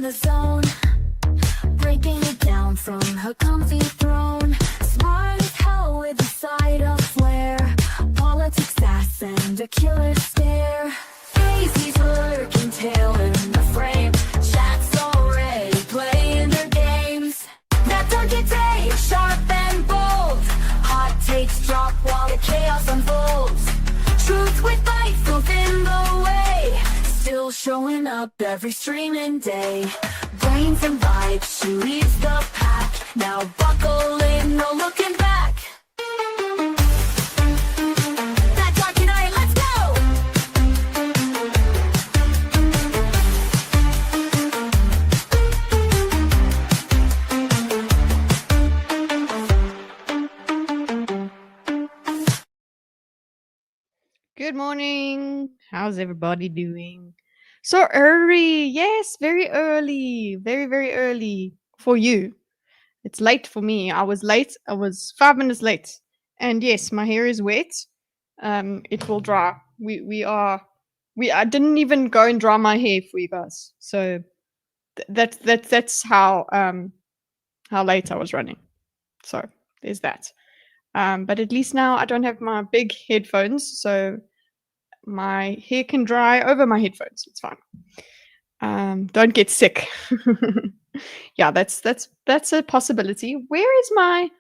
the zone, breaking it down from her comfy throne. Smart as hell with a side of flair, politics sass and a killer stare. Daisy's lurking tail in the frame, chat's already playing their games. That target day, sharp and bold, hot takes drop while the chaos unfolds. Truth with bite within the way, still showing up every streaming day. Brains and vibes, she leads the pack. Now buckle in, no looking back. That dark night, let's go! Good morning. How's everybody doing? So early. Yes, very early. Very, very early for you. It's late for me. I was late. I was 5 minutes late. And yes, my hair is wet. It will dry. I didn't even go and dry my hair for you guys. So that's how late I was running. So there's that. But at least now I don't have my big headphones, so my hair can dry over my headphones. It's fine. Don't get sick. Yeah, that's a possibility. Where is my?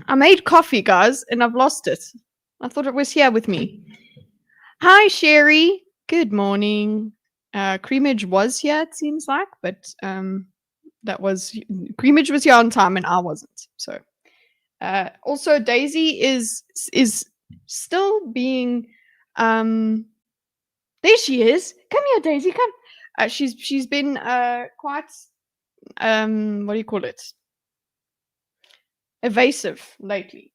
I made coffee, guys, and I've lost it. I thought it was here with me. Hi, Sherry. Good morning. Creamage was here, it seems like, but Creamage was here on time and I wasn't. So. Also, Daisy is still being there she is. Come here, Daisy. Come. She's been quite what do you call it? Evasive lately.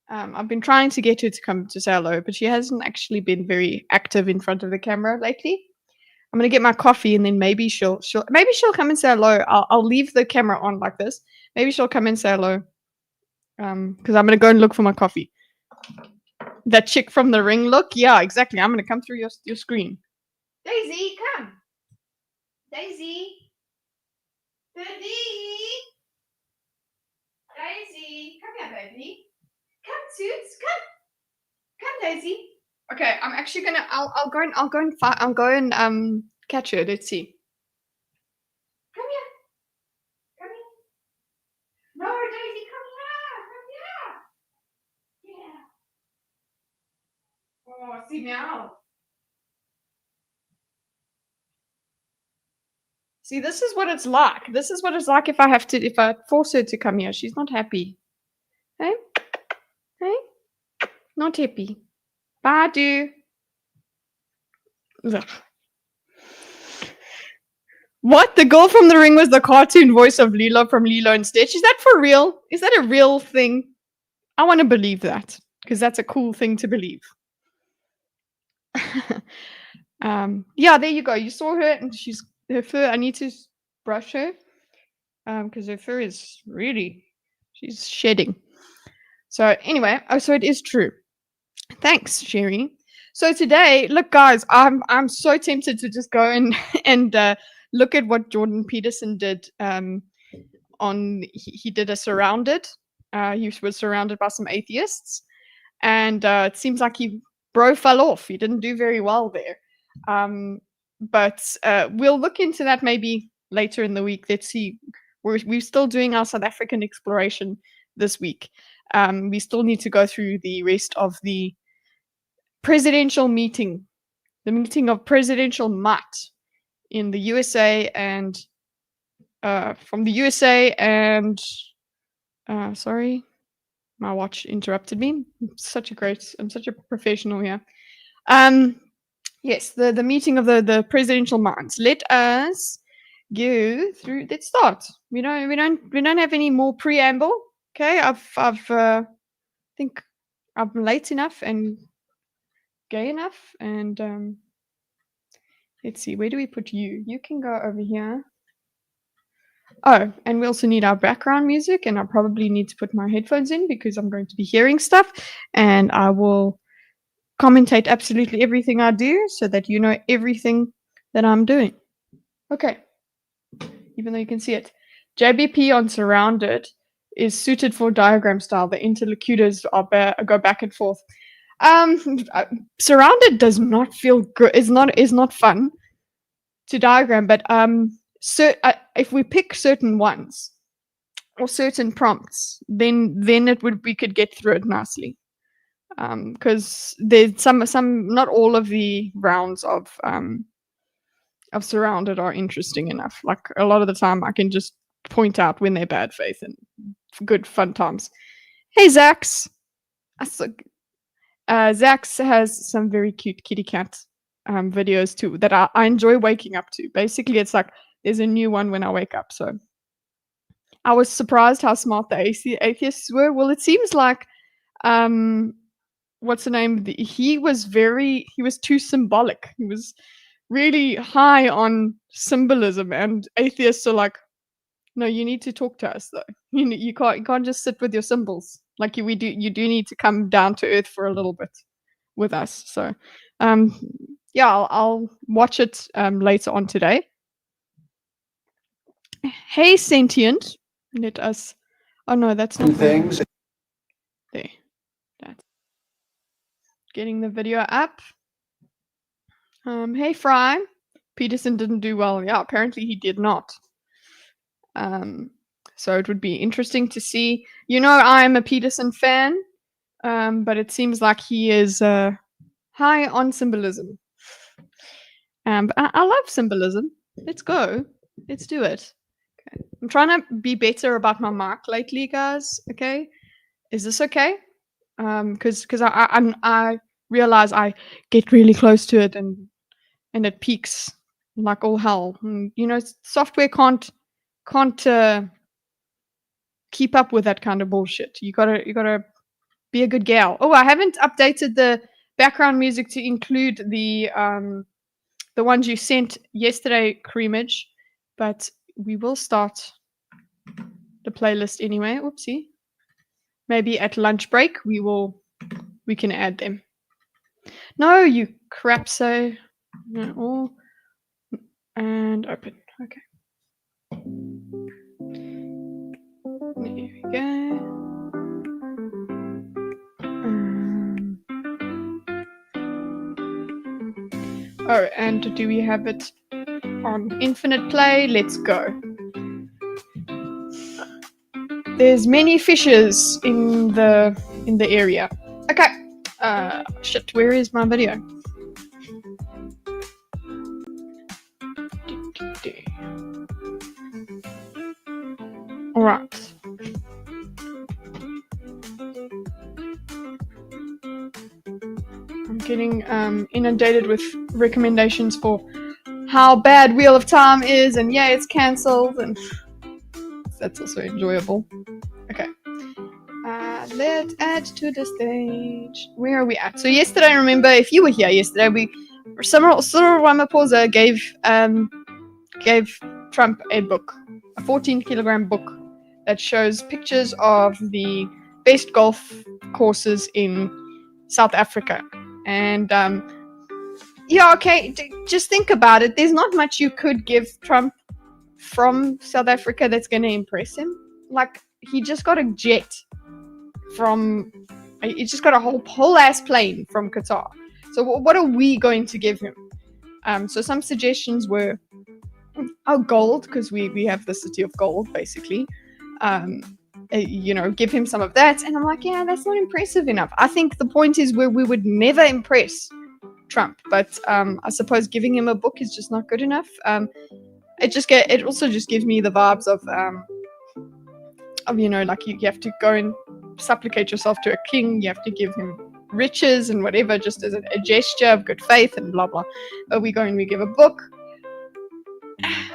I've been trying to get her to come to say hello, but she hasn't actually been very active in front of the camera lately. I'm gonna get my coffee and then maybe she'll come and say hello. I'll leave the camera on like this. Maybe she'll come and say hello. Because I'm gonna go and look for my coffee. That chick from the ring look? Yeah, exactly. I'm gonna come through your screen. Daisy, come. Daisy. Daisy, come here, baby. Come, Toots, come, Daisy. Okay, I'm actually gonna. I'll go and catch her. Let's see. Come here. No, Daisy, come here. Yeah. Oh, see now. See, this is what it's like. This is what it's like if I force her to come here. She's not happy. Hey? Hey? Not happy. Badu. Ugh. What? The girl from the ring was the cartoon voice of Lilo from Lilo and Stitch? Is that for real? Is that a real thing? I want to believe that because that's a cool thing to believe. Yeah, there you go. You saw her and her fur. I need to brush her because her fur is she's shedding. So anyway, so it is true. Thanks, Sherry. So today, look, guys, I'm so tempted to just go and look at what Jordan Peterson did. He did a surrounded. He was surrounded by some atheists, and it seems like bro fell off. He didn't do very well there. But we'll look into that maybe later in the week. Let's see. We're still doing our South African exploration this week. We still need to go through the rest of the presidential meeting, the meeting of presidential might in the USA and from the USA and sorry, my watch interrupted me. I'm such a professional here. Yes, the meeting of the presidential minds. Let us go through. Let's start. We don't have any more preamble. Okay, I think I'm late enough and gay enough, and let's see. Where do we put you? You can go over here. Oh, and we also need our background music, and I probably need to put my headphones in because I'm going to be hearing stuff, and I will commentate absolutely everything I do so that you know everything that I'm doing. Okay. Even though you can see it. JBP on Surrounded is suited for diagram style. The interlocutors go back and forth. Surrounded does not feel good. Is not fun to diagram, but if we pick certain ones or certain prompts, then we could get through it nicely. Because there's some not all of the rounds of Surrounded are interesting enough. Like a lot of the time, I can just point out when they're bad faith and good fun times. Hey, Zax. Zax has some very cute kitty cat videos too that I enjoy waking up to. Basically, it's like there's a new one when I wake up. So I was surprised how smart the atheists were. Well, it seems like what's the name? He was too symbolic. He was really high on symbolism, and atheists are like, no, you need to talk to us though. You can't just sit with your symbols. Like you do need to come down to earth for a little bit with us. So yeah, I'll watch it later on today. Hey, sentient, let us. Oh no, that's not things. There, that's getting the video up. Hey, Fry. Peterson didn't do well. Yeah, apparently he did not. So it would be interesting to see. You know, I'm a Peterson fan, but it seems like he is high on symbolism. But I love symbolism. Let's go. Let's do it. Okay. I'm trying to be better about my mic lately, guys. Okay, is this okay? Because I realize I get really close to it and it peaks like all hell. And, you know, software can't keep up with that kind of bullshit. You gotta be a good gal. Oh, I haven't updated the background music to include the ones you sent yesterday, Creamage, but we will start the playlist anyway. Oopsie. Maybe at lunch break we can add them. No, you crap. So all and open. Okay. There we go. Oh, and do we have it on infinite play? Let's go. There's many fishes in the area. Okay. Shit, where is my video? All right. I'm getting inundated with recommendations for how bad Wheel of Time is, and yeah, it's cancelled, and that's also enjoyable. Okay. Let's add to the stage. Where are we at? So yesterday, remember, if you were here yesterday, Cyril Ramaphosa gave Trump a book, a 14-kilogram book that shows pictures of the best golf courses in South Africa. And yeah, okay, just think about it. There's not much you could give Trump from South Africa that's going to impress him. Like, he just got a jet he just got a whole ass plane from Qatar. So what are we going to give him? So some suggestions were, gold, because we have the city of gold, basically. You know, give him some of that. And I'm like, yeah, that's not impressive enough. I think the point is where we would never impress Trump, but I suppose giving him a book is just not good enough. It also just gives me the vibes of you know, like you have to go and supplicate yourself to a king. You have to give him riches and whatever, just as a gesture of good faith and blah blah. But we go and we give a book.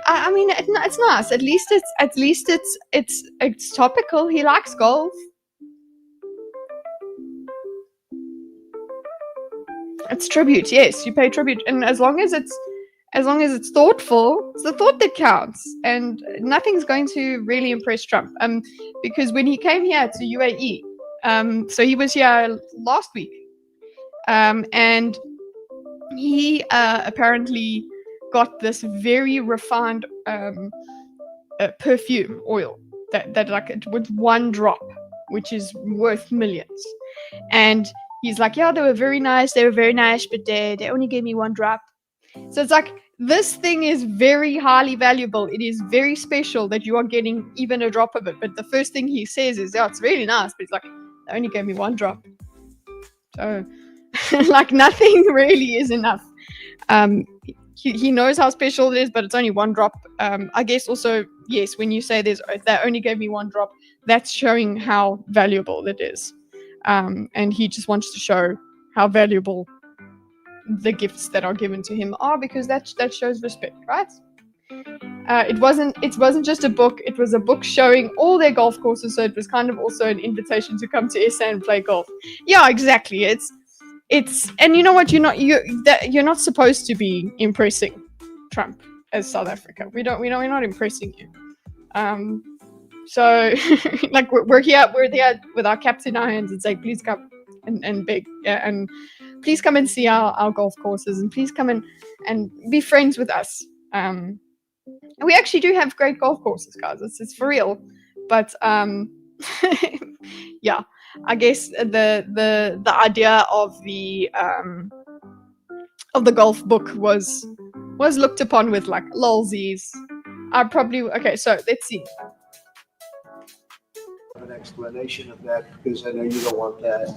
I mean, it's nice. At least it's topical. He likes golf. It's tribute. Yes, you pay tribute, and as long as it's thoughtful, it's the thought that counts. And nothing's going to really impress Trump. Because when he came here to UAE, so he was here last week, and he apparently got this very refined perfume oil that like with one drop, which is worth millions. And he's like, yeah, they were very nice, but they only gave me one drop. So it's like, this thing is very highly valuable. It is very special that you are getting even a drop of it. But the first thing he says is, yeah, it's really nice, but it's like, they only gave me one drop. So like nothing really is enough. He knows how special it is, but it's only one drop. I guess also, yes, when you say they only gave me one drop, that's showing how valuable it is. And he just wants to show how valuable the gifts that are given to him are, because that shows respect, right? It wasn't just a book, it was a book showing all their golf courses, so it was kind of also an invitation to come to SA and play golf. Yeah, exactly. It's and you know what, you're not supposed to be impressing Trump as South Africa. We're not impressing you. So like we're here with our caps in our hands and say, please come and beg, and please come and see our golf courses, and please come and be friends with us. We actually do have great golf courses, guys. It's for real. But yeah, I guess the idea of the golf book was looked upon with like lolsies. Okay, so let's see. An explanation of that, because I know you don't want that.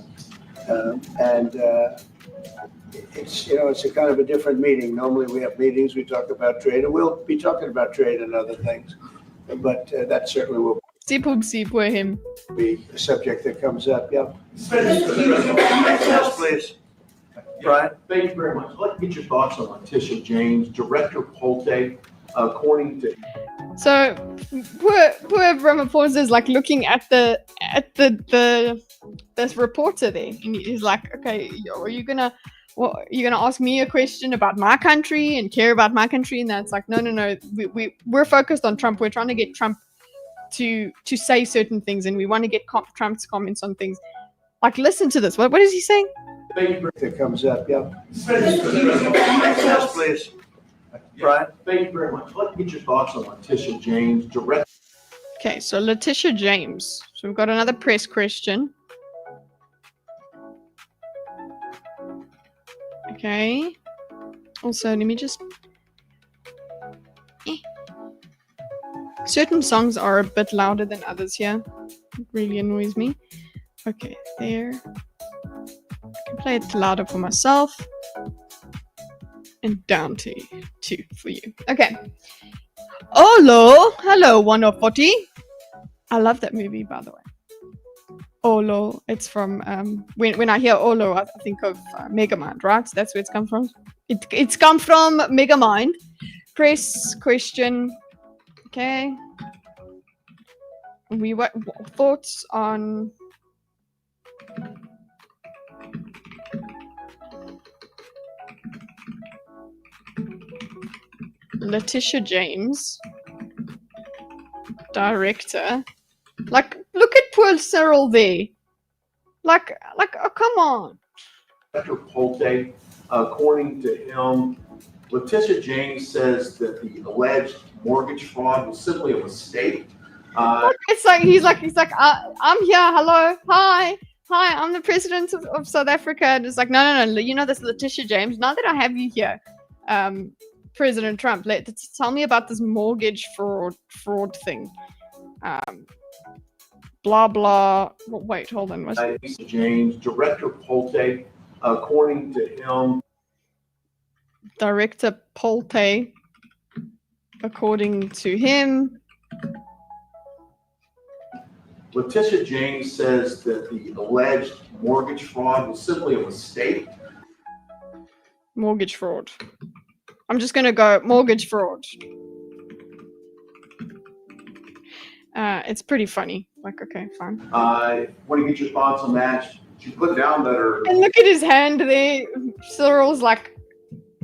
It's it's a kind of a different meeting. Normally we have meetings, we talk about trade, and we'll be talking about trade and other things. But that certainly will him. be a subject that comes up. Yeah. Yes, please. Brian? Thank you very much. I'd like to get your thoughts on Letitia James, Director Polte, according to. So poor Ramaphosa is like looking at this reporter there, and he's like, okay, are you gonna ask me a question about my country and care about my country? And that's like, no, we're focused on Trump. We're trying to get Trump to say certain things, and we want to get Trump's comments on things. Like, listen to this. What is he saying? That comes up. Yeah. Yes, please. Brian? Thank you very much. I'd like to get your thoughts on Letitia James, Director. Okay, so Letitia James. So we've got another press question. Okay. Also, let me just... Certain songs are a bit louder than others here. It really annoys me. Okay, there. I can play it louder for myself. And down to 2 for you. Okay. Olo. Hello, 140. I love that movie, by the way. Olo. It's from when I hear Olo, I think of Megamind, right? That's where it's come from. It's come from Megamind. Press question. Okay. What thoughts on Letitia James, director? Like, look at poor Cyril there. Like, oh, come on. Director Polte, according to him, Letitia James says that the alleged mortgage fraud was simply a mistake. It's like he's like I'm here. Hello, hi, I'm the president of South Africa. And it's like no. You know this Letitia James. Now that I have you here, President Trump, tell me about this mortgage fraud thing. Blah blah. Wait, hold on. Letitia James, Director Polte, according to him. Director Polte, according to him. Letitia James says that the alleged mortgage fraud was simply a mistake. Mortgage fraud. I'm just going to go mortgage fraud. It's pretty funny. Like, okay, fine. Want to get your thoughts on that? She put down that her. And look at his hand there. Cyril's like,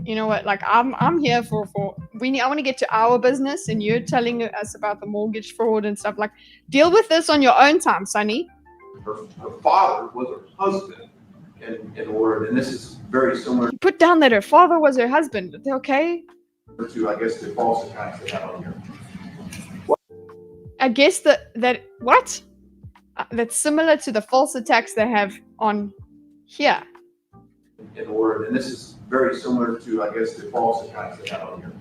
you know what? Like, I'm here for I want to get to our business, and you're telling us about the mortgage fraud and stuff. Like, deal with this on your own time, Sonny. Her father was her husband in order, and this is very similar. Put down that her father was her husband. Okay, to, I guess, the false accounts they have on here. I guess that what? That's similar to the false attacks they have on here. In Word, and this is very similar to, I guess, the false accounts they have on here.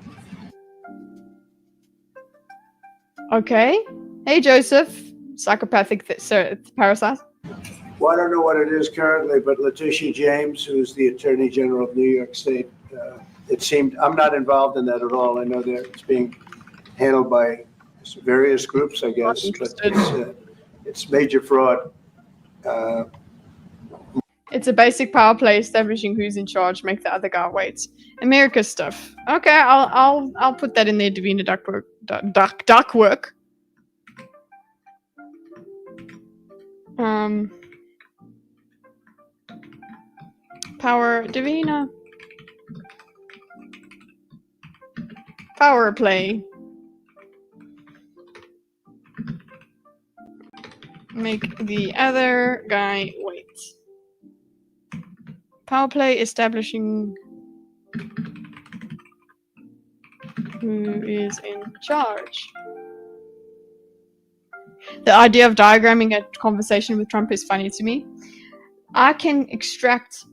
Okay. Hey, Joseph. Psychopathic parasite. Well, I don't know what it is currently, but Letitia James, who's the Attorney General of New York State, it seemed, I'm not involved in that at all. I know that it's being handled by various groups, I guess, but it's major fraud. It's a basic power play establishing who's in charge, make the other guy wait. America stuff. Okay, I'll put that in there, Davina Duckwork. Power Davina. Power play. Make the other guy wait. Power play establishing who is in charge. The idea of diagramming a conversation with Trump is funny to me. I can extract.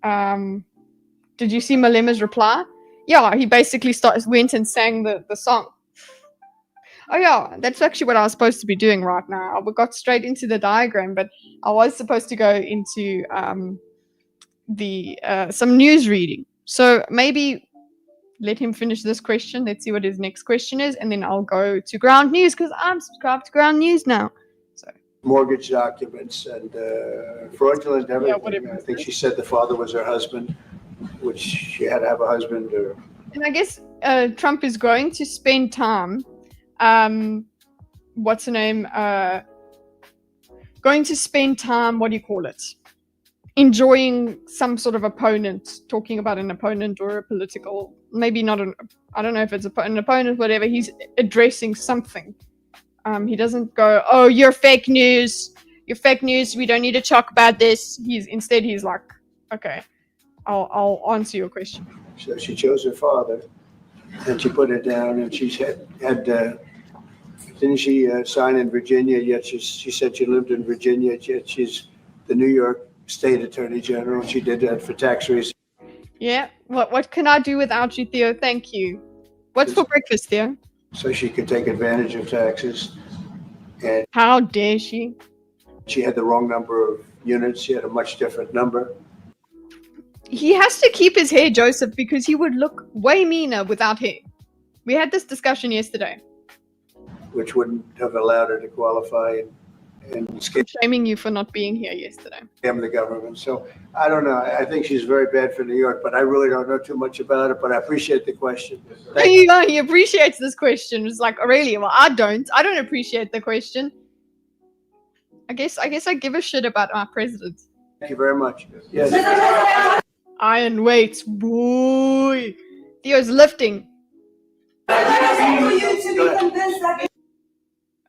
Did you see Malema's reply? Yeah, he basically went and sang the song. Oh yeah, that's actually what I was supposed to be doing right now. I got straight into the diagram, but I was supposed to go into some news reading. So maybe let him finish this question. Let's see what his next question is, and then I'll go to Ground News because I'm subscribed to Ground News now. So mortgage documents and fraudulent everything. Yeah, whatever. I think she said the father was her husband, which she had to have a husband. And I guess Trump is going to spend time. What's her name? Going to spend time. What do you call it? Enjoying some sort of opponent, talking about an opponent or a political, maybe not I don't know if it's an opponent, whatever. He's addressing something. He doesn't go, oh, you're fake news. You're fake news. We don't need to talk about this. Instead he's like, okay, I'll answer your question. So she chose her father, and she put it down, and she's had didn't she sign in Virginia? Yet she said she lived in Virginia. Yet she's the New York State Attorney General. She did that for tax reasons. Yeah. What can I do without you, Theo? Thank you. What's for breakfast, Theo? So she could take advantage of taxes. And how dare she? She had the wrong number of units. She had a much different number. He has to keep his hair, Joseph, because he would look way meaner without hair. We had this discussion yesterday. Which wouldn't have allowed her to qualify and scam shaming you for not being here yesterday. Scam the government. So I don't know. I think she's very bad for New York, but I really don't know too much about it. But I appreciate the question. He appreciates this question. It's like, oh, really? Well, I don't appreciate the question. I guess I give a shit about our president. Thank you very much. Yes. Iron weights, boy. Theo's lifting.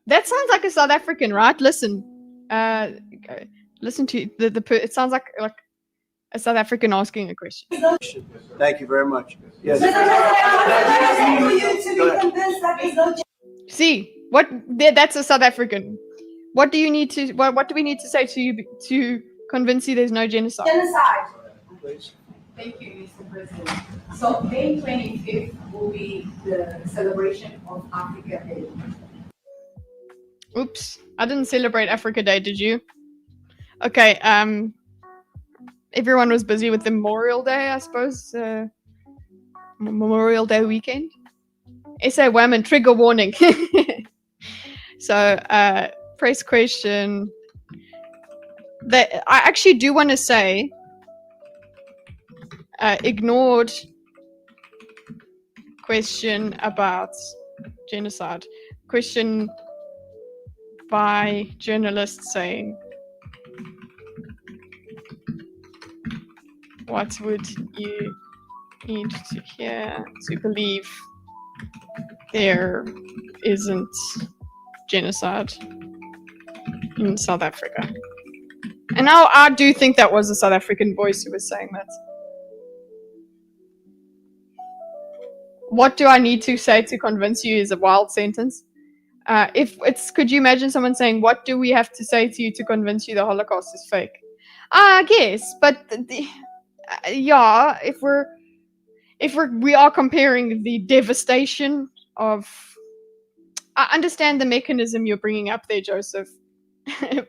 That sounds like a South African, right? Listen, listen to it sounds like a South African asking a question. Thank you very much. Yes. See, that's a South African. What do you need to? What do we need to say to you to convince you there's no genocide? Please. Thank you, Mr. President. So May 25th will be the celebration of Africa Day. Oops, I didn't celebrate Africa Day, did you? Okay, everyone was busy with Memorial Day, I suppose. Memorial Day weekend. SA Women, trigger warning. So, press question. That I actually do want to say, ignored question about genocide. Question by journalists saying, what would you need to hear to believe there isn't genocide in South Africa? And now I do think that was a South African voice who was saying that. what do I need to say to convince you is a wild sentence. Could you imagine someone saying, what do we have to say to you to convince you the Holocaust is fake? I guess, but yeah, if we are comparing the devastation of, I understand the mechanism you're bringing up there, Joseph,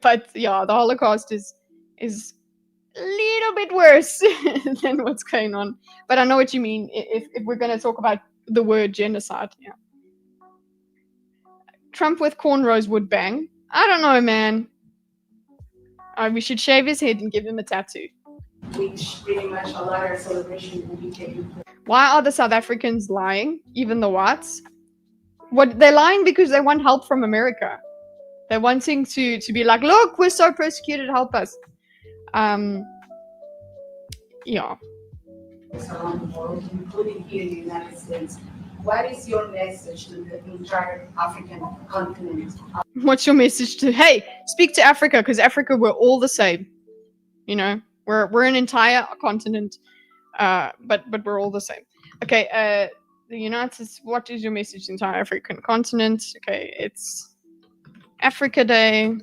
but yeah, the Holocaust is a little bit worse than what's going on. But I know what you mean. If we're going to talk about the word genocide, yeah. Trump with cornrows would bang. I don't know, man. We should shave his head and give him a tattoo. which pretty much a lot of celebration will be taking place. Why are the South Africans lying, even the whites? They're lying because they want help from America. They're wanting to be like, look, we're so persecuted, help us. Yeah. Around the world, including here in the United States. What is your message to the entire African continent? What's your message to? Hey, speak to Africa, because Africa, we're all the same. You know, we're an entire continent, but we're all the same. Okay. The United States. What is your message to the entire African continent? Okay, it's Africa Day,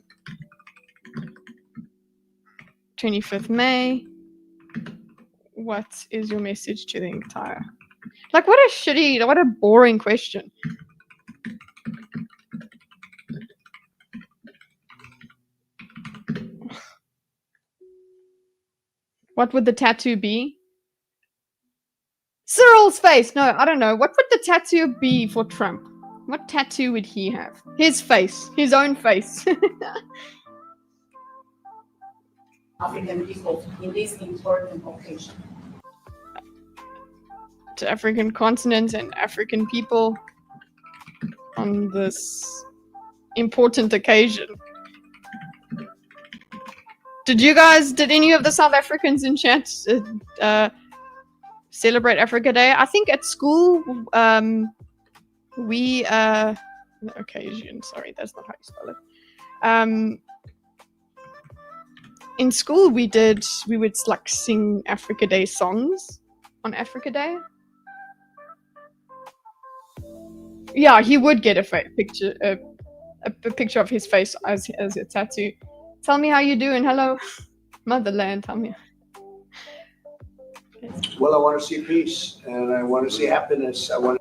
25th May. What is your message to the entire? Like, what a boring question. What would the tattoo be? Cyril's face! No, I don't know. What would the tattoo be for Trump? What tattoo would he have? His face. His own face. African people in this important occasion. To African continent and African people on this important occasion. Did any of the South Africans in chat celebrate Africa Day? I think at school, occasion, sorry, that's not how you spell it. In school we would like sing Africa Day songs on Africa Day. Yeah, he would get a picture of his face as a tattoo. Tell me how you doing. Hello, motherland. Tell me. Well, I want to see peace and I want to see happiness. One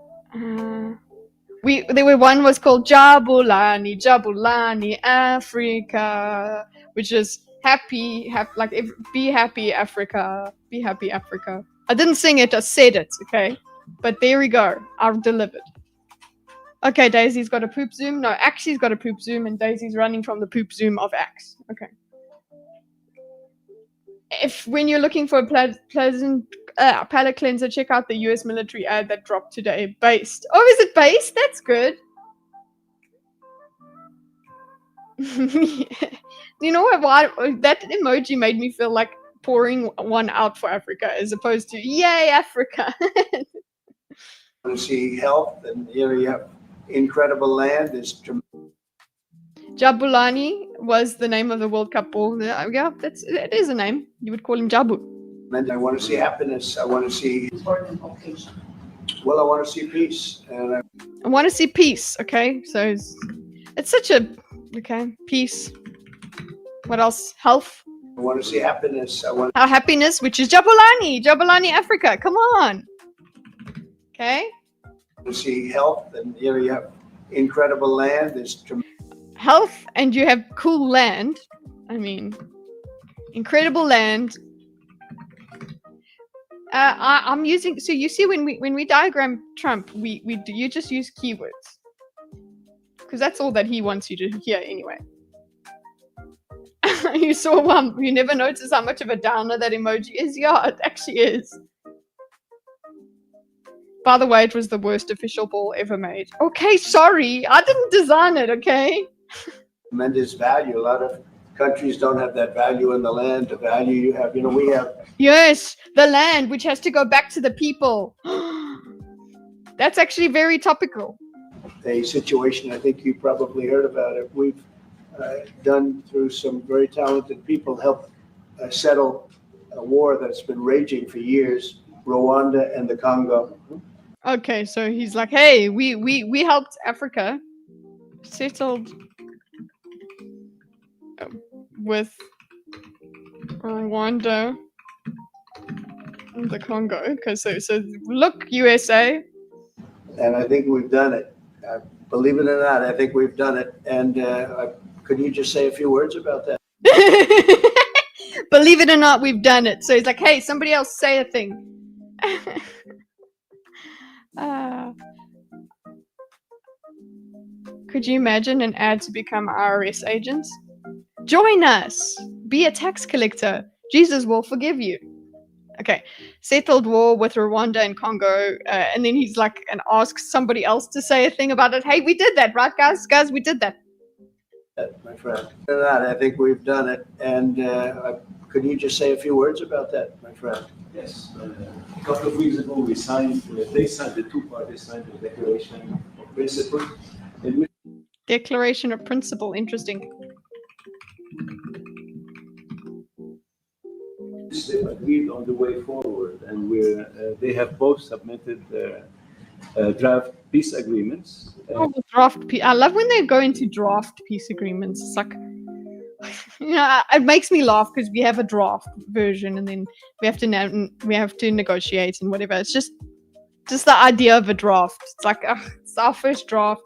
was called Jabulani, Jabulani, Africa, which is happy, be happy, Africa, be happy, Africa. I didn't sing it, I said it, okay? But there we go, I've delivered. Okay, Daisy's got a poop zoom. No, Axie's got a poop zoom, and Daisy's running from the poop zoom of Axe. Okay. When you're looking for a pleasant palate cleanser, check out the US military ad that dropped today. Based. Oh, is it based? That's good. You know what? That emoji made me feel like pouring one out for Africa as opposed to yay Africa. I want to see health, and you have incredible land. Jabulani was the name of the World Cup ball. Yeah, it is a name. You would call him Jabu. And I want to see happiness. I want to see. Important occasion. Well, I want to see peace, and I want to see peace. Okay, so it's such a peace. What else? Health. I want to see happiness. Our happiness, which is Jabulani, Africa. Come on. Okay. To see health, and you have incredible land. There's health, and you have cool land. I mean, incredible land. I'm using. So you see, when we diagram Trump, you just use keywords because that's all that he wants you to hear anyway. You saw one. You never noticed how much of a downer that emoji is. Yeah, it actually is. By the way, it was the worst official ball ever made. Okay, sorry. I didn't design it, okay? Tremendous value. A lot of countries don't have that value in the land, the value you have. We have. Yes, the land, which has to go back to the people. That's actually very topical. A situation, I think you probably heard about it. We've done through some very talented people, help settle a war that's been raging for years, Rwanda and the Congo. Okay, so he's like, hey, we helped Africa, settled with Rwanda and the Congo. Okay, so look, USA. And I think we've done it. Believe it or not, I think we've done it. And could you just say a few words about that? Believe it or not, we've done it. So he's like, hey, somebody else say a thing. Could you imagine an ad to become IRS agents? Join us! Be a tax collector. Jesus will forgive you. Okay, settled war with Rwanda and Congo, and then he's like, and asks somebody else to say a thing about it. Hey, we did that, right, guys? Guys, we did that. My friend. Believe it or not, I think we've done it. And could you just say a few words about that, my friend? Yes, a couple of weeks ago we signed, the two parties signed the Declaration of Principle, in which Declaration of principle, interesting. they agreed on the way forward, and they have both submitted their draft peace agreements. Oh, the draft I love when they go into draft peace agreements. It's like, you know, it makes me laugh because we have a draft version and then we have to negotiate and whatever. It's just the idea of a draft. It's like, it's our first draft.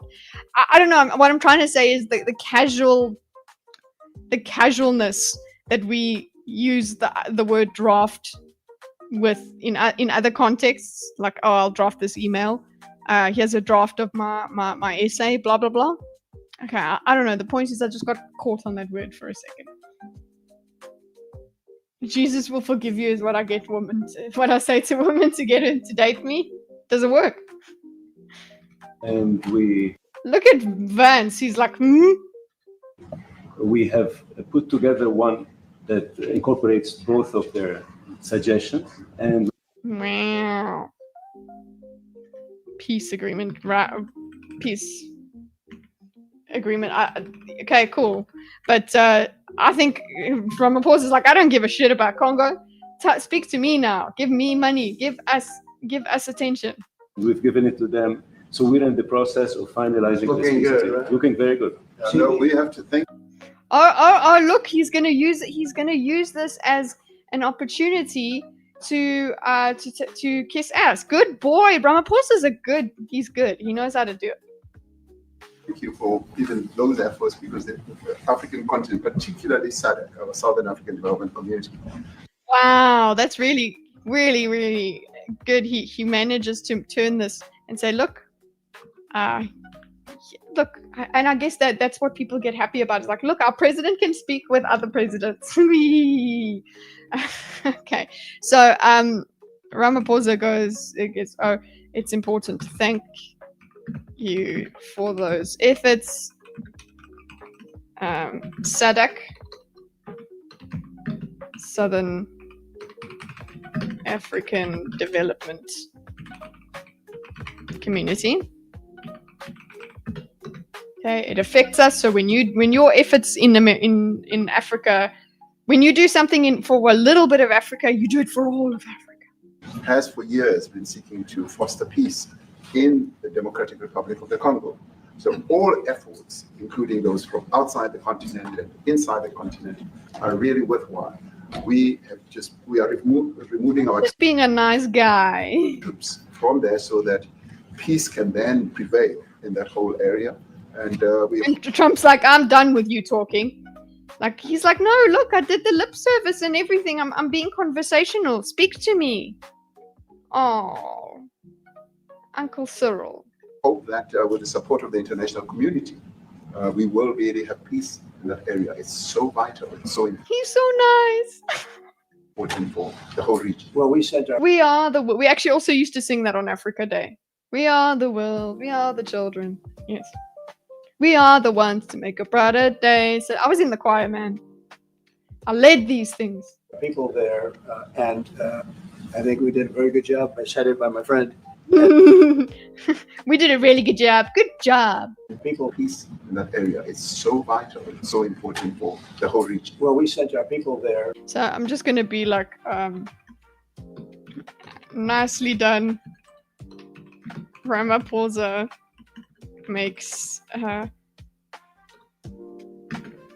I don't know. What I'm trying to say is the casualness that we use the word draft with in other contexts. Like, oh, I'll draft this email. Here's a draft of my essay. Blah blah blah. Okay, I don't know. The point is, I just got caught on that word for a second. Jesus will forgive you is what I get what I say to women to get her to date me. Does it work? And we Look at Vance. He's like, we have put together one that incorporates both of their suggestions, and Wow. Peace agreement. Peace agreement. Okay, cool. But I think Ramaphosa is like, I don't give a shit about Congo. Speak to me now. Give me money. Give us attention. we've given it to them. So we're in the process of finalizing Looking this. good, right? Looking very good. No, we have to think. Oh! Look, he's gonna use this as an opportunity to kiss ass. Good boy, Ramaphosa's he's good. He knows how to do it. Thank you for even those efforts, because the African continent, particularly SADC, our Southern African Development Community, Wow, that's really, really, really good. He manages to turn this and say, look, look, and I guess that's what people get happy about. It's like, look, our president can speak with other presidents. Okay, so Ramaphosa goes, oh, it's important. Thank you for those efforts. SADC, Southern African Development Community. Okay, it affects us. So when your efforts in Africa, when you do something for a little bit of Africa, you do it for all of Africa. has for years been seeking to foster peace in the Democratic Republic of the Congo. So all efforts, including those from outside the continent and inside the continent, are really worthwhile. We are removing our Just being a nice guy. troops from there so that peace can then prevail in that whole area. And And Trump's like, I'm done with you talking. Like, he's like, no, look, I did the lip service and everything. I'm being conversational. Speak to me. Oh, Uncle Cyril. hope that with the support of the international community, we will really have peace in that area. It's so vital. It's so He's so nice. important for the whole region. Well, we sent our We actually also used to sing that on Africa Day. We are the world. We are the children. Yes. We are the ones to make a brighter day. So I was in the choir, man. I led these things. people there, and I think we did a very good job. I said it by my friend. We did a really good job. Good job. People, Peace in that area is so vital. It's so important for the whole region. well, we sent our people there. So I'm just gonna be like, nicely done. Ramaphosa makes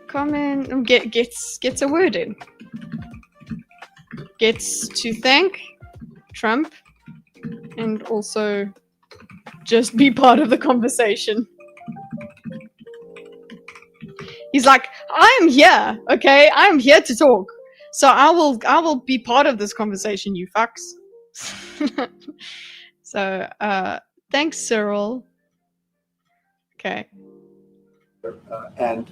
comment, gets a word in. Gets to thank Trump and also just be part of the conversation. He's like, I am here, okay? I am here to talk. So I will be part of this conversation, you fucks. So thanks, Cyril. Okay. And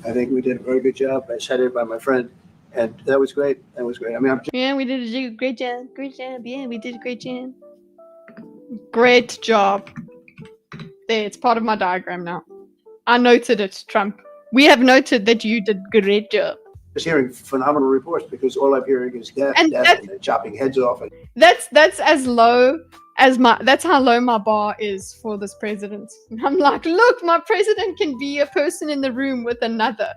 I think we did a very good job. I said it by my friend, and that was great. That was great. I mean, I'm Yeah, we did a great job. Great job. Yeah, we did a great job. Great job. There, it's part of my diagram now. I noted it, Trump. We have noted that you did great job. just hearing phenomenal reports because all I'm hearing is death, And death, and chopping heads off. And That's as low as that's how low my bar is for this president. I'm like, look, my president can be a person in the room with another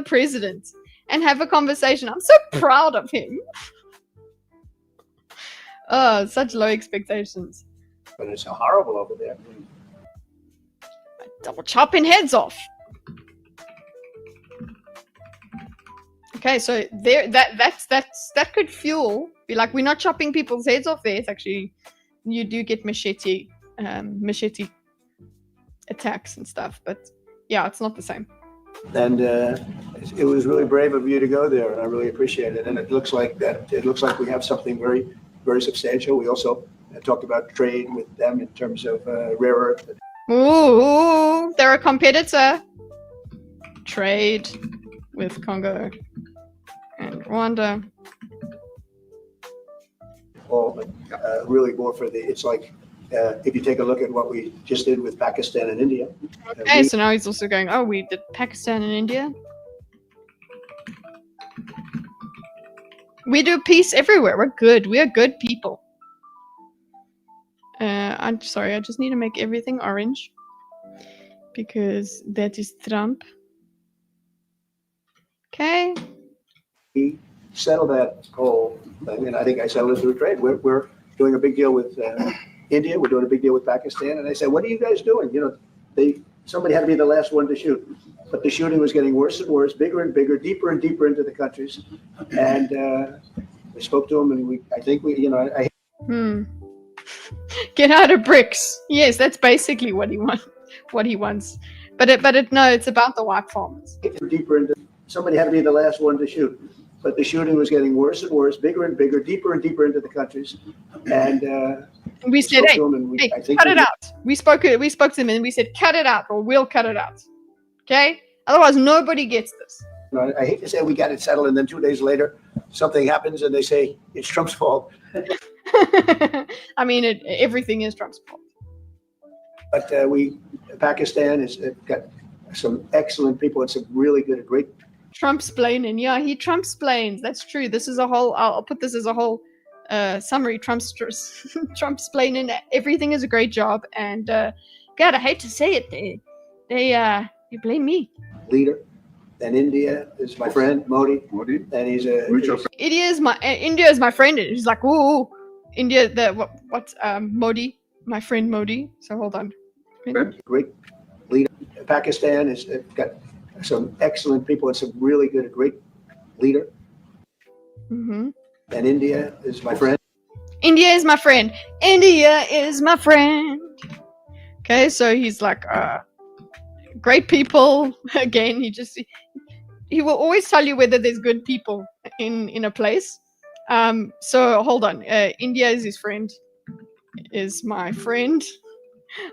president and have a conversation. I'm so proud of him. Oh, such low expectations. but it's horrible over there. Double chopping heads off. Okay, so there, that could fuel. Be like, we're not chopping people's heads off there. It's actually, you do get machete attacks and stuff, but yeah, it's not the same. And it was really brave of you to go there, and I really appreciate it. And it looks like that. It looks like we have something very, very substantial. We also talked about trade with them in terms of rare earth. Ooh, they're a competitor. Trade with Congo and Rwanda. All, but really more for the. It's like if you take a look at what we just did with Pakistan and India. Okay, so now he's also going, oh, we did Pakistan and India. We do peace everywhere. We're good. We are good people. I'm sorry, I just need to make everything orange. Because that is Trump. Okay. We settled that whole. I mean, I think I settled it through trade. We're doing a big deal with India. We're doing a big deal with Pakistan. And I said, what are you guys doing? You know, somebody had to be the last one to shoot. But the shooting was getting worse and worse, bigger and bigger, deeper and deeper into the countries. And we spoke to them, and I think I Get out of bricks. Yes, that's basically what he wants. But no, it's about the white farmers. deeper into. Somebody had to be the last one to shoot. But the shooting was getting worse and worse, bigger and bigger, deeper and deeper into the countries. And We said, hey, I think cut it out. We spoke to them and we said, cut it out or we'll cut it out. Okay? Otherwise, nobody gets this. I hate to say we got it settled, and then 2 days later, something happens, and they say it's Trump's fault. I mean, everything is Trump's fault. But Pakistan has got some excellent people and some really good, great. Trump-splaining. Yeah, he Trump-splains. That's true. This is a whole, I'll put this as a whole summary. Trump-splaining. Everything is a great job. And God, I hate to say it. They blame me. Leader. And India is my friend, Modi. And he's a. India is my friend. And he's like, ooh, India, Modi, my friend Modi. So hold on. Great leader. Pakistan has got some excellent people and some really good, great leader. Mm-hmm. And India is my friend. India is my friend. India is my friend. Okay, so he's like, great people. Again, he will always tell you whether there's good people in a place. So hold on. India is his friend. Is my friend.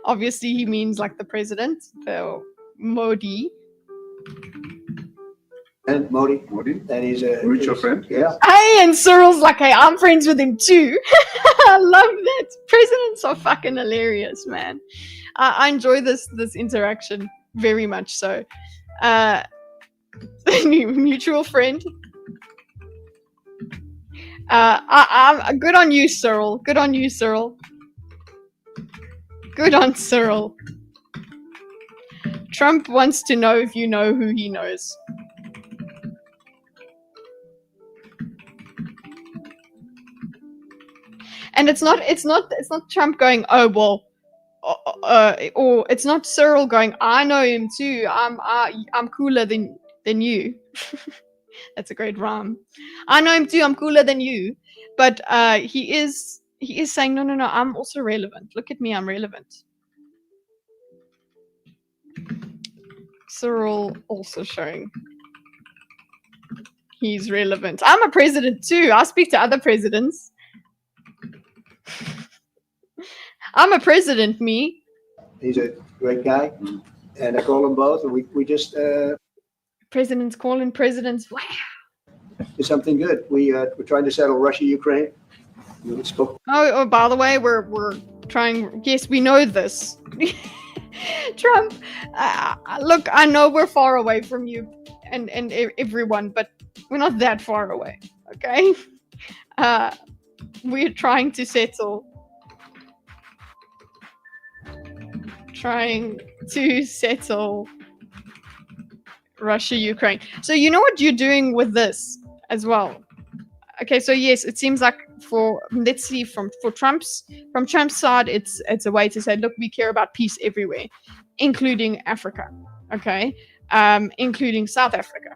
Obviously, he means like the president, the Modi. And Modi. And he's a. Mutual friend. Yeah. Hey, and Cyril's like, hey, I'm friends with him too. I love that. Presidents are fucking hilarious, man. I enjoy this interaction very much so. Mutual friend. I'm good on you, Cyril. Good on you, Cyril. Good on Cyril. Trump wants to know if you know who he knows. And it's not Trump going, oh well, or it's not Cyril going, I know him too. I'm cooler than you. That's a great rhyme. I know him too. I'm cooler than you. But he is saying, no, I'm also relevant. Look at me, I'm relevant. Cyril also showing he's relevant. I'm a president too. I speak to other presidents. I'm a president, me. He's a great guy, and I call them both, and we just Presidents calling presidents. Wow. do something good. We're trying to settle Russia, Ukraine. We spoke. Oh, by the way, we're trying. Yes, we know this. Trump, look, I know we're far away from you and everyone, but we're not that far away. Okay, we're trying to settle. Russia, Ukraine. So you know what you're doing with this as well. Okay, so yes, it seems like let's see from Trump's side, it's a way to say, look, we care about peace everywhere, including Africa, okay, including South Africa.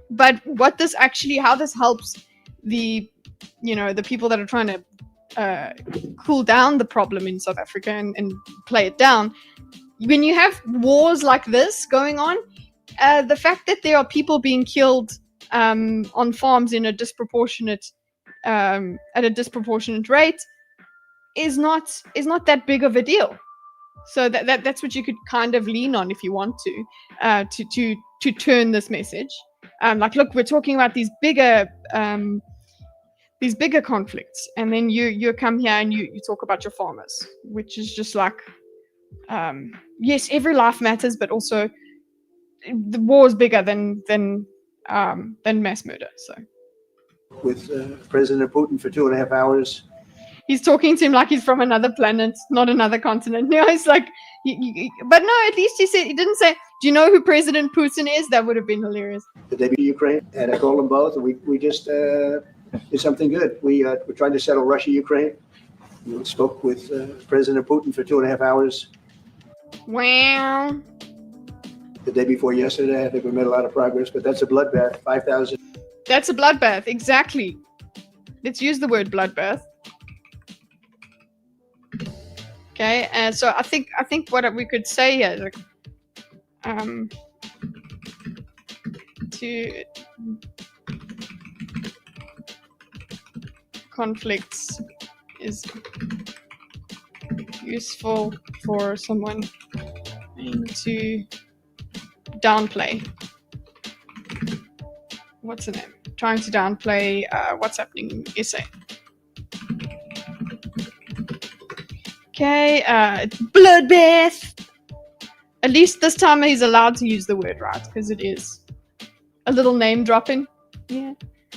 But how this helps the people that are trying to cool down the problem in South Africa and play it down. When you have wars like this going on, the fact that there are people being killed on farms in a disproportionate at a disproportionate rate is not that big of a deal. So that's what you could kind of lean on if you want to turn this message. Like, look, we're talking about these bigger conflicts, and then you come here and you talk about your farmers, which is just like, yes, every life matters, but also the war is bigger than mass murder. So with President Putin for 2.5 hours. He's talking to him like he's from another planet, not another continent. No, it's like, but no, at least he didn't say, do you know who President Putin is? That would have been hilarious. The day before Ukraine, and I call them both, and we just did something good. We're trying to settle Russia, Ukraine. We spoke with President Putin for 2.5 hours. Wow. The day before yesterday, I think we made a lot of progress, but that's a bloodbath. 5,000. That's a bloodbath, exactly. Let's use the word bloodbath. Okay, and so I think what we could say here is like, to conflicts is useful for someone to downplay. What's the name? Trying to downplay what's happening in SA. Okay, bloodbath. At least this time he's allowed to use the word, right? Because it is a little name dropping. Yeah,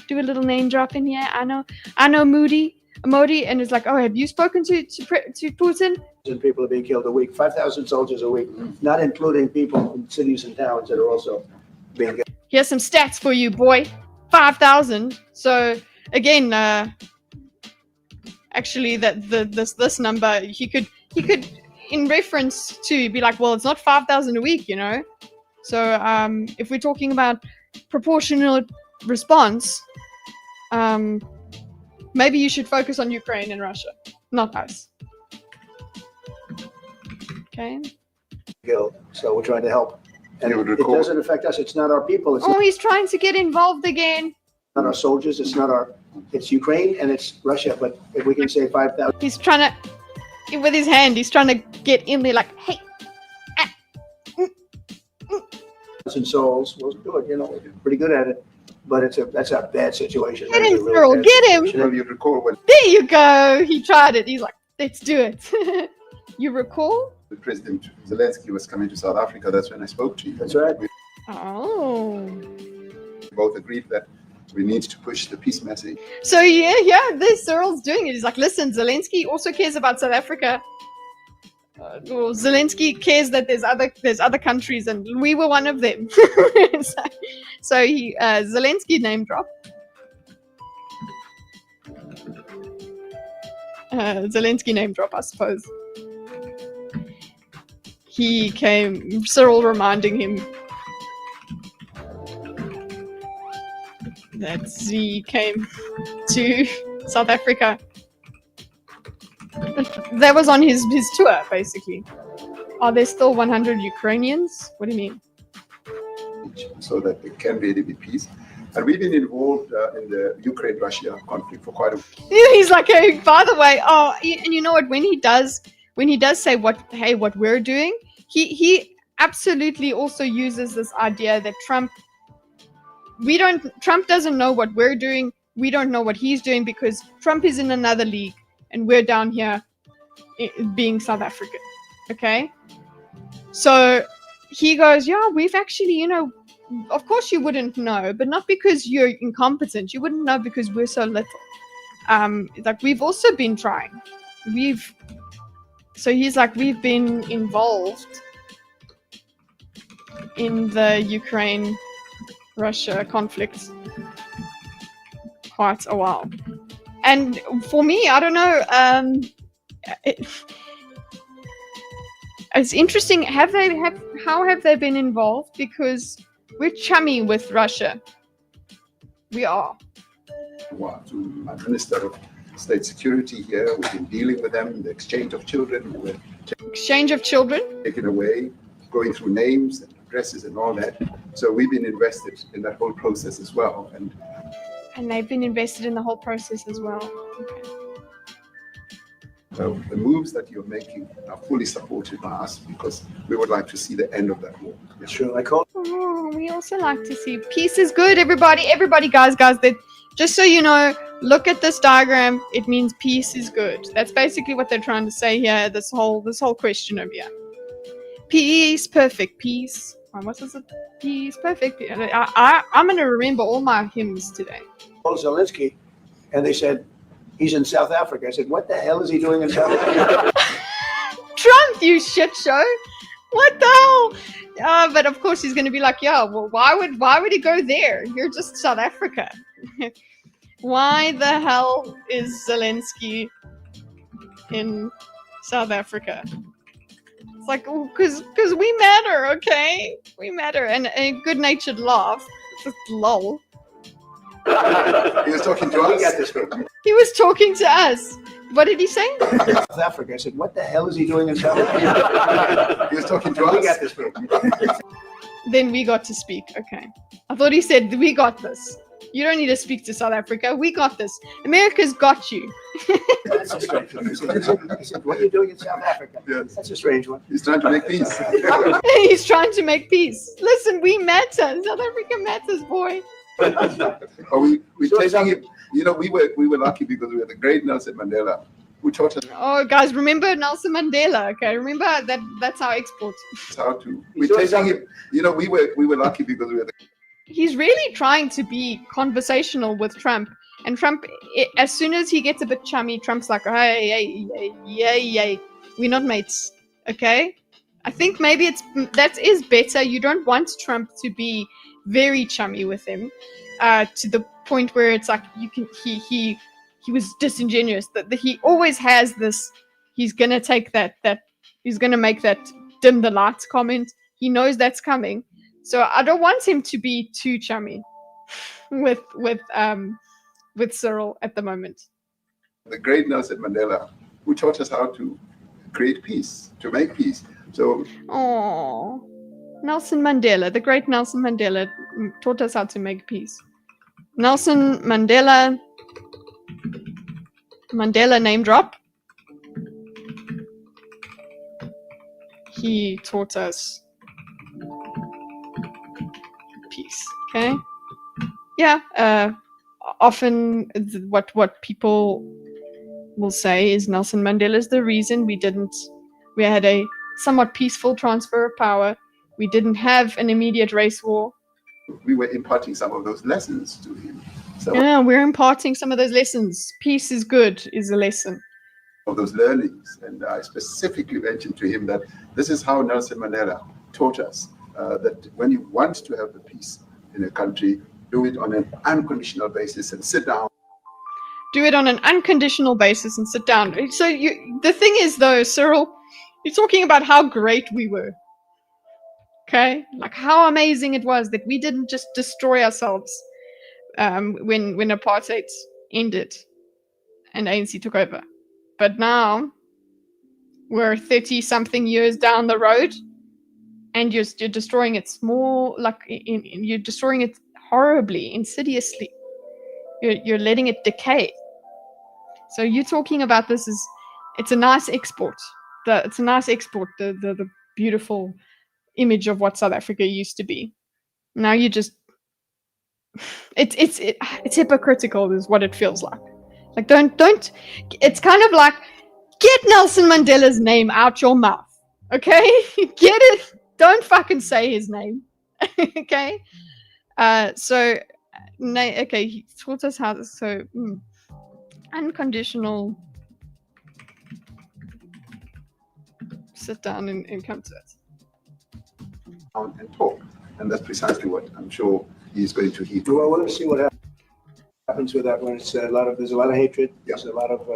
do a little name dropping. Yeah, I know, Modi, and it's like, oh, have you spoken to Putin? People are being killed a week. 5,000 soldiers a week, not including people in cities and towns that are also being killed. Here's some stats for you, boy. 5,000. So again, actually, this number he could in reference to be like, well, it's not 5,000 a week, you know. So if we're talking about proportional response, maybe you should focus on Ukraine and Russia, not us. Okay. So we're trying to help. And it doesn't affect us. It's not our people. It's he's trying to get involved again. Not our soldiers. It's Ukraine and it's Russia. But if we can say 5,000. He's trying to, with his hand, he's trying to get in there like, hey. Souls, we'll do it, we're pretty good at it. But that's a bad situation. Get him, Cyril, get him. You recall when There you go. He tried it. He's like, let's do it. You recall? President Zelensky was coming to South Africa, that's when I spoke to you. That's right. We Oh. both agreed that we need to push the peace message. So yeah, this Cyril's doing it. He's like, listen, Zelensky also cares about South Africa. Well, Zelensky cares that there's other countries, and we were one of them. so he Zelensky name drop. Zelensky name drop, I suppose. He came, Cyril reminding him that he came to South Africa. That was on his tour, basically. Are there still 100 Ukrainians? What do you mean? So that there can really be peace. And we've been involved in the Ukraine-Russia conflict for quite a while. He's like, hey, by the way, and you know what? When he does say what we're doing, he absolutely also uses this idea that Trump doesn't know what we're doing. We don't know what he's doing because Trump is in another league and we're down here being South African. Okay? So he goes, yeah, we've actually, of course you wouldn't know, but not because you're incompetent. You wouldn't know because we're so little. Like we've also been trying. So he's like, we've been involved in the Ukraine-Russia conflict quite a while. And for me, I don't know, it's interesting. How have they been involved? Because we're chummy with Russia. We are. To Minister of State Security here, we've been dealing with them, the exchange of children, we're Exchange of children. taken away, going through names and addresses and all that. So we've been invested in that whole process as well. And they've been invested in the whole process as well. Okay. So the moves that you're making are fully supported by us because we would like to see the end of that war. Sure, I call Oh, we also like to see peace is good, everybody, guys, that just so you know, look at this diagram. It means peace is good. That's basically what they're trying to say here. This whole question over here. Peace, perfect, peace. What is it? Peace, perfect. I'm gonna remember all my hymns today. Zelensky, and they said he's in South Africa. I said, what the hell is he doing in South Africa? Trump, you shit show. What the hell? But of course he's going to be like, yeah, well, why would he go there? You're just South Africa. Why the hell is Zelensky in South Africa? It's like, because we matter, okay? We matter. And a good-natured laugh. Just lol. He was talking to We got us. this one. He was talking to us. What did he say? South Africa. I said, what the hell is he doing in South Africa? He was talking to We us. got this one. Then we got to speak. Okay. I thought he said, we got this. You don't need to speak to South Africa. We got this. America's got you. That's a strange one. I said, what are you doing in South Africa? Yes. That's a strange one. He's trying to make peace. He's trying to make peace. Listen, we matter. South Africa matters, boy. Oh, we So taking him. We were lucky because we had the great Nelson Mandela who taught us Oh, guys, remember Nelson Mandela, okay? Remember that's our export. how to. We're taking him. We were lucky because we had the He's really trying to be conversational with Trump. And Trump, as soon as he gets a bit chummy, Trump's like, hey, we're not mates, okay? I think maybe that is better. You don't want Trump to be very chummy with him, to the point where it's like he was disingenuous. That he always has this. He's gonna take that. He's gonna make that dim the lights comment. He knows that's coming. So I don't want him to be too chummy with Cyril at the moment. great Nelson Mandela who taught us how to create peace, to make peace. So Oh, Nelson Mandela, the great Nelson Mandela, taught us how to make peace. Nelson Mandela name drop. He taught us peace. Okay. Yeah. Often what people will say is Nelson Mandela is the reason we had a somewhat peaceful transfer of power. We didn't have an immediate race war. we were imparting some of those lessons to him. So Yeah, we're imparting some of those lessons. Peace is good is a lesson. of those learnings. And I specifically mentioned to him that this is how Nelson Mandela taught us that when you want to have the peace in a country, do it on an unconditional basis and sit down. do it on an unconditional basis and sit down. So the thing is though, Cyril, you're talking about how great we were. Okay? Like how amazing it was that we didn't just destroy ourselves when apartheid ended and ANC took over. But now we're 30 something years down the road and you're destroying it you're destroying it horribly, insidiously. You're letting it decay. So you're talking about this as it's a nice export. It's a nice export, the beautiful image of what South Africa used to be. Now you just it's hypocritical is what it feels like. Like don't it's kind of like get Nelson Mandela's name out your mouth. Okay? Get it. Don't fucking say his name. Okay? Okay, he taught us how to unconditional sit down and come to it. And talk. And that's precisely what I'm sure he's going to heed. Well, I want to see what happens with that when it's there's a lot of hatred, there's a lot of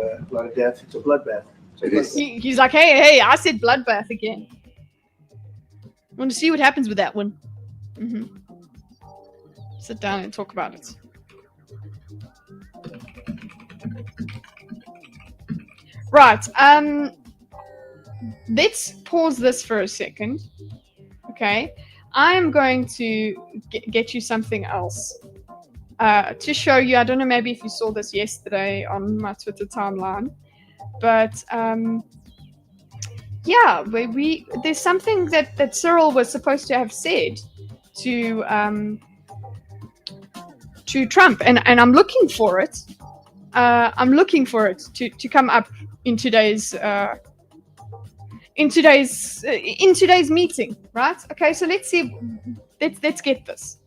death. It's a bloodbath. It is. He's like, hey, I said bloodbath again. I want to see what happens with that one. Sit down and talk about it. Right. Let's pause this for a second. Okay. I'm going to get you something else to show you. I don't know, maybe if you saw this yesterday on my Twitter timeline, but yeah, there's something that Cyril was supposed to have said to Trump, and I'm looking for it. I'm looking for it to come up in today's meeting, right? Okay, so let's see. Let's get this.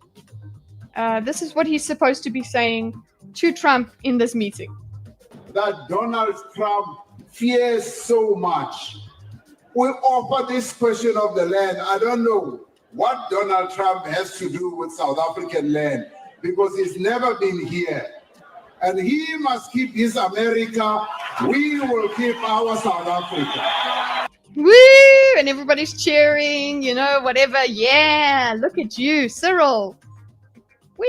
This is what he's supposed to be saying to Trump in this meeting. That Donald Trump fears so much. We offer this question of the land. I don't know what Donald Trump has to do with South African land because he's never been here. And he must keep his America. We will keep our South Africa. Woo! And everybody's cheering, whatever. Yeah, look at you, Cyril. Woo!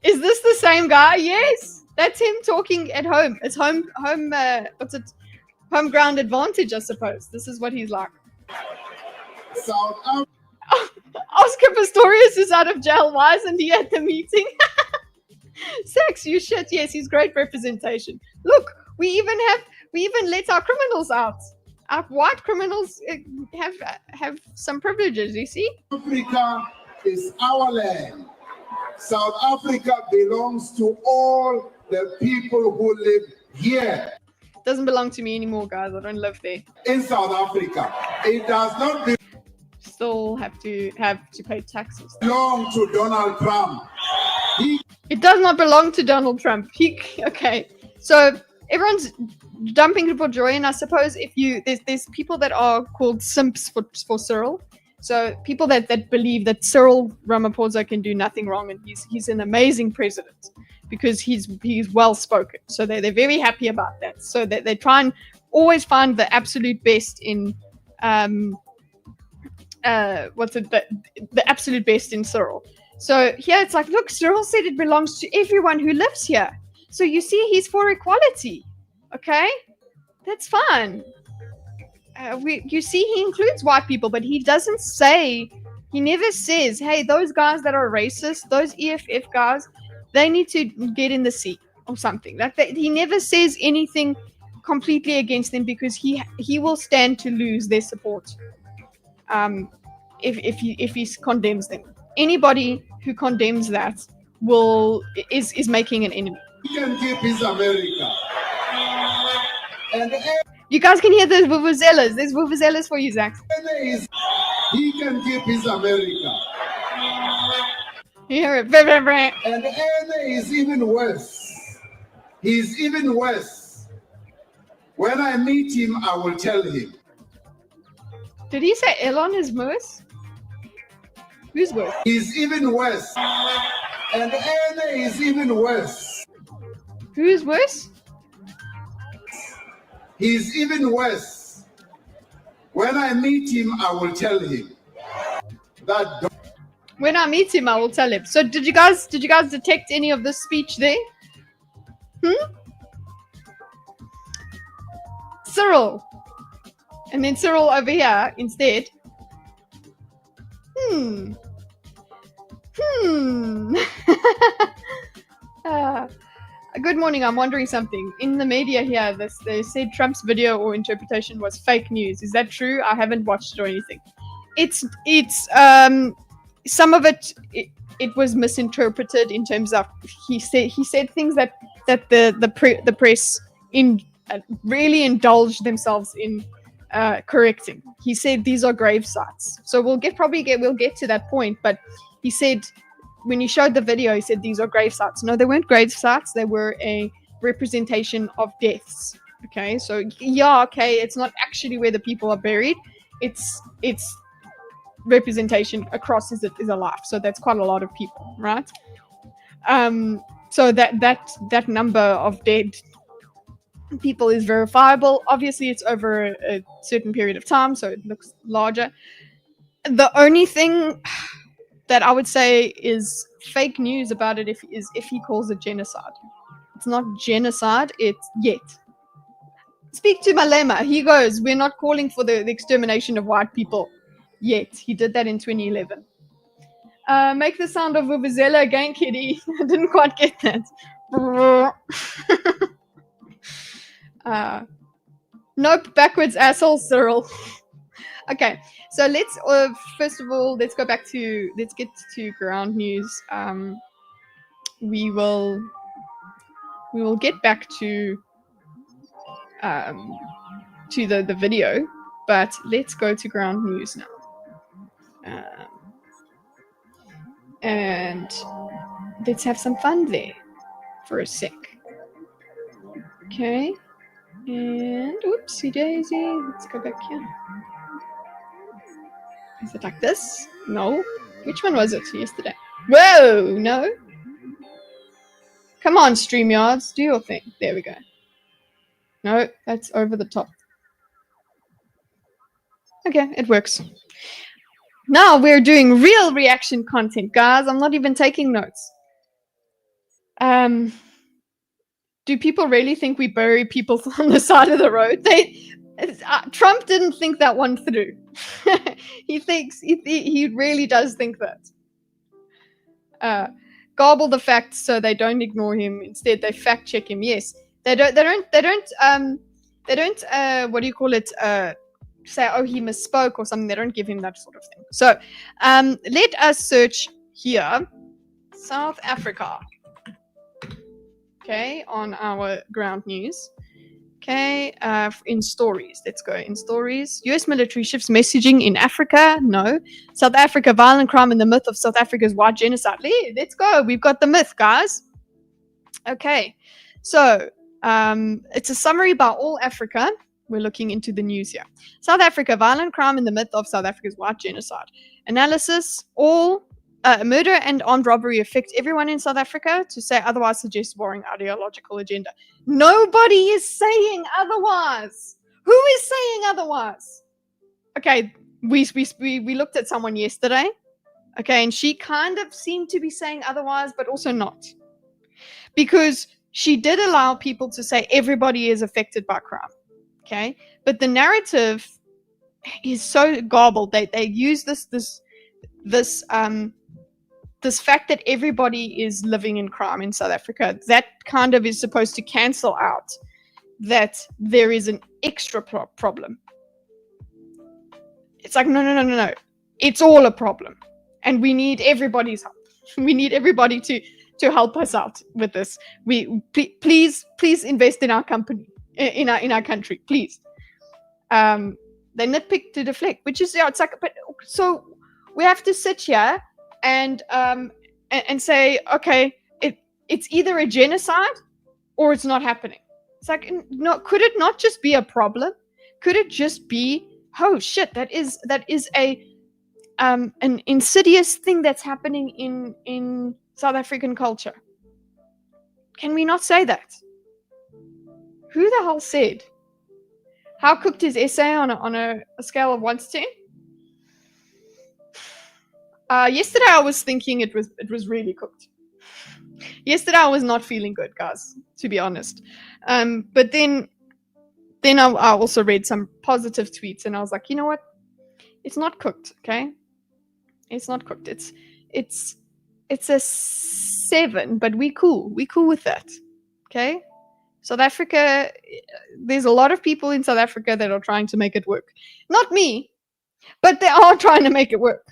Is this the same guy? Yes, that's him talking at home. It's home. Home ground advantage, I suppose. This is what he's like. South Africa. Oscar Pistorius is out of jail. Why isn't he at the meeting? Sex, you shit. Yes, he's great representation. Look, we even let our criminals out. Our white criminals have some privileges. You see? Africa is our land. South Africa belongs to all the people who live here. Doesn't belong to me anymore, guys. I don't live there. In South Africa, it does not still have to pay taxes. Belong to Donald Trump. It does not belong to Donald Trump. Okay, so everyone's dumping for joy, and I suppose if there's people that are called simps for Cyril. So people that believe that Cyril Ramaphosa can do nothing wrong, and he's an amazing president because he's well spoken. So they're very happy about that. So they try and always find the absolute best in the absolute best in Cyril. So here it's like, look, Cyril said it belongs to everyone who lives here. So you see, he's for equality. Okay, that's fine. You see, he includes white people, but he doesn't say. He never says, "Hey, those guys that are racist, those EFF guys, they need to get in the sea or something." Like that. He never says anything completely against them because he will stand to lose their support. If he condemns them, anybody who condemns that is making an enemy. He can keep his America. And you guys can hear the vuvuzelas. There's vuvuzelas for you, Zach. He can keep his America. You hear it. And Ene is even worse. He's even worse. When I meet him, I will tell him. Did he say Elon is worse? Who's worse? He's even worse. And Ene is even worse. Who is worse? He's even worse. When I meet him, I will tell him that When I meet him, I will tell him. So did you guys detect any of this speech there? Cyril. And then Cyril over here instead. Good morning. I'm wondering something. In the media here, they said Trump's video or interpretation was fake news. Is that true? I haven't watched it or anything. It's some of it was misinterpreted in terms of he said things that the press really indulged themselves in correcting. He said these are grave sites. So we'll get to that point, but he said when he showed the video, he said these are grave sites. No, they weren't grave sites. They were a representation of deaths. Okay, so yeah, okay, it's not actually where the people are buried. It's representation across is a life. So that's quite a lot of people, right? So that number of dead people is verifiable. Obviously, it's over a certain period of time, so it looks larger. The only thing that I would say is fake news about it is if he calls it genocide. It's not genocide, it's yet. Speak to Malema. He goes, we're not calling for the extermination of white people yet. He did that in 2011. Make the sound of Vuvuzela again, kitty. I didn't quite get that. Nope, backwards, asshole, Cyril. Okay, so let's first of all let's get to ground news. We will get back to the video, but let's go to ground news now, and let's have some fun there for a sec. Okay, and oopsie daisy. Let's go back here. Is it like this? No. Which one was it yesterday? Whoa, no. Come on, StreamYards, do your thing. There we go. No, that's over the top. Okay, it works. Now we're doing real reaction content, guys. I'm not even taking notes. Do people really think we bury people on the side of the road? Trump didn't think that one through. He really does think that. Garble the facts so they don't ignore him. Instead, they fact check him. Yes, they don't. What do you call it? Say, oh, he misspoke or something. They don't give him that sort of thing. So, let us search here, South Africa. Okay, on our ground news. Okay, in stories. Let's go in stories. US military shifts messaging in Africa. No. South Africa, violent crime and the myth of South Africa's white genocide. Let's go. We've got the myth, guys. Okay, so it's a summary by All Africa. We're looking into the news here. South Africa, violent crime and the myth of South Africa's white genocide. Analysis, all murder and armed robbery affect everyone in South Africa. To say otherwise suggests warring ideological agenda. Nobody is saying otherwise. Who is saying otherwise? Okay, we looked at someone yesterday. Okay, and she kind of seemed to be saying otherwise, but also not. Because she did allow people to say everybody is affected by crime. Okay, but the narrative is so garbled. They use this fact that everybody is living in crime in South Africa. That kind of is supposed to cancel out that there is an extra problem. It's like no. It's all a problem, and we need everybody's help. We need everybody to help us out with this. Please invest in our company. In our country, please. They nitpick to deflect, which is it's like, but so we have to sit here and say, okay, it's either a genocide or it's not happening. It's like, no, could it not just be a problem? Could it just be, oh shit, that is a an insidious thing that's happening in South African culture. Can we not say that? Who the hell said? How cooked is SA on a scale of 1 to 10? Yesterday I was thinking it was really cooked. Yesterday I was not feeling good, guys, to be honest. But then I also read some positive tweets, and I was like, you know what? It's not cooked, okay? It's not cooked. It's a 7, but we cool. We cool with that, okay? South Africa, there's a lot of people in South Africa that are trying to make it work. Not me, but they are trying to make it work.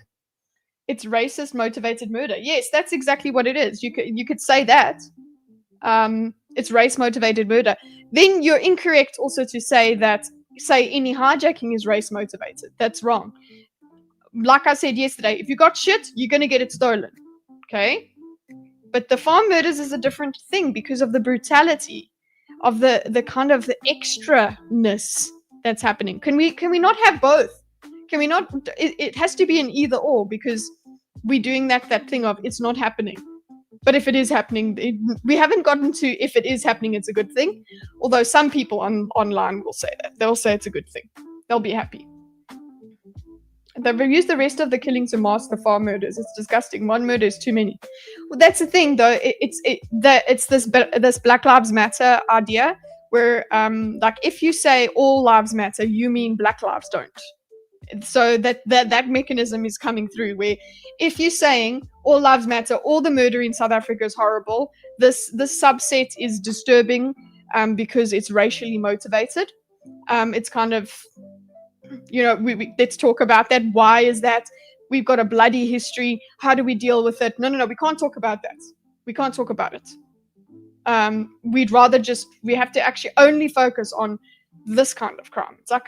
It's racist motivated murder. Yes, that's exactly what it is. You could say that. It's race motivated murder. Then you're incorrect also to say any hijacking is race motivated. That's wrong. Like I said yesterday, if you got shit, you're gonna get it stolen. Okay? But the farm murders is a different thing because of the brutality of the kind of the extraness that's happening. Can we not have both? Can we not? It has to be an either or, because we're doing that thing of it's not happening. But if it is happening, we haven't gotten to if it is happening, it's a good thing. Although some people online will say that. They'll say it's a good thing. They'll be happy. They've used the rest of the killing to mask the farm murders. It's disgusting. One murder is too many. Well, that's the thing, though. It's this Black Lives Matter idea where, like, if you say all lives matter, you mean Black lives don't. So that mechanism is coming through, where if you're saying all lives matter, all the murder in South Africa is horrible, this subset is disturbing because it's racially motivated. It's kind of, we let's talk about that. Why is that? We've got a bloody history. How do we deal with it? No, we can't talk about that. We can't talk about it. We'd rather we have to actually only focus on this kind of crime. It's like,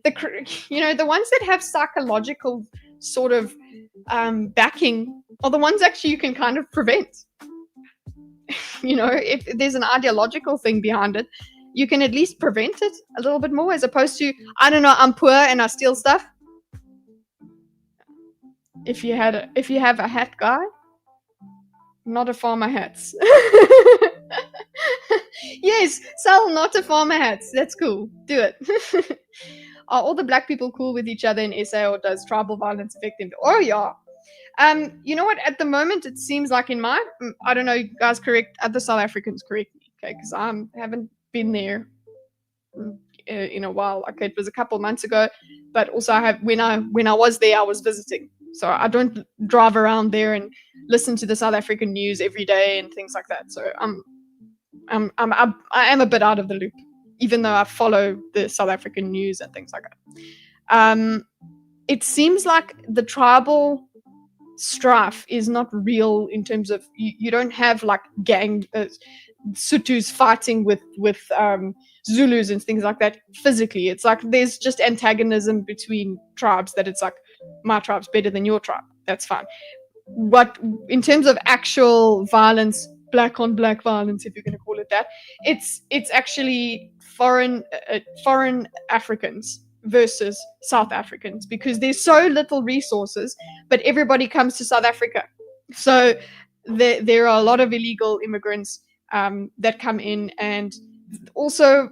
the ones that have psychological sort of backing are the ones actually you can kind of prevent. If there's an ideological thing behind it, you can at least prevent it a little bit more, as opposed to, I don't know, I'm poor and I steal stuff. If you have a hat guy, not a farmer hats. Yes, sell not a farmer hats. That's cool. Do it. Are all the black people cool with each other in SA, or does tribal violence affect them? Oh yeah. You know what? At the moment, it seems like I don't know, you guys correct, other South Africans correct me, okay? Because I haven't been there in a while. Okay, it was a couple months ago, but also when I was there, I was visiting, so I don't drive around there and listen to the South African news every day and things like that. So I am a bit out of the loop, even though I follow the South African news and things like that. It seems like the tribal strife is not real in terms of you don't have like gang Sutus fighting with Zulus and things like that physically. It's like there's just antagonism between tribes, that it's like my tribe's better than your tribe. That's fine. What in terms of actual violence, black on black violence, if you're going to call it that, it's actually foreign Africans versus South Africans, because there's so little resources, but everybody comes to South Africa. So there are a lot of illegal immigrants that come in, and also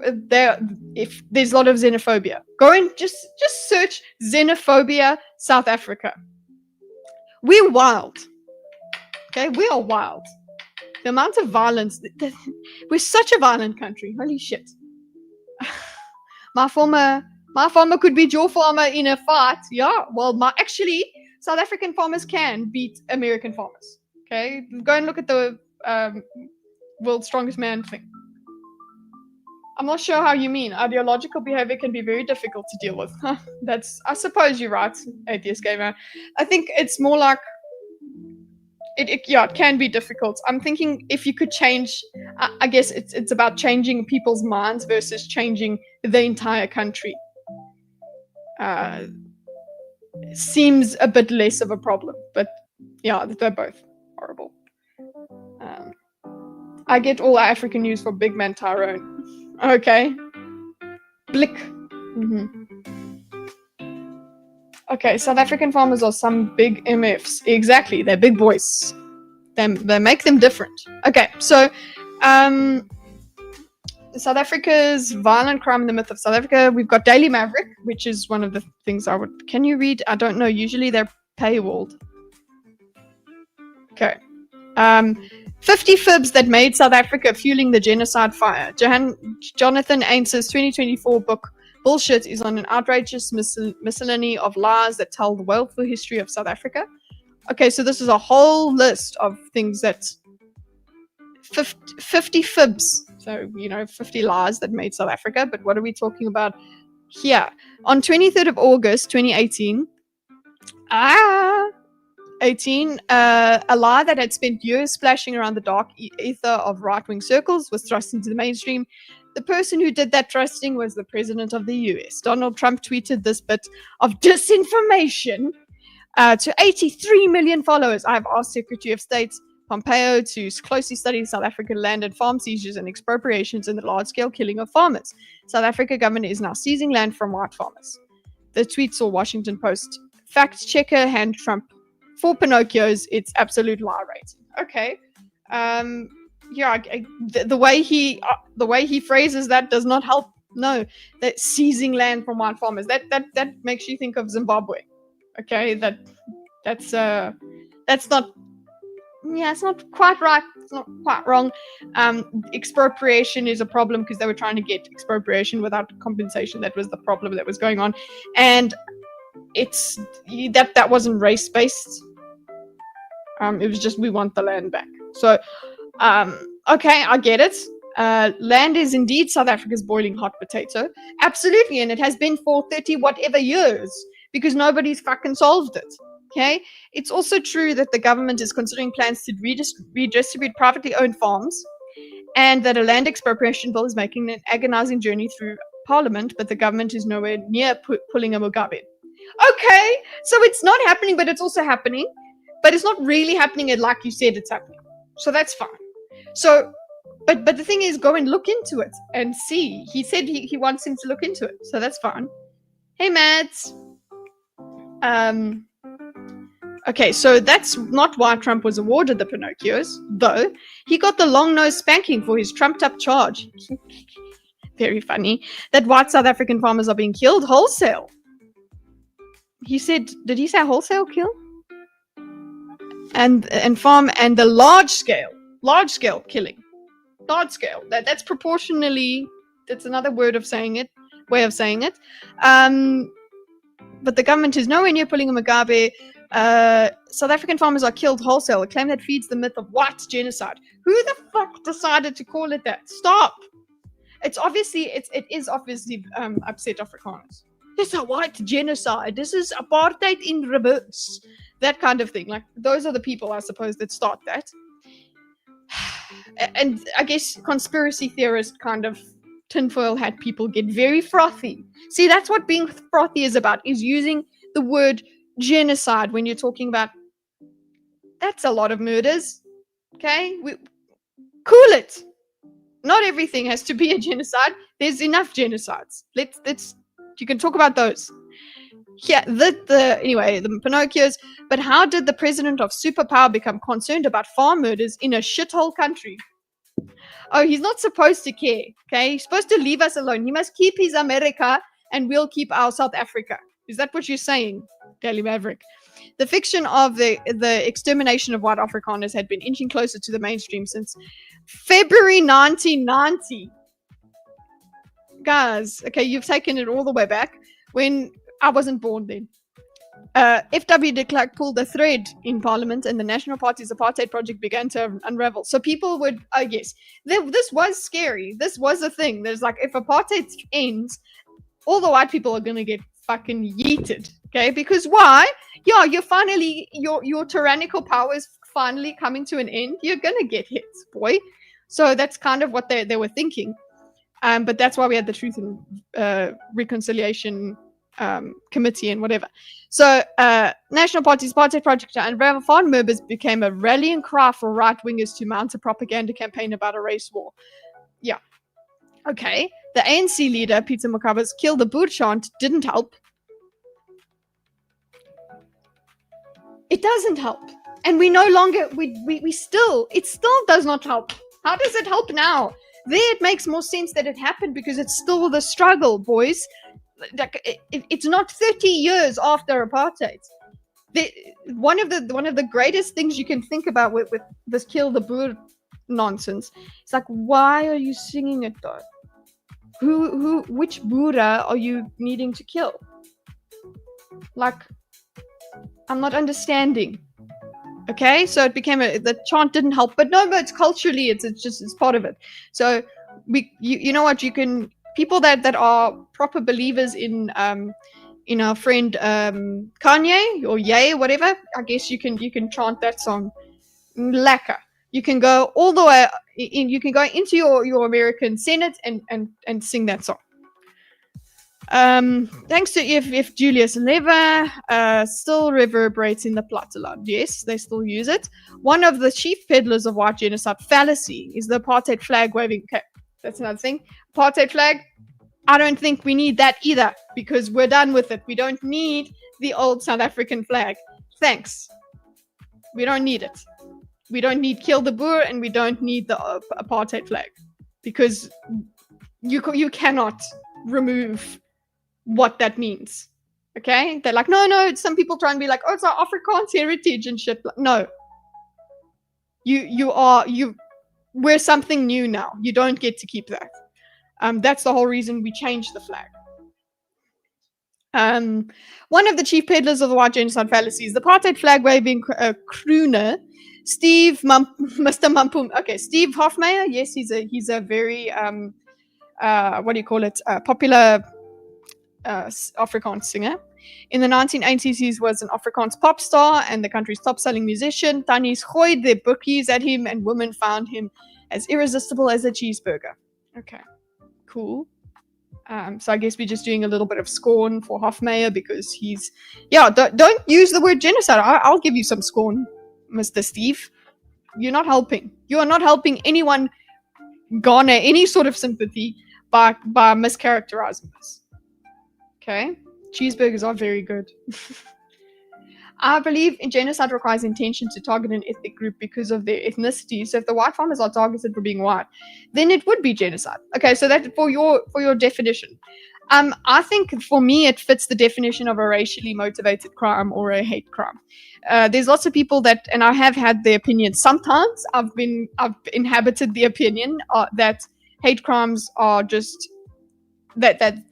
if there's a lot of xenophobia. Go and just search xenophobia South Africa. We're wild. Okay, we are wild. The amount of violence, we're such a violent country. Holy shit. My farmer could beat your farmer in a fight. Yeah, well, actually, South African farmers can beat American farmers. Okay, go and look at the World's Strongest Man thing. I'm not sure how you mean. Ideological behavior can be very difficult to deal with. I suppose you're right, Atheist Gamer. I think it's more like, it can be difficult. I'm thinking if you could change, I guess it's about changing people's minds versus changing the entire country. Seems a bit less of a problem, but yeah, they're both horrible. I get all African news from Big Man Tyrone. Okay. Blick. Okay, South African farmers are some big MFs. Exactly, they're big boys. They make them different. Okay, so South Africa's violent crime and the myth of South Africa. We've got Daily Maverick, which is one of the things I would. Can you read? I don't know. Usually they're paywalled. Okay. 50 fibs that made South Africa, fueling the genocide fire. Jonathan Ains's 2024 book Bullshit is on an outrageous miscellany of lies that tell the woeful history of South Africa. Okay, so this is a whole list of things that 50 fibs. So, 50 lies that made South Africa. But what are we talking about here? On 23rd of August, 2018, a lie that had spent years splashing around the dark ether of right-wing circles was thrust into the mainstream. The person who did that thrusting was the president of the US. Donald Trump tweeted this bit of disinformation to 83 million followers. I have asked Secretary of State Pompeo to closely study South African land and farm seizures and expropriations and the large-scale killing of farmers. South Africa government is now seizing land from white farmers. The tweet saw Washington Post fact checker hand Trump 4 Pinocchios. It's absolute lie rating. Okay, the way he phrases that does not help. No, that seizing land from white farmers. That makes you think of Zimbabwe. Okay, that's not. Yeah, it's not quite right. It's not quite wrong. Expropriation is a problem because they were trying to get expropriation without compensation. That was the problem that was going on, and it's that wasn't race based. It was just we want the land back. So, okay, I get it. Land is indeed South Africa's boiling hot potato. Absolutely, and it has been for 30 whatever years because nobody's fucking solved it. Okay, it's also true that the government is considering plans to redistribute privately owned farms, and that a land expropriation bill is making an agonizing journey through Parliament, but the government is nowhere near pulling a Mugabe. Okay, so it's not happening, but it's also happening, but it's not really happening like you said it's happening. So that's fine. So, but the thing is, go and look into it and see. He said he wants him to look into it, so that's fine. Hey, Mads. Okay, so that's not why Trump was awarded the Pinocchios, though. He got the long-nose spanking for his trumped-up charge. Very funny. That white South African farmers are being killed wholesale. He said, did he say wholesale kill? And farm and the large scale killing. Large scale. That's proportionally, that's another way of saying it. But the government is nowhere near pulling a Mugabe. South African farmers are killed wholesale, a claim that feeds the myth of white genocide. Who the fuck decided to call it that? Stop! It is obviously upset Afrikaners. This is a white genocide. This is apartheid in reverse. That kind of thing. Like, those are the people, I suppose, that start that. And I guess conspiracy theorists kind of tinfoil hat people get very frothy. See, that's what being frothy is about, is using the word genocide when you're talking about, that's a lot of murders. Okay? Cool it. Not everything has to be a genocide. There's enough genocides. You can talk about those. Yeah, anyway, the Pinocchios. But how did the president of superpower become concerned about farm murders in a shithole country? Oh, he's not supposed to care. Okay, he's supposed to leave us alone. He must keep his America, and we'll keep our South Africa. Is that what you're saying, Daily Maverick? The fiction of the extermination of white Afrikaners had been inching closer to the mainstream since February 1990. Guys, okay, you've taken it all the way back when I wasn't born then. F.W. de Klerk pulled a thread in Parliament and the National Party's apartheid project began to unravel. So people would, yes, this was scary. This was a thing. There's like, if apartheid ends, all the white people are going to get fucking yeeted. Okay, because why? Yeah, you're finally, your tyrannical power is finally coming to an end. You're going to get hit, boy. So that's kind of what they were thinking. But that's why we had the Truth and Reconciliation Committee and whatever. So National Party's apartheid project and unravel farm murders became a rallying cry for right-wingers to mount a propaganda campaign about a race war. Yeah. Okay. The ANC leader, Peter Mokhaba's Kill the Boer chant didn't help. It doesn't help. and we no longer we still, it still does not help. How does it help now? There it makes more sense that it happened because it's still the struggle, boys. Like, it's not 30 years after apartheid. One of the greatest things you can think about with this kill the Boer nonsense, it's like, why are you singing it though? Which Boera are you needing to kill? Like, I'm not understanding. Okay, so it became the chant didn't help, but no, but it's culturally, it's part of it. So you know what, you can, people that are proper believers in our friend Kanye or Ye, whatever, I guess you can chant that song. Lekker. You can go all the way in, you can go into your American Senate and sing that song. Thanks to if Julius Lever, still reverberates in the Platteland. Yes, they still use it. One of the chief peddlers of white genocide fallacy is the apartheid flag waving. Okay, that's another thing. Apartheid flag, I don't think we need that either, because we're done with it. We don't need the old South African flag. Thanks. We don't need it. We don't need Kill the Boer, and we don't need the apartheid flag, because you cannot remove what that means. Okay, they're like, no, some people try and be like, oh, it's our Afrikaans heritage and shit. No, we're something new now. You don't get to keep that. That's the whole reason we changed the flag. One of the chief peddlers of the white genocide fallacy is the apartheid flag waving crooner Mr. Mampum. Okay, Steve Hofmeyer. Yes, he's a very what do you call it? Popular Afrikaans singer. In the 1980s, he was an Afrikaans pop star and the country's top-selling musician. Tannies gooide their bookies at him, and women found him as irresistible as a cheeseburger. Okay, cool. So I guess we're just doing a little bit of scorn for Hofmeyer because he's, don't use the word genocide. I'll give you some scorn, Mr. Steve. You're not helping. You are not helping anyone garner any sort of sympathy by mischaracterizing this. Okay? Cheeseburgers are very good. I believe genocide requires intention to target an ethnic group because of their ethnicity. So if the white farmers are targeted for being white, then it would be genocide. Okay, so that for your definition. I think for me it fits the definition of a racially motivated crime or a hate crime. There's lots of people that, and I have had the opinion. Sometimes I've inhabited the opinion that hate crimes are just that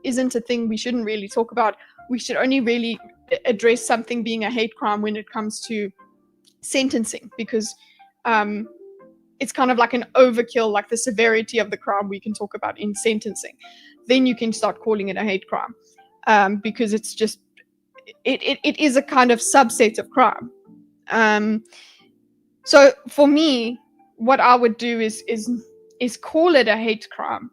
isn't a thing we shouldn't really talk about. We should only really address something being a hate crime when it comes to sentencing, because it's kind of like an overkill, like the severity of the crime we can talk about in sentencing. Then you can start calling it a hate crime, because it's just it is a kind of subset of crime. So for me, what I would do is call it a hate crime.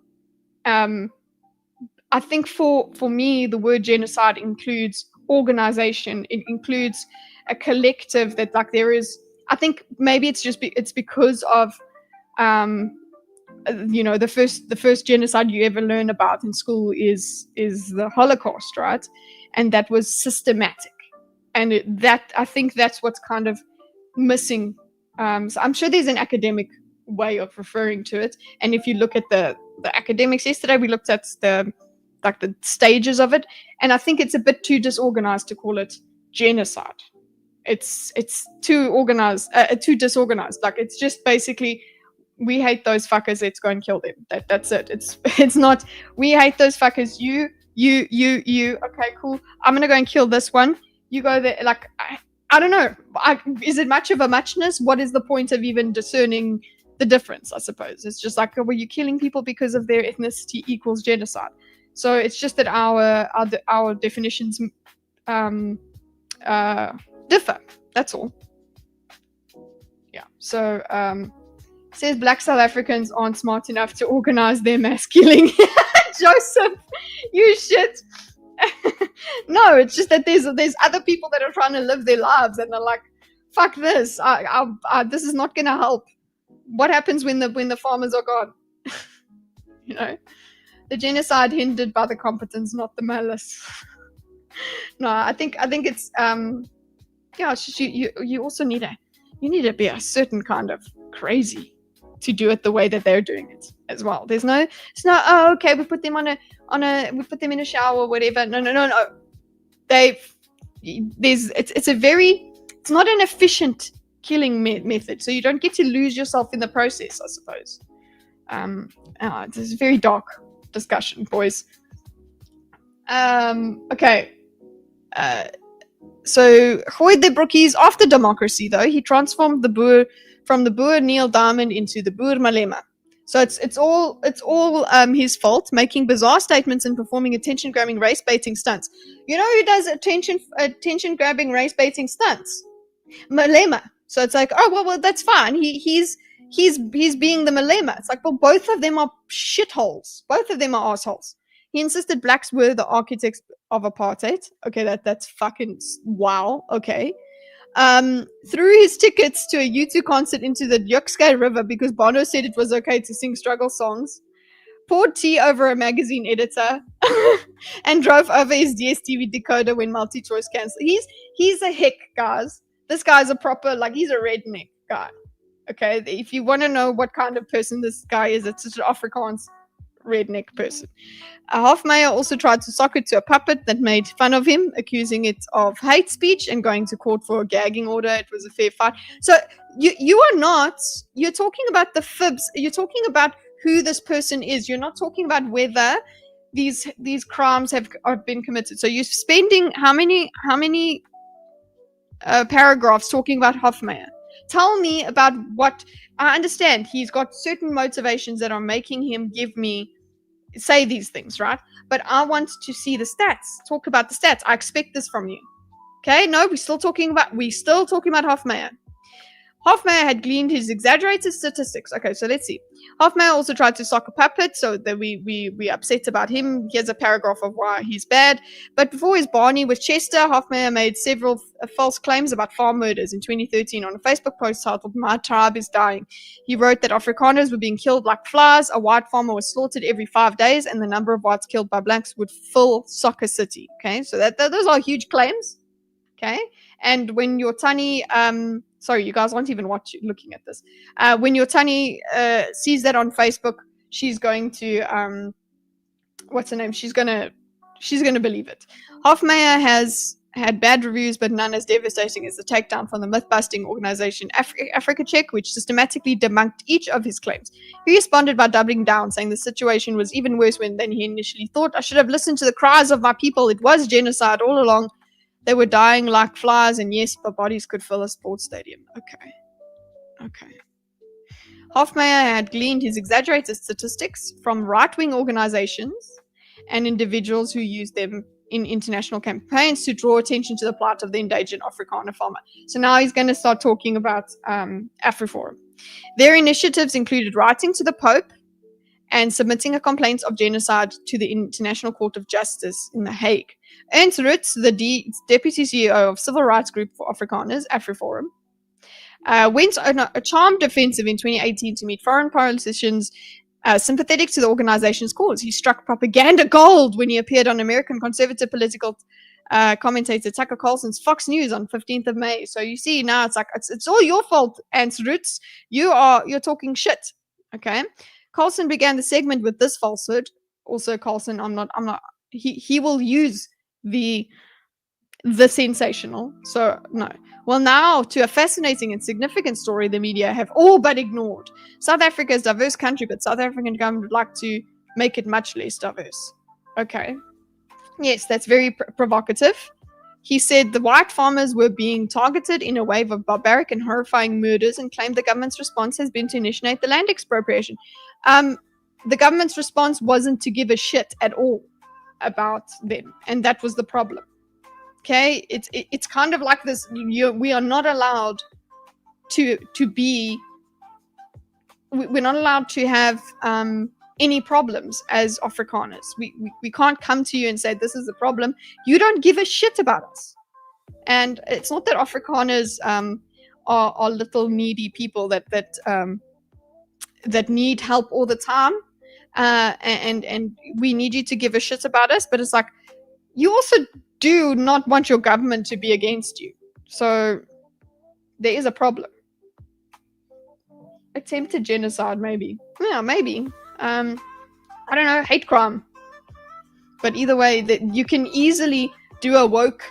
I think for me, the word genocide includes organization. It includes a collective that, like, there is, I think maybe it's because of the first genocide you ever learn about in school is the Holocaust, right? And that was systematic, and I think that's what's kind of missing. So I'm sure there's an academic way of referring to it, and if you look at the academics yesterday, we looked at the stages of it, and I think it's a bit too disorganized to call it genocide. It's too organized, too disorganized. Like, it's just basically, we hate those fuckers, let's go and kill them. That's it. It's not, we hate those fuckers, you, okay, cool, I'm gonna go and kill this one, you go there. Like, I don't know, is it much of a muchness? What is the point of even discerning the difference? I suppose it's just like, were you killing people because of their ethnicity equals genocide? So it's just that our definitions differ. That's all. Yeah. So says Black South Africans aren't smart enough to organize their mass killing. Joseph, you shit. No, it's just that there's other people that are trying to live their lives, and they're like, fuck this. This is not gonna help. What happens when the farmers are gone? You know. The genocide hindered by the competence, not the malice. No, I think it's yeah, it's just you also need to be a certain kind of crazy to do it the way that they're doing it as well. It's no, oh, okay, we put them we put them in a shower or whatever. No. It's not an efficient killing method, so you don't get to lose yourself in the process, I suppose. It's a very dark discussion, boys. Okay. So Gooi de Broekies, after democracy, though, he transformed the Boer from the Boer Neil Diamond into the Boer Malema. So it's all his fault, making bizarre statements and performing attention-grabbing race-baiting stunts. You know who does attention-grabbing race-baiting stunts? Malema. So it's like, oh well, that's fine. He's being the Malema. It's like, well, both of them are shitholes. Both of them are assholes. He insisted blacks were the architects of apartheid. Okay, that's fucking wow. Okay. Threw his tickets to a U2 concert into the Yukskay River because Bono said it was okay to sing struggle songs. Poured tea over a magazine editor and drove over his DSTV decoder when multi-choice canceled. He's a hick, guys. This guy's a proper, he's a redneck guy. Okay, if you want to know what kind of person this guy is, it's just an Afrikaans redneck person. Hofmeyr also tried to sock it to a puppet that made fun of him, accusing it of hate speech and going to court for a gagging order. It was a fair fight. So you're talking about the fibs. You're talking about who this person is. You're not talking about whether these crimes have been committed. So you're spending how many paragraphs talking about Hofmeyr. Tell me about what I understand. He's got certain motivations that are making him say these things, right? But I want to see the stats. Talk about the stats. I expect this from you. Okay? No, we're still talking about Hofmeyr. Hofmeyr had gleaned his exaggerated statistics. Okay, so let's see. Hofmeyr also tried to sock a puppet, so that we upset about him. Here's a paragraph of why he's bad. But before his Barney with Chester, Hofmeyr made several false claims about farm murders in 2013 on a Facebook post titled "My Tribe is Dying." He wrote that Afrikaners were being killed like flies, a white farmer was slaughtered every 5 days, and the number of whites killed by blacks would fill Soccer City. Okay, so those are huge claims. Okay, and when your Tani, sorry, you guys aren't even looking at this. When your Tani sees that on Facebook, she's going to what's her name? She's gonna believe it. Hofmeyr has had bad reviews, but none as devastating as the takedown from the myth-busting organization Africa Check, which systematically debunked each of his claims. He responded by doubling down, saying the situation was even worse than he initially thought. I should have listened to the cries of my people. It was genocide all along. They were dying like flies, and yes, the bodies could fill a sports stadium. Okay. Hofmeyr had gleaned his exaggerated statistics from right-wing organizations and individuals who used them in international campaigns to draw attention to the plight of the endangered Afrikaner farmer. So now he's going to start talking about AfriForum. Their initiatives included writing to the Pope and submitting a complaint of genocide to the International Court of Justice in The Hague. Ernst Rutz, the deputy CEO of civil rights group for Afrikaners, AfriForum, went on a charmed offensive in 2018 to meet foreign politicians sympathetic to the organization's cause. He struck propaganda gold when he appeared on American conservative political commentator Tucker Carlson's Fox News on 15th of May. So you see now it's all your fault, Ernst Rutz. You're talking shit. Okay. Carlson began the segment with this falsehood. Also, Carlson, he will use the sensational. So no. Well, now to a fascinating and significant story the media have all but ignored. South Africa is a diverse country, but South African government would like to make it much less diverse. Okay. Yes, that's very provocative. He said the white farmers were being targeted in a wave of barbaric and horrifying murders and claimed the government's response has been to initiate the land expropriation. The government's response wasn't to give a shit at all about them, and that was the problem. Okay, it's kind of like this. We are not allowed to be. We're not allowed to have any problems as Afrikaners. We can't come to you and say this is the problem. You don't give a shit about us. And it's not that Afrikaners are little needy people that need help all the time, and we need you to give a shit about us. But it's like you also do not want your government to be against you. So there is a problem. Attempted genocide, maybe. Yeah, maybe. I don't know, hate crime. But either way, that you can easily do a woke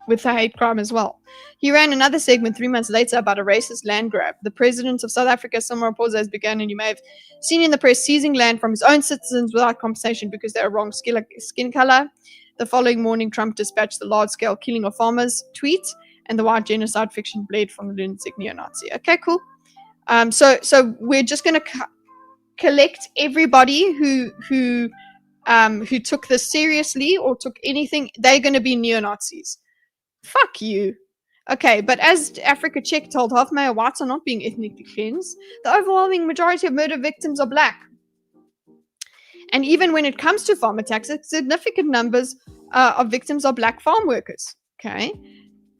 with a hate crime as well. He ran another segment 3 months later about a racist land grab. The president of South Africa, some reports has begun, and you may have seen in the press, seizing land from his own citizens without compensation because they are wrong skin color. The following morning, Trump dispatched the large-scale killing of farmers tweet, and the white genocide fiction bled from the lunatic neo-Nazi. Okay, cool. So we're just going to collect everybody who took this seriously or took anything. They're going to be neo-Nazis. Fuck you. Okay, but as Africa Check told Hofmeyr, whites are not being ethnically cleansed. The overwhelming majority of murder victims are black. And even when it comes to farm attacks, significant numbers of victims are black farm workers. Okay.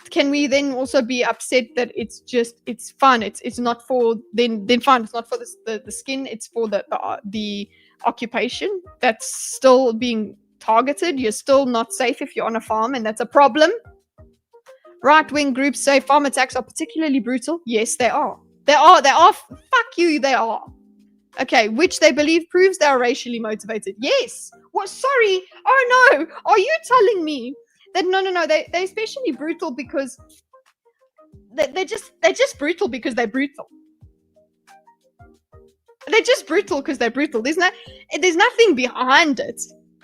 Can we then also be upset that it's fun? It's not for then fine. It's not for the skin. It's for the occupation that's still being targeted. You're still not safe if you're on a farm, and that's a problem. Right-wing groups say farm attacks are particularly brutal. Yes, they are. They are. Fuck you, they are. Okay, which they believe proves they are racially motivated. Yes. What? Sorry. Oh no. Are you telling me that no? They're especially brutal because they're just brutal because they're brutal. They're just brutal because they're brutal. There's nothing behind it.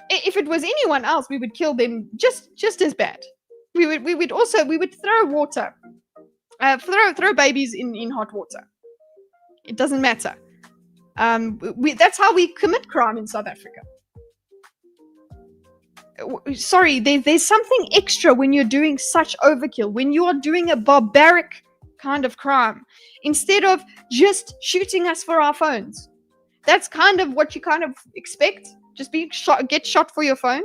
If it was anyone else, we would kill them just as bad. We would throw water, throw babies in hot water. It doesn't matter. That's how we commit crime in South Africa. Sorry, there's something extra when you're doing such overkill, when you are doing a barbaric kind of crime, instead of just shooting us for our phones. That's kind of what you kind of expect. Just get shot for your phone,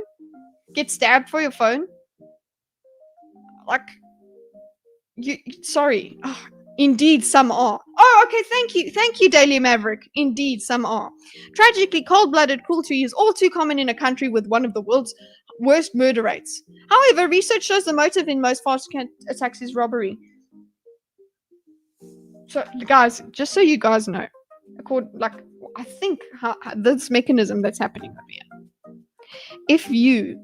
get stabbed for your phone. Like, sorry. Oh, indeed, some are. Oh, okay, thank you, Daily Maverick. Indeed, some are. Tragically, cold-blooded cruelty is all too common in a country with one of the world's worst murder rates. However, research shows the motive in most fast attacks is robbery. So, guys, just so you guys know, I think how this mechanism that's happening over here. If you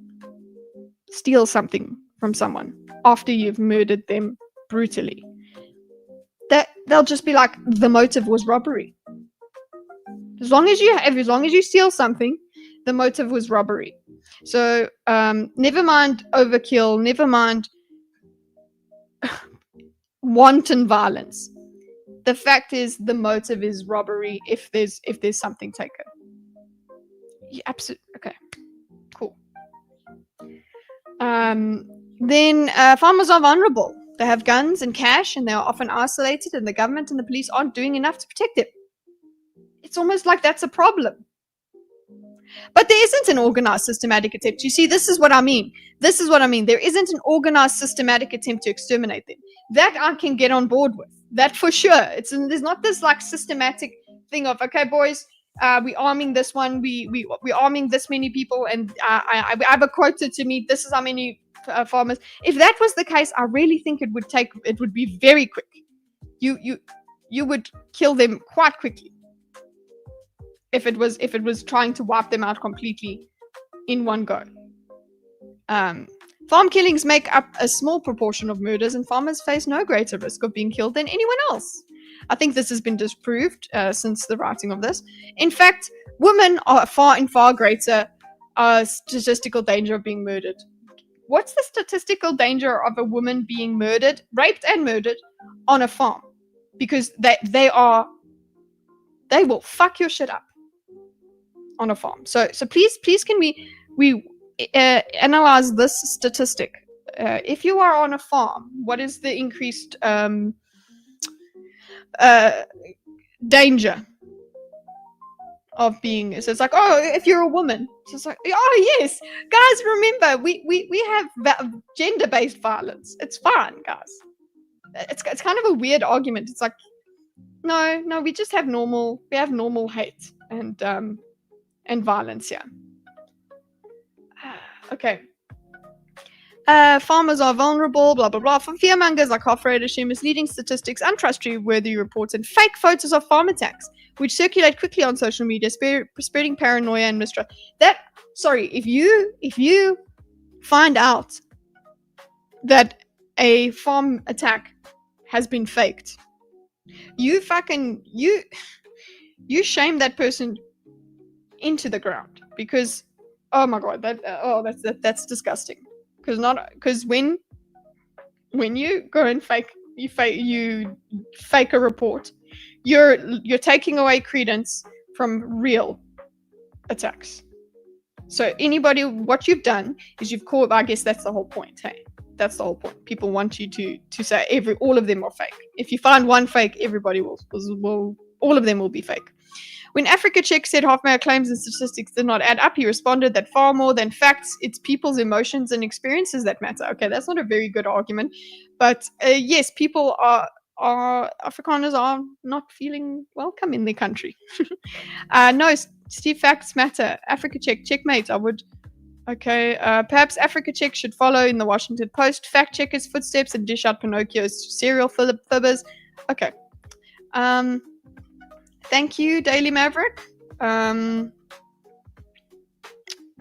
steal something from someone after you've murdered them brutally, that they'll just be like, the motive was robbery. As long as you steal something, the motive was robbery. So never mind overkill, never mind wanton violence. The fact is, the motive is robbery. If there's something taken, yeah, absolutely. Okay, cool. Then farmers are vulnerable. They have guns and cash, and they are often isolated, and the government and the police aren't doing enough to protect them. It's almost like that's a problem. But there isn't an organized, systematic attempt. You see, this is what I mean. There isn't an organized, systematic attempt to exterminate them. That I can get on board with. That for sure. There's not this like systematic thing of, okay, boys, we're arming this one, we're arming this many people, and I have a quota to meet. This is how many farmers. If that was the case, I really think it would be very quick. You would kill them quite quickly. If it was trying to wipe them out completely in one go. Farm killings make up a small proportion of murders, and farmers face no greater risk of being killed than anyone else. I think this has been disproved since the writing of this. In fact, women are in far greater statistical danger of being murdered. What's the statistical danger of a woman being murdered, raped and murdered on a farm? Because they will fuck your shit up on a farm. So please can we analyze this statistic? If you are on a farm, what is the increased danger of being? So it's like, oh, if you're a woman, so it's like, oh yes, guys, remember we have gender-based violence. It's fine, guys. It's kind of a weird argument. It's like, no, we just have normal hate and violence here. Okay. Farmers are vulnerable, blah, blah, blah. For fearmongers like Hofrader share misleading statistics, untrustworthy reports, and fake photos of farm attacks, which circulate quickly on social media, spreading paranoia and mistrust. If you find out that a farm attack has been faked, you shame that person into the ground, because oh my god, that's disgusting. Because when you go and fake a report, you're taking away credence from real attacks. So what you've done is you've called. I guess that's the whole point. Hey, that's the whole point. People want you to say all of them are fake. If you find one fake, everybody will all of them will be fake. When Africa Check said Hofmeyr claims and statistics did not add up, he responded that far more than facts, it's people's emotions and experiences that matter. Okay, that's not a very good argument, but yes, people Afrikaners are not feeling welcome in their country. No, Steve, facts matter. Africa Check, checkmate. I would. Okay, perhaps Africa Check should follow in the Washington Post fact checkers' footsteps and dish out Pinocchio's serial fibbers. Okay. Thank you, Daily Maverick.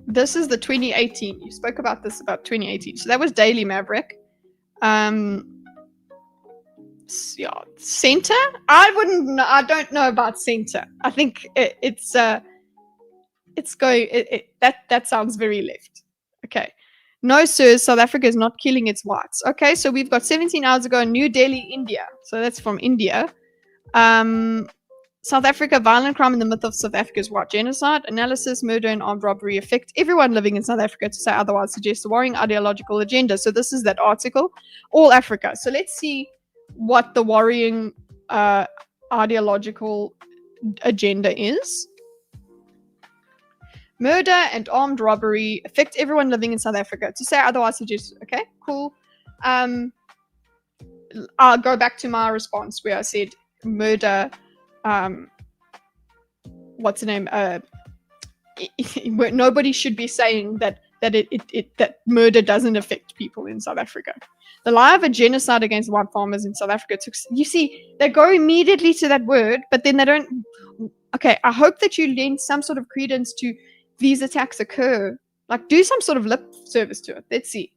This is the 2018. You spoke about this about 2018. So that was Daily Maverick. Yeah, Center? I don't know about Center. I think that sounds very left. Okay. No, sir, South Africa is not killing its whites. Okay, so we've got 17 hours ago, New Delhi, India. So that's from India. South Africa, violent crime and the myth of South Africa's white genocide. Analysis, murder and armed robbery affect everyone living in South Africa. To say otherwise suggests a worrying ideological agenda. So this is that article. All Africa. So let's see what the worrying ideological agenda is. Murder and armed robbery affect everyone living in South Africa. To say otherwise suggests... Okay, cool. I'll go back to my response where I said murder... what's the name? Nobody should be saying that murder doesn't affect people in South Africa. The lie of a genocide against white farmers in South Africa took. You see, they go immediately to that word, but then they don't. Okay, I hope that you lend some sort of credence to these attacks occur. Like, do some sort of lip service to it. Let's see.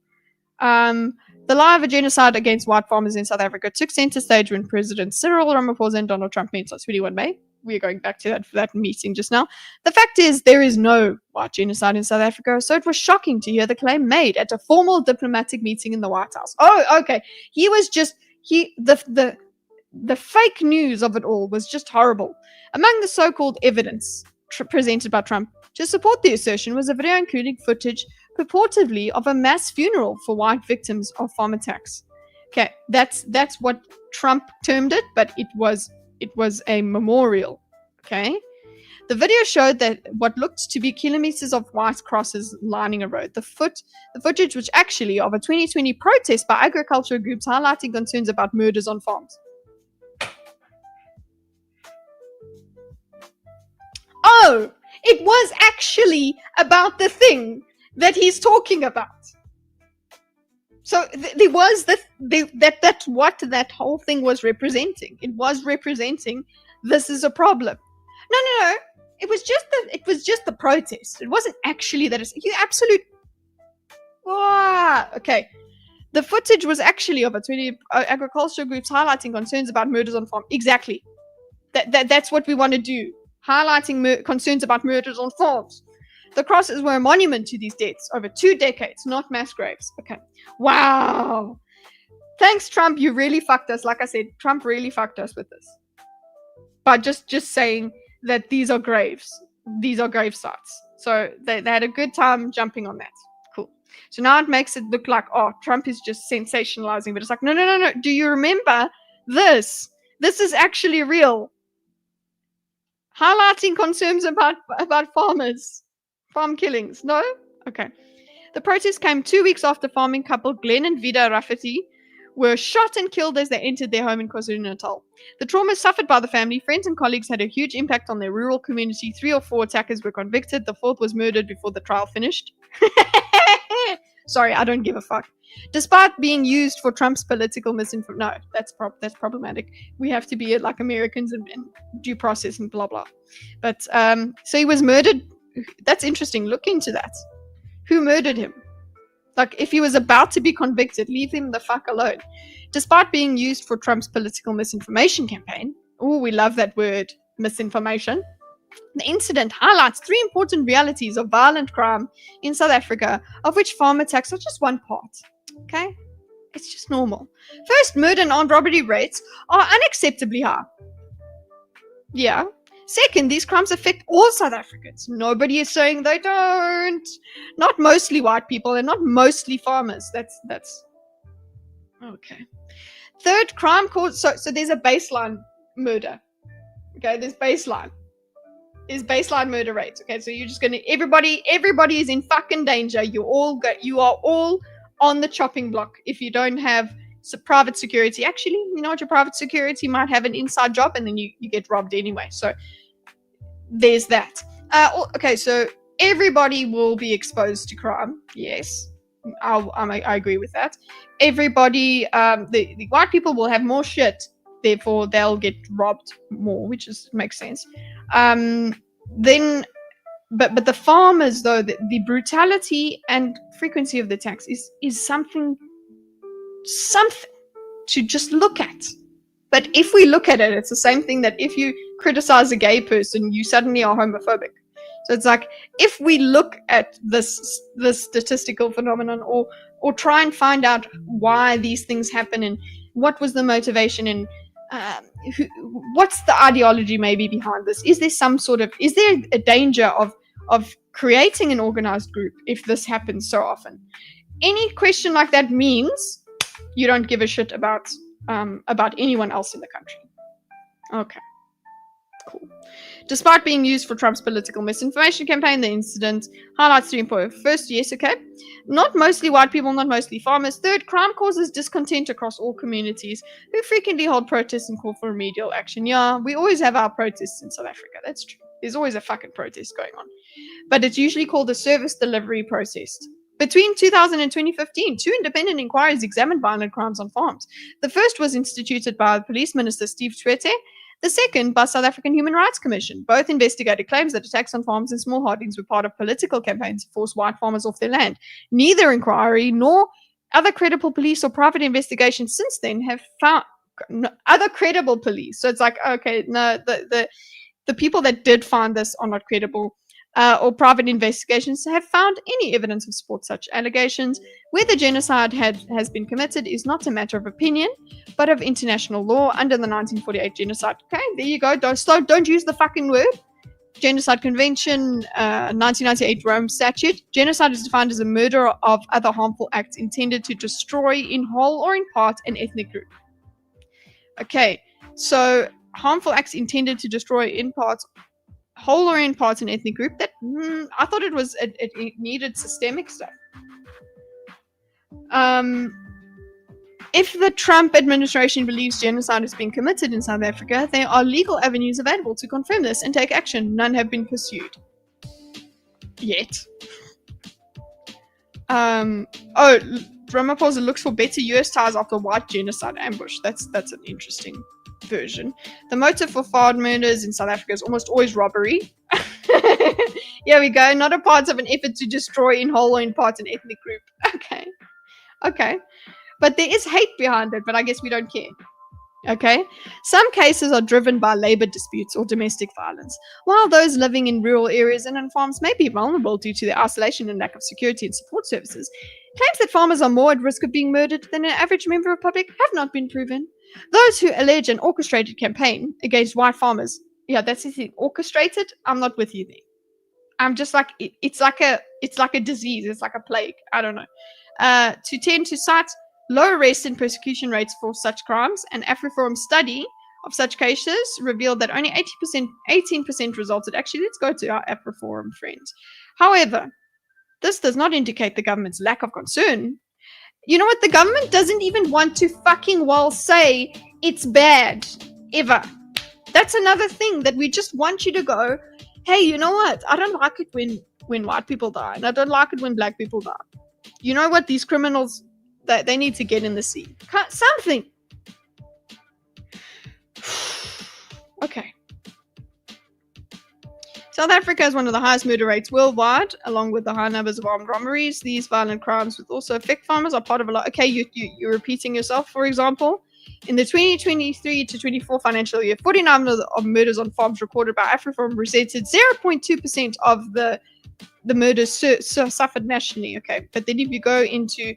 The lie of a genocide against white farmers in South Africa took center stage when President Cyril Ramaphosa and Donald Trump met on 21 May. We're going back to that meeting just now. The fact is, there is no white genocide in South Africa, so it was shocking to hear the claim made at a formal diplomatic meeting in the White House. Oh, okay. The fake news of it all was just horrible. Among the so-called evidence presented by Trump to support the assertion was a video including footage purportedly of a mass funeral for white victims of farm attacks. Okay, that's what Trump termed it, but it was a memorial. Okay, the video showed that what looked to be kilometers of white crosses lining a road. The footage was actually of a 2020 protest by agricultural groups highlighting concerns about murders on farms. Oh, it was actually about the thing that he's talking about. So there was that's what that whole thing was representing. It was representing this is a problem. No. It was just the protest. It wasn't actually that. You absolute. Okay. The footage was actually of a 20 agricultural groups highlighting concerns about murders on farm. Exactly. That's what we want to do. Highlighting concerns about murders on farms. The crosses were a monument to these deaths over 2 decades, not mass graves. Okay. Wow. Thanks, Trump. You really fucked us. Like I said, Trump really fucked us with this. But just saying that these are graves. These are grave sites. So they had a good time jumping on that. Cool. So now it makes it look like, oh, Trump is just sensationalizing. But it's like, no. Do you remember this? This is actually real. Highlighting concerns about farmers. Farm killings. No? Okay. The protest came 2 weeks after farming couple Glenn and Vida Rafferty were shot and killed as they entered their home in KwaZulu-Natal. The trauma suffered by the family, friends and colleagues had a huge impact on their rural community. 3 or 4 attackers were convicted. The 4th was murdered before the trial finished. Sorry, I don't give a fuck. Despite being used for Trump's political misinformation. No, that's problematic. We have to be like Americans and due process and blah blah. But so he was murdered. That's interesting. Look into that. Who murdered him? Like, if he was about to be convicted, leave him the fuck alone. Despite being used for Trump's political misinformation campaign, oh, we love that word, misinformation, the incident highlights 3 important realities of violent crime in South Africa, of which farm attacks are just one part. Okay? It's just normal. First, murder and armed robbery rates are unacceptably high. Yeah. Second, these crimes affect all South Africans. Nobody is saying they don't. Not mostly white people and not mostly farmers. That's okay. Third, crime cause. So there's a baseline murder. Okay, there's baseline. There's baseline murder rates. Okay, so you're just gonna everybody is in fucking danger. You are all on the chopping block if you don't have private security. Actually, you know what, your private security might have an inside job and then you get robbed anyway. So there's that. Okay, so everybody will be exposed to crime. Yes, I agree with that. Everybody, the white people will have more shit, therefore they'll get robbed more, which makes sense. Then, but the farmers, though, the brutality and frequency of the attacks is something to just look at. But if we look at it, it's the same thing that if you criticize a gay person, you suddenly are homophobic. So it's like, if we look at this statistical phenomenon or try and find out why these things happen and what was the motivation and what's the ideology maybe behind this? Is there a danger of creating an organized group if this happens so often? Any question like that means you don't give a shit about anyone else in the country. Okay, cool. Despite being used for Trump's political misinformation campaign, the incident highlights 3 important. First, yes, okay. Not mostly white people, not mostly farmers. Third, crime causes discontent across all communities who frequently hold protests and call for remedial action. Yeah, we always have our protests in South Africa. That's true. There's always a fucking protest going on. But it's usually called a service delivery protest. Between 2000 and 2015, 2 independent inquiries examined violent crimes on farms. The first was instituted by Police Minister Steve Tshwete, the second by South African Human Rights Commission. Both investigated claims that attacks on farms and small holdings were part of political campaigns to force white farmers off their land. Neither inquiry nor other credible police or private investigations since then have found other credible police. So it's like, okay, no, the people that did find this are not credible. Or private investigations have found any evidence of support such allegations. Whether genocide has been committed is not a matter of opinion, but of international law under the 1948 genocide. Okay, there you go. Don't use the fucking word. Genocide Convention, 1998 Rome Statute. Genocide is defined as a murder of other harmful acts intended to destroy in whole or in part an ethnic group. Okay, so harmful acts intended to destroy in parts, whole or in parts, an ethnic group. That I thought it needed systemic stuff. If the Trump administration believes genocide is being committed in South Africa, there are legal avenues available to confirm this and take action. None have been pursued yet. Ramaphosa looks for better US ties after white genocide ambush. That's an interesting version. The motive for farm murders in South Africa is almost always robbery. Here we go. Not a part of an effort to destroy in whole or in part an ethnic group. Okay. But there is hate behind it, but I guess we don't care. Okay. Some cases are driven by labor disputes or domestic violence, while those living in rural areas and on farms may be vulnerable due to their isolation and lack of security and support services. Claims that farmers are more at risk of being murdered than an average member of the public have not been proven. Those who allege an orchestrated campaign against white farmers, yeah, that's the thing. Orchestrated, I'm not with you there. I'm just like, it's like a disease. It's like a plague. I don't know. To tend to cite low arrest and persecution rates for such crimes, an AfriForum study of such cases revealed that only 18% resulted. Actually, let's go to our AfriForum friends. However, this does not indicate the government's lack of concern. You know what? The government doesn't even want to fucking well say it's bad, ever. That's another thing that we just want you to go, hey, you know what? I don't like it when white people die, and I don't like it when black people die. You know what? These criminals That they need to get in the sea. Something. Okay. South Africa has one of the highest murder rates worldwide, along with the high numbers of armed robberies. These violent crimes would also affect farmers are part of a lot. Okay, you're repeating yourself. For example, in the 2023 to 24 financial year, 49 of murders on farms recorded by AfriFarm represented 0.2% of the murders suffered nationally. Okay, but then if you go into,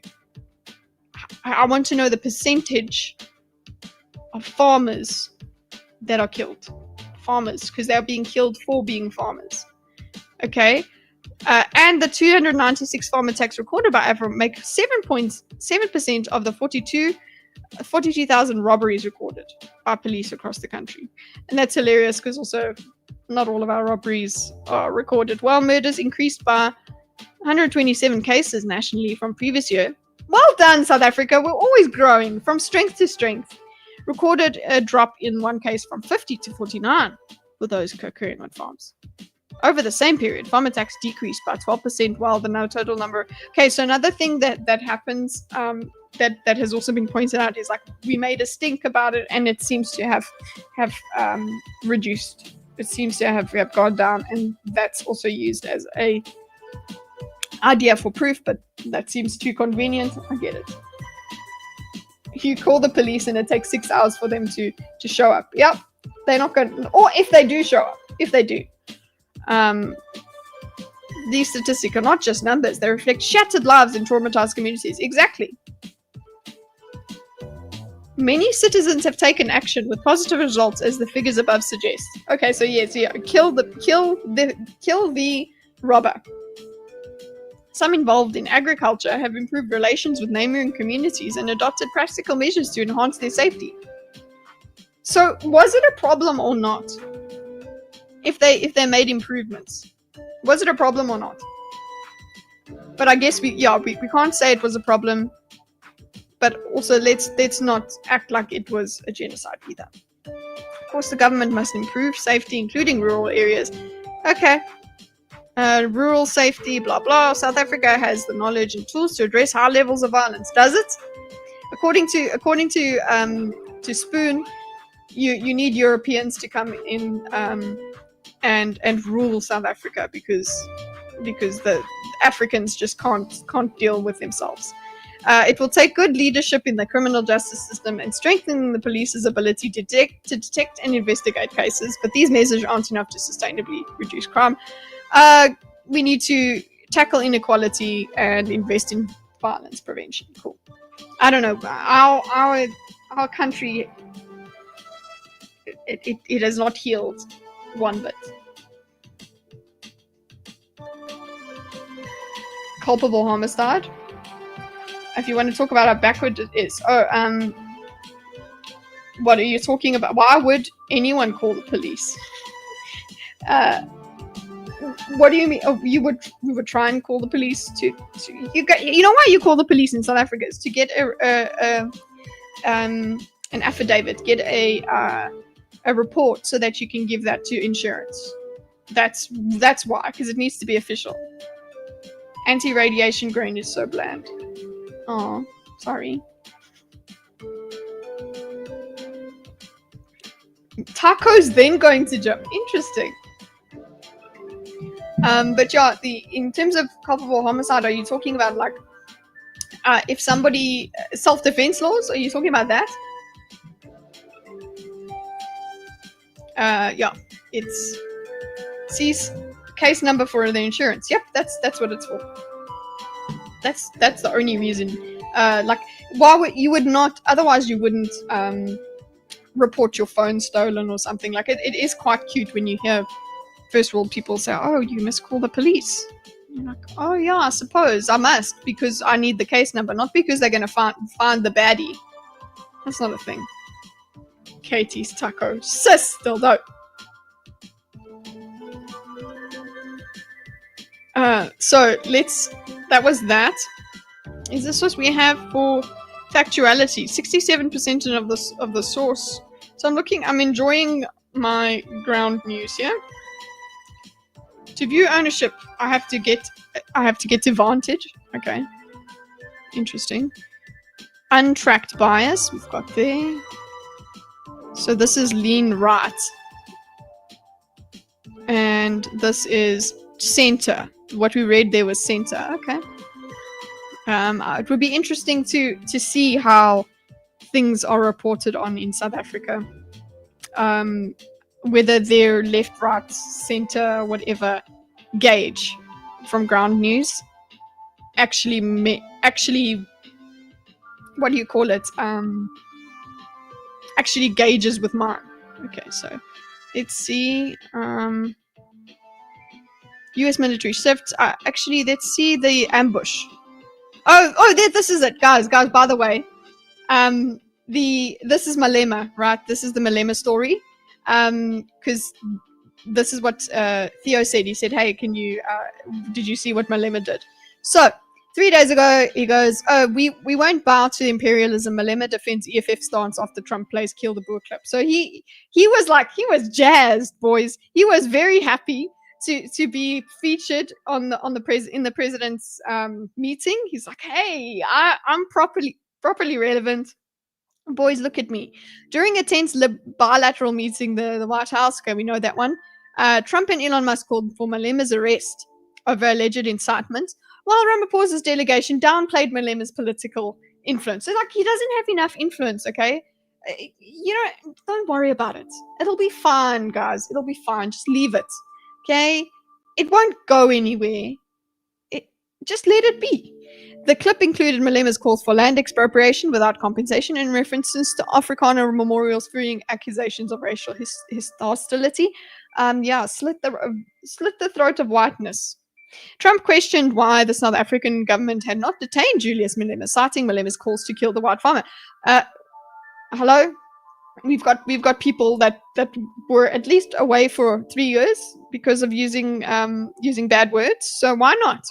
I want to know the percentage of farmers that are killed. Farmers, because they're being killed for being farmers. Okay, and the 296 farm attacks recorded by AfriFarm make 7.7% of the 42,000 robberies recorded by police across the country. And that's hilarious because also not all of our robberies are recorded. While murders increased by 127 cases nationally from previous year. Well done, South Africa. We're always growing from strength to strength. Recorded a drop in one case from 50 to 49 with those occurring on farms. Over the same period, farm attacks decreased by 12%, while the now total number. Okay, so another thing that happens that has also been pointed out is like we made a stink about it, and it seems to have reduced. It seems to have gone down, and that's also used as a idea for proof. But that seems too convenient. I get it. You call the police, and it takes 6 hours for them to show up. Yep, they're not going. Or if they do show up, if they do. These statistics are not just numbers, they reflect shattered lives in traumatized communities. Exactly. Many citizens have taken action with positive results, as the figures above suggest. Okay, so yes, yeah, kill the robber. Some involved in agriculture have improved relations with neighboring communities and adopted practical measures to enhance their safety. So, was it a problem or not? If they made improvements, was it a problem or not? But I guess we can't say it was a problem. But also let's not act like it was a genocide either. Of course, the government must improve safety, including rural areas. Okay. Rural safety, blah blah. South Africa has the knowledge and tools to address high levels of violence. Does it? According to Spoon, you need Europeans to come in and rule South Africa because the Africans just can't deal with themselves. It will take good leadership in the criminal justice system and strengthening the police's ability to detect and investigate cases, but these measures aren't enough to sustainably reduce crime. We need to tackle inequality and invest in violence prevention. Cool. I don't know. Our country, it has not healed one bit. Culpable homicide. If you want to talk about how backward it is. What are you talking about? Why would anyone call the police? What do you mean? Oh, we would try and call the police to you know why you call the police in South Africa is to get an affidavit, get a report so that you can give that to insurance. That's why, because it needs to be official. Anti-radiation grain is so bland. Oh, sorry. Taco's then going to jump. Interesting. But yeah, in terms of culpable homicide, are you talking about like if somebody self-defense laws? Are you talking about that? Yeah, it's seize case number for the insurance. Yep, that's what it's for. That's the only reason. Like, why would you would not? Otherwise, you wouldn't report your phone stolen or something. Like, it is quite cute when you hear first world people say, "Oh, you must call the police." You're like, "Oh yeah, I suppose I must because I need the case number, not because they're gonna find the baddie." That's not a thing. Katie's taco, sis, still don't. So that was that. Is this what we have for factuality? 67% of the source. So I'm enjoying my ground news here. To view ownership, I have to get to Vantage. Okay. Interesting. Untracked bias, we've got there. So this is lean right. And this is center. What we read there was center. Okay. It would be interesting to see how things are reported on in South Africa. Whether they're left, right, center, whatever gauge from ground news actually what do you call it? Actually gauges with mine. Okay, so let's see. US military shifts. Actually, let's see the ambush. Oh, this is it, guys. By the way, this is Malema, right? This is the Malema story. Because this is what Theo said. He said, "Hey, did you see what Malema did?" So 3 days ago, he goes, "Oh, we won't bow to imperialism." Malema defends EFF stance after Trump plays "Kill the Boer" clip. So he was jazzed, boys. He was very happy to be featured in the president's meeting. He's like, "Hey, I'm properly relevant. Boys, look at me." During a tense bilateral meeting, the White House, okay, we know that one, Trump and Elon Musk called for Malema's arrest over alleged incitement, while Ramaphosa's delegation downplayed Malema's political influence. It's like, he doesn't have enough influence, okay? Don't worry about it. It'll be fine, guys. It'll be fine. Just leave it, okay? It won't go anywhere. Just let it be. The clip included Malema's calls for land expropriation without compensation and references to Afrikaner memorials fearing accusations of racial hostility. Slit the throat of whiteness. Trump questioned why the South African government had not detained Julius Malema, citing Malema's calls to kill the white farmer. Hello? We've got people that were at least away for 3 years because of using bad words. So why not?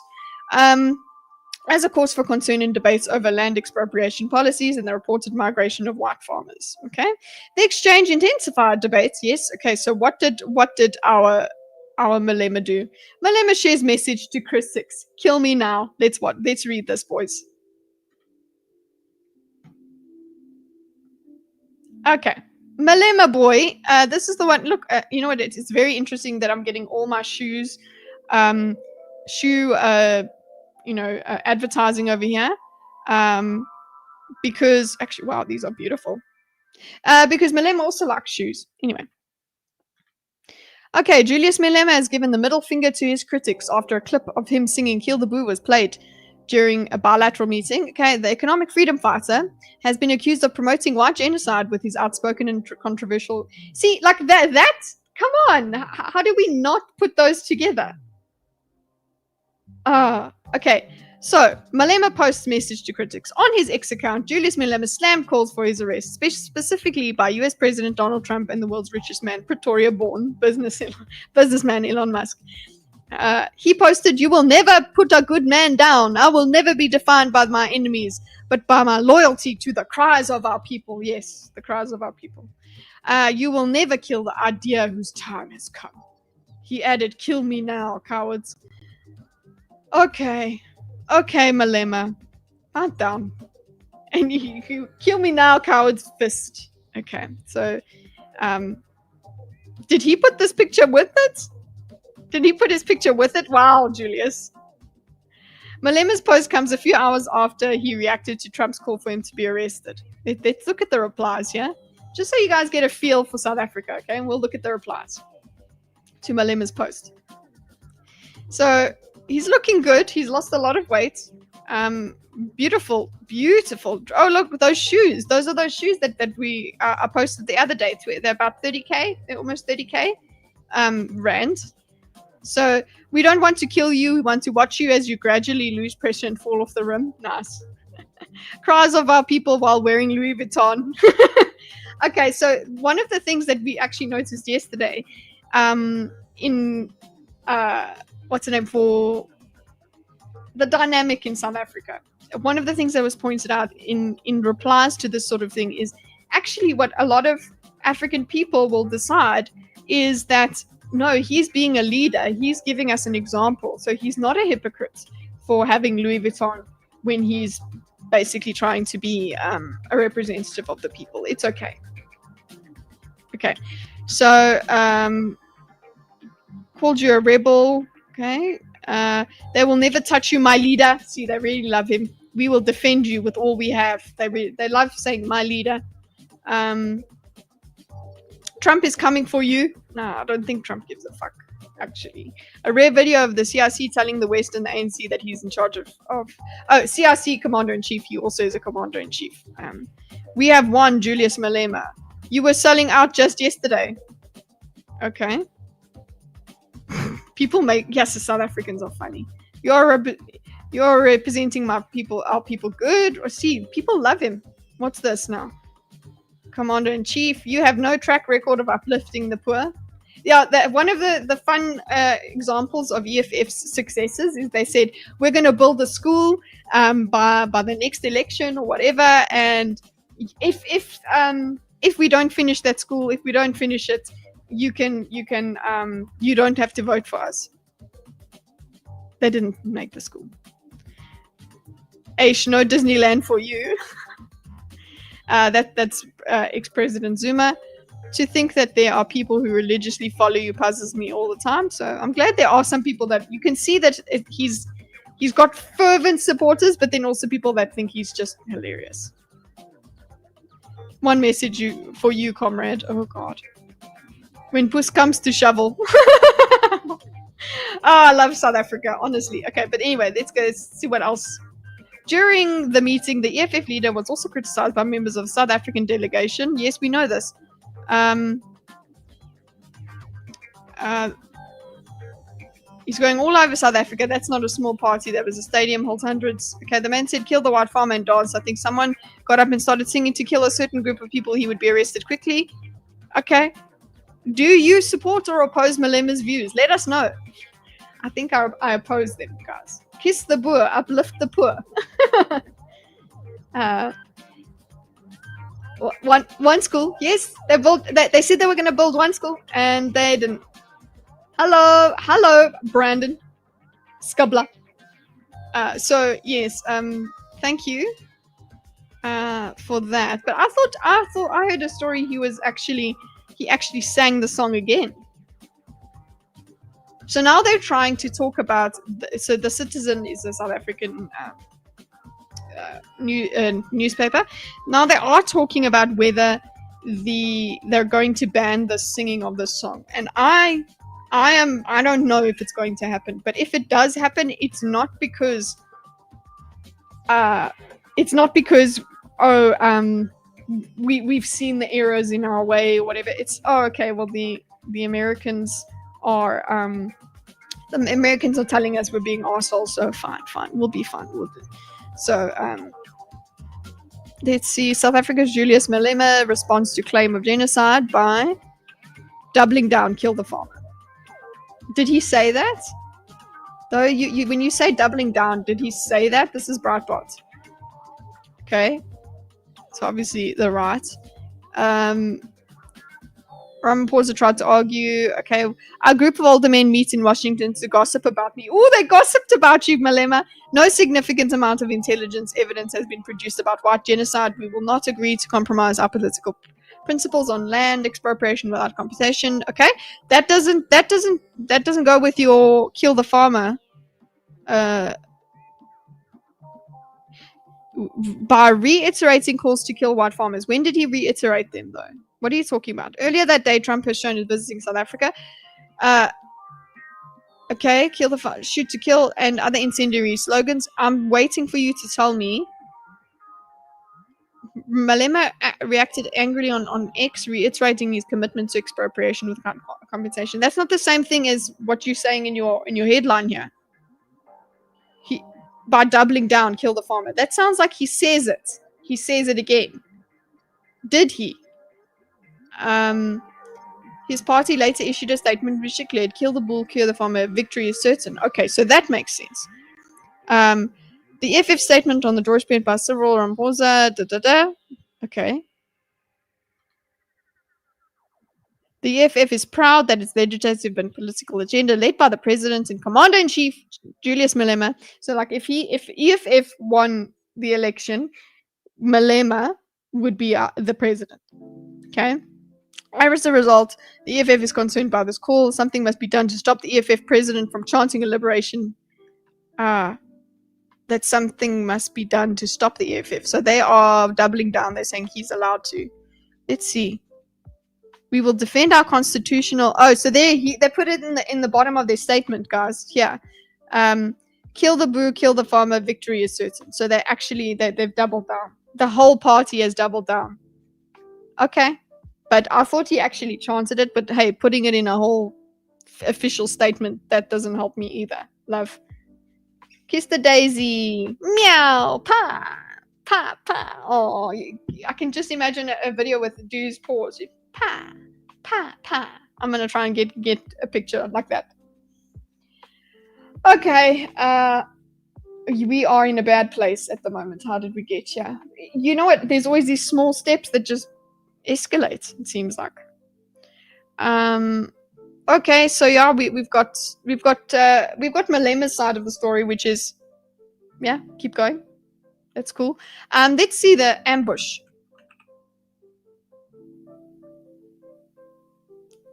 As a cause for concern in debates over land expropriation policies and the reported migration of white farmers. Okay, the exchange intensified debates. Yes. Okay. So what did our Malema do? Malema shares message to critics: "Kill me now." Let's read this, boys. Okay, Malema boy. This is the one. Look, you know what? It's very interesting that I'm getting all my shoe advertising over here, because actually, wow, these are beautiful. Because Malema also likes shoes. Anyway, okay, Julius Malema has given the middle finger to his critics after a clip of him singing "Kill the Boer" was played during a bilateral meeting. Okay, the economic freedom fighter has been accused of promoting white genocide with his outspoken and controversial. See, like that. Come on, how do we not put those together? Okay, so Malema posts message to critics. On his X account, Julius Malema slammed calls for his arrest, specifically by US President Donald Trump and the world's richest man, Pretoria-born businessman Elon Musk. He posted, "You will never put a good man down. I will never be defined by my enemies, but by my loyalty to the cries of our people." Yes, the cries of our people. "You will never kill the idea whose time has come." He added, "Kill me now, cowards." Okay, Malema, calm down. And you "kill me now, cowards" fist. Okay, so, did he put this picture with it? Did he put his picture with it? Wow, Julius. Malema's post comes a few hours after he reacted to Trump's call for him to be arrested. Let's look at the replies here, just so you guys get a feel for South Africa, okay? And we'll look at the replies to Malema's post. So, he's looking good. He's lost a lot of weight. Beautiful. Oh, look, those shoes. Those are those shoes that we I posted the other day. They're about 30K. They're almost 30K rand. So we don't want to kill you. We want to watch you as you gradually lose pressure and fall off the rim. Nice. Cries of our people while wearing Louis Vuitton. Okay, so one of the things that we actually noticed yesterday in what's the name for the dynamic in South Africa. One of the things that was pointed out in replies to this sort of thing is actually what a lot of African people will decide is that, no, he's being a leader. He's giving us an example. So he's not a hypocrite for having Louis Vuitton when he's basically trying to be a representative of the people. It's okay. Okay, so called you a rebel. Okay, they will never touch you, my leader. See, they really love him. We will defend you with all we have. They love saying my leader. Trump is coming for you. No, I don't think Trump gives a fuck, actually. A rare video of the CRC telling the West and the ANC that he's in charge of CRC commander-in-chief. He also is a commander-in-chief. We have one, Julius Malema. You were selling out just yesterday. Okay. People make... Yes, the South Africans are funny. You're representing my people, our people. Good. Or see, people love him. What's this now? Commander-in-chief, you have no track record of uplifting the poor. Yeah, one of the fun examples of EFF's successes is they said, we're going to build a school by the next election or whatever, and if we don't finish that school, if we don't finish it, you don't have to vote for us. They didn't make the school. Aish, no Disneyland for you. That's ex-President Zuma. To think that there are people who religiously follow you puzzles me all the time. So I'm glad there are some people that you can see that he's got fervent supporters, but then also people that think he's just hilarious. One message for you, comrade. Oh God. When puss comes to shovel. Oh, I love South Africa, honestly. Okay, but anyway, let's go see what else. During the meeting, the EFF leader was also criticized by members of the South African delegation. Yes, we know this. He's going all over South Africa. That's not a small party. That was a stadium, holds hundreds. Okay, the man said, kill the white farmer and dance. I think someone got up and started singing to kill a certain group of people. He would be arrested quickly. Okay. Do you support or oppose Malema's views? Let us know. I think I oppose them, guys. Kiss the Boer, uplift the poor. One school, yes, they said they were going to build one school, and they didn't. Hello, Brandon Skubla. So yes, thank you for that. But I thought I heard a story. He actually sang the song again. So now they're trying to talk about. So the Citizen is a South African newspaper. Now they are talking about whether they're going to ban the singing of this song, and I don't know if it's going to happen. But if it does happen, it's not because we've seen the errors in our way or whatever. It's okay. Well, the Americans are telling us we're being arseholes, so fine, we'll be fine, we'll do. So let's see. South Africa's Julius Malema responds to claim of genocide by doubling down, kill the farmer. Did he say that? Though when you say doubling down, did he say that? This is Breitbart. Okay, so obviously they're right. Ramaphosa tried to argue, okay, our group of older men meet in Washington to gossip about me. Oh, they gossiped about you, Malema. No significant amount of intelligence evidence has been produced about white genocide. We will not agree to compromise our political principles on land expropriation without compensation. Okay, that doesn't go with your kill the farmer. By reiterating calls to kill white farmers. When did he reiterate them, though? What are you talking about? Earlier that day, Trump has shown his visiting South Africa. Okay, kill the shoot to kill, and other incendiary slogans. I'm waiting for you to tell me. Malema reacted angrily on X, reiterating his commitment to expropriation with compensation. That's not the same thing as what you're saying in your headline here. By doubling down, kill the farmer. That sounds like he says it. He says it again. Did he? His party later issued a statement which declared, kill the bull, kill the farmer, victory is certain. Okay, so that makes sense. The FF statement on the doorstep by Cyril Ramaphosa, Okay. The EFF is proud that its legislative and political agenda, led by the president and commander-in-chief, Julius Malema. So, like, if EFF won the election, Malema would be the president. Okay. As a result, the EFF is concerned by this call. Something must be done to stop the EFF president from chanting a liberation. That something must be done to stop the EFF. So they are doubling down. They're saying he's allowed to. Let's see. We will defend our constitutional. Oh, so they put it in the bottom of their statement, guys. Yeah. Kill the boo, kill the farmer. Victory is certain. So they've doubled down. The whole party has doubled down. Okay. But I thought he actually chanted it. But hey, putting it in a whole official statement, that doesn't help me either. Love. Kiss the daisy. Meow. Pa. Pa. Pa. Oh, I can just imagine a video with the dude's paws. Pa. Pa. Pa. I'm going to try and get a picture like that. Okay. We are in a bad place at the moment. How did we get here? You know what? There's always these small steps that just escalate, it seems like. Okay, so yeah, we've got Malema's side of the story, which is, yeah, keep going. That's cool. Let's see the ambush.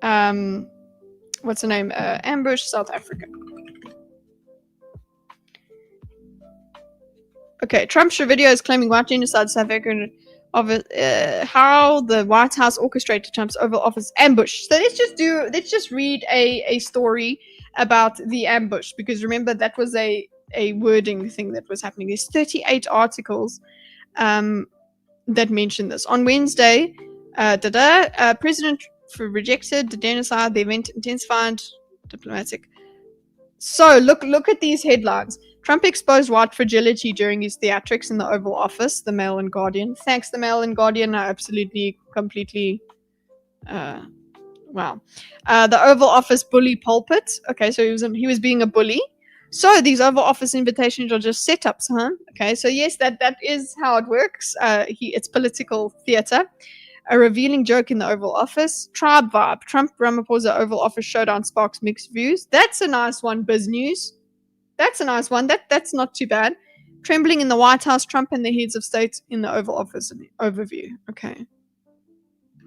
What's the name? Ambush, South Africa. Okay, Trump's video is claiming white genocide South Africa of how the White House orchestrated Trump's Oval Office ambush. So let's just read a story about the ambush, because remember that was a wording thing that was happening. There's 38 articles that mention this. On Wednesday, President rejected the genocide. The event intensified diplomatic. So look at these headlines. Trump exposed white fragility during his theatrics in the Oval Office, the Mail and Guardian. Thanks, the Mail and Guardian. I absolutely, completely, wow. The Oval Office bully pulpit. Okay, so he was being a bully. So these Oval Office invitations are just setups, huh? Okay, so yes, that is how it works. It's political theater. A revealing joke in the Oval Office. Tribe vibe. Trump Ramaphosa Oval Office showdown sparks mixed views. That's a nice one, Biz News. That's a nice one. That's not too bad. Trembling in the White House, Trump and the heads of state in the Oval Office overview. Okay.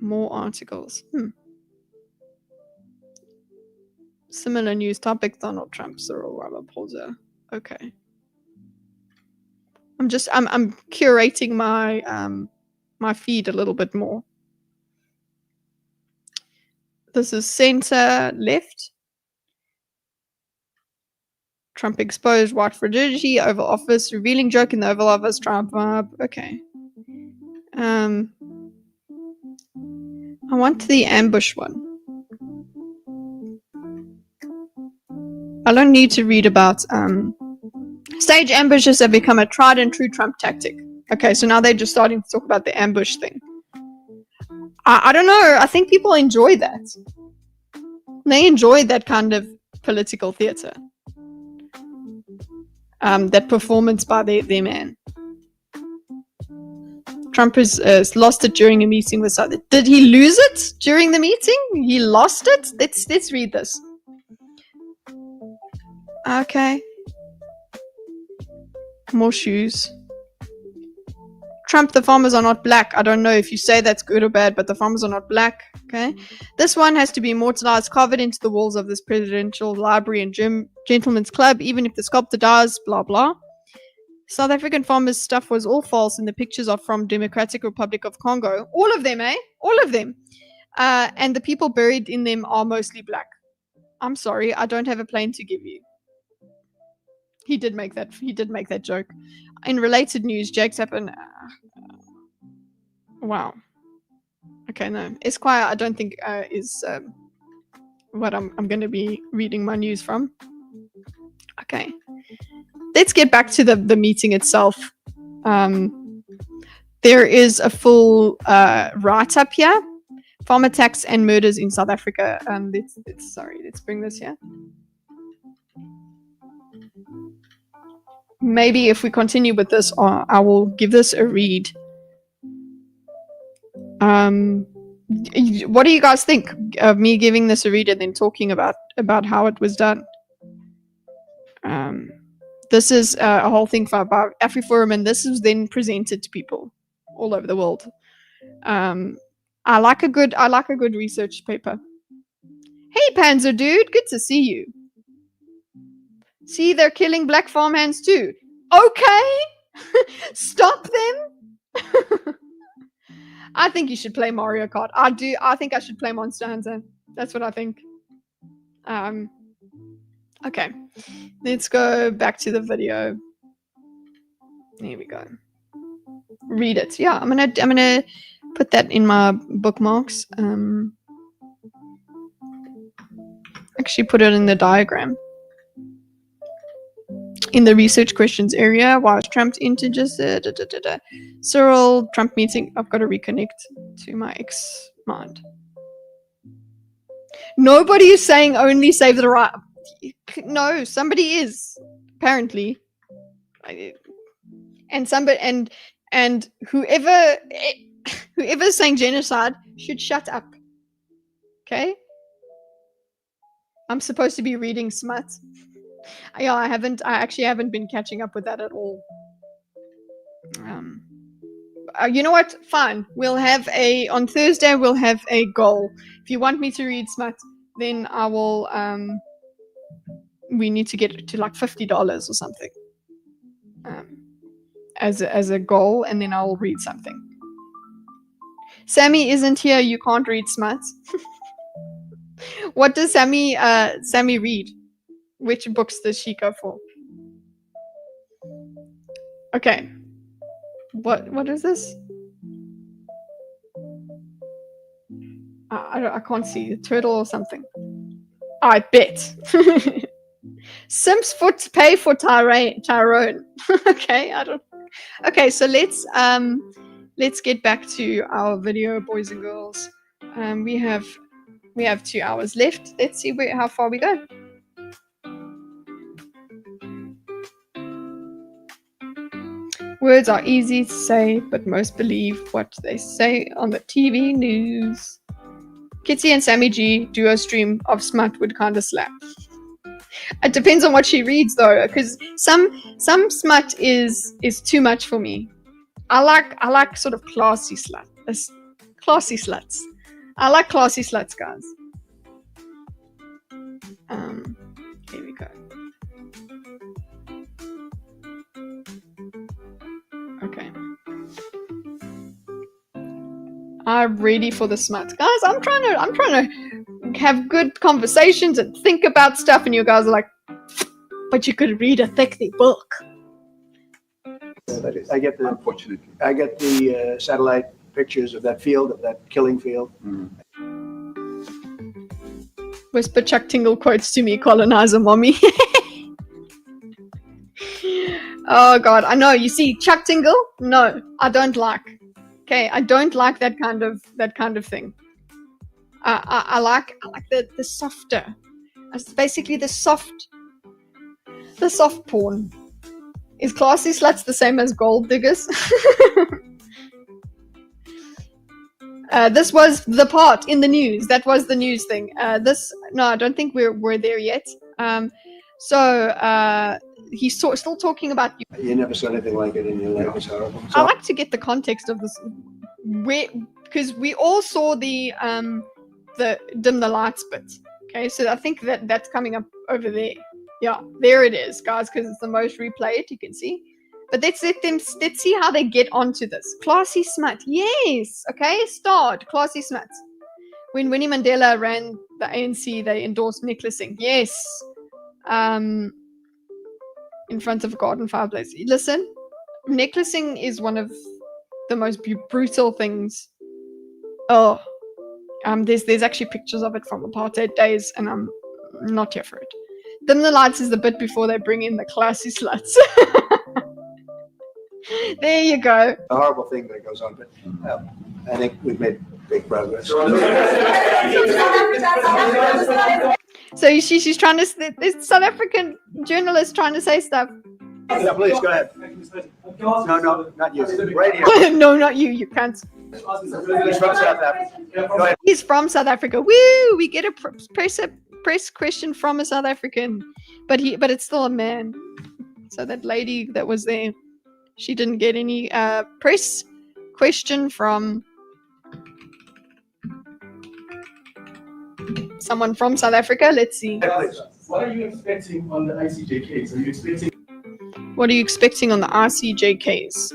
More articles. Similar news topic, Donald Trump, Cyril Ramaphosa. Okay. I'm curating my my feed a little bit more. This is center left. Trump exposed white fragility, Oval Office, revealing joke in the Oval Office, Trump vibe. Okay. I want the ambush one. I don't need to read about stage ambushes have become a tried and true Trump tactic. Okay, so now they're just starting to talk about the ambush thing. I don't know. I think people enjoy that. They enjoy that kind of political theater. That performance by their man. Trump has lost it during a meeting with South. Did he lose it during the meeting? He lost it? Let's read this. Okay. More shoes. Trump, the farmers are not black. I don't know if you say that's good or bad, but the farmers are not black. Okay. This one has to be immortalized, carved into the walls of this presidential library and gentleman's club, even if the sculptor dies, blah, blah. South African farmers' stuff was all false, and the pictures are from Democratic Republic of Congo. All of them, eh? All of them. And the people buried in them are mostly black. I'm sorry, I don't have a plane to give you. He did make that joke. In related news, Jake's happened. Wow. Okay, no. Esquire, I don't think is what I'm going to be reading my news from. Okay. Let's get back to the meeting itself. There is a full write-up here. Farm attacks and murders in South Africa. Let's bring this here. Maybe if we continue with this, I will give this a read. What do you guys think of me giving this a read and then talking about how it was done? This is a whole thing about AfriForum, and this is then presented to people all over the world. I like a good research paper. Hey, Panzer dude, good to see you. See, they're killing black farmhands too. Okay, stop them. I think you should play Mario Kart. I do. I think I should play Monster Hunter. That's what I think. Okay, let's go back to the video. Here we go. Read it. Yeah, I'm gonna put that in my bookmarks. Actually, put it in the diagram. In the research questions area, why was Trump integers? Cyril, Trump meeting. I've got to reconnect to my ex-mind. Nobody is saying only save the right. No, somebody is apparently, and somebody and whoever's saying genocide should shut up. Okay, I'm supposed to be reading smut. Yeah, I actually haven't been catching up with that at all. You know what? Fine. We'll have on Thursday we'll have a goal. If you want me to read smut, then I will we need to get it to like $50 or something. As a goal, and then I'll read something. Sammy isn't here, you can't read smut. What does Sammy read? Which books does she go for? Okay. What is this? I can't see. A turtle or something. I bet. Simps foot pay for Tyrone. Okay, I don't. Okay, so let's get back to our video, boys and girls. We have 2 hours left. Let's see how far we go. Words are easy to say, but most believe what they say on the TV news. Kitty and Sammy G duo stream of smut would kind of slap. It depends on what she reads though, because some smut is too much for me. I like sort of classy sluts. I like classy sluts, guys. Here we go. Okay. I'm ready for the smut. Guys, I'm trying to have good conversations and think about stuff, and you guys are like, but you could read a thick book. I get the satellite pictures of that field, of that killing field. Whisper Chuck Tingle quotes to me, colonizer mommy. Oh god, I know. You see, Chuck Tingle? No, I don't like. Okay, I don't like that kind of thing. I like the softer. It's basically the soft porn. Is classy sluts the same as gold diggers? This was the part in the news. That was the news thing. No, I don't think we're there yet. He's still talking about you. You never saw anything like it in your life. It's horrible. I like to get the context of this, because we all saw the dim the lights bit. Okay, so I think that's coming up over there. Yeah, there it is, guys, because it's the most replayed. You can see. But let's see how they get onto this. Classy smut, yes. Okay, start classy smut. When Winnie Mandela ran the ANC, they endorsed necklacing. Yes. In front of a garden fireplace. Listen, necklacing is one of the most brutal things. Oh, there's actually pictures of it from apartheid days, and I'm not here for it. Dim the lights is the bit before they bring in the classy sluts. There you go. A horrible thing that goes on, but I think we've made big progress. So she's trying to. This South African journalist trying to say stuff. Yeah, please go ahead. No, not you. Radio. No, not you. You can't. He's from South Africa. Go ahead. He's from South Africa. Woo! We get a press question from a South African, but it's still a man. So that lady that was there, she didn't get any press question from someone from South Africa. Let's see. What are you expecting on the ICJ case? Are you expecting? What are you expecting on the RCJ case?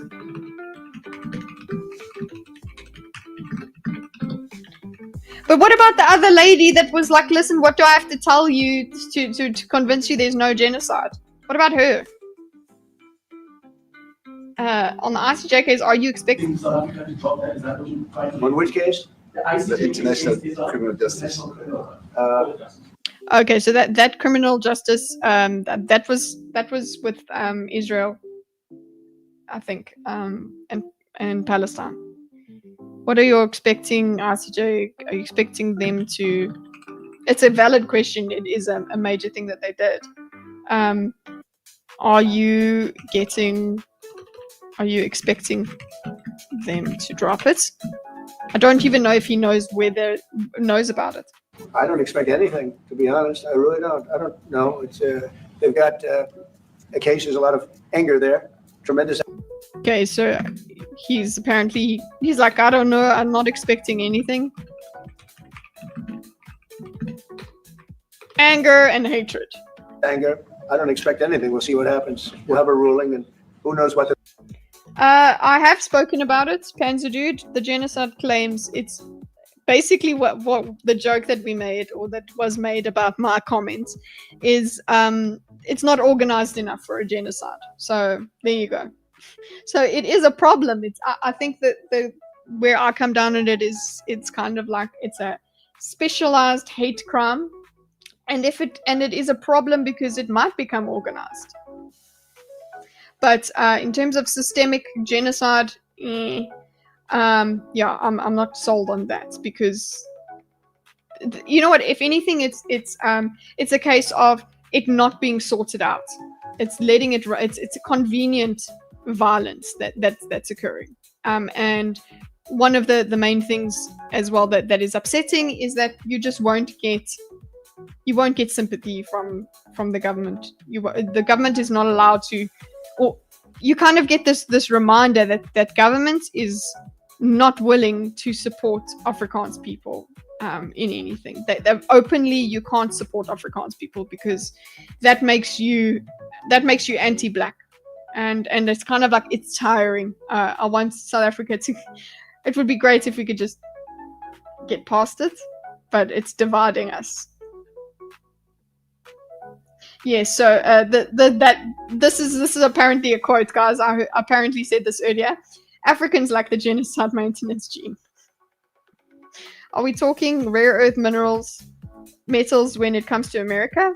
But what about the other lady that was like, listen, what do I have to tell you to convince you there's no genocide? What about her? On the ICJ case, are you expecting... South Africa to drop that? Is that what you're fighting? On which case? The ICJ The International case is Criminal Justice. Okay, so that criminal justice, that was with Israel, I think, and Palestine. What are you expecting, RCJ? Are you expecting them to... It's a valid question. It is a major thing that they did. Are you expecting them to drop it? I don't even know if he knows knows about it. I don't expect anything, to be honest. I really don't. I don't know. It's they've got a case. There's a lot of anger there. Tremendous. Okay, so he's like, I don't know. I'm not expecting anything. Anger and hatred. Anger. I don't expect anything. We'll see what happens. We'll have a ruling, and who knows what the... I have spoken about it, Panzer Dude. The genocide claims, it's basically what the joke that we made, or that was made about my comments, is it's not organized enough for a genocide. So there you go. So it is a problem. I think that where I come down on it is, it's kind of like it's a specialized hate crime, and it is a problem because it might become organized. But in terms of systemic genocide, yeah, I'm not sold on that, because you know what? If anything, it's a case of it not being sorted out. It's letting it. It's a convenient violence that's occurring. And one of the main things as well that is upsetting is that you just won't get sympathy from the government. The government is not allowed to. Or you kind of get this reminder that government is not willing to support Afrikaans people in anything. That openly you can't support Afrikaans people because that makes you anti-black, and it's kind of like, it's tiring. I want South Africa to. It would be great if we could just get past it, but it's dividing us. Yes, so this is apparently a quote, guys. I apparently said this earlier. Africans lack the genocide maintenance gene. Are we talking rare earth metals when it comes to America?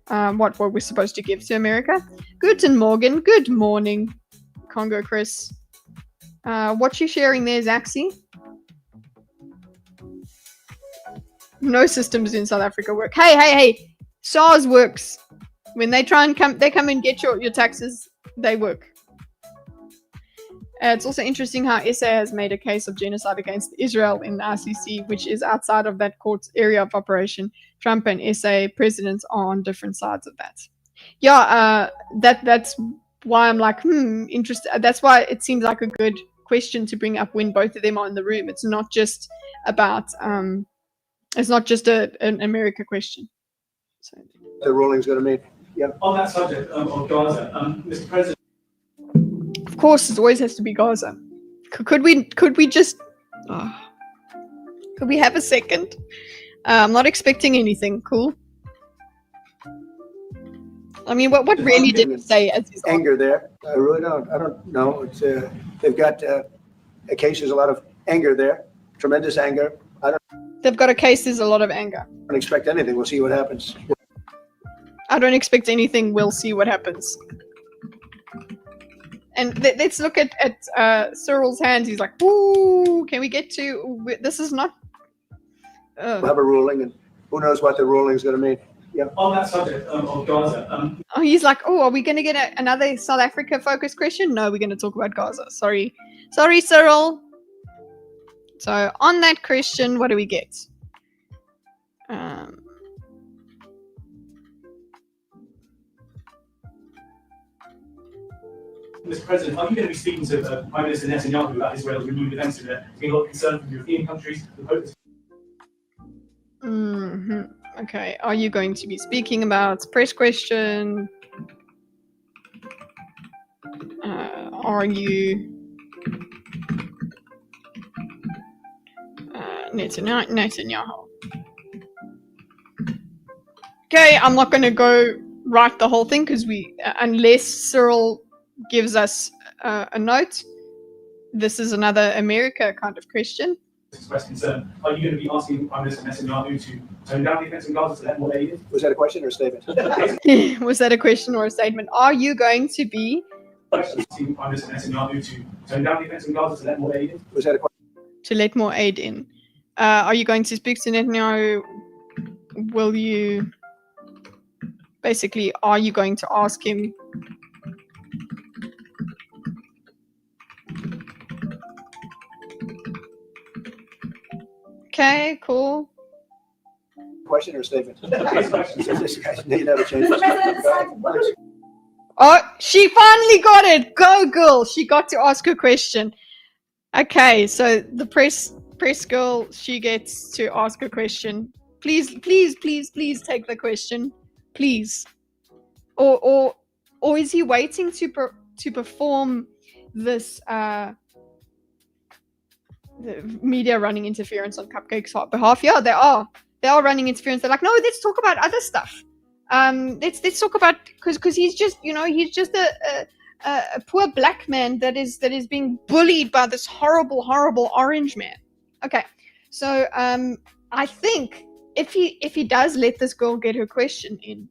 What we're supposed to give to America? Guten Morgen, good morning, Congo Chris. What you sharing there, Zaxi? No systems in South Africa work. Hey! SARS works. When they come and get your taxes, they work. It's also interesting how SA has made a case of genocide against Israel in the ICC, which is outside of that court's area of operation. Trump and SA presidents are on different sides of that. Yeah, that's why I'm like, interested. That's why it seems like a good question to bring up when both of them are in the room. It's not just about, it's not just an America question. So. The ruling's going to make. Yeah. On that subject of Gaza, Mr. President. Of course, it always has to be Gaza. Could we just? Could we have a second? I'm not expecting anything. Cool. I mean, what really did he say? As his anger there. I really don't. I don't know. It's they've got a case. There's a lot of anger there. Tremendous anger. They've got a case. There's a lot of anger. I don't expect anything. We'll see what happens. I don't expect anything. We'll see what happens. And let's look at Cyril's hands. He's like, "Ooh, can we get to? This is not." We'll have a ruling, and who knows what the ruling is going to mean. Yeah. On that subject of Gaza. Oh, he's like, "Oh, are we going to get another South Africa focused question?" No, we're going to talk about Gaza. Sorry, Cyril. So on that question, what do we get? Mr. President, are you going to be speaking to Prime Minister Netanyahu about Israel's renewed defense unit? There's been a lot of concern from European countries. The Pope has Okay, are you going to be speaking about press question? Are you Netanyahu? Okay, I'm not going to go write the whole thing because unless Cyril gives us a note, this is another America kind of question. expressed concern. Are you going to be asking Prime Minister Netanyahu to tone down the offence in Gaza to let more aid in? Was that a question or a statement? Was that a question or a statement? Are you going to be Asking Prime Minister Netanyahu to tone down the offence in Gaza to let more aid in? Was that a question? to let more aid in? Are you going to speak to Netanyahu? Will you basically, are you going to ask him? Okay, cool. Question or statement? Question. This guy need to change. Oh, she finally got it. Go, girl. She got to ask her question. Okay, so the press girl, she gets to ask a question. Please take the question, please. Or is he waiting to perform this the media running interference on Cupcake's behalf? Yeah, they are running interference. They're like, no, let's talk about other stuff. Let's talk about, because he's just a poor black man that is being bullied by this horrible orange man. Okay, so I think if he does let this girl get her question in,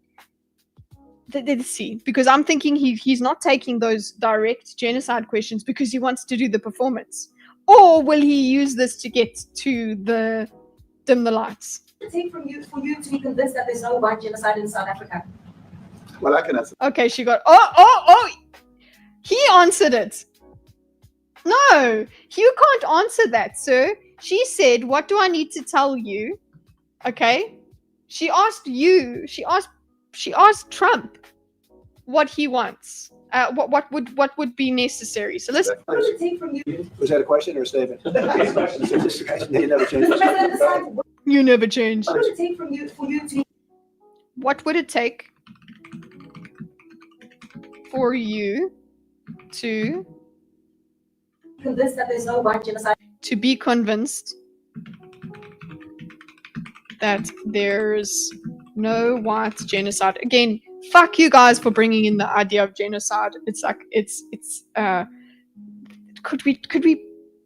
let's see, because I'm thinking he's not taking those direct genocide questions because he wants to do the performance, or will he use this to get to the dim the lights? Take for you to be convinced that there's no white genocide in South Africa. Well, I can answer. Okay, she got oh. He answered it. No, you can't answer that, sir. She said, "What do I need to tell you?" Okay, she asked you. She asked Trump what he wants. What would be necessary? So let's. What does it take from you? Was that a question or a statement? Question. This guy need to change. You never change. What does it take from you to What would it take for you to be convinced that there's no white genocide? to be convinced that there's no white genocide? Again, fuck you guys for bringing in the idea of genocide. It's like could we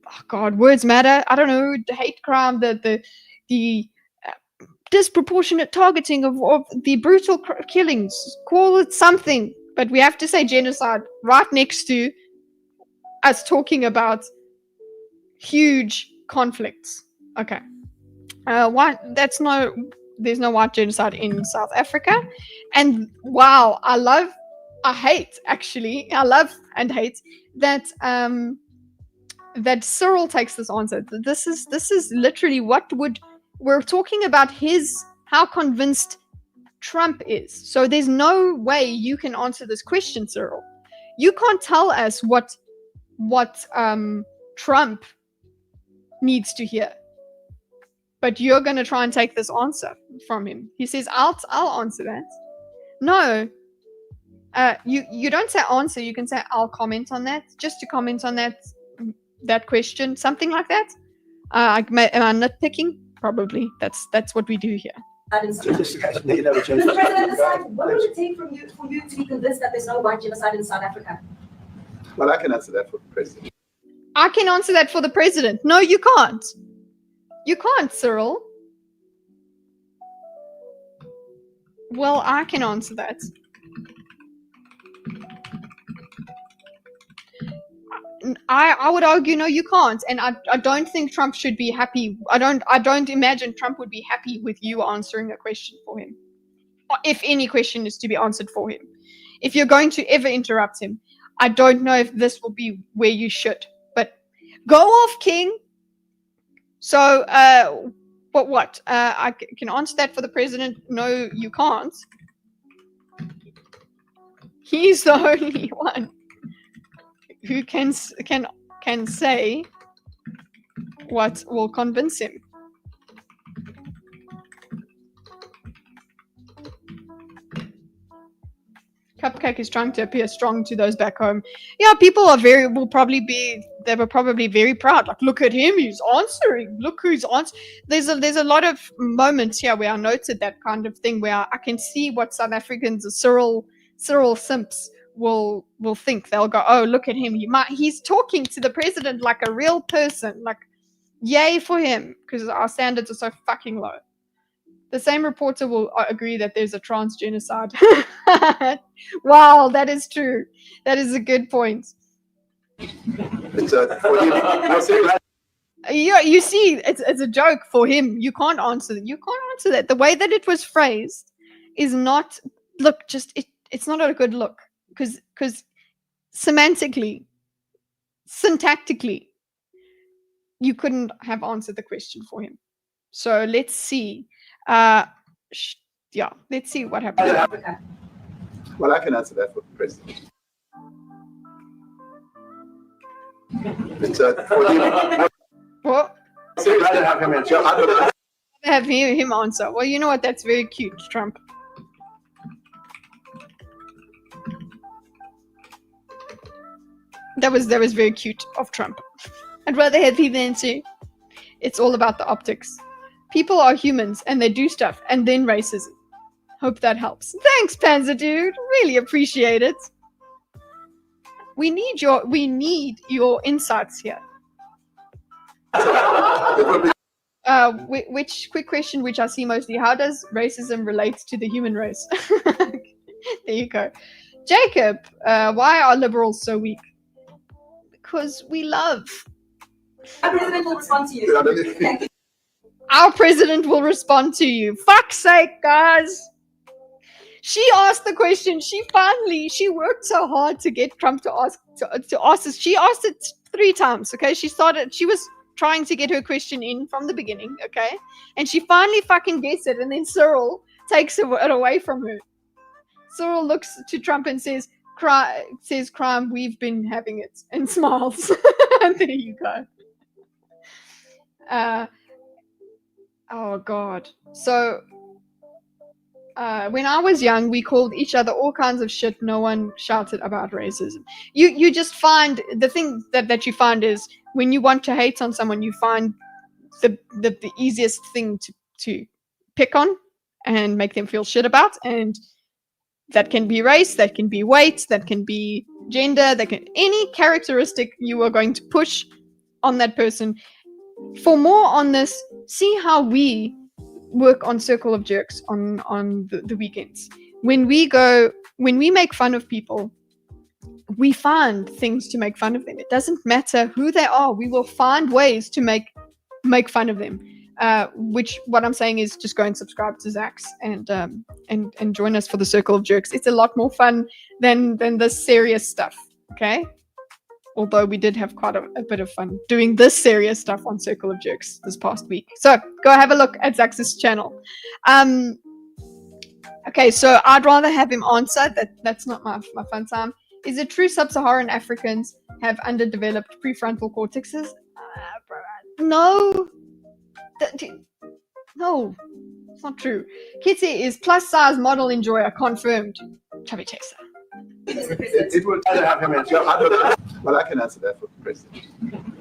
oh god, words matter. I don't know, the hate crime, the disproportionate targeting of the brutal killings, call it something, but we have to say genocide right next to us talking about huge conflicts. Okay, there's no white genocide in South Africa. And wow, I love and hate that that Cyril takes this answer. This is literally we're talking about how convinced Trump is. So there's no way you can answer this question, Cyril. You can't tell us what Trump needs to hear. But you're going to try and take this answer from him. He says, I'll answer that. No. You don't say answer, you can say I'll comment on that. Just to comment on that question, something like that. Am I nitpicking? Probably. That's what we do here. This guy need to change. What would it take for you to be convinced that there's no white genocide in South Africa? Well, I can answer that for the president. I can answer that for the president. No, you can't. You can't, Cyril. Well, I can answer that. I would argue no, you can't, and I don't think Trump should be happy. I don't imagine Trump would be happy with you answering a question for him, if any question is to be answered for him. If you're going to ever interrupt him, I don't know if this will be where you should. But go off, King. So, what? I can answer that for the president. No, you can't. He's the only one. who can say what will convince him. Cupcake is trying to appear strong to those back home. Yeah, people they were probably very proud. Like, look at him, he's answering. Look who's answering. There's a lot of moments here where I noted that kind of thing where I can see what South Africans, Cyril simps will think. They'll go, oh, look at him. He's talking to the president like a real person. Like, yay for him, because our standards are so fucking low. The same reporter will agree that there's a trans genocide. Wow, that is true. That is a good point. It's You see, it's a joke for him. You can't answer that. You can't answer that. The way that it was phrased is not. Look, it's not a good look because semantically, syntactically, you couldn't have answered the question for him. So let's see. Let's see what happens. Well, I can answer that for the president. It's What? Rather have him answer. Have him answer. Well, you know what? That's very cute, Trump. That was very cute of Trump. I'd rather have him answer. It's all about the optics. People are humans and they do stuff, and then racism. Hope that helps. Thanks, Panzer Dude. Really appreciate it. We need your insights here. Which quick question, which I see mostly: how does racism relate to the human race? There you go, Jacob. Why are liberals so weak? Because we love. Our president will respond to you. Our president will respond to you. Fuck's sake, guys. She asked the question. She worked so hard to get Trump to ask us. She asked it 3 times. Okay, she was trying to get her question in from the beginning. Okay, and she finally fucking gets it, and then Cyril takes it away from her. Cyril looks to Trump and says, "Crime, we've been having it," and smiles. And there you go. Oh God. So when I was young, we called each other all kinds of shit. No one shouted about racism. You just find the thing that you find is when you want to hate on someone, you find the easiest thing to pick on and make them feel shit about, and that can be race, that can be weight, that can be gender, any characteristic you are going to push on that person. For more on this, see how we work on Circle of Jerks on the weekends. When we make fun of people, we find things to make fun of them. It doesn't matter who they are. We will find ways to make fun of them. Which what I'm saying is just go and subscribe to Zach's and join us for the Circle of Jerks. It's a lot more fun than the serious stuff. Okay. Although we did have quite a bit of fun doing this serious stuff on Circle of Jerks this past week. So go have a look at Zach's channel. Okay, so I'd rather have him answer. That's not my fun time. Is it true sub-Saharan Africans have underdeveloped prefrontal cortexes? No. No, it's not true. Kitty is plus size model enjoyer confirmed. Chubby chaser. It will either have him answer. Well, I can answer that for the president.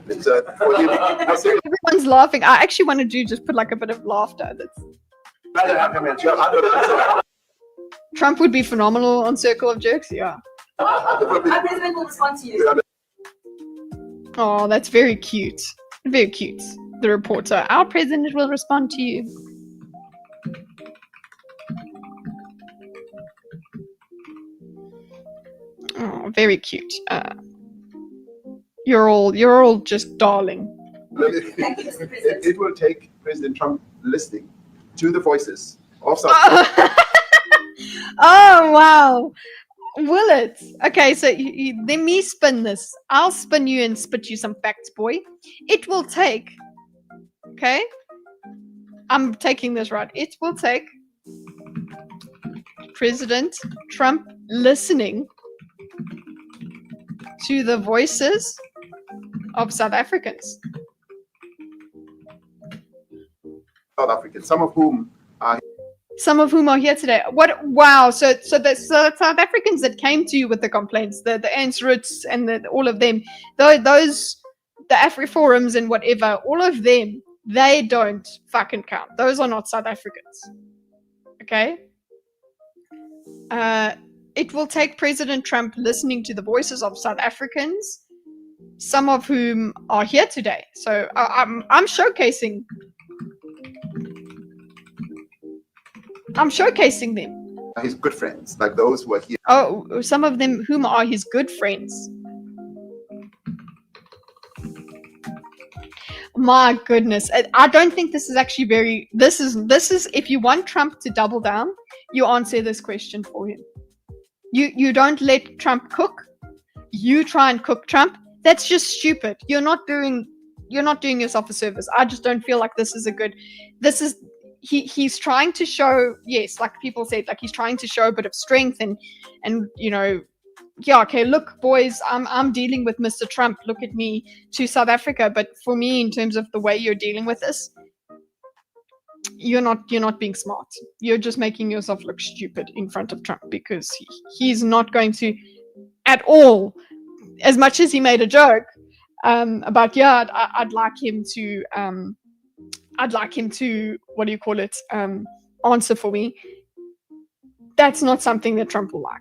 It's Everyone's laughing. I actually want to just put like a bit of laughter. Rather have him answer. Trump would be phenomenal on Circle of Jerks. Yeah. Our president will respond to you. Oh, that's very cute. Very cute. The reporter. Our president will respond to you. Oh, very cute. You're all just darling. It will take President Trump listening to the voices of South Africa. Oh wow. Will it? Okay, so let me spin this. I'll spin you and spit you some facts, boy. It will take. Okay, I'm taking this right. It will take President Trump listening to the voices of South Africans. South Africans, some of whom are here today. What? Wow. So the South Africans that came to you with the complaints, the Ansrits and all of them, those the AfriForums and whatever, all of them, they don't fucking count. Those are not South Africans. Okay? It will take President Trump listening to the voices of South Africans, some of whom are here today. So I'm showcasing them. his good friends, like those who are here. Oh, some of them whom are his good friends. My goodness. I don't think this is actually very, this is, if you want Trump to double down, you answer this question for him. You don't let Trump cook. You try and cook Trump. That's just stupid. You're not doing yourself a service. I just don't feel like this is a good, he's trying to show, yes, like people said, like he's trying to show a bit of strength and you know, yeah, okay, look, boys, I'm dealing with Mr. Trump. Look at me to South Africa. But for me, in terms of the way you're dealing with this, you're not being smart. You're just making yourself look stupid in front of Trump, because he's not going to at all, as much as he made a joke about, yeah, I'd like him to what do you call it, answer for me. That's not something that Trump will like.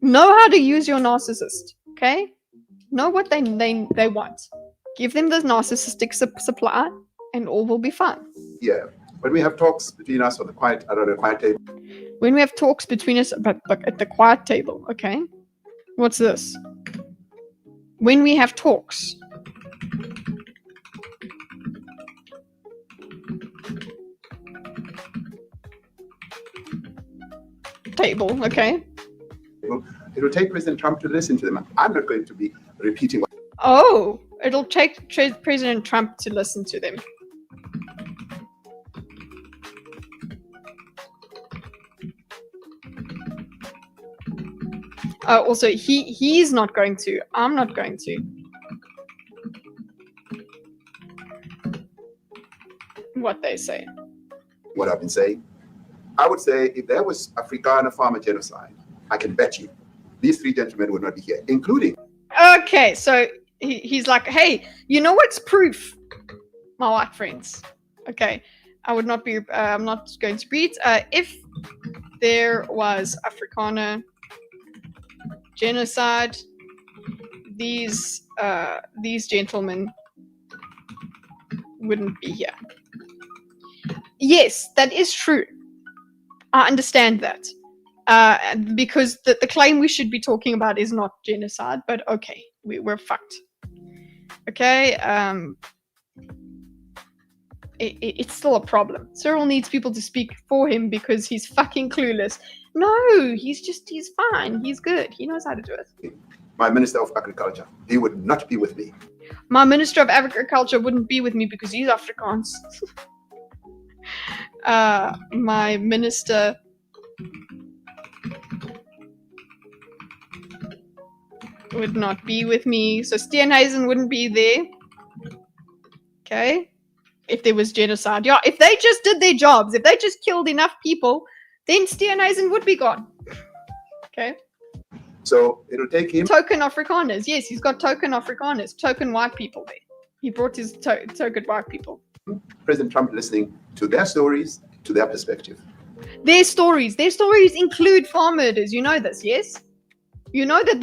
Know how to use your narcissist, okay? Know what they want. Give them the narcissistic supply, and all will be fine. Yeah, when we have talks between us around the quiet table. When we have talks between us at the quiet table, okay? What's this? When we have talks. Table, okay? It will take President Trump to listen to them. I'm not going to be repeating what. Oh, it'll take President Trump to listen to them. Also, he's not going to. I'm not going to. What they say. What I've been saying. I would say if there was Afrikaner farmer genocide, I can bet you these three gentlemen would not be here, including. Okay, so he's like, hey, you know what's proof? My white friends. Okay, I would not be. I'm not going to read. If there was Afrikaner genocide, these gentlemen wouldn't be here. Yes, that is true. I understand that. Because the claim we should be talking about is not genocide, but okay, we're fucked. Okay, it's still a problem. Cyril needs people to speak for him because he's fucking clueless. No, he's fine. He's good. He knows how to do it. My Minister of Agriculture, he would not be with me. My Minister of Agriculture wouldn't be with me because he's Afrikaans. My Minister would not be with me. So Steenhuisen wouldn't be there. Okay. If there was genocide. Yeah, if they just did their jobs, if they just killed enough people, then Steenhuisen would be gone. Okay. So it'll take him. Token Afrikaners. Yes, he's got token Afrikaners. Token white people there. He brought his token white people. President Trump listening to their stories, to their perspective. Their stories include farm murders. You know this, yes? You know that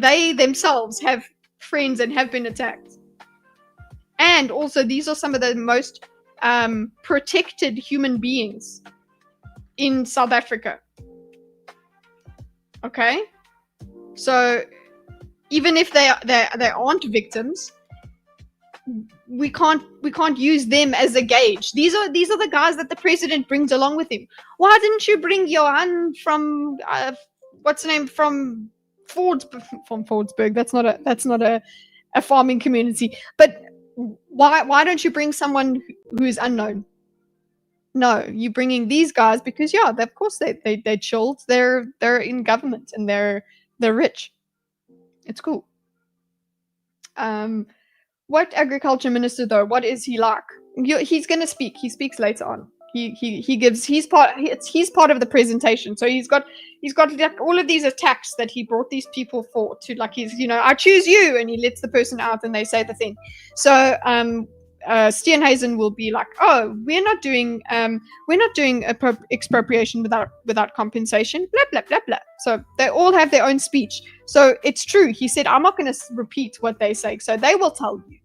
they themselves have friends and have been attacked. And also, these are some of the most protected human beings in South Africa. Okay? So, even if they aren't victims, we can't use them as a gauge. These are the guys that the president brings along with him. Why didn't you bring Johan from what's the name, from Fordsburg? That's not a farming community. But why don't you bring someone who's unknown? No, you're bringing these guys because of course they chilled. They're in government and they're rich. It's cool. What agriculture minister though? What is he like? He's gonna speak. He speaks later on. He gives. He's part of the presentation. So he's got like all of these attacks that he brought these people for to, like, he's, I choose you, and he lets the person out and they say the thing. So Steenhuisen will be like, oh, we're not doing expropriation without compensation, blah blah blah blah. So they all have their own speech. So it's true. He said, I'm not going to repeat what they say. So they will tell you.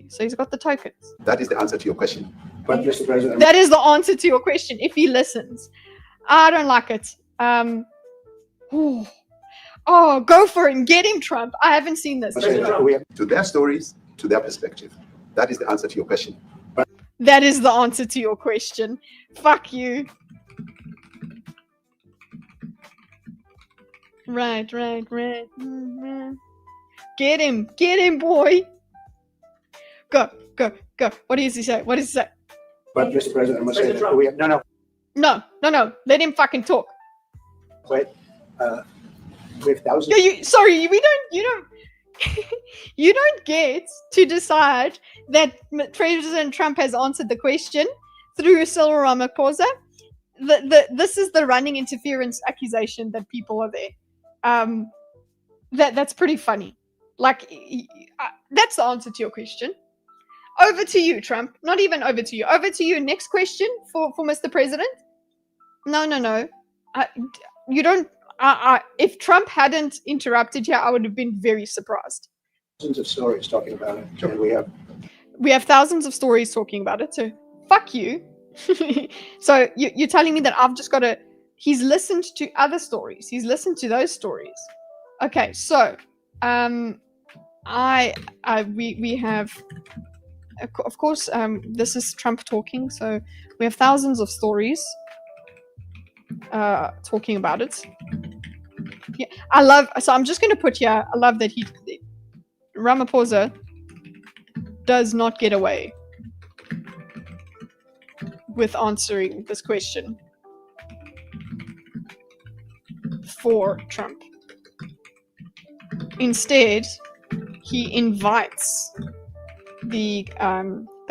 So he's got the tokens. That is the answer to your question. But Mr. President, That is the answer to your question. If he listens, I don't like it. Go for it and get him, Trump. I haven't seen this. we have, To their stories, to their perspective. That is the answer to your question. That is the answer to your question. Fuck you. Right. Get him, boy. Go. What does he say? but Mr. President, I must say that we have, No. Let him fucking talk. wait, we have thousands. You don't get to decide that President Trump has answered the question through Cyril Ramaphosa. This is the running interference accusation that people are there. That's pretty funny. Like, that's the answer to your question. Over to you, Trump. Not even over to you. Over to you. Next question for Mr. President. No. You don't. If Trump hadn't interrupted here, I would have been very surprised. Thousands of stories talking about it, and We have thousands of stories talking about it. So fuck you. So you're telling me that I've just got to. He's listened to other stories. He's listened to those stories. Okay, so we have. Of course, this is Trump talking, so we have thousands of stories talking about it. Yeah, so I'm just going to put here, I love that Ramaphosa does not get away with answering this question for Trump. Instead, he invites the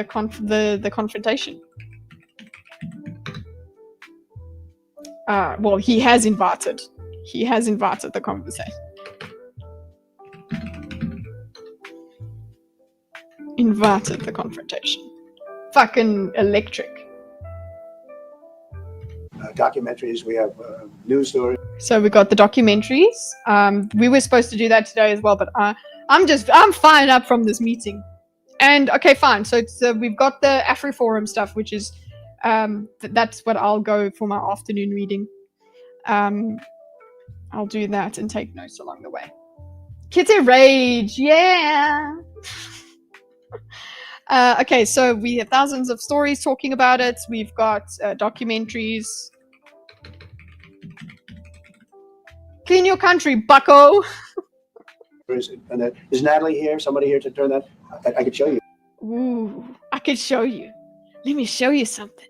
confrontation. Well, he has invited the conversation. Invited the confrontation. Fucking electric. documentaries. We have news stories. So we got the documentaries. We were supposed to do that today as well, but I'm fired up from this meeting. And okay, fine. So we've got the AfriForum stuff, which is that's what I'll go for my afternoon reading. I'll do that and take notes along the way. Kitty Rage, yeah. Okay, so we have thousands of stories talking about it. We've got documentaries. Clean your country, bucko. Is Natalie here? Somebody here to turn that? I could show you. Ooh, I could show you. Let me show you something.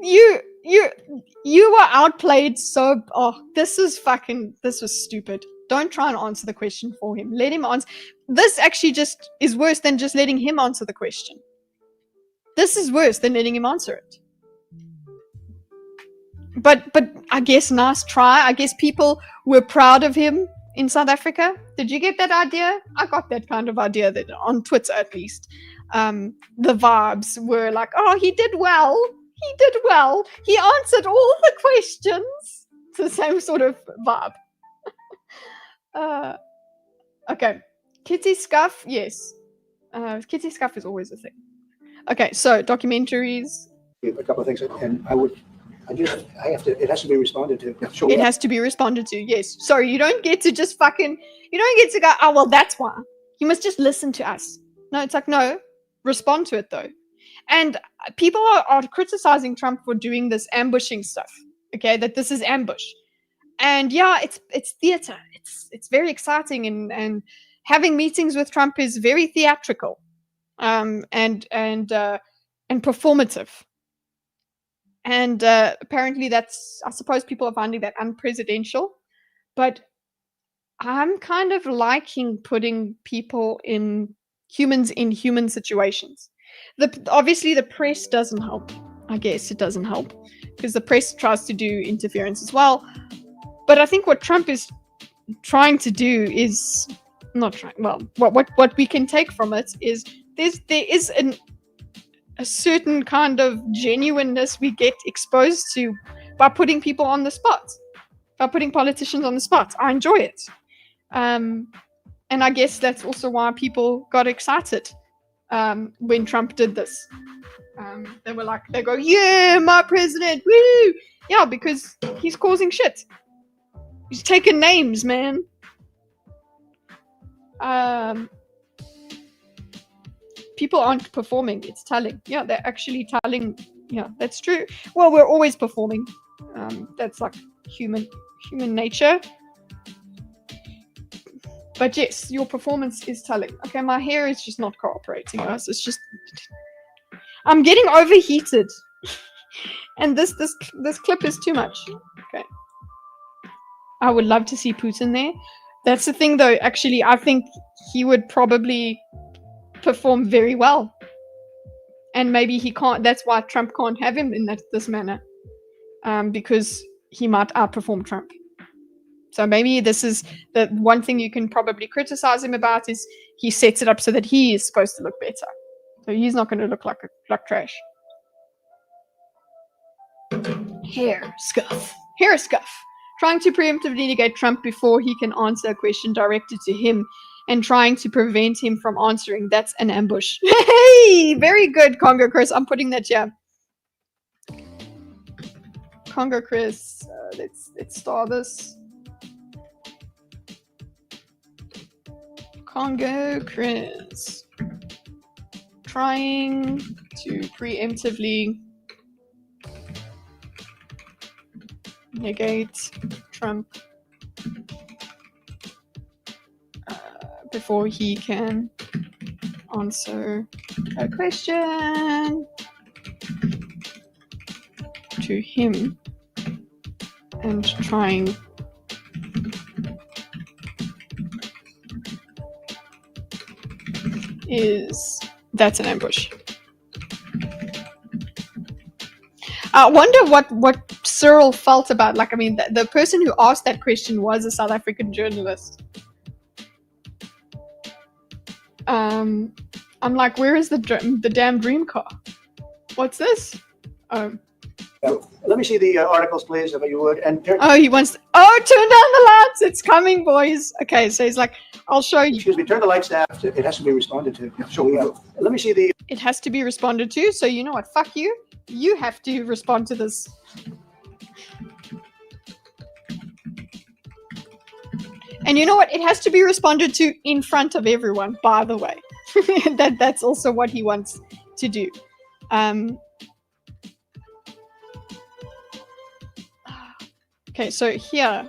You were outplayed so... Oh, this was stupid. Don't try and answer the question for him. Let him answer. This actually just is worse than just letting him answer the question. This is worse than letting him answer it. But I guess nice try. I guess people were proud of him in South Africa. Did you get that idea? I got that kind of idea, that on Twitter at least. The vibes were like, oh, he did well. He did well. He answered all the questions. It's the same sort of vibe. Okay. Kitty scuff, yes. Kitty scuff is always a thing. Okay, so documentaries. A couple of things, and it has to be responded to. Yeah, sure. It has to be responded to, yes. Sorry, you don't get to just you don't get to go, oh, well, that's why. You must just listen to us. No, it's like, no, respond to it though. And people are criticizing Trump for doing this ambushing stuff, okay, that this is ambush. And yeah, it's theater. It's very exciting, and having meetings with Trump is very theatrical, and performative. And apparently I suppose people are finding that unpresidential, but I'm kind of liking putting humans in human situations. Obviously the press doesn't help. I guess it doesn't help because the press tries to do interference as well. But I think what Trump is trying to do is not trying. Well, what we can take from it is there is a certain kind of genuineness we get exposed to by putting people on the spot, by putting politicians on the spot. I enjoy it. And I guess that's also why people got excited when Trump did this. They go, yeah, my president, woo! Yeah, because he's causing shit. He's taking names, man. People aren't performing. It's telling. Yeah, they're actually telling. Yeah, that's true. Well, we're always performing. That's like human nature. But yes, your performance is telling. Okay, my hair is just not cooperating, guys. It's just I'm getting overheated, and this clip is too much. Okay, I would love to see Putin there. That's the thing, though. Actually, I think he would probably perform very well, and maybe he can't. That's why Trump can't have him in this manner, because he might outperform Trump. So maybe this is the one thing you can probably criticize him about is he sets it up so that he is supposed to look better. So he's not going to look like trash. Hair scuff. Trying to preemptively negate Trump before he can answer a question directed to him and trying to prevent him from answering. That's an ambush. Hey, very good, Congo Chris. I'm putting that here. Congo Chris. Let's star this. Congo Chris trying to preemptively negate Trump before he can answer a question to him and trying that's an ambush. I wonder what Cyril felt about, like, I mean, the person who asked that question was a South African journalist. I'm like, where is the damn dream car? What's this? Oh. Let me see the articles, please, if you would. And Oh, he wants. Oh, turn down the lights. It's coming, boys. Okay, so he's like, I'll show you. Excuse me, turn the lights down. It has to be responded to. Yeah, sure. Let me see the. It has to be responded to. So you know what? Fuck you. You have to respond to this. And you know what? It has to be responded to in front of everyone, by the way. That's also what he wants to do. Okay, so here.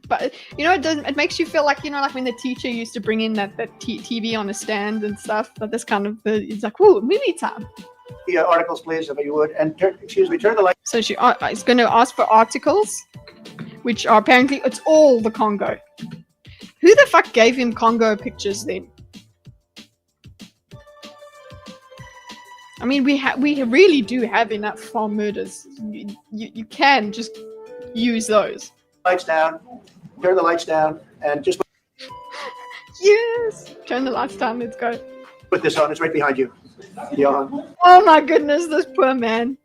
But you know, it makes you feel like, you know, like when the teacher used to bring in that TV on a stand and stuff. But this kind of it's like, whoa, movie time. The articles, please, if you would. And turn the lights. So she is going to ask for articles, which are apparently it's all the Congo. Who the fuck gave him Congo pictures then? I mean, we really do have enough farm murders. You can just use those. Lights down. Turn the lights down, and just Yes. Turn the lights down. Let's go. put this on. It's right behind you. Johan. Oh my goodness, this poor man.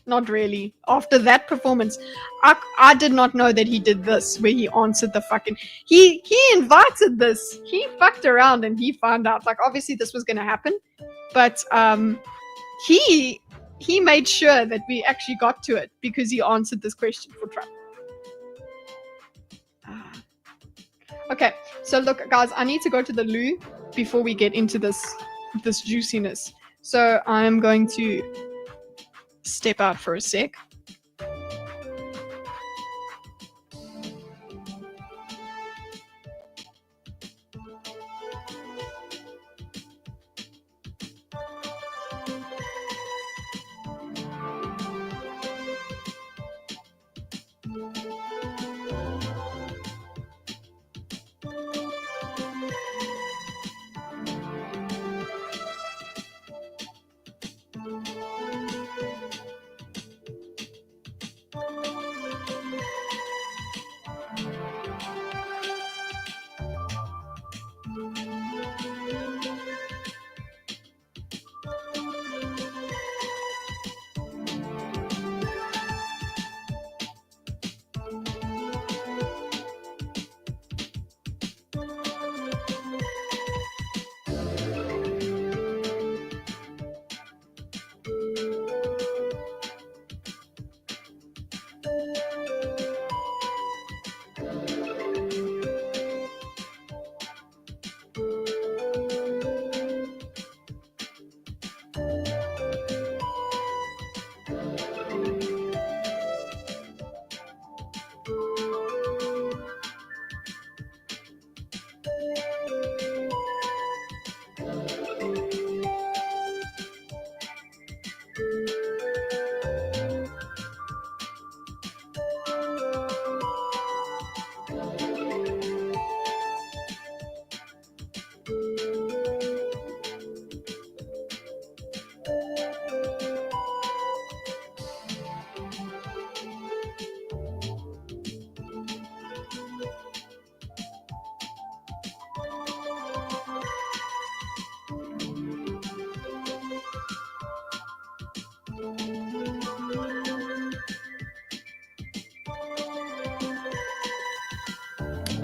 Not really. After that performance, I did not know that he did this, where he answered the fucking. He invited this. He fucked around and he found out. Like, obviously this was gonna happen, but he made sure that we actually got to it because he answered this question for Trump. Okay, so look, guys, I need to go to the loo before we get into this juiciness. So I'm going to step out for a sec.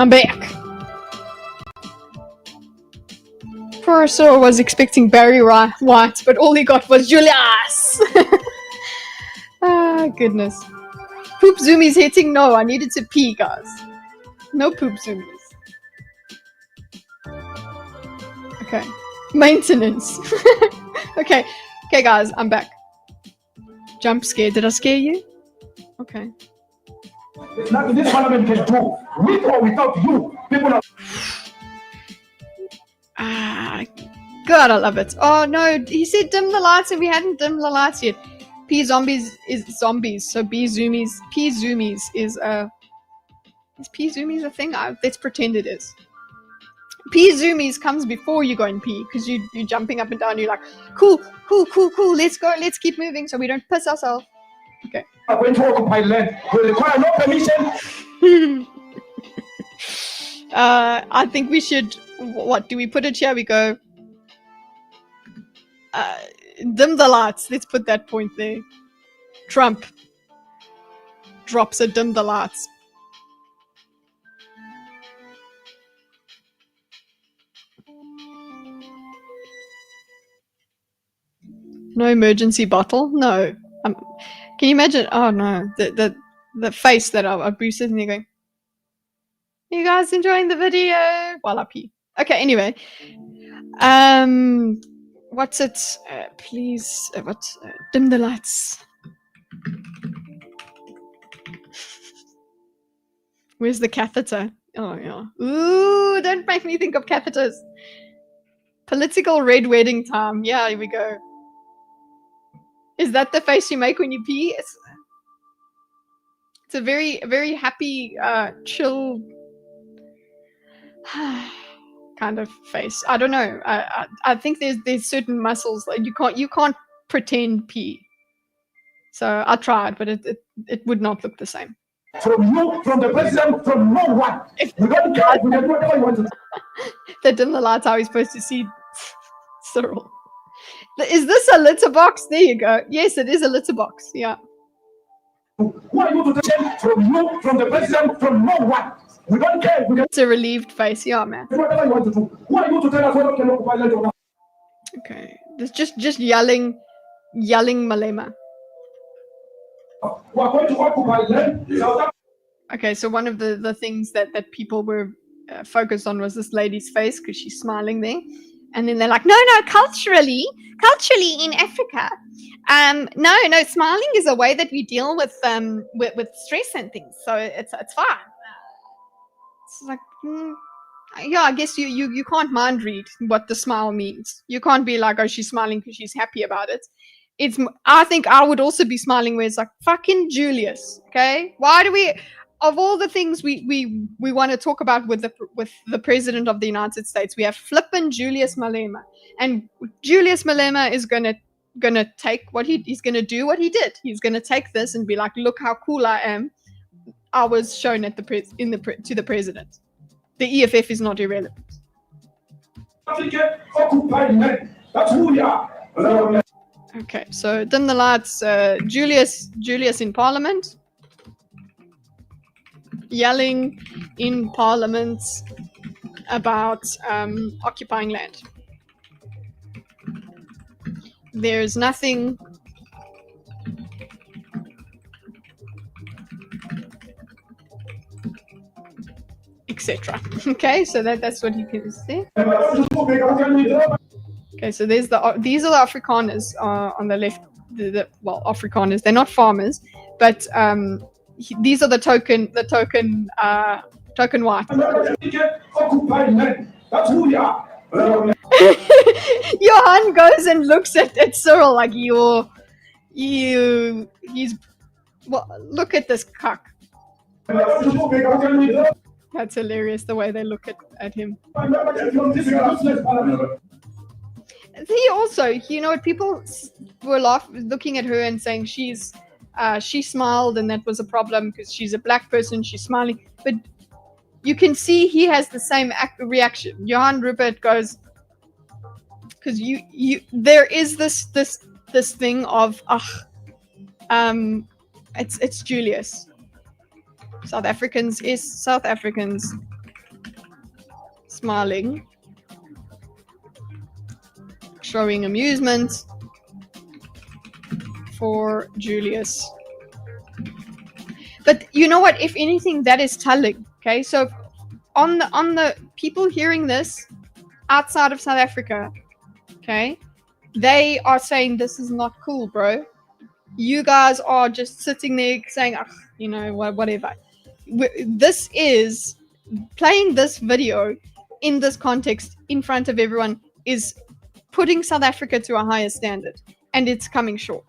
I'm back. Poor Cyril was expecting Barry White, but all he got was Julius. Ah, goodness. Poop zoomies hitting? No, I needed to pee, guys. No poop zoomies. Okay. Maintenance. Okay. Okay, guys, I'm back. Jump scare. Did I scare you? Okay. There's nothing this parliament can do, with or without you. People are. Ah, God, I love it. Oh no, he said dim the lights and we hadn't dimmed the lights yet. P zombies is zombies, so P zoomies is P zoomies a thing? Let's pretend it is. P zoomies comes before you go in P, because you're jumping up and down, you're like, cool, let's go, let's keep moving so we don't piss ourselves. Okay. Are going to occupy land. Will require no permission. I think we should, what, do we put it here? We go, dim the lights. Let's put that point there. Trump drops a dim the lights. No emergency bottle? No. Can you imagine? Oh no, the face that our Bruce is going, you guys enjoying the video? While I pee. Okay, anyway. What's it? Please, dim the lights. Where's the catheter? Oh yeah. Ooh, don't make me think of catheters. Political red wedding time. Yeah, here we go. Is that the face you make when you pee? It's a very happy, chill kind of face. I don't know. I think there's certain muscles that you can't pretend pee. So I tried, but it would not look the same. From you, from the president, from no one. If you don't care, you can do whatever you want to do. They dim the lights. How are we supposed to see Cyril? Is this a litter box? There you go. Yes, it is a litter box. Yeah. Who are you to tell? From you, from the president, from no one. We don't care. We can It's a relieved face. Yeah, man. do whatever you want to do. Who are you to tell us whether we can occupy land or not? Okay. There's just yelling Malema. We are going to occupy land. Okay, so one of the things that people were focused on was this lady's face because she's smiling there. And then they're like, no, culturally in Africa, no, smiling is a way that we deal with stress and things. So it's fine. It's like, yeah, I guess you can't mind read what the smile means. You can't be like, oh, she's smiling because she's happy about it. I think I would also be smiling where it's like, fucking Julius, okay? Why do we, of all the things we want to talk about with the president of the United States, we have flippin' Julius Malema, and Julius Malema is gonna take what he's gonna do what he did. He's gonna take this and be like, look how cool I am. I was shown at to the president. The EFF is not irrelevant. Africa occupy land. That's who we are. Okay, so dim the lights. Julius in Parliament. Yelling in Parliament about occupying land. There's nothing etc. Okay, so that's what you can see. Okay, so these are the Afrikaners on the left. Well, Afrikaners, they're not farmers, but these are the token white. That's who we are. Johan goes and looks at Cyril like he's well, look at this cuck. That's hilarious the way they look at him. He also, you know, people were looking at her and saying she smiled and that was a problem because she's a black person, she's smiling. But you can see he has the same reaction. Johan Rupert goes, because there is this thing of it's Julius. South Africans is South Africans. smiling, showing amusement for Julius. But you know what? If anything, that is telling. Okay, so on the people hearing this outside of South Africa, okay, they are saying this is not cool, bro. You guys are just sitting there saying, you know, whatever. This is playing this video in this context in front of everyone is putting South Africa to a higher standard, and it's coming short.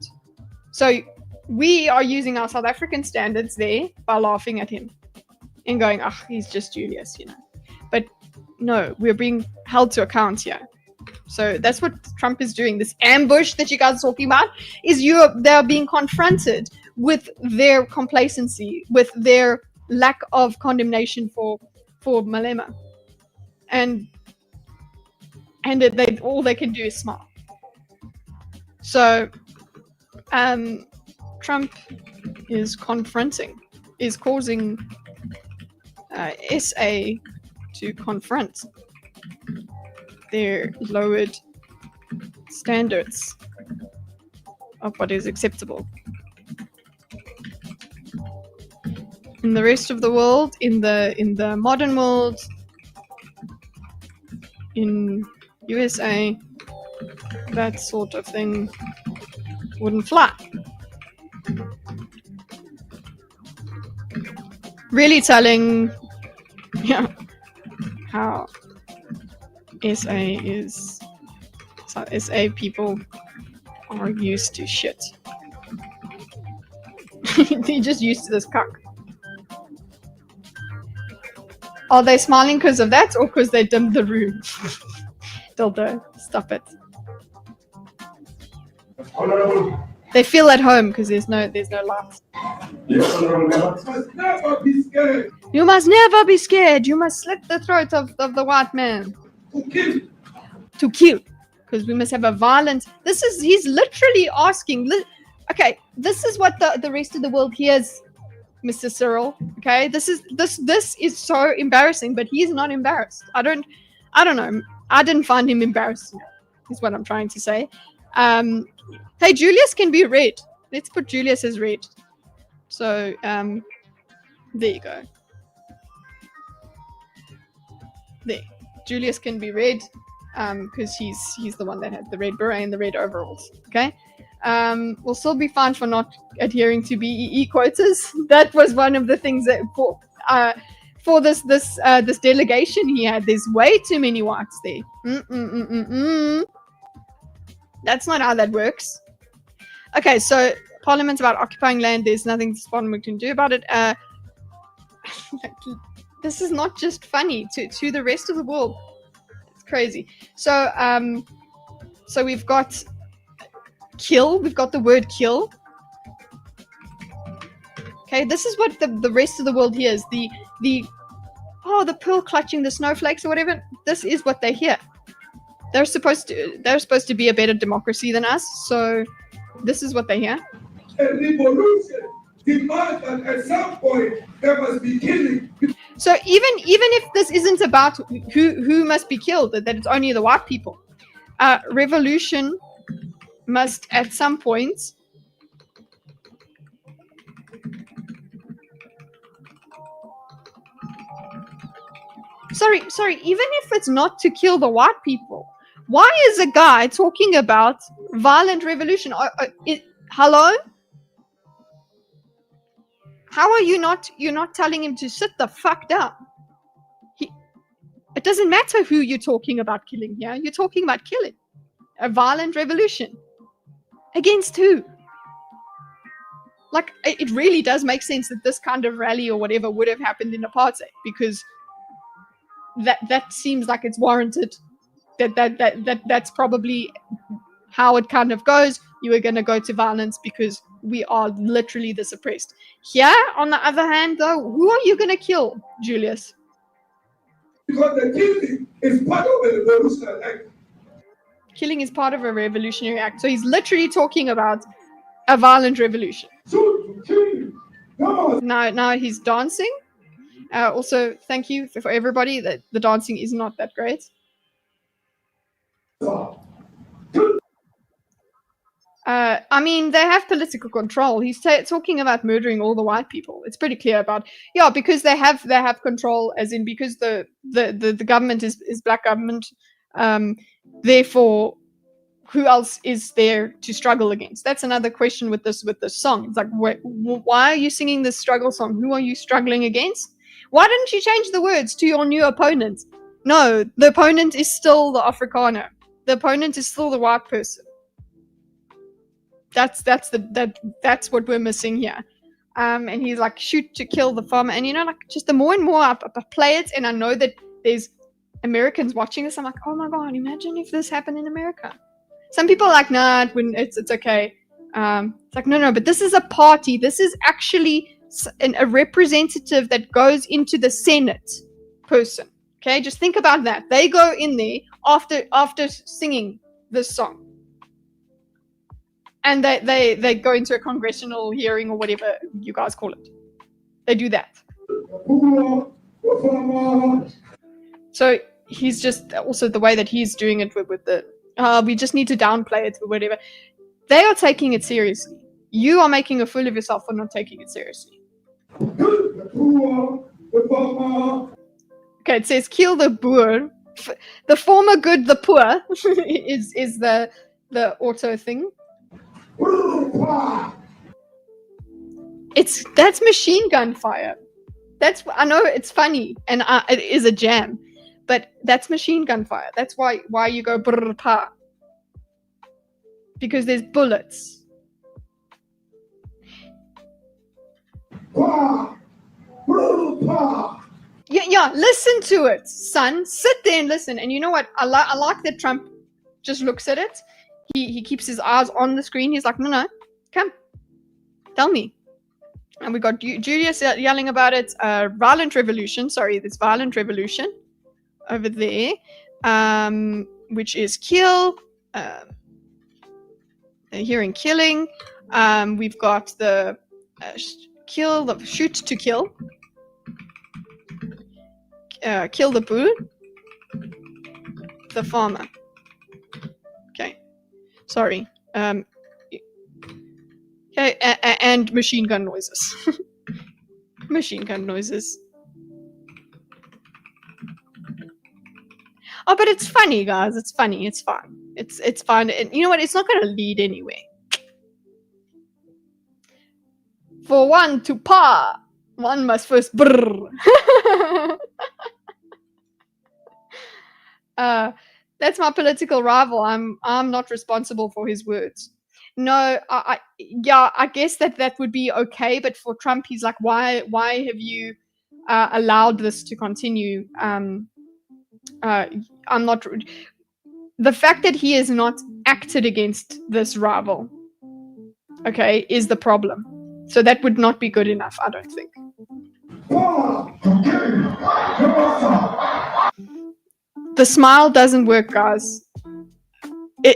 So we are using our South African standards there by laughing at him and going, he's just Julius, you know. But no, we're being held to account here. So that's what Trump is doing. This ambush that you guys are talking about is they're being confronted with their complacency, with their lack of condemnation for Malema. And all they can do is smile. So Trump is causing SA to confront their lowered standards of what is acceptable. In the rest of the world, in the modern world, in USA, that sort of thing wouldn't fly. Really telling, how SA people are used to shit. They're just used to this cuck. Are they smiling because of that or because they dimmed the room? Dildo, stop it. They feel at home because there's no light. You must never be scared. You must never be scared. You must slit the throat of the white man. To kill. Because we must have a violent. He's literally asking. Okay, this is what the rest of the world hears, Mr. Cyril. Okay, this is so embarrassing, but he's not embarrassed. I don't know. I didn't find him embarrassing, is what I'm trying to say. Hey, Julius can be red. Let's put Julius as red. So, there you go. There. Julius can be red, because he's the one that had the red beret and the red overalls. Okay? We'll still be fine for not adhering to BEE quotas. That was one of the things that for this delegation he had. There's way too many whites there. That's not how that works. Okay, so Parliament's about occupying land. There's nothing this Parliament can do about it. This is not just funny to the rest of the world. It's crazy. So we've got kill. We've got the word kill. Okay, this is what the rest of the world hears. The pearl clutching the snowflakes or whatever. This is what they hear. They're supposed to be a better democracy than us, so this is what they hear. A revolution demands that at some point there must be killing. So even if this isn't about who must be killed, that it's only the white people, revolution must at some point Sorry, even if it's not to kill the white people, why is a guy talking about violent revolution? Hello? How are you're not telling him to sit the fuck down? It doesn't matter who you're talking about killing here. You're talking about killing. A violent revolution. Against who? Like, it really does make sense that this kind of rally or whatever would have happened in apartheid, because that seems like it's warranted. That's probably how it kind of goes. You are going to go to violence because we are literally this oppressed. Here, on the other hand, though, who are you going to kill, Julius? Because the killing is part of a revolutionary act. Killing is part of a revolutionary act. So he's literally talking about a violent revolution. So, kill. Now he's dancing. Also, thank you for everybody. That the dancing is not that great. I mean, they have political control. He's talking about murdering all the white people. It's pretty clear about because they have control, as in because the government is black government. Therefore, who else is there to struggle against? That's another question with this song. It's like, why are you singing this struggle song? Who are you struggling against? Why didn't you change the words to your new opponent? No, the opponent is still the Afrikaner. The opponent is still the white person. That's what we're missing here. And he's like, shoot to kill the farmer. And like, just the more and more I play it, and I know that there's Americans watching this, I'm like, oh my god, imagine if this happened in America. Some people are like, nah, it's okay. It's like, no, but this is a party. This is actually a representative that goes into the Senate person. Okay, just think about that. They go in there after singing this song. And they go into a congressional hearing or whatever you guys call it. They do that. So he's just also the way that he's doing it with the we just need to downplay it or whatever. They are taking it seriously. You are making a fool of yourself for not taking it seriously. Okay, it says kill the boer. The former good, the poor is the auto thing. That's machine gun fire. I know it's funny and it is a jam, but that's machine gun fire. That's why you go brr pa, because there's bullets. Yeah, listen to it, son. Sit there and listen. And you know what? I like that Trump just looks at it. He keeps his eyes on the screen. He's like, no, come, tell me. And we got Julius yelling about it. Violent revolution. Sorry, this violent revolution over there, which is kill. Hearing killing. We've got the kill, the shoot to kill. Kill the bull. The farmer. Okay. Sorry. Okay, and machine gun noises. Machine gun noises. Oh, but it's funny, guys. It's funny. It's fun. It's fun. And you know what? It's not going to lead anywhere. For one to pa, one must first brrr. That's my political rival. I'm not responsible for his words. No, I guess that would be okay, but for Trump, he's like, why have you allowed this to continue? I'm not. The fact that he has not acted against this rival, okay, is the problem. So that would not be good enough, I don't think. The smile doesn't work, guys.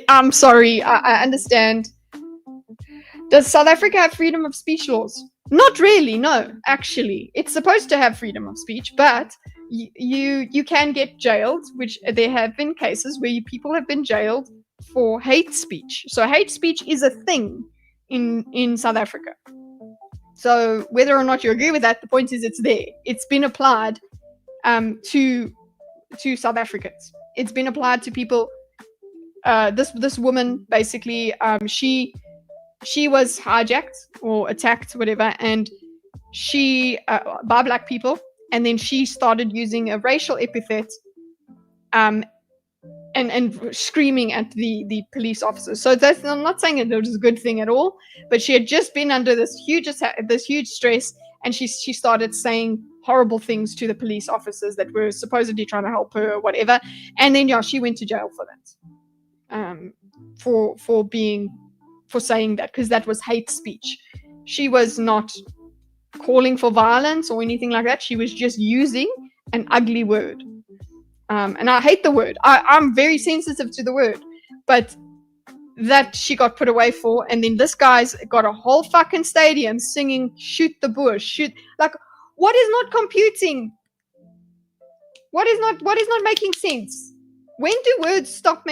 I'm sorry, I understand. Does South Africa have freedom of speech laws? Not really, no, actually. It's supposed to have freedom of speech, but you can get jailed, which there have been cases where people have been jailed for hate speech. So hate speech is a thing in South Africa. So whether or not you agree with that, the point is it's there. It's been applied to South Africans. It's been applied to people. This woman basically, she was hijacked or attacked, whatever, and she by black people, and then she started using a racial epithet, and screaming at the police officers. So that's, I'm not saying it was a good thing at all, but she had just been under this huge stress, and she started saying horrible things to the police officers that were supposedly trying to help her or whatever, and then she went to jail for that, for saying that, because that was hate speech. She was not calling for violence or anything like that. She was just using an ugly word. And I hate the word. I'm very sensitive to the word. But that she got put away for. And then this guy's got a whole fucking stadium singing, shoot the bush, shoot. Like, What is not computing? What is not making sense? When do words stop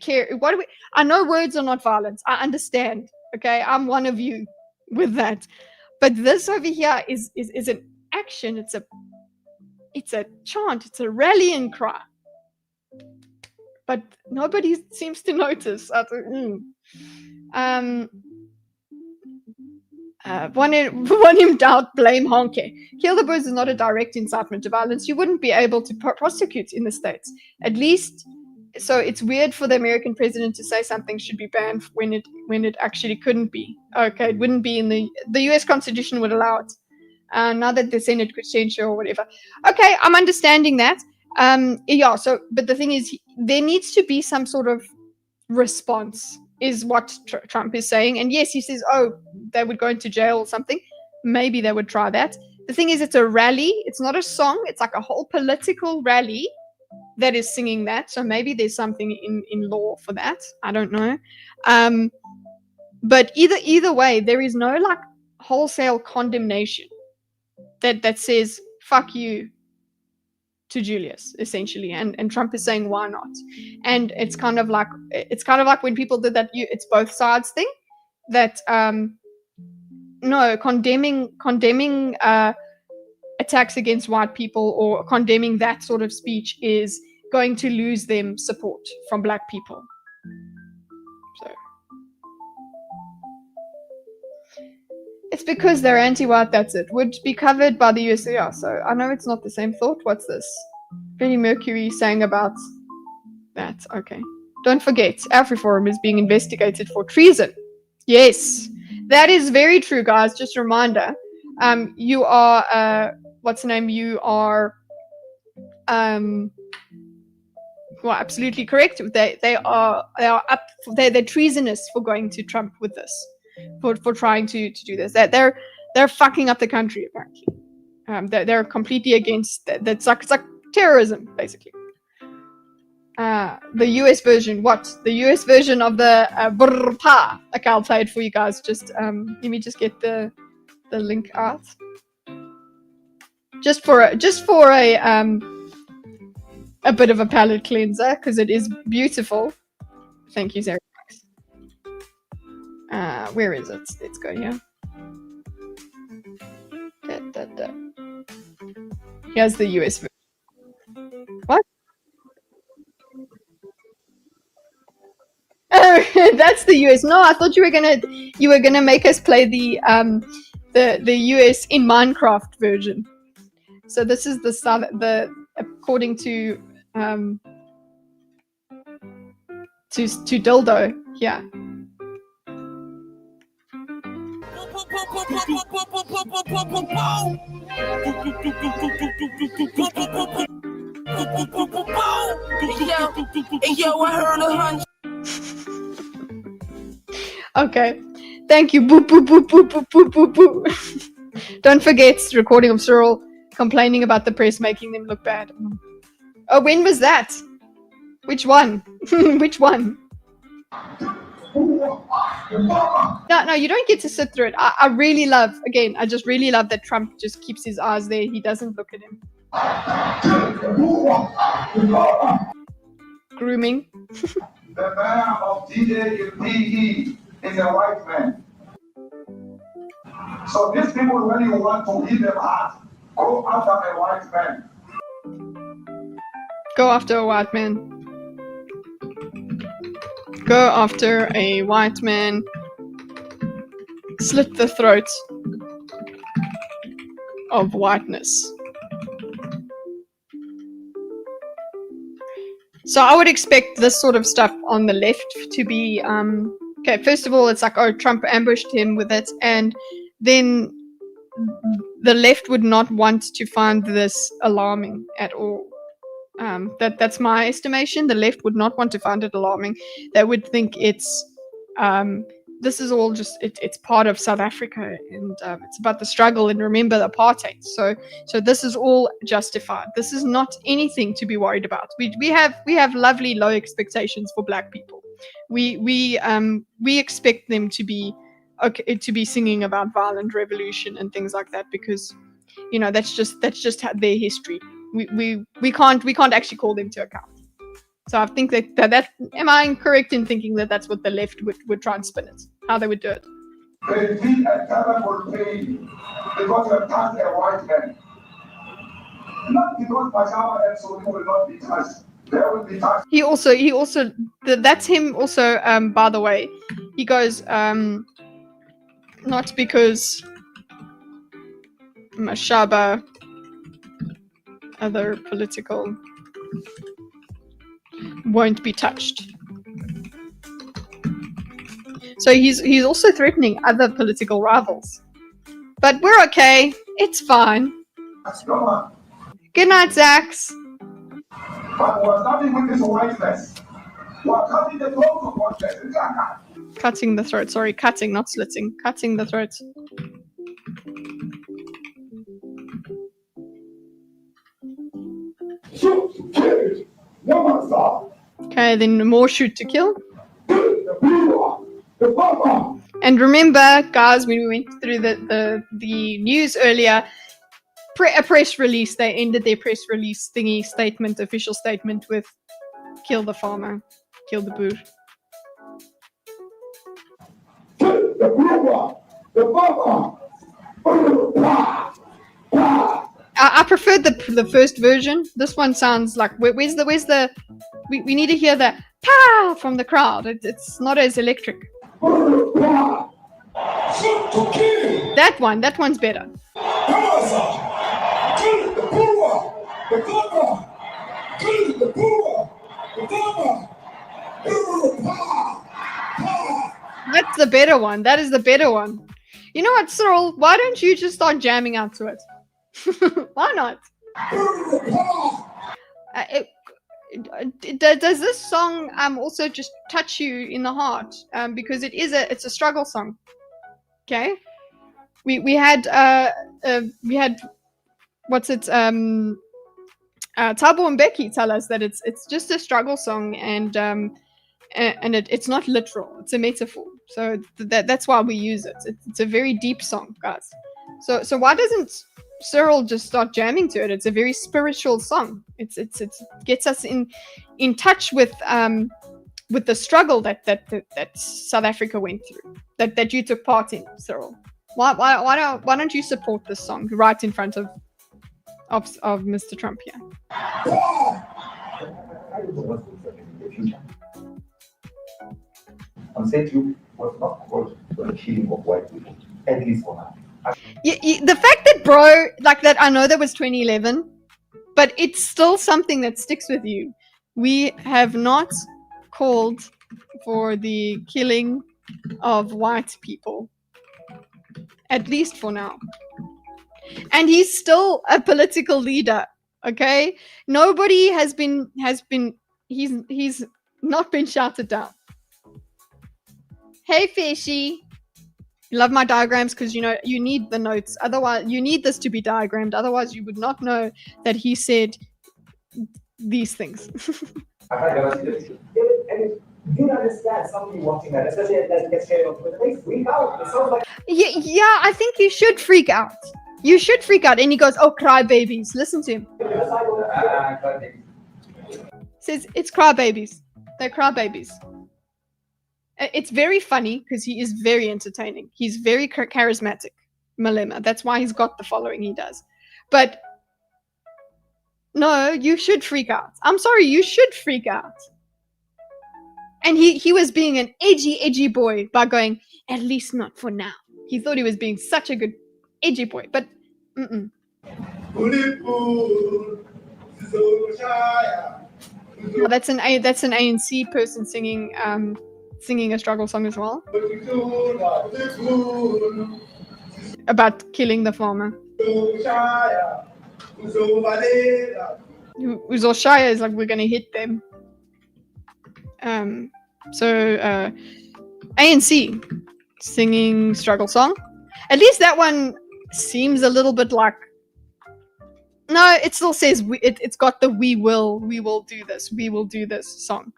care? What do we? I know words are not violence. I understand. Okay, I'm one of you with that. But this over here is an action. It's a chant. It's a rallying cry. But nobody seems to notice. One in doubt, blame Honke. Kill the birds is not a direct incitement to violence. You wouldn't be able to prosecute in the States. At least, so it's weird for the American president to say something should be banned when it actually couldn't be. Okay, it wouldn't be in the US Constitution would allow it. Now that the Senate could censure or whatever. Okay, I'm understanding that. Yeah, so, but the thing is, there needs to be some sort of response, is what Trump is saying. And yes, he says, oh, they would go into jail or something. Maybe they would try that. The thing is, it's a rally. It's not a song. It's like a whole political rally that is singing that. So maybe there's something in law for that. I don't know. But either way, there is no like wholesale condemnation that says, fuck you to Julius, essentially, and Trump is saying why not, and it's kind of like when people did that it's both sides thing, that no, condemning attacks against white people or condemning that sort of speech is going to lose them support from black people. So it's because they're anti-white, that's it. Would be covered by the USAR. So I know it's not the same thought. What's this? Freddie Mercury saying about that. Okay. Don't forget, AfriForum is being investigated for treason. Yes, that is very true, guys. Just a reminder. You are, what's the name? You are, well, absolutely correct. They are up. They're treasonous for going to Trump with this. For trying to do this, that they're fucking up the country apparently. They're completely against that. It's like terrorism basically. The US version, the US version of the brpa. Okay, I'll play it for you guys. Just let me just get the link out. Just for a bit of a palate cleanser, because it is beautiful. Thank you, Cyril. Where is it? Let's go here. Here's the US version. What? Oh, that's the US. No, I thought you were gonna make us play the US in Minecraft version. So this is the according to Dildo. Yeah. Okay, thank you. Boop boop boop boop boop boop boop boop. Don't forget recording of Cyril complaining about the press making them look bad. Oh, when was that? Which one? Which one? No, you don't get to sit through it. I really love, again, I just really love that Trump just keeps his eyes there. He doesn't look at him. Grooming. The man of DAPE is a white man. So these people, when you want to hit them hard, go after a white man. Go after a white man. Go after a white man. Slit the throat of whiteness. So I would expect this sort of stuff on the left to be, okay, first of all, it's like, oh, Trump ambushed him with it, and then the left would not want to find this alarming at all. That's my estimation. The left would not want to find it alarming. They would think it's this is all just it's part of South Africa, and it's about the struggle, and remember the apartheid. So this is all justified. This is not anything to be worried about. We have lovely low expectations for black people. We expect them to be okay, to be singing about violent revolution and things like that, because you know, that's just their history. We can't actually call them to account. So I think that am I incorrect in thinking that that's what the left would try and spin it, how they would do it? They did a terrible thing because you touched a white man. Not because Pajama and Soli will not be touched. They will be touched. He also that's him also, by the way. He goes, not because Mashaba, other political, won't be touched. So he's also threatening other political rivals. But we're okay. It's fine. Good night, Zax. But we're starting with this whiteness. We're cutting the throat of whiteness. Cutting the throat. Sorry, cutting, not slitting. Cutting the throat. Shoot to kill. No one stop. Okay, then more shoot to kill. The people. The papa. And remember, guys, when we went through the news earlier, a press release, they ended their press release thingy statement, official statement, with kill the farmer, kill the boer. Kill the people. The papa. I preferred the first version. This one sounds like where's the we need to hear the pa from the crowd. It's not as electric. That one's better. That's the better one. That is the better one. You know what, Cyril? Why don't you just start jamming out to it? Why not? Does this song also just touch you in the heart? Because it's a struggle song. Okay, we had what's it? Tabo and Becky tell us that it's just a struggle song, and it's not literal. It's a metaphor. So that's why we use it. It's a very deep song, guys. So why doesn't Cyril just start jamming to it? It's a very spiritual song. It gets us in touch with the struggle that South Africa went through, that you took part in, Cyril. Why don't you support this song right in front of Mr. Trump here? I'm saying to you, was not called for the killing of white people, at least for now. The fact that, bro, like that, I know that was 2011, but it's still something that sticks with you. We have not called for the killing of white people, at least for now. And he's still a political leader, okay? Nobody he's not been shouted down. Hey, Fishy. Love my diagrams because, you know, you need the notes. Otherwise, you need this to be diagrammed. Otherwise, you would not know that he said these things. And you understand somebody watching that, especially that gets shared on Twitter, they freak out. It sounds like... Yeah, I think you should freak out. You should freak out. And he goes, oh, crybabies. Listen to him. Says, it's crybabies. They're crybabies. It's very funny because he is very entertaining. He's very charismatic, Malema. That's why he's got the following he does. But no, you should freak out. I'm sorry, you should freak out. And he was being an edgy boy by going, at least not for now. He thought he was being such a good edgy boy, but Oh, that's an ANC person singing a struggle song as well about killing the farmer. Uzoshaya is like, we're gonna hit them. ANC singing struggle song. At least that one seems a little bit like. No, it still says it's got the we will do this song.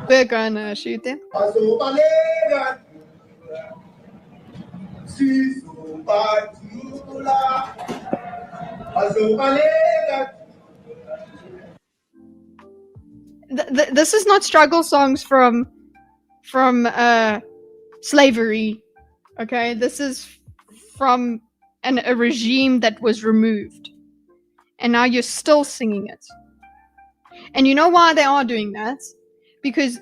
We're gonna shoot them. This is not struggle songs from slavery. Okay, this is from a regime that was removed, and now you're still singing it. And you know why they are doing that? Because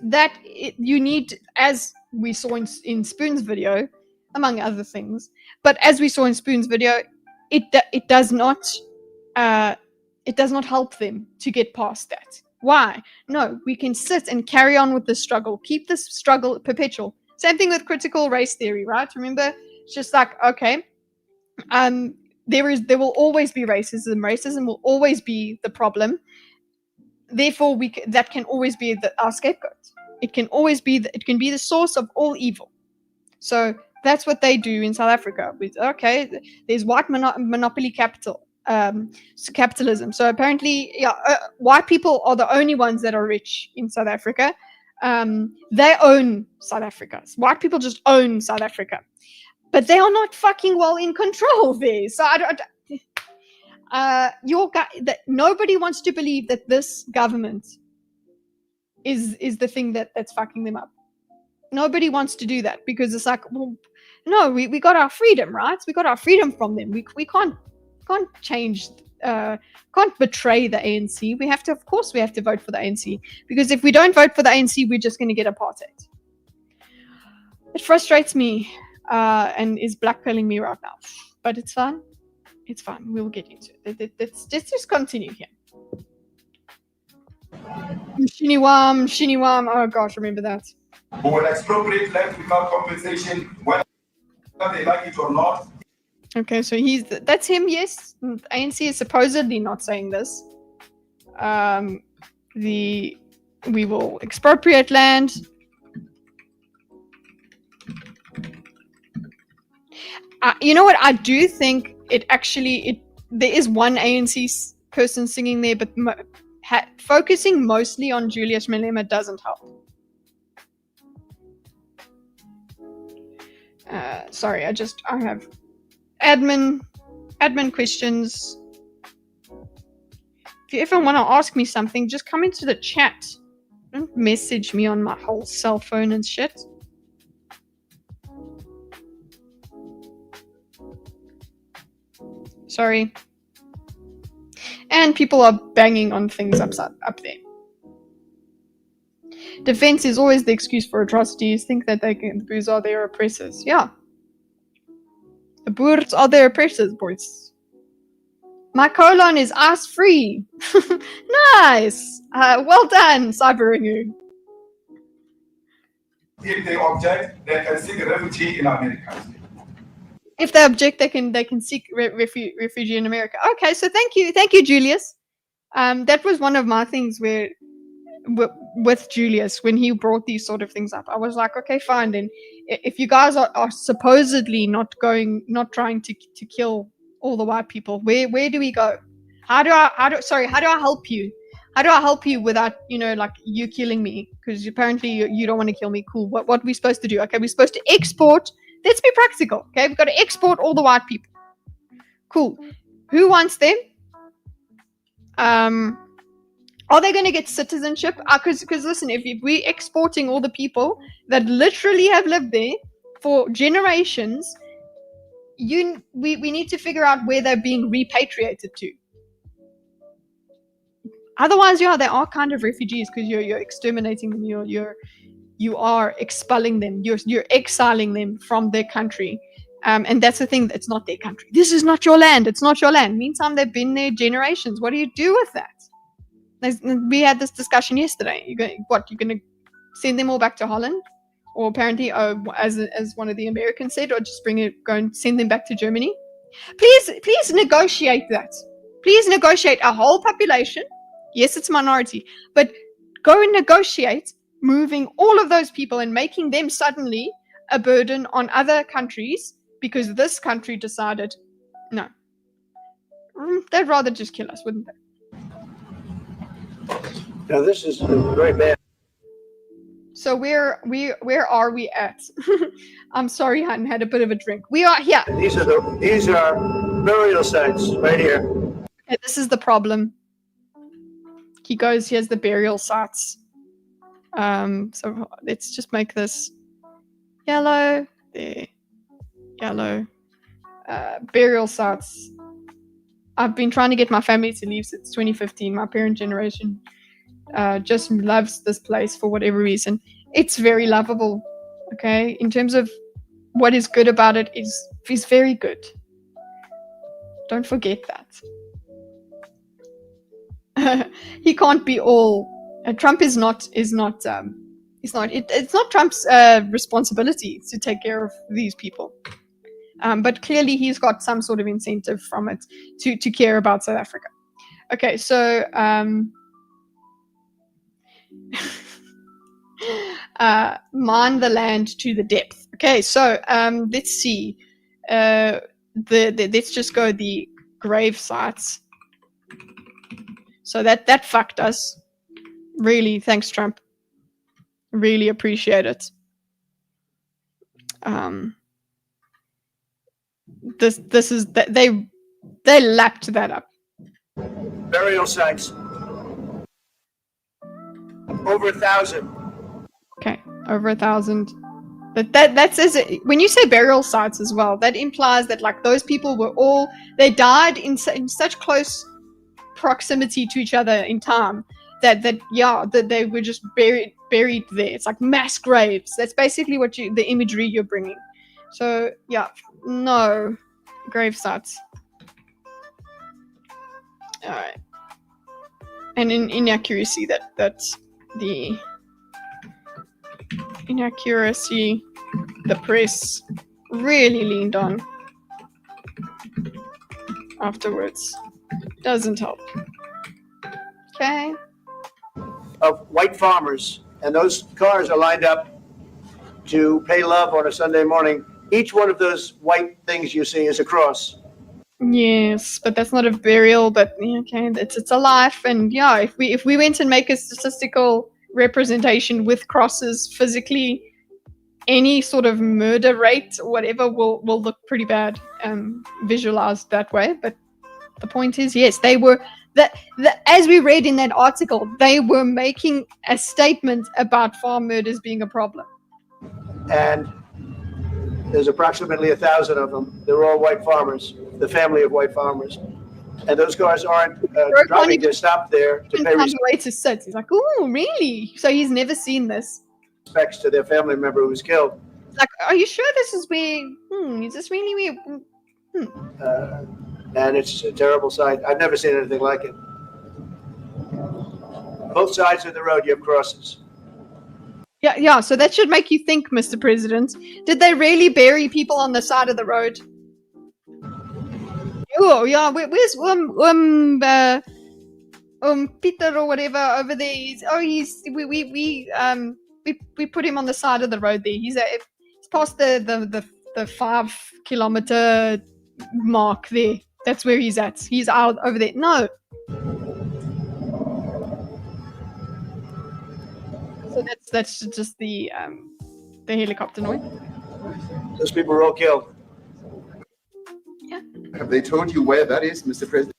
you need, as we saw in Spoon's video, among other things. But as we saw in Spoon's video, it does not help them to get past that. Why? No, we can sit and carry on with the struggle. Keep this struggle perpetual. Same thing with critical race theory, right? Remember, it's just like, okay, there will always be racism. Racism will always be the problem. Therefore, that can always be our scapegoat. It can always be it can be the source of all evil. So that's what they do in South Africa. Okay, there's white monopoly capitalism. So apparently, white people are the only ones that are rich in South Africa. They own South Africa. White people just own South Africa, but they are not fucking well in control there. So nobody wants to believe that this government is the thing that's fucking them up. Nobody wants to do that because it's like, well, no, we got our freedom, right? We got our freedom from them. We can't change, can't betray the ANC. Of course we have to vote for the ANC, because if we don't vote for the ANC, we're just going to get apartheid. It frustrates me and is blackpilling me right now, but it's fine. It's fine. We'll get into it. Let's just continue here. Shiniwam. Oh gosh, remember that. Who will expropriate land without compensation, whether they like it or not. Okay, so that's him. Yes, ANC is supposedly not saying this. We will expropriate land. You know what? I do think there is one ANC person singing there, but focusing mostly on Julius Malema doesn't help. Sorry, I have admin questions. If you ever want to ask me something, just come into the chat. Don't message me on my whole cell phone and shit. Sorry. And people are banging on things up there. Defense is always the excuse for atrocities. Think that the Boers are their oppressors. Yeah. The Boers are their oppressors, boys. My colon is ice-free. Nice. Well done, Cyberringu. If they object, they can seek a refugee in America. If they object, they can seek refugee in America. Okay, so thank you, Julius. That was one of my things where with Julius when he brought these sort of things up. I was like, okay, fine. Then if you guys are supposedly not trying to kill all the white people, where do we go? How do I help you? How do I help you without like you killing me? Because apparently you don't want to kill me. Cool. What are we supposed to do? Okay, we're supposed to export. Let's be practical. Okay, we've got to export all the white people. Cool. Who wants them? Are they going to get citizenship? Because listen, if we're exporting all the people that literally have lived there for generations, we need to figure out where they're being repatriated to. Otherwise, they are kind of refugees because you're exterminating them. You are expelling them. You're exiling them from their country. And that's the thing. It's not their country. This is not your land. It's not your land. Meantime, they've been there generations. What do you do with that? We had this discussion yesterday. You're going to send them all back to Holland? Or apparently, as one of the Americans said, or just go and send them back to Germany? Please negotiate that. Please negotiate a whole population. Yes, it's minority. But go and negotiate moving all of those people and making them suddenly a burden on other countries because this country decided, no. They'd rather just kill us, wouldn't they? Now, this is very bad. So where are we at? I'm sorry, I hadn't had a bit of a drink. We are here. These are burial sites right here. Okay, this is the problem. He goes, here's the burial sites. So let's just make this yellow. There. Yellow. Burial sites. I've been trying to get my family to leave since 2015. My parent generation just loves this place for whatever reason. It's very lovable. Okay, in terms of what is good about it, is very good. Don't forget that. He can't be all. Trump is not. It's not Trump's responsibility to take care of these people. But clearly he's got some sort of incentive from it to care about South Africa. Okay, so mine the land to the depth. Okay, so let's see. Let's just go the grave sites. So that fucked us. Really, thanks, Trump. Really appreciate it. This is they lapped that up. Burial sites. Over 1,000. Okay, over 1,000. But that says it, when you say burial sites as well, that implies that like those people were all they died in such close proximity to each other in time that they were just buried there. It's like mass graves. That's basically what the imagery you're bringing. So yeah, no grave sites. All right, and in inaccuracy that's the inaccuracy the press really leaned on afterwards. Doesn't help. Okay. Of white farmers, and those cars are lined up to pay love on a Sunday morning. Each one of those white things you see is a cross. Yes, but that's not a burial. But okay, it's a life, and yeah, if we went and make a statistical representation with crosses physically, any sort of murder rate or whatever will look pretty bad visualized that way. But the point is, yes, they were as we read in that article, they were making a statement about farm murders being a problem. And there's approximately 1,000 of them. They're all white farmers, the family of white farmers. And those cars aren't driving to stop there to pay way to sit. He's like, oh, really? So he's never seen this. respects to their family member who was killed. Like, are you sure this is where? Is this really where? And it's a terrible sight. I've never seen anything like it. Both sides of the road, you have crosses. Yeah. So that should make you think, Mr. President. Did they really bury people on the side of the road? Oh yeah. Where's Peter or whatever over there? We put him on the side of the road there. He's past the 5 kilometer mark there. That's where he's at. He's out over there. No. So that's just the helicopter noise. Those people were all killed. Yeah. Have they told you where that is, Mr. President?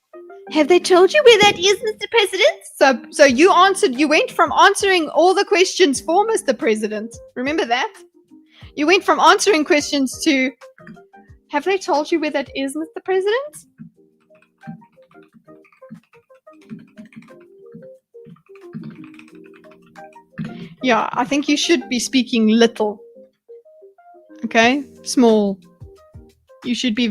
Have they told you where that is, Mr. President? So you answered. You went from answering all the questions for Mr. President. Remember that? You went from answering questions to, have they told you where that is, Mr. President? Yeah, I think you should be speaking little. Okay? Small. You should be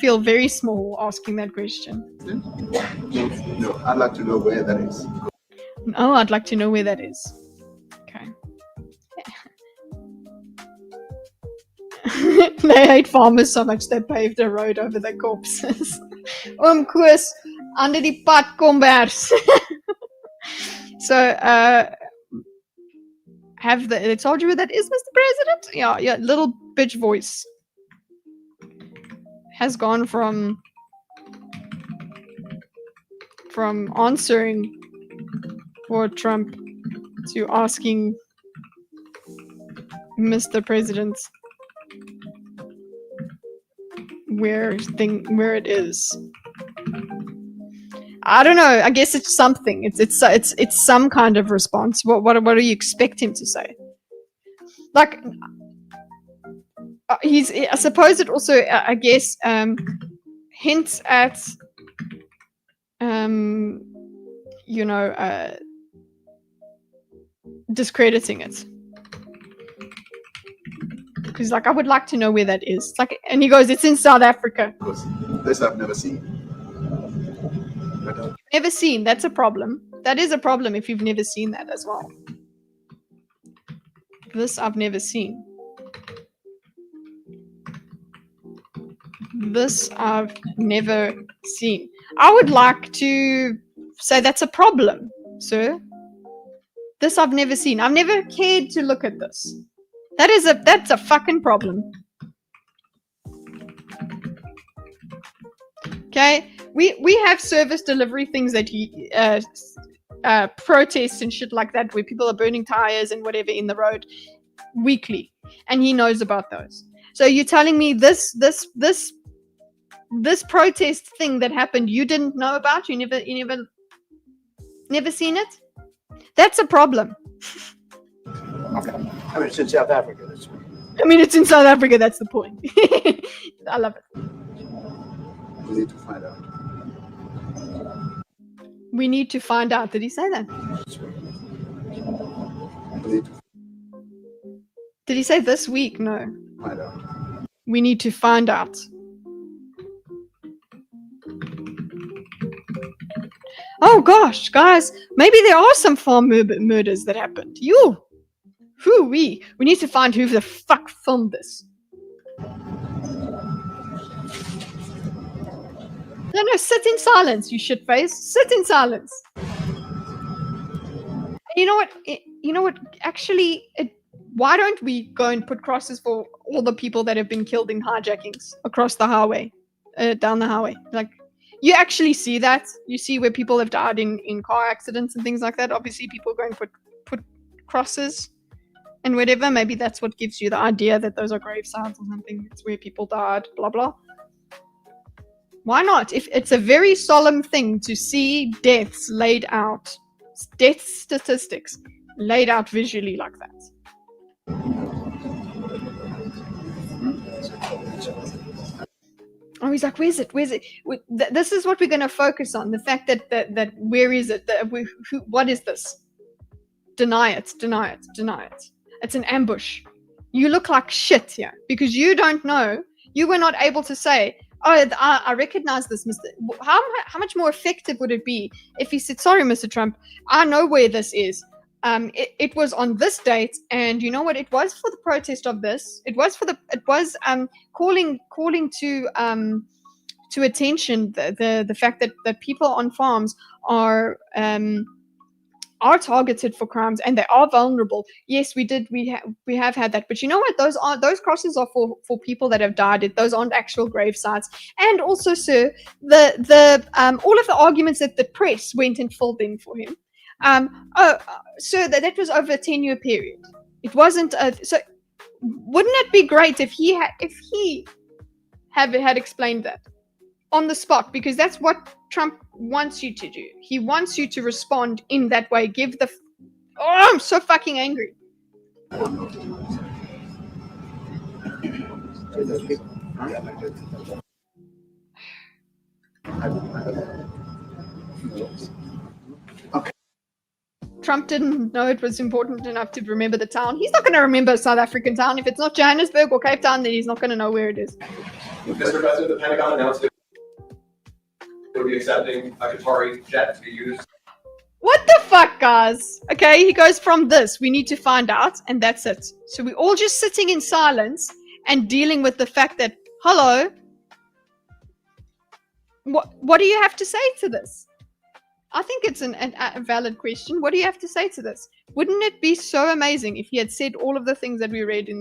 feel very small asking that question. No, I'd like to know where that is. Oh, I'd like to know where that is. Okay. They hate farmers so much they paved a road over their corpses. Koos, under die pad kombers. So, have they told you where that is, Mr. President? Yeah, little bitch voice has gone from answering for Trump to asking Mr. President, where it is. I don't know. I guess it's something. It's some kind of response. What do you expect him to say? Like, I suppose it also, I guess, hints at, you know, discrediting it. Because, like, I would like to know where that is. Like, and he goes, it's in South Africa. Because this I've never seen. Never seen. That's a problem. That is a problem if you've never seen that as well. This I've never seen. This I've never seen. I would like to say that's a problem, sir. This I've never seen. I've never cared to look at this. That's a fucking problem. Okay, we have service delivery things that he protests and shit like that, where people are burning tires and whatever in the road weekly, and he knows about those. So you're telling me this protest thing that happened you didn't know about? You never seen it? That's a problem. I mean, it's in South Africa. It's in South Africa. That's the point. I love it. We need to find out. We need to find out. Did he say that? Did he say this week? No. Find out. We need to find out. Oh gosh, guys, maybe there are some farm murders that happened. We need to find who the fuck filmed this. No, sit in silence, you shitface. Sit in silence. You know what? Actually, why don't we go and put crosses for all the people that have been killed in hijackings across the highway, down the highway? Like, you actually see that. You see where people have died in car accidents and things like that. Obviously, people go and put crosses and whatever. Maybe that's what gives you the idea that those are gravesites or something. It's where people died, blah, blah. Why not? If it's a very solemn thing to see deaths laid out, death statistics laid out visually like that. Oh, he's like, where's it? This is what we're going to focus on. The fact that where is it? What is this? Deny it. It's an ambush. You look like shit here because you don't know. You were not able to say, oh, I recognize this, Mr. How much more effective would it be if he said, sorry, Mr. Trump, I know where this is. It was on this date, and you know what? It was for the protest of this. It was calling to attention the fact that people on farms are targeted for crimes and they are vulnerable. Yes, we have had that, but you know what? Those crosses are for people that have died. Those aren't actual grave sites. And also, sir, the all of the arguments that the press went and filled in for him. Sir, that was over a 10-year period. It wasn't so. Wouldn't it be great if he had explained that on the spot? Because that's what Trump wants you to do. He wants you to respond in that way. I'm so fucking angry. Trump didn't know it was important enough to remember the town. He's not going to remember a South African town. If it's not Johannesburg or Cape Town, then he's not going to know where it is. Mr. President, the Pentagon announced it would be accepting a Qatari jet to be used. What the fuck, guys? Okay, he goes from this, we need to find out, and that's it. So we're all just sitting in silence and dealing with the fact that, hello, what do you have to say to this? I think it's a valid question. What do you have to say to this? Wouldn't it be so amazing if he had said all of the things that we read in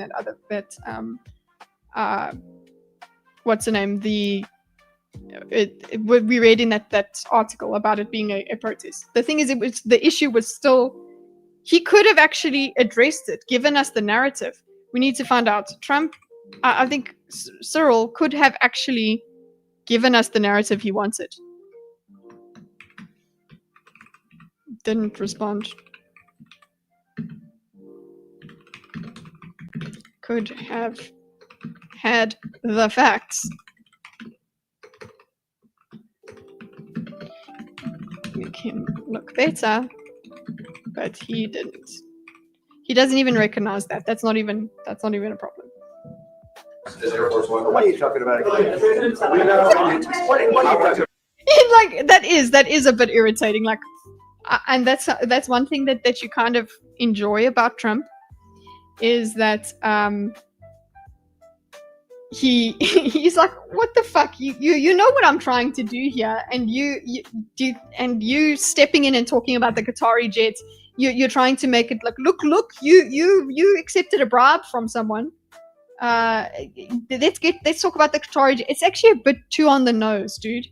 what's the name? We read in that article about it being a protest. The thing is, the issue was still, he could have actually addressed it, given us the narrative, We need to find out. Trump, I think Cyril could have actually given us the narrative he wanted. Didn't respond. Could have had the facts. Make him look better, but he didn't. He doesn't even recognize that. That's not even a problem. Is Air Force One? What are you talking about? We know. Like that is a bit irritating. Like, and that's one thing that you kind of enjoy about Trump is that he's like, what the fuck, you know what I'm trying to do here, and you stepping in and talking about the Qatari jets, you're trying to make it like, look, you accepted a bribe from someone. Let's talk about the Qatari jet. It's actually a bit too on the nose, dude.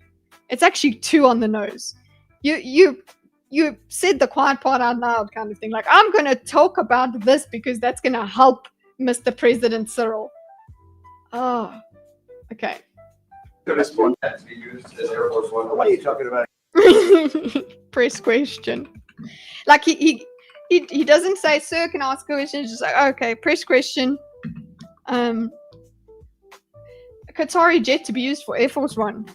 It's actually too on the nose. You said the quiet part out loud kind of thing. Like, I'm going to talk about this because that's going to help Mr. President Cyril. Oh, okay. To respond to be used as Air Force One. What are you talking about? Press question. Like he doesn't say, sir, can I ask a question? He's just like, okay, press question. A Qatari jet to be used for Air Force One.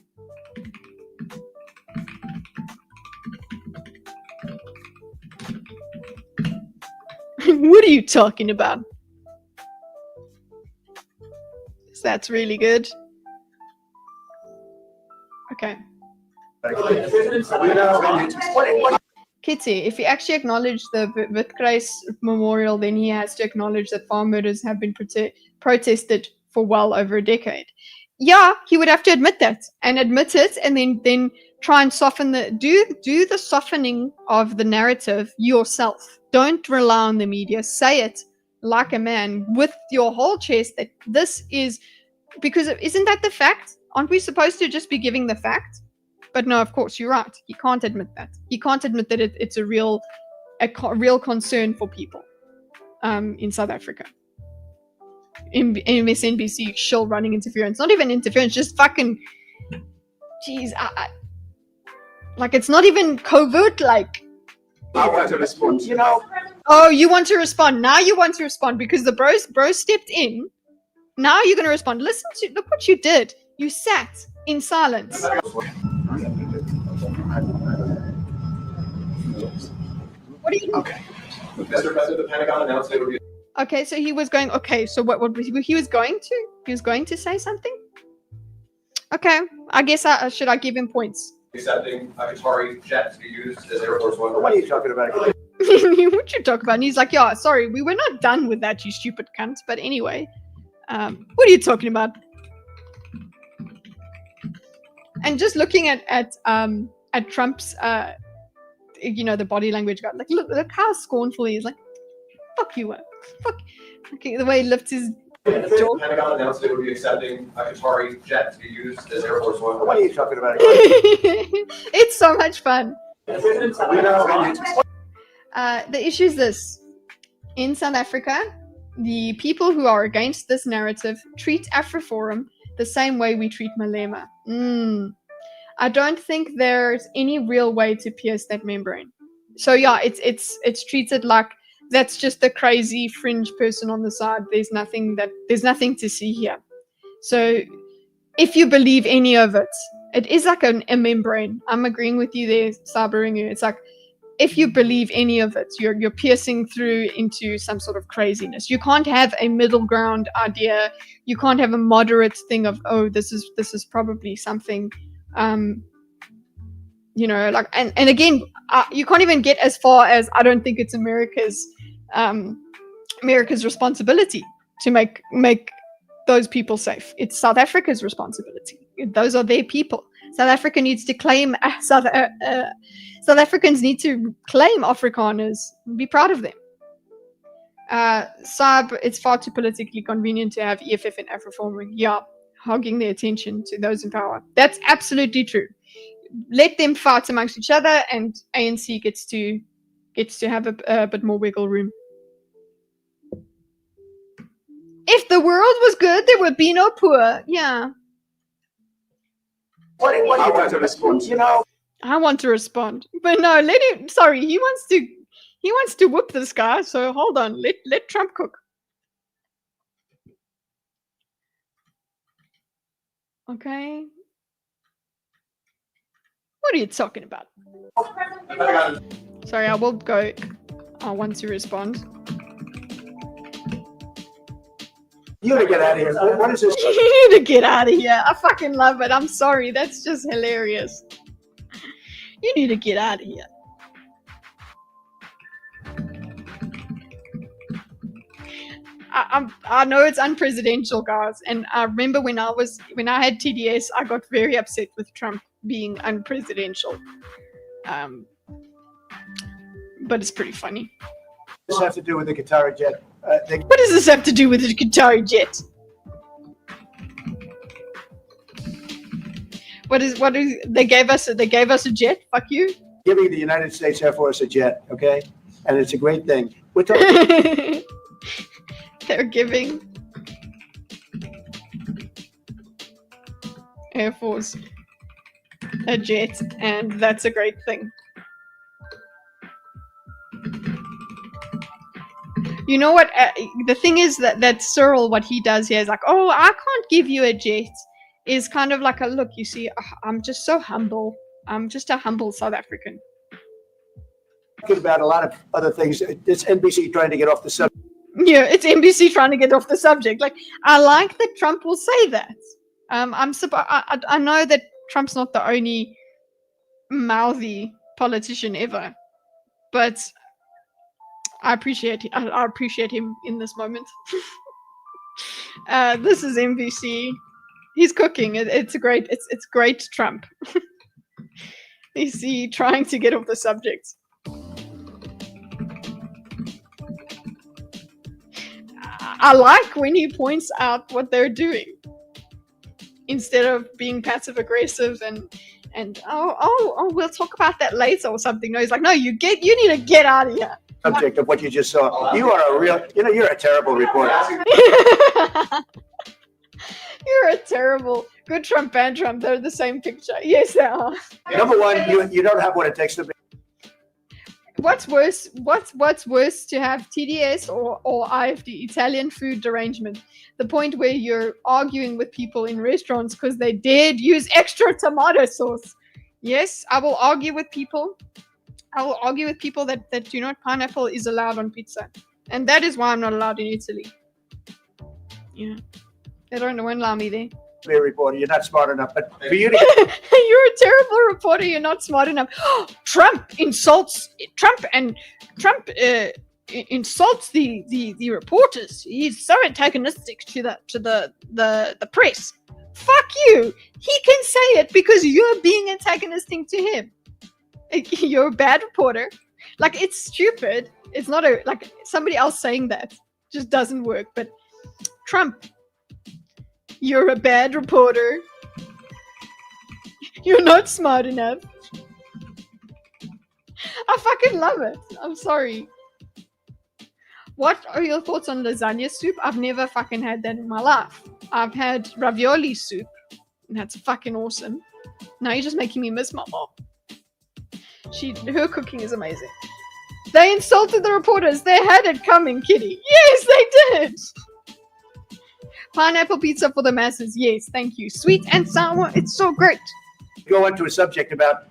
What are you talking about? That's really good. Okay. Kitty, if he actually acknowledged the Witgrace Memorial, then he has to acknowledge that farm murders have been protested for well over a decade. Yeah, he would have to admit that and admit it, and then try and soften do the softening of the narrative yourself. Don't rely on the media. Say it like a man with your whole chest that this is, because isn't that the fact? Aren't we supposed to just be giving the fact? But no, of course, you're right. He can't admit that. He can't admit that it's a real concern for people in South Africa. MSNBC shill running interference. Not even interference, just fucking... Jeez, like, it's not even covert, like... I want to respond. You know, Oh, you want to respond. Now you want to respond because the bro stepped in. Now you're going to respond. Look what you did. You sat in silence. What do you... Okay. Mr. President, the Pentagon announced it would be Okay, so he was going... Okay, so what he was going to? He was going to say something? Okay, I guess should I give him points? accepting a Qatari jet to be used as Air Force One. what are you talking about? What you talk about? And he's like, yeah, sorry, we were not done with that, you stupid cunt. But anyway, what are you talking about? And just looking at Trump's, the body language guy, like, look how scornful he is. Like, fuck you, fuck. Okay, the way he lifts his jaw. The Pentagon announced it would be accepting a Qatari jet to be used as Air Force One. What are you talking about? It's so much fun. The issue is this. In South Africa, the people who are against this narrative treat AfriForum the same way we treat Malema. I don't think there's any real way to pierce that membrane. So yeah, it's treated like that's just a crazy fringe person on the side. There's nothing to see here. So if you believe any of it, it is like a membrane. I'm agreeing with you there, Sabaringu. It's like, if you believe any of it, you're piercing through into some sort of craziness. You can't have a middle ground idea. You can't have a moderate thing of, oh, this is probably something, and again, you can't even get as far as, I don't think it's America's responsibility to make those people safe. It's South Africa's responsibility. Those are their people. South Africa needs to claim South Africans need to claim Afrikaners, be proud of them. Saab, it's far too politically convenient to have EFF and AfriForum, hogging their attention to those in power. That's absolutely true. Let them fight amongst each other, and ANC gets to have a bit more wiggle room. If the world was good, there would be no poor. Yeah. What I do you want want to respond. You know, I want to respond, but no, let him. Sorry, he wants to whoop this guy. So hold on, let Trump cook. Okay. What are you talking about? Sorry, I will go. I want to respond. you gotta get out of here. What is this? You need to get out of here. I fucking love it. I'm sorry. That's just hilarious. You need to get out of here. I know it's unpresidential, guys, and I remember when I had TDS, I got very upset with Trump being unpresidential. But it's pretty funny. This have to do with the Qatari jet. What does this have to do with the Qatari jet? What is they gave us a jet? Fuck you. Giving the United States Air Force a jet, okay? And it's a great thing. We're talking. They're giving Air Force a jet, and that's a great thing. You know what? The thing is that Cyril, what he does here is like, oh, I can't give you a jet. Is kind of like a look. You see, I'm just so humble. I'm just a humble South African. Talking about a lot of other things. It's NBC trying to get off the subject. Yeah, it's NBC trying to get off the subject. Like, I like that Trump will say that. I know that Trump's not the only mouthy politician ever, but I appreciate him in this moment. This is NBC. He's cooking. It's great Trump. Is he trying to get off the subject? I like when he points out what they're doing instead of being passive aggressive and we'll talk about that later or something. No, he's like, no, you need to get out of here. Subject of what you just saw. You are a real. You're a terrible reporter. You're a terrible. Good Trump, bad Trump. They're the same picture. Yes, they are. Number one, you don't have what it takes to be. What's worse? What's worse to have TDS or IFD, Italian food derangement? The point where you're arguing with people in restaurants because they dared use extra tomato sauce. Yes, I will argue with people. That pineapple is allowed on pizza, and that is why I'm not allowed in Italy. Yeah, they don't allow me there. Be a reporter. You're not smart enough. But for you to you're a terrible reporter. You're not smart enough. Trump insults the reporters. He's so antagonistic to the press. Fuck you. He can say it because you're being antagonistic to him. You're a bad reporter. Like, it's stupid. It's not like somebody else saying that just doesn't work. But Trump, you're a bad reporter. You're not smart enough. I fucking love it. I'm sorry. What are your thoughts on lasagna soup? I've never fucking had that in my life. I've had ravioli soup. And that's fucking awesome. Now you're just making me miss my mom. Her cooking is amazing. They insulted the reporters. They had it coming, Kitty. Yes, they did. Pineapple pizza for the masses. Yes, thank you. Sweet and sour. It's so great. go on to a subject about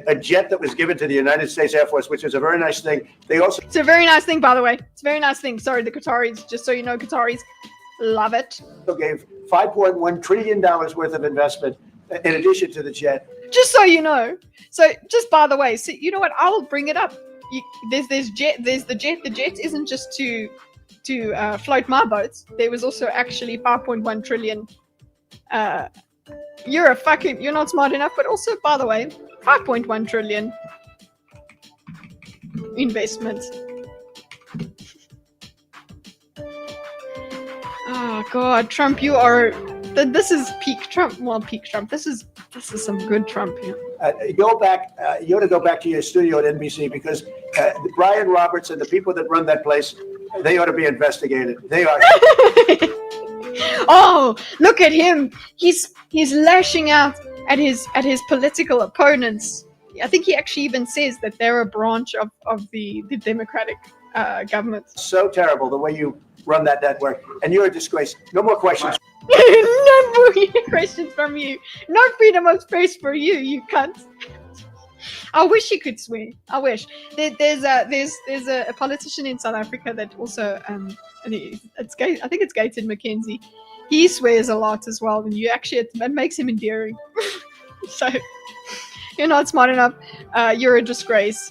a jet that was given to the United States Air Force, which is a very nice thing. They also It's a very nice thing, by the way. It's a very nice thing. Sorry, the Qataris. Just so you know, Qataris love it. gave $5.1 trillion worth of investment in addition to the jet. Just so you know. So, just by the way, so you know what? I will bring it up. There's the jet. The jet isn't just to float my boats. There was also actually 5.1 trillion. You're not smart enough. But also, by the way, 5.1 trillion investment. Oh God, Trump, you are. This is peak Trump. Well, peak Trump. This is some good Trump here. Go back. You ought to go back to your studio at NBC because Brian Roberts and the people that run that place, they ought to be investigated. They are. Oh, look at him. He's lashing out at his political opponents. I think he actually even says that they're a branch of the Democratic government. So terrible the way you run that network, and you're a disgrace. No more questions. No more questions from you. No freedom of speech for you, you cunt. I wish you could swear. I wish. There's a politician in South Africa that also it's gay. I think it's Gaten McKenzie. He swears a lot as well, and you actually it makes him endearing. So you're not smart enough. You're a disgrace.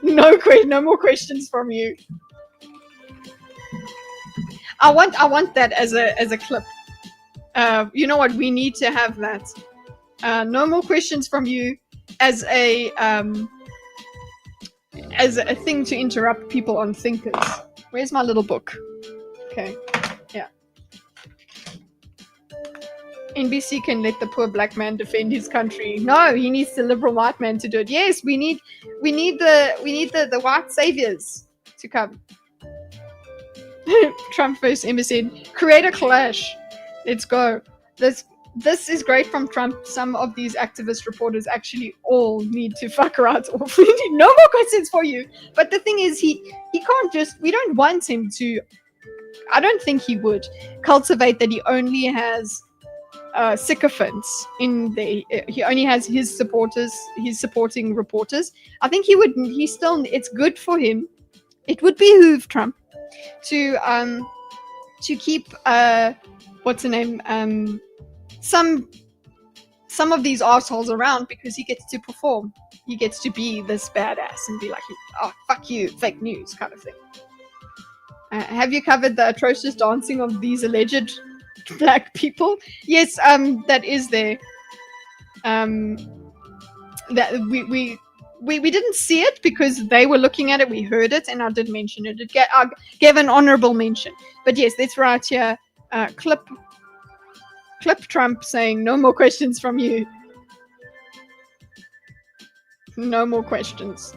No more questions from you. I want that as a clip. You know what? We need to have that. No more questions from you as a thing to interrupt people on thinkers. Where's my little book? Okay, yeah. NBC can let the poor black man defend his country. No, he needs the liberal white man to do it. Yes, we need the white saviors to come. Trump versus MSN. Create a clash. Let's go. This is great from Trump. Some of these activist reporters actually all need to fuck right off. No more questions for you. But the thing is, he can't just. We don't want him to. I don't think he would cultivate that he only has sycophants in the. He only has his supporters, his supporting reporters. I think he would. He still. It's good for him. It would behoove Trump to keep what's the name some of these assholes around, because he gets to perform. He gets to be this badass and be like, oh fuck you, fake news kind of thing. Have you covered the atrocious dancing of these alleged black people? Yes, that is there. That we didn't see it because they were looking at it. We heard it, and I did mention it. I gave an honorable mention. But yes, that's right here. Clip Trump saying no more questions from you. No more questions.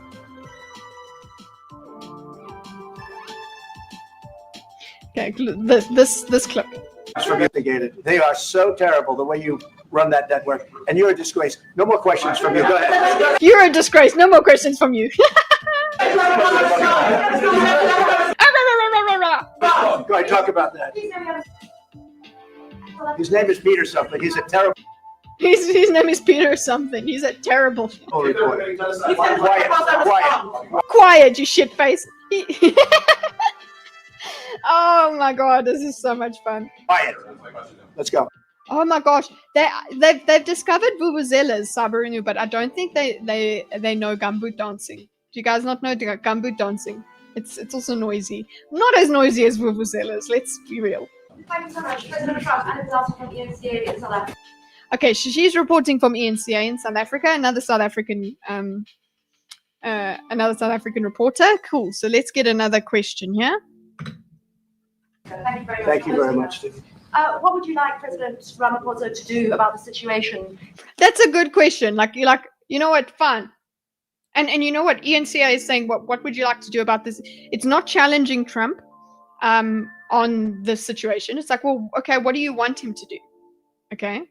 Okay, this clip. They are so terrible the way you run that network, and you're a disgrace. No more questions from you. Go ahead. You're a disgrace. No more questions from you. Go ahead, talk about that. His name is Peter something. He's a terrible. His name is Peter something. He's a terrible. Quiet, you shit face. Oh my god, this is so much fun. Quiet. Let's go. Oh my gosh, they've discovered vuvuzelas, Sabarinu, but I don't think they know gumboot dancing. Do you guys not know gumboot dancing? It's also noisy. Not as noisy as vuvuzelas. Let's be real. Thank you so much. President Trump and his last from ENCA in South Africa. Okay, she's reporting from ENCA in South Africa. Another South African reporter. Cool. So let's get another question here. Thank you very much. What would you like President Ramaphosa to do about the situation? That's a good question. You know what? Fine. And you know what? ENCA is saying, what would you like to do about this? It's not challenging Trump on this situation. It's like, well, okay, what do you want him to do? Okay.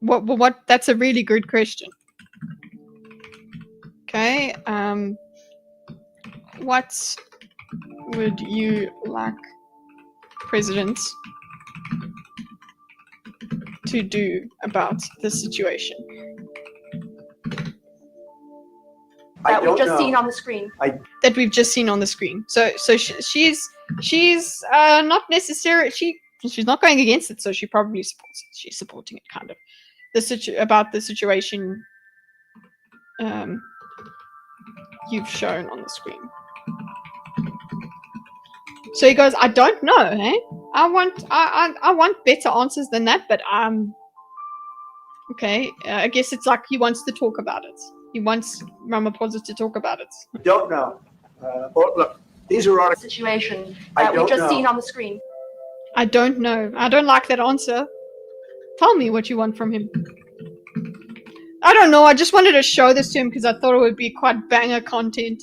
What that's a really good question. Okay. What would you like President to do about the situation? That we've just seen on the screen. That we've just seen on the screen. So she's not necessarily she's not going against it. So she probably supports it. She's supporting it, kind of. About the situation you've shown on the screen. So he goes, I don't know, eh? I want better answers than that, but okay. I guess it's like he wants to talk about it. He wants Ramaphosa to talk about it. Don't know. Look, these are all situation that we've just seen on the screen. I don't know. I don't like that answer. Tell me what you want from him. I don't know. I just wanted to show this to him because I thought it would be quite banger content.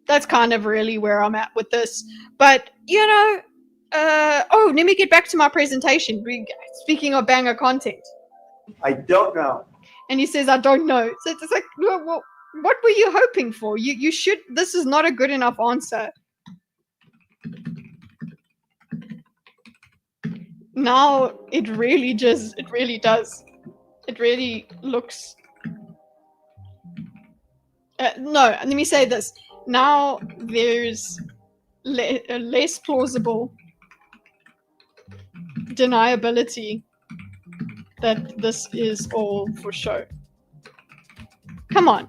That's kind of really where I'm at with this. But, you know, oh, let me get back to my presentation. Speaking of banger content. I don't know. And he says, I don't know. So it's like, well, what were you hoping for? You should, this is not a good enough answer. Now it really does. It really looks. No, let me say this. Now there's a less plausible deniability that this is all for show. Come on.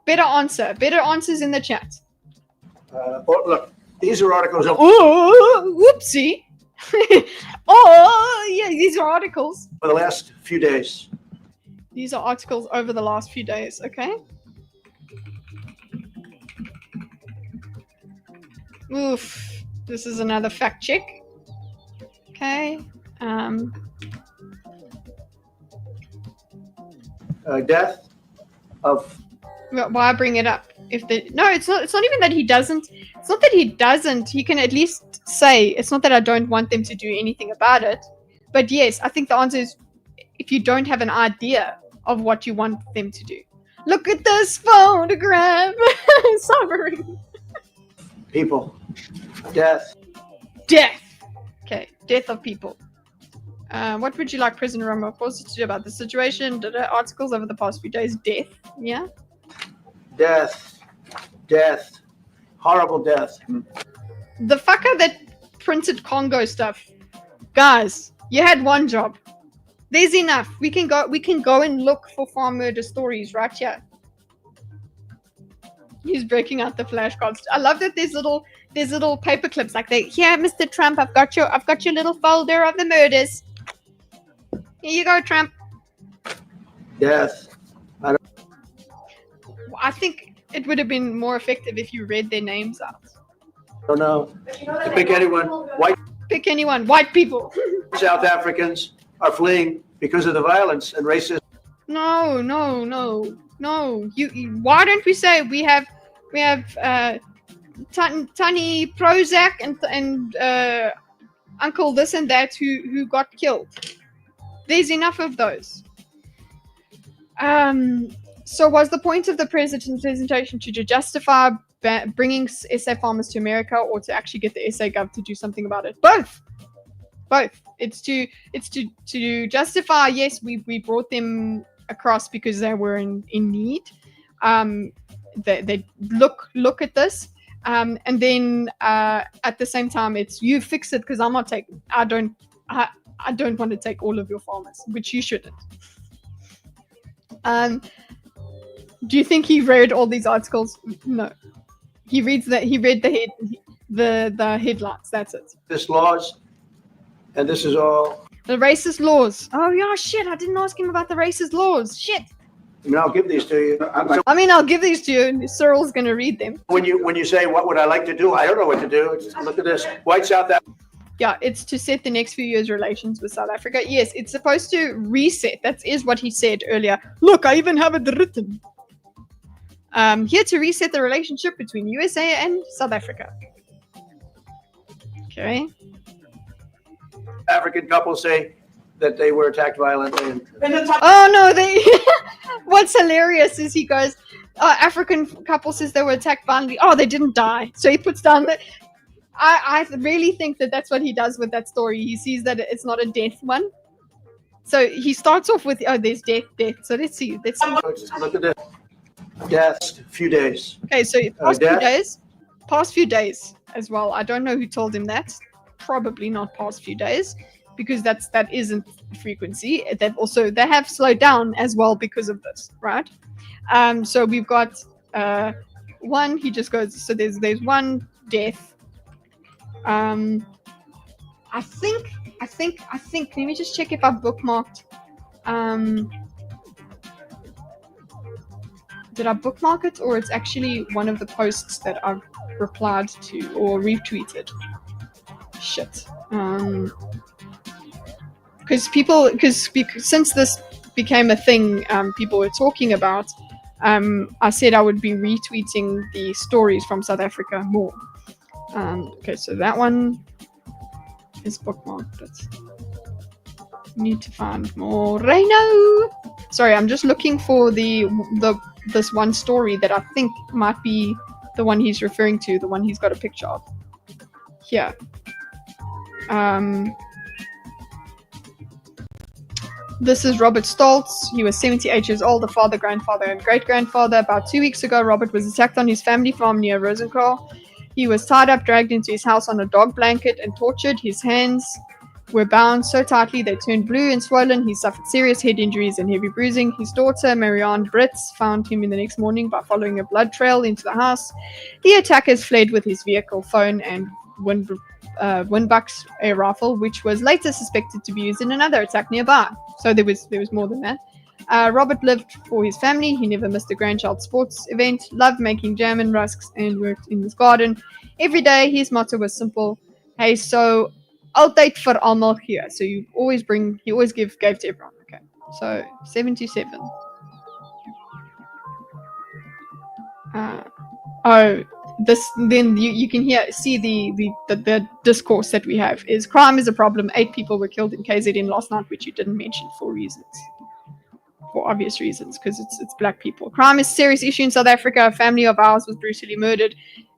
Better answers in the chat. Oh, look, these are articles of Oh, whoopsie. Oh, yeah, these are articles. for the last few days. These are articles over the last few days, okay? Oof. This is another fact check. Okay. Death of Why bring it up? No, it's not even that he doesn't. It's not that he doesn't. He can at least say, it's not that I don't want them to do anything about it. But yes, I think the answer is if you don't have an idea of what you want them to do. Look at this photograph. Summary. people. Death. Death. Okay, death of people. What would you like President Ramaphosa to do about the situation? Articles over the past few days. Death. Yeah. Death. Death. Horrible death. The fucker that printed Congo stuff. Guys, you had one job. There's enough. We can go and look for farm murder stories right here. He's breaking out the flashcards. I love that there's little paper clips like that. Here, Mr. Trump, I've got your little folder of the murders. Here you go, Trump. Death. I think it would have been more effective if you read their names out. I don't know. To pick anyone. White. Pick anyone. White people. South Africans are fleeing because of the violence and racism. No. You why don't we say we have Tani Prozac and Uncle this and that who got killed. There's enough of those. So was the point of the president's presentation to justify bringing SA farmers to America, or to actually get the SA gov to do something about it? Both. It's to justify, yes, we brought them across because they were in need. They look at this, and then at the same time, it's you fix it because I don't want to take all of your farmers, which you shouldn't. Do you think he read all these articles? No. He read the headlines. That's it. This laws, and this is all. The racist laws. Oh yeah, shit! I didn't ask him about the racist laws. Shit. I mean, I'll give these to you. I'll give these to you, and Cyril's going to read them. When you say what would I like to do, I don't know what to do. Just look at this. White South Africa. Yeah, it's to set the next few years' relations with South Africa. Yes, it's supposed to reset. That is what he said earlier. Look, I even have it written. Here to reset the relationship between USA and South Africa. Okay. African couples say that they were attacked violently. Oh no, what's hilarious is he goes, African couple says they were attacked violently. Oh, they didn't die. So he puts down the. I really think that that's what he does with that story. He sees that it's not a death one. So he starts off with, there's death. So let's see. Look at this. Death, few days. Okay, so past few days as well. I don't know who told him that. Probably not past few days, because that isn't frequency. They have slowed down as well because of this, right? So we've got one. He just goes. So there's one death. I think. Let me just check if I've bookmarked. Did I bookmark it, or it's actually one of the posts that I've replied to or retweeted? Shit. Because since this became a thing, people were talking about. I said I would be retweeting the stories from South Africa more. Okay, so that one is bookmarked. Let's need to find more. Reno. Sorry, I'm just looking for this one story that I think might be the one he's referring to, the one he's got a picture of. Here. This is Robert Stoltz. He was 78 years old, the father, grandfather, and great-grandfather. About 2 weeks ago, Robert was attacked on his family farm near Rosenkraal. He was tied up, dragged into his house on a dog blanket, and tortured. His hands were bound so tightly they turned blue and swollen. He suffered serious head injuries and heavy bruising. His daughter, Marianne Brits, found him in the next morning by following a blood trail into the house. The attackers fled with his vehicle, phone, and Winbuck's air rifle, which was later suspected to be used in another attack nearby. So there was more than that. Robert lived for his family. He never missed a grandchild sports event, loved making jam and rusks, and worked in his garden. Every day, his motto was simple. Hey, so altyd vir almal here. So he always gave to everyone. Okay, so 77. Then you can see the discourse that we have is crime is a problem. 8 people were killed in KZN last night, which you didn't mention for obvious reasons, because it's black people. Crime is a serious issue in South Africa. A family of ours was brutally murdered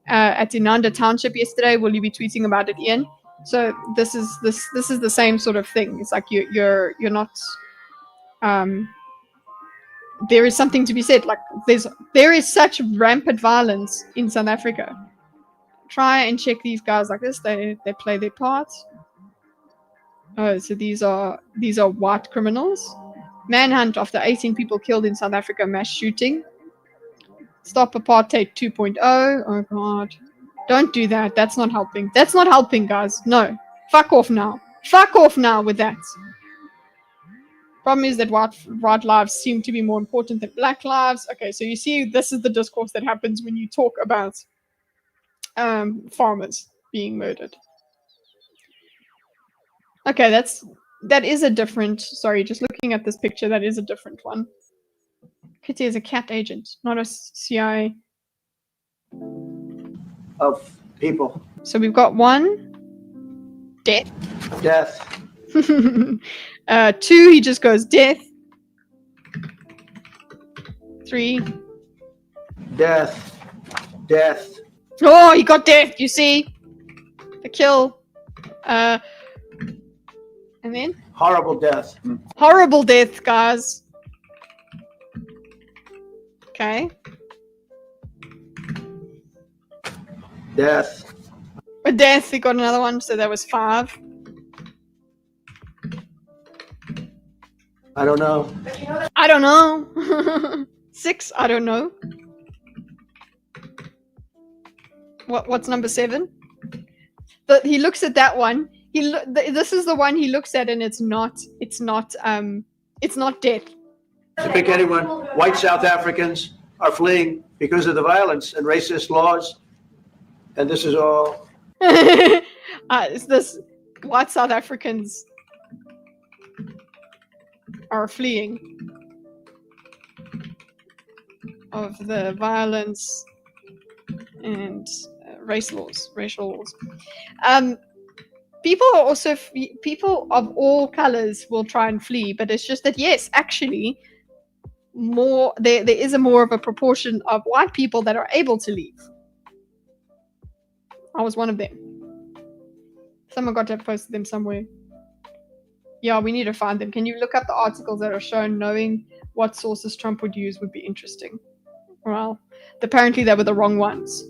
at Inanda Township yesterday. Will you be tweeting about it, Ian? So this is the same sort of thing. It's like you're not. There is something to be said. Like there is such rampant violence in South Africa. Try and check these guys like this. They play their part. Oh, so these are white criminals. Manhunt after 18 people killed in South Africa mass shooting. Stop Apartheid 2.0. Oh god. Don't do that. That's not helping. That's not helping, guys. No. Fuck off now. Fuck off now with that. Problem is that white lives seem to be more important than black lives. Okay, so you see, this is the discourse that happens when you talk about farmers being murdered. Okay, that is a different. Sorry, just looking at this picture, that is a different one. Kitty is a cat agent, not a CIA. Of people. So we've got 1 death. 2, he just goes death. 3. Death. Oh, he got death, you see? The kill. And then? Horrible death. Horrible death, guys. Okay. Death. A death, he got another one, so that was 5. I don't know. I don't know. 6, I don't know. What's number 7? But he looks at that one. This is the one he looks at, and it's not death. To pick anyone, white South Africans are fleeing because of the violence and racist laws, and this is all. It's this white South Africans are fleeing of the violence and racial laws. People are also people of all colors will try and flee, but it's just that yes, actually, there is more of a proportion of white people that are able to leave. I was one of them. Someone got to have posted them somewhere. Yeah, we need to find them. Can you look up the articles that are shown? Knowing what sources Trump would use would be interesting. Well, apparently they were the wrong ones.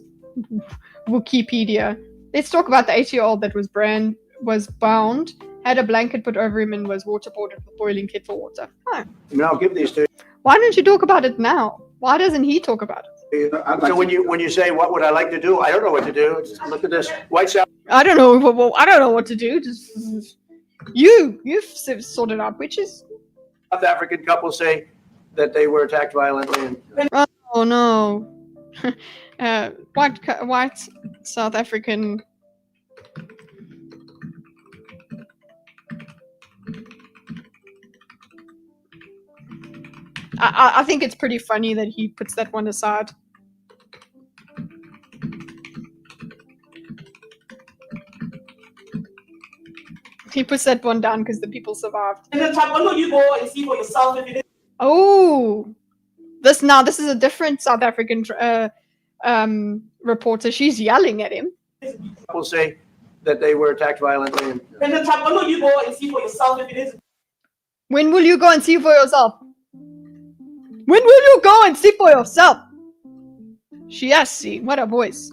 Wikipedia. Let's talk about the 8-year-old that was bound, had a blanket put over him, and was waterboarded with boiling kettle water. Oh. No, give these to. Why don't you talk about it now? Why doesn't he talk about it? So when you say what would I like to do, I don't know what to do. Look at this white South. I don't know. Well, I don't know what to do. Just you've sorted out witches. South African couple say that they were attacked violently. Oh no. White South African. I think it's pretty funny that he puts that one aside. He puts that one down because the people survived. And then Trump, why don't you go and see for yourself if it is? Oh, this is a different South African reporter. She's yelling at him. Will say that they were attacked violently. And then Trump, why don't you go and see for yourself if it is? When will you go and see for yourself? When will you go and see for yourself? She has see. What a voice.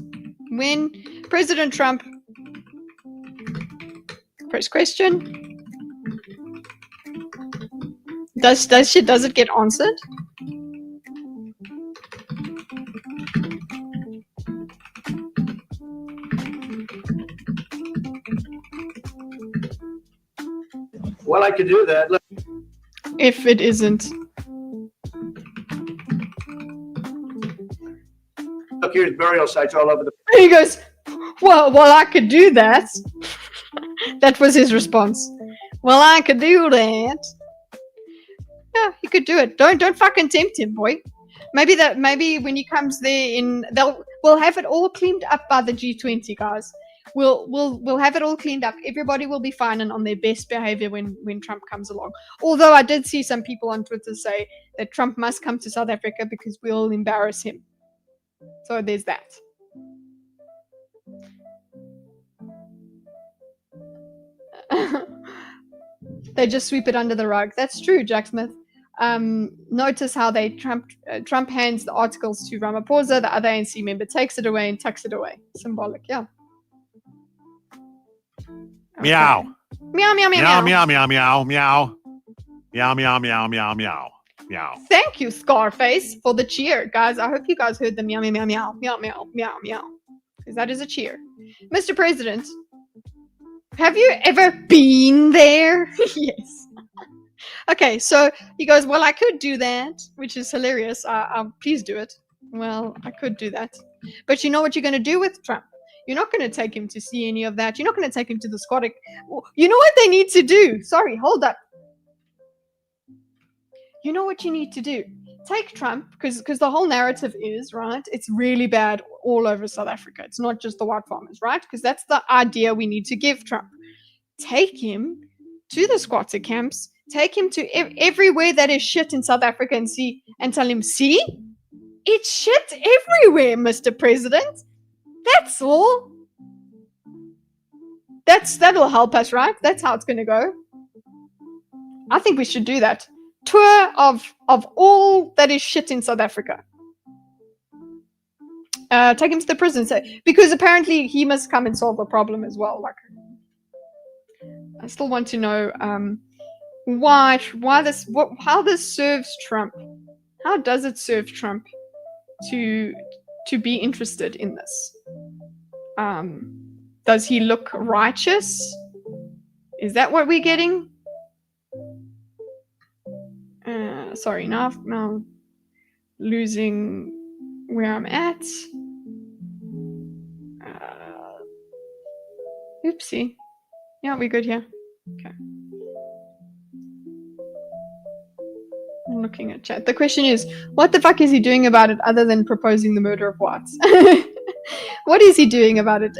When President Trump. First question. Does it get answered? Well, I could do that. Look, If it isn't. here's burial sites all over the. He goes, well, I could do that. That was his response. Well, I could do that. Yeah, he could do it. Don't fucking tempt him, boy. Maybe when he comes there we'll have it all cleaned up by the G20, guys. We'll have it all cleaned up. Everybody will be fine and on their best behavior when Trump comes along. Although I did see some people on Twitter say that Trump must come to South Africa because we'll embarrass him. So there's that. They just sweep it under the rug. That's true, Jack Smith. Notice how Trump hands the articles to Ramaphosa, the other ANC member takes it away and tucks it away. Symbolic, yeah. Okay. Meow. Meow, meow, meow, Meow, meow. meow, meow, meow, meow. Meow, meow, meow, meow, meow. Meow. Thank you, Scarface, for the cheer, guys. I hope you guys heard the meow, meow, meow, meow, meow, meow, meow, meow. Because that is a cheer. Mr. President, have you ever been there? Yes. Okay, so he goes, well, I could do that, which is hilarious. Please do it. Well, I could do that. But you know what you're going to do with Trump? You're not going to take him to see any of that. You're not going to take him to the squatting. You know what they need to do? Sorry, hold up. You know what you need to do? Take Trump, because the whole narrative is, right, it's really bad all over South Africa. It's not just the white farmers, right? Because that's the idea we need to give Trump. Take him to the squatter camps. Take him to everywhere that is shit in South Africa and tell him, see? It's shit everywhere, Mr. President. That's all. That'll help us, right? That's how it's going to go. I think we should do that. Tour of all that is shit in South Africa. Take him to the prison, because apparently he must come and solve the problem as well. Like, I still want to know how this serves Trump. How does it serve Trump to be interested in this? Does he look righteous? Is that what we're getting? Sorry, now I'm losing where I'm at. Oopsie. Yeah, we're good here. Okay. I'm looking at chat. The question is, what the fuck is he doing about it other than proposing the murder of whites? What is he doing about it?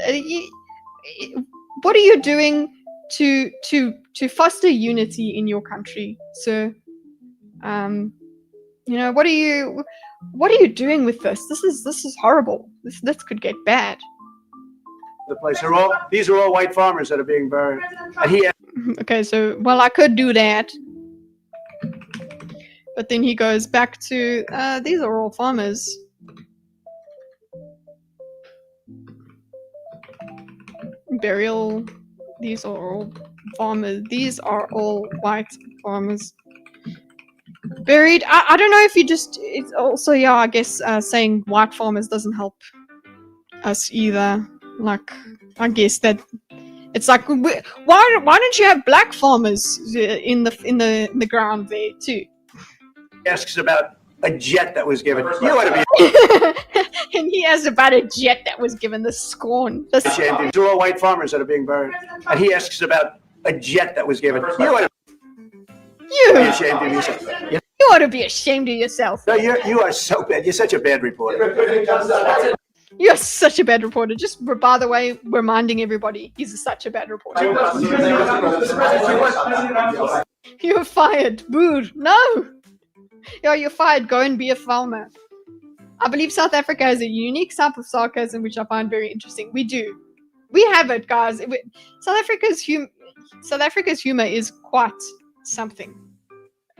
What are you doing to foster unity in your country, sir? What are you doing with this? This is horrible. This could get bad. The place these are all white farmers that are being buried. And he Okay, so well, I could do that, but then he goes back to these are all farmers. Burial. These are all farmers. These are all white farmers. Buried. I don't know if you just. It's also, yeah, I guess saying white farmers doesn't help us either. Like, I guess that it's like, why don't you have black farmers in the ground there too? asks about a jet that was given. You ought to be. And he asks about a jet that was given. The scorn. The These are all white farmers that are being buried. And he asks about a jet that was given. You ought to You be ashamed of yourself. ought ought to be ashamed of yourself. No, you are so bad. You're such a bad reporter. You're such a bad reporter. Just by the way, reminding everybody, he's such a bad reporter. You're fired. Boo. No. You're fired. Go and be a farmer. I believe South Africa has a unique type of sarcasm, which I find very interesting. We do. We have it, guys. South Africa's humor is quite something.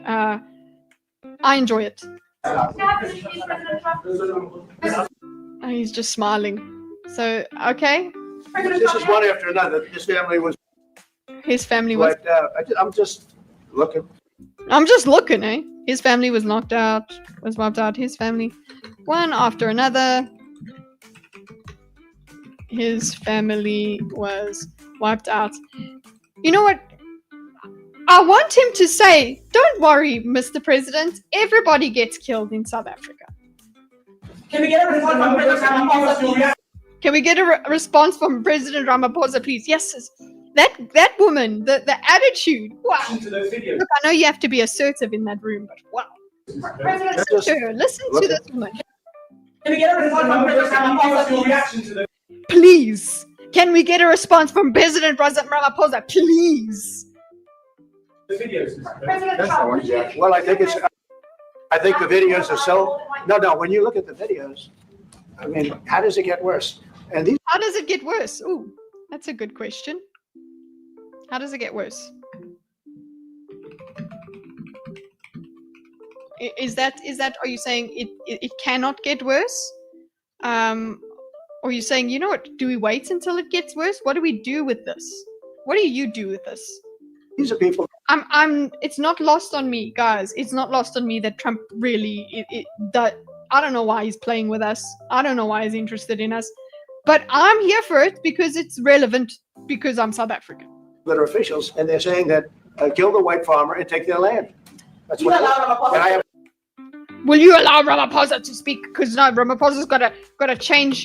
I enjoy it. Oh, he's just smiling. So, okay. This is one after another. His family was wiped out. I'm just looking. Eh? His family was wiped out. His family, one after another. His family was wiped out. You know what? I want him to say, "Don't worry, Mr. President. Everybody gets killed in South Africa." Can we get a response from President Ramaphosa? Can we get a response from President Ramaphosa, please? Yes, that woman, the attitude. Wow. Look, I know you have to be assertive in that room, but wow. Listen to this woman. Can we get a response from President Ramaphosa? Please. Can we get a response from President Ramaphosa, please? The videos. Well, I think the videos are so. No. When you look at the videos, I mean, how does it get worse? And how does it get worse? Ooh, that's a good question. How does it get worse? Is that? Are you saying it cannot get worse? Or are you saying, you know what? Do we wait until it gets worse? What do we do with this? What do you do with this? These are people. It's not lost on me, guys. It's not lost on me that Trump really. I don't know why he's playing with us. I don't know why he's interested in us. But I'm here for it because it's relevant. Because I'm South African. That are officials, and they're saying that kill the white farmer and take their land. That's what. Will you allow Ramaphosa to speak? Because no, Ramaphosa's got to change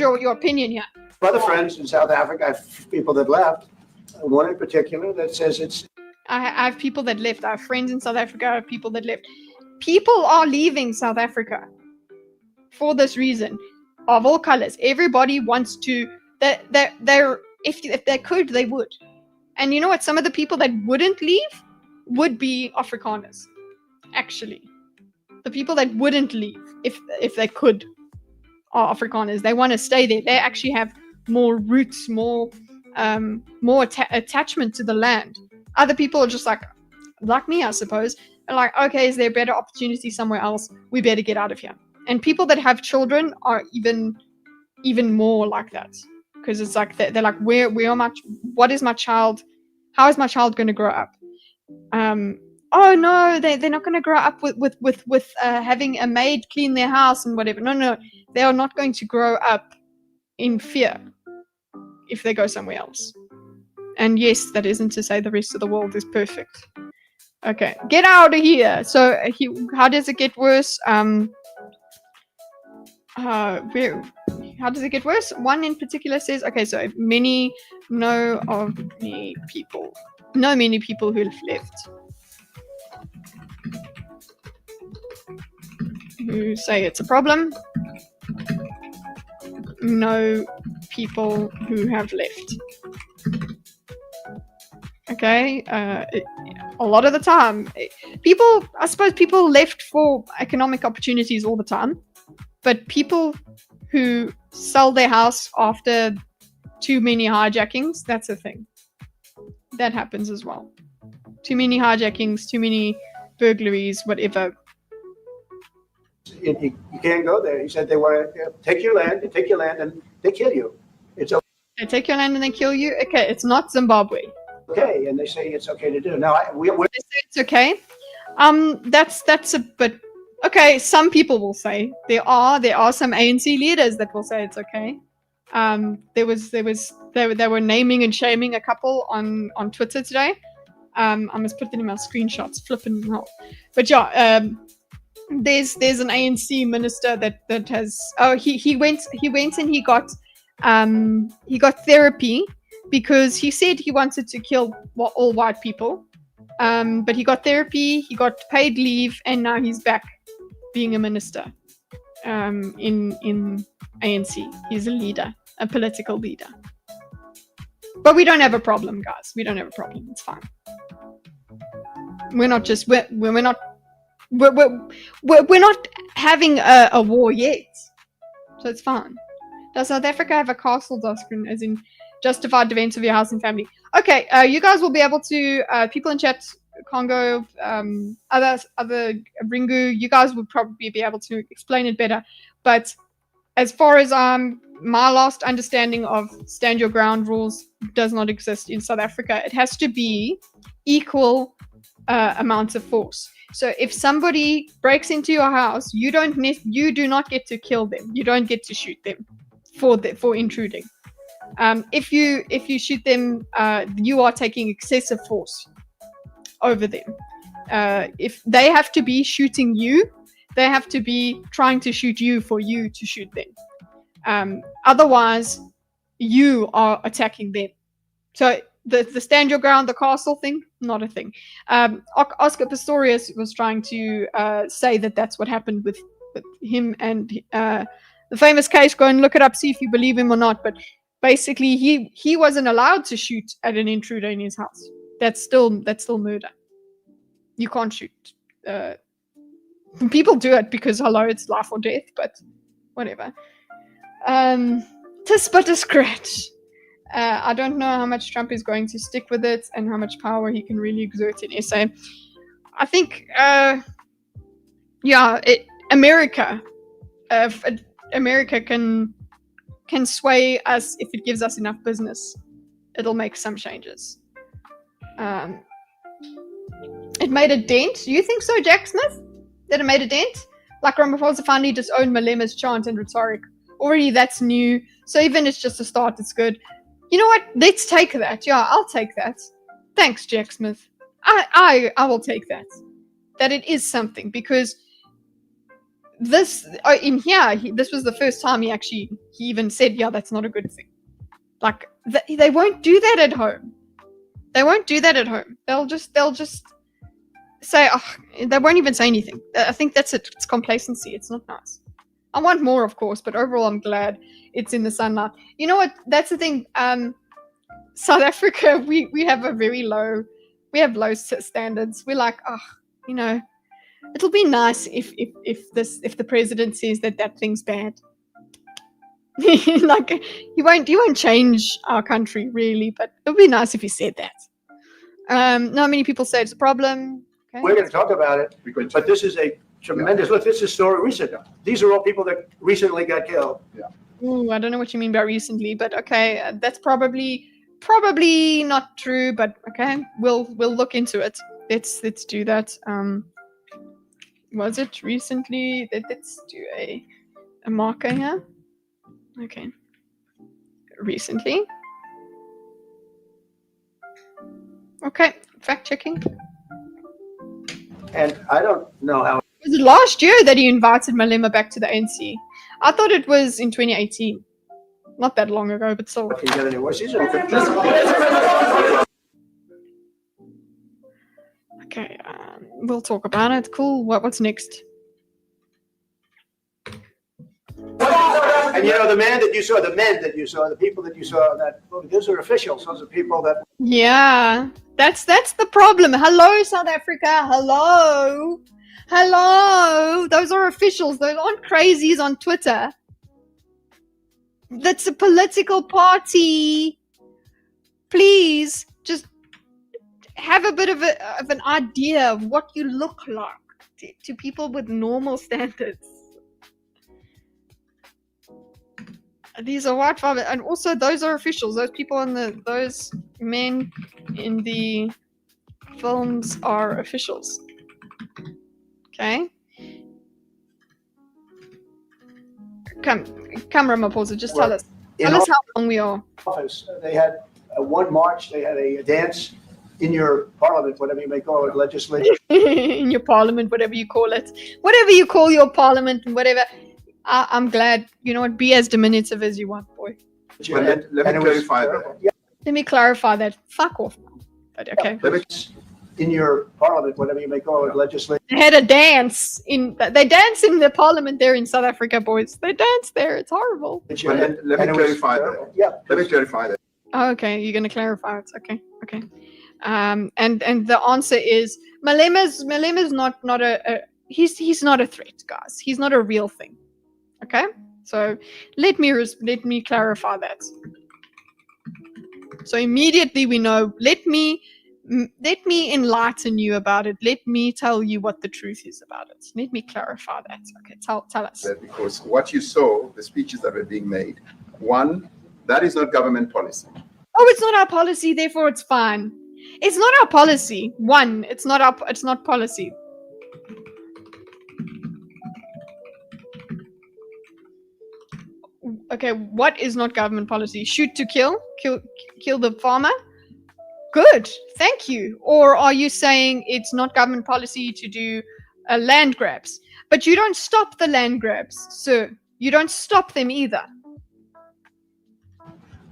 your opinion here. Other friends in South Africa, I have people that left. One in particular that says it's. I have people that left. I have friends in South Africa. I have people that left. People are leaving South Africa for this reason, of all colors. Everybody wants to. If they could, they would. And you know what? Some of the people that wouldn't leave would be Afrikaners. Actually, the people that wouldn't leave if they could are Afrikaners. They want to stay there. They actually have more roots, more attachment to the land. Other people are just like me, I suppose. Are like, okay, is there a better opportunity somewhere else? We better get out of here. And people that have children are even more like that, because it's like they're like, what is my child? How is my child going to grow up? Oh no, they're not going to grow up with having a maid clean their house and whatever. No, they are not going to grow up in fear if they go somewhere else. And yes, that isn't to say the rest of the world is perfect. Okay, get out of here. So how does it get worse? How does it get worse? One in particular says, okay, so many people who've left, who say it's a problem. No people who have left. Okay, a lot of the time, I suppose people left for economic opportunities all the time, but people who sell their house after too many hijackings, that's a thing. That happens as well. Too many hijackings, too many burglaries, whatever. You can't go there. He said they want to take your land, and they kill you. It's okay. They take your land and they kill you? Okay, it's not Zimbabwe. Okay, and they say it's okay to do. Now, they say it's okay. That's a bit okay. Some people will say there are some ANC leaders that will say it's okay. They were naming and shaming a couple on Twitter today. I must put them in my screenshots. Flipping hell. But yeah, there's an ANC minister that has he went and he got therapy because he said he wanted to kill all white people, But he got therapy, he got paid leave, and now he's back being a minister in ANC. He's a leader, a political leader. But we don't have a problem, guys. We don't have a problem. It's fine. We're not just we're not having a war yet, so it's fine. Does South Africa have a castle doctrine, as in justified defense of your house and family? Okay, you guys will be able to. People in chat, Congo, other Ringu, you guys would probably be able to explain it better. But as far as my last understanding of stand your ground rules does not exist in South Africa. It has to be equal amounts of force. So if somebody breaks into your house, you do not get to kill them. You don't get to shoot them for intruding. If you shoot them, you are taking excessive force over them. If they have to be shooting you, they have to be trying to shoot you for you to shoot them. Otherwise, you are attacking them. So the stand your ground, the castle thing, not a thing. Oscar Pistorius was trying to say that that's what happened with him and the famous case. Go and look it up, see if you believe him or not. But basically, he wasn't allowed to shoot at an intruder in his house. That's still murder. You can't shoot. People do it because hello, it's life or death. But whatever. Tis but a scratch. I don't know how much Trump is going to stick with it and how much power he can really exert in SA. I think, America can sway us if it gives us enough business. It'll make some changes. It made a dent. Do you think so, Jack Smith? That it made a dent? Like Ramaphosa finally disowned Malema's chant and rhetoric. Already that's new. So even it's just a start, it's good. You know what? Let's take that. Yeah, I'll take that. Thanks, Jack Smith. I will take that. That it is something, because this in here, this was the first time he even said, yeah, that's not a good thing. Like they won't do that at home. They won't do that at home. They'll just say, oh, they won't even say anything. I think that's it. It's complacency. It's not nice. I want more, of course, but overall, I'm glad it's in the sunlight. You know what? That's the thing. South Africa, we have low standards. We're like, it'll be nice if the president says that thing's bad. Like he won't change our country really, but it'll be nice if he said that. Not many people say it's a problem. Okay. We're going to talk about it, but this is a tremendous look. This is story recent. These are all people that recently got killed. Yeah. Ooh, I don't know what you mean by recently, but okay, that's probably not true. But okay, we'll look into it. Let's do that. Was it recently? Let's do a marker here. Okay. Recently. Okay, fact checking. And I don't know how. Was it last year that he invited Malema back to the ANC? I thought it was in 2018. Not that long ago, but still. Can you get any worse? Okay, we'll talk about it. Cool. What's next? And the men that you saw, the people that you saw, those are officials. Those are people that. Yeah, that's the problem. Hello, South Africa. Hello. Those are officials. Those aren't crazies on Twitter. That's a political party. Please, just have a bit of an idea of what you look like to people with normal standards. These are white fathers, and also those are officials. Those people those men in the films are officials. Okay. Come, Ramaphosa, just tell us how long we are. Office. They had one march. They had a dance in your parliament, whatever you may call it, legislature. In your parliament, whatever you call it, whatever you call your parliament, and whatever. I'm glad. You know what? Be as diminutive as you want, boy. Let me clarify that. Yeah. Let me clarify that. Fuck off. But okay. in your parliament, whatever you may call it, legislature. They had a dance they dance in the parliament there in South Africa, boys. They dance there. It's horrible. But let me clarify that. Yeah. Let me clarify that. Oh, okay, you're gonna clarify it. Okay. And the answer is Malema's not a he's not a threat, guys. He's not a real thing. Okay, so let me clarify that. So immediately we know. Let me enlighten you about it. Let me tell you what the truth is about it. Let me clarify that. Okay, tell us. Because what you saw, the speeches that were being made, one, that is not government policy. Oh, it's not our policy, therefore it's fine. It's not our policy. One, it's not policy. Okay, what is not government policy? Shoot to kill the farmer? Good, thank you. Or are you saying it's not government policy to do land grabs? But you don't stop the land grabs, sir. You don't stop them either.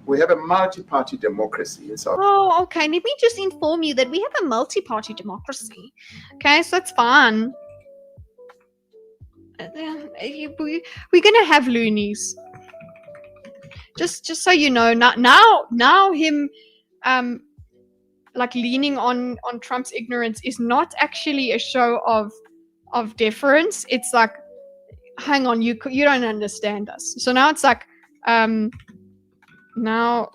We have a multi-party democracy in South Africa. Oh, okay. Let me just inform you that we have a multi-party democracy. Okay, so that's fine. We're gonna have loonies. Just so you know, now him like leaning on Trump's ignorance is not actually a show of deference. It's like, hang on, you don't understand us. So now it's like now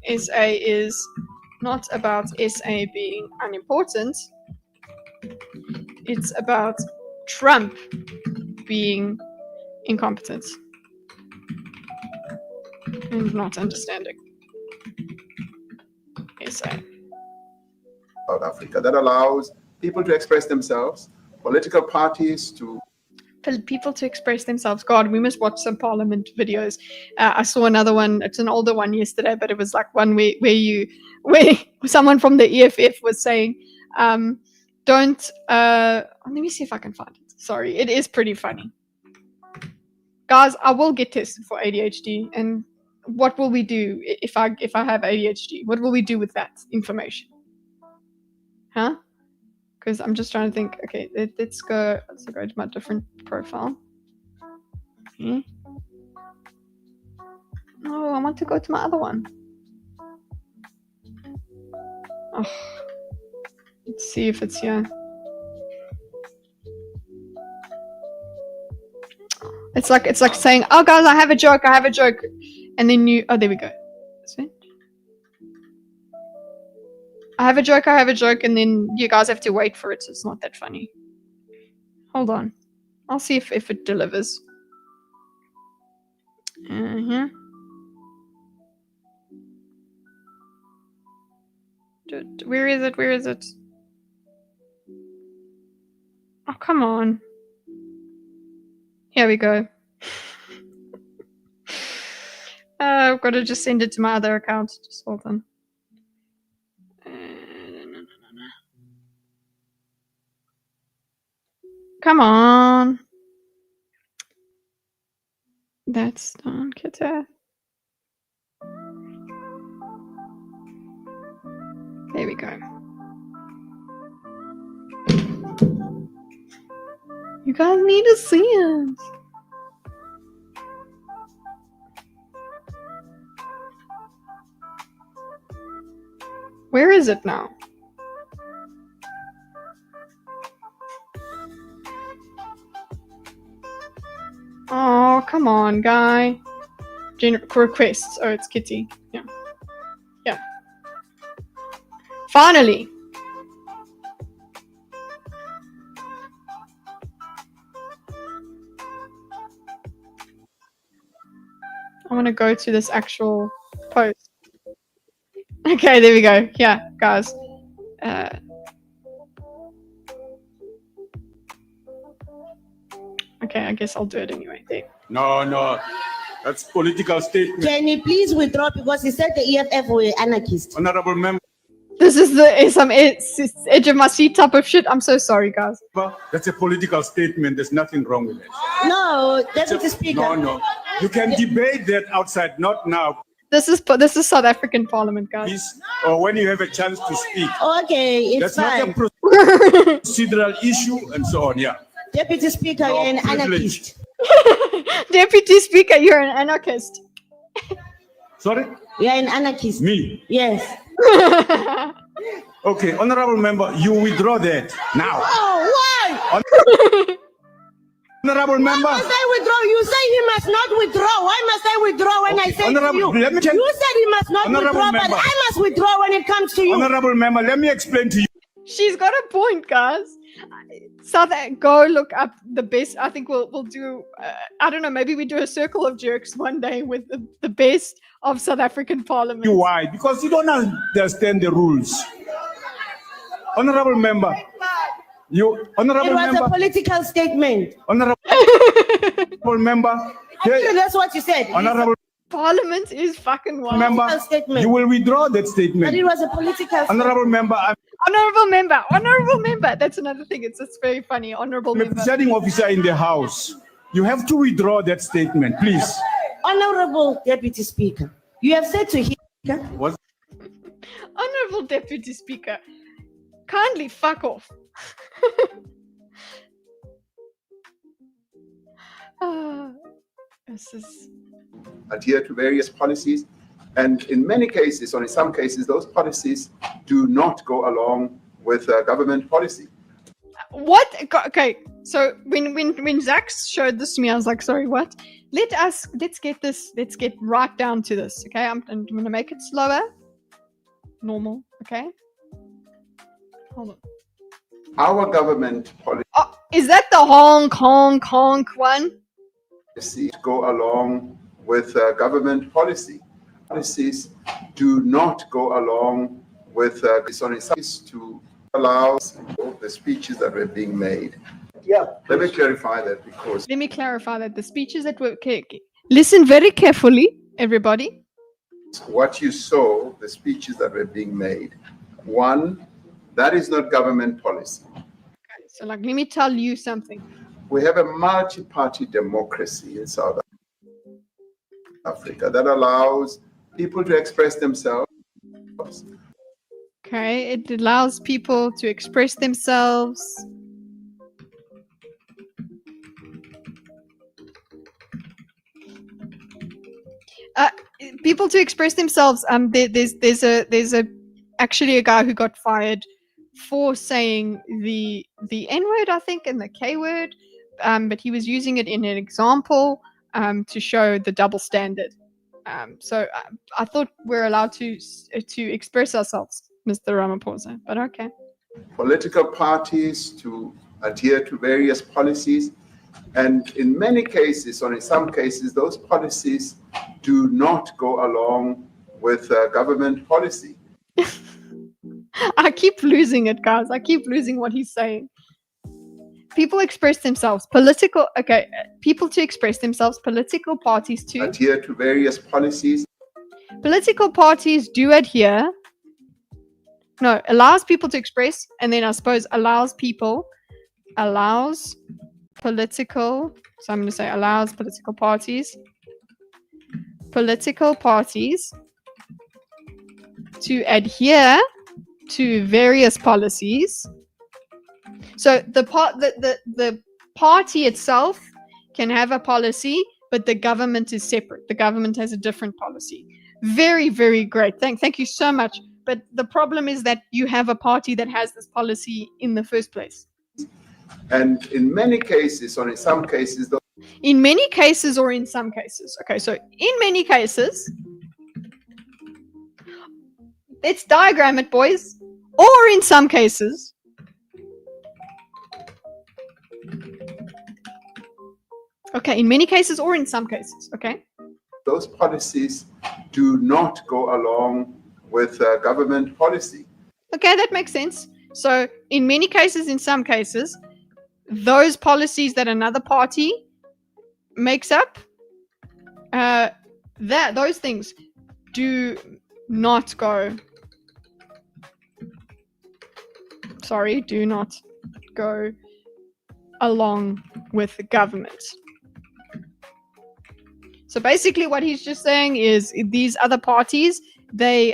SA is not about SA being unimportant. It's about Trump being incompetent and not understanding SA. South Africa that allows people to express themselves, political parties to people to express themselves. God, we must watch some parliament videos. I saw another one. It's an older one yesterday, but it was like one where someone from the EFF was saying, don't let me see if I can find it. Sorry, it is pretty funny. Guys, I will get tested for ADHD, and what will we do if I have ADHD? What will we do with that information? Huh? Because I'm just trying to think. Okay, let's go to my different profile. Okay. No, I want to go to my other one. Oh, let's see if it's here. It's like saying, "Oh, guys, I have a joke," and then oh, there we go. I have a joke, and then you guys have to wait for it, so it's not that funny. Hold on. I'll see if it delivers. Where is it? Oh, come on. Here we go. I've got to just send it to my other account. Just hold on. Come on. That's done, Kita. There we go. You guys need to see it. Where is it now? Oh, come on, guy. Requests. Oh, it's Kitty. Yeah. Finally. I want to go to this actual post. Okay, there we go. Yeah, guys. Okay, I guess I'll do it anyway. There. No, that's political statement. Can you please withdraw because he said the EFF were anarchists. Honorable member. This is some edge of my seat type of shit. I'm so sorry, guys. That's a political statement. There's nothing wrong with it. No, that's the speaker. No. You can debate that outside, not now. This is South African Parliament, guys. Please, or when you have a chance to speak. Okay, it's That's not a fine. procedural issue and so on, yeah. Deputy Speaker, you're an anarchist. Deputy Speaker, you're an anarchist. Sorry? You're an anarchist. Me? Yes. Okay, honorable member, you withdraw that now. Oh, why? Honorable member. Why must I withdraw? You say he must not withdraw. Why must I withdraw when I say to you? Let me tell You said he must not Honorable withdraw, member. but I must withdraw when it comes to you. Honorable member, let me explain to you. She's got a point, guys. Go look up the best. I think we'll do. I don't know. Maybe we do a circle of jerks one day with the best of South African Parliament. Why? Because you don't understand the rules. Honorable member, honorable It was member, a political statement. honorable member. Actually, that's what you said. Honorable Parliament is fucking wild. member, you will withdraw that statement. But it was a political Honorable member, Honorable member. That's another thing. It's very funny. Honorable I'm member. a presiding officer in the House. You have to withdraw that statement, please. Honorable Deputy Speaker, you have said to him. What? Honorable Deputy Speaker, kindly fuck off. This is... adhere to various policies, and in many cases, or in some cases, those policies do not go along with government policy. What? Okay, so when Zach showed this to me, I was like, sorry, what? Let's get right down to this. Okay, I'm gonna make it slower. Normal. Okay. Hold on. Our government policy Oh, is that the honk one? go along with government policy. Policies do not go along with to allow the speeches that were being made. Yeah. Let me clarify that because Let me clarify that the speeches that were... Okay, listen very carefully, everybody. what you saw, the speeches that were being made, one, that is not government policy. Okay, so let me tell you something. We have a multi-party democracy in South Africa that allows people to express themselves. Okay, it allows people to express themselves. People to express themselves. There's actually a guy who got fired for saying the N-word, I think, and the K-word, but he was using it in an example to show the double standard. So I thought we're allowed to express ourselves, Mr. Ramaphosa, but okay. Political parties to adhere to various policies, and in many cases, or in some cases, those policies do not go along with government policy. I keep losing it, guys. I keep losing what he's saying. People express themselves. People to express themselves. Political parties to adhere to various policies. Political parties do adhere. No, allows people to express, and then I suppose allows political. So I'm going to say allows political parties to adhere to various policies. So the party itself can have a policy, but the government is separate. The government has a different policy. Very, very great. Thank you so much. But the problem is that you have a party that has this policy in the first place. And in many cases, or in some cases, in many cases or in some cases. Okay, so in many cases, let's diagram it, boys. Or in some cases. Okay, in many cases or in some cases, okay? Those policies do not go along with government policy. Okay, that makes sense. So in many cases, in some cases, those policies that another party makes up, those things do not go along with the government. So basically what he's just saying is these other parties, they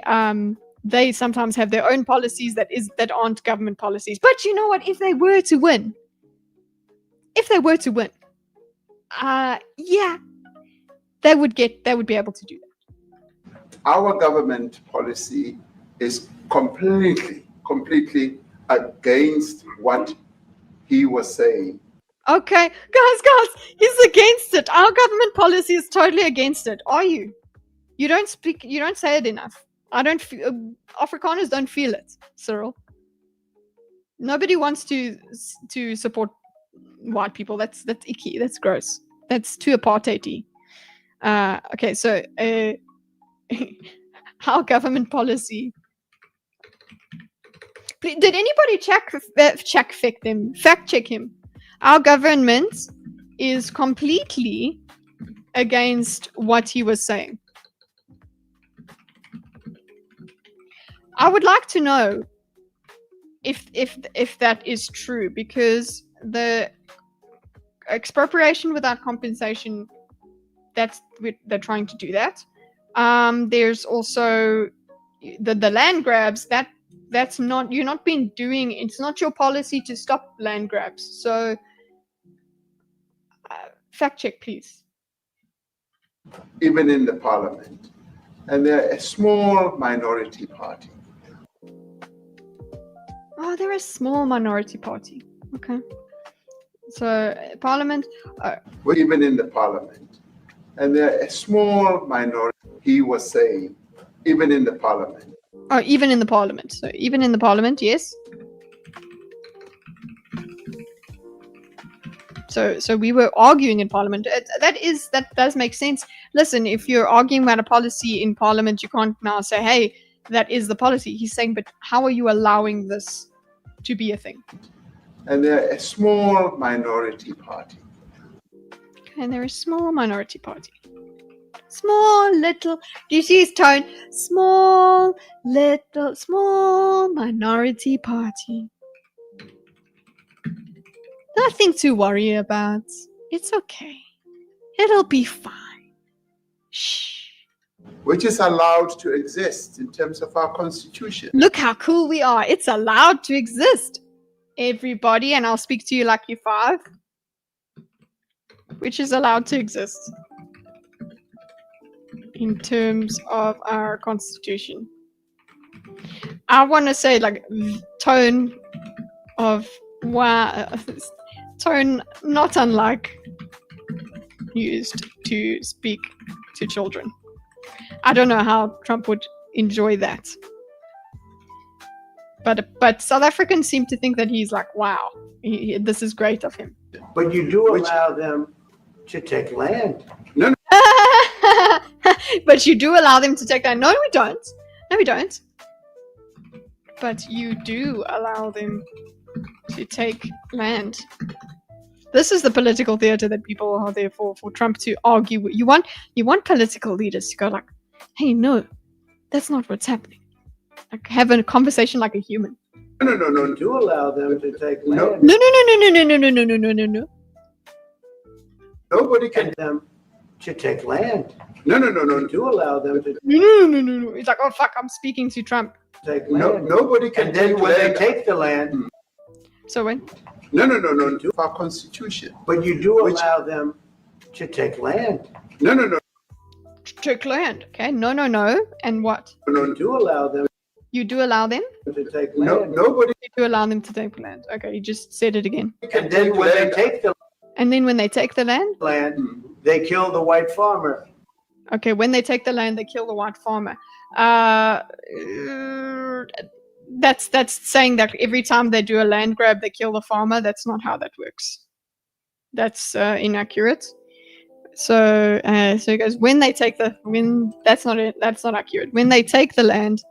sometimes have their own policies that aren't government policies. But you know what? If they were to win, yeah, they would be able to do that. Our government policy is completely against what he was saying. Okay, guys, he's against it. Our government policy is totally against it. Are you? You don't say it enough. Afrikaners don't feel it, Cyril. Nobody wants to support white people. That's icky. That's gross. That's too apartheidy. Okay, so our government policy. Did anybody fact check him? Our government is completely against what he was saying. I would like to know if that is true, because the expropriation without compensation, they're trying to do that. There's also the land grabs. That's not, you're not been doing. It's not your policy to stop land grabs. So fact check, please. Even in the parliament, and they're a small minority party. Oh, they're a small minority party. Okay. So parliament. Even in the parliament, and they're a small minority. He was saying, even in the parliament. Oh, even in the parliament. So even in the parliament, yes. So we were arguing in parliament. That does make sense. Listen, if you're arguing about a policy in parliament, you can't now say, hey, that is the policy. He's saying, but how are you allowing this to be a thing? And they're a small minority party. And they're a small minority party. Small little, do you see his tone? Small minority party. Nothing to worry about. It's okay. It'll be fine. Shh. Which is allowed to exist in terms of our constitution. Look how cool we are. It's allowed to exist. Everybody, and I'll speak to you like you're 5. Which is allowed to exist in terms of our constitution. I want to say, like, tone of tone not unlike used to speak to children. I don't know how Trump would enjoy that. But South Africans seem to think that he's like, wow, this is great of him. But you do allow them to take land. No. But you do allow them to take land. No, we don't. No, we don't. But you do allow them to take land. This is the political theater that people are there for Trump to argue with. You want political leaders to go like, hey, no, that's not what's happening. Like, have a conversation like a human. No. You do allow them to take land. No. Nobody can. Them to take land. No. You do allow them to No. It's like, oh fuck, I'm speaking to Trump. take land. Nobody can. And then take when land. they take the land. So when? No. Our constitution. But you do allow them to take land. No. Take land. Okay. No. And what? You do allow them You do allow them? to take land. Nobody. You do allow them to take land. Okay, you just said it again. And then when they take the And then when they take the land? they kill the white farmer. Okay, when they take the land, they kill the white farmer. That's saying that every time they do a land grab, they kill the farmer. That's not how that works. That's inaccurate. So it goes, that's not accurate. When they take the land,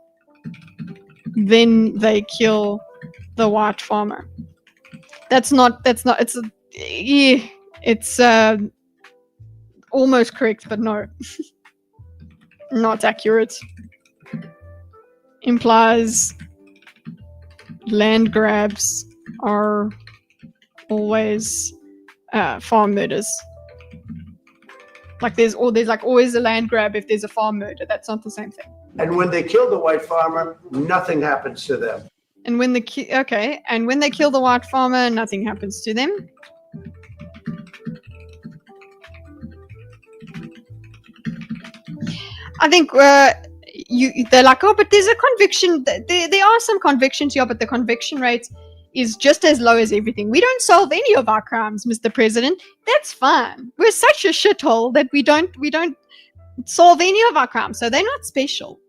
then they kill the white farmer. It's almost correct, but no. Not accurate. Implies land grabs are always farm murders. Like there's like always a land grab if there's a farm murder. That's not the same thing. And when they kill the white farmer, nothing happens to them. And when they kill the white farmer, nothing happens to them. I think they're like, oh, but there's a conviction. There are some convictions here, but the conviction rate is just as low as everything. We don't solve any of our crimes, Mr. President. That's fine. We're such a shithole that we don't solve any of our crimes, so they're not special.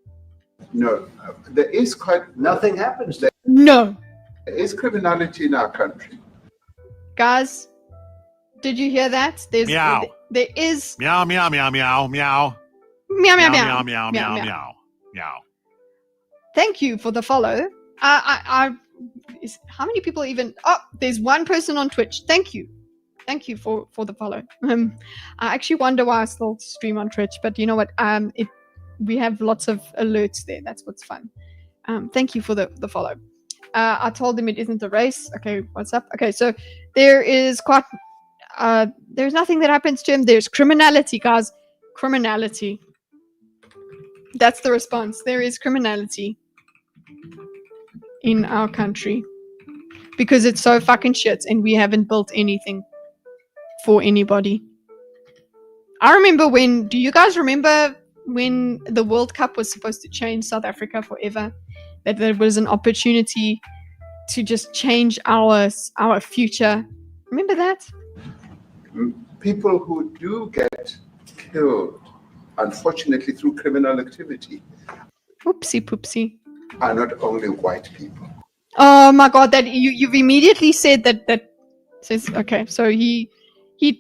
No, there is quite nothing happens there. No, there is criminality in our country. Guys, did you hear that? Meow. There is Meow, meow, meow, meow, meow. Meow, meow, Meow, meow, meow, meow, meow, meow, meow. Thank you for the follow. How many people even? Oh, there's one person on Twitch. Thank you for the follow. I actually wonder why I still stream on Twitch, but you know what? We have lots of alerts there. That's what's fun. Thank you for the follow. I told him it isn't a race. Okay, what's up? Okay, so there is there's nothing that happens to him. There's criminality, guys. Criminality. That's the response. There is criminality in our country because it's so fucking shit and we haven't built anything for anybody. I remember do you guys remember when the World Cup was supposed to change South Africa forever? That there was an opportunity to just change our future. Remember that? People who do get killed, unfortunately, through criminal activity. Oopsie poopsie. Are not only white people. Oh my god, that you've immediately said that says okay, so he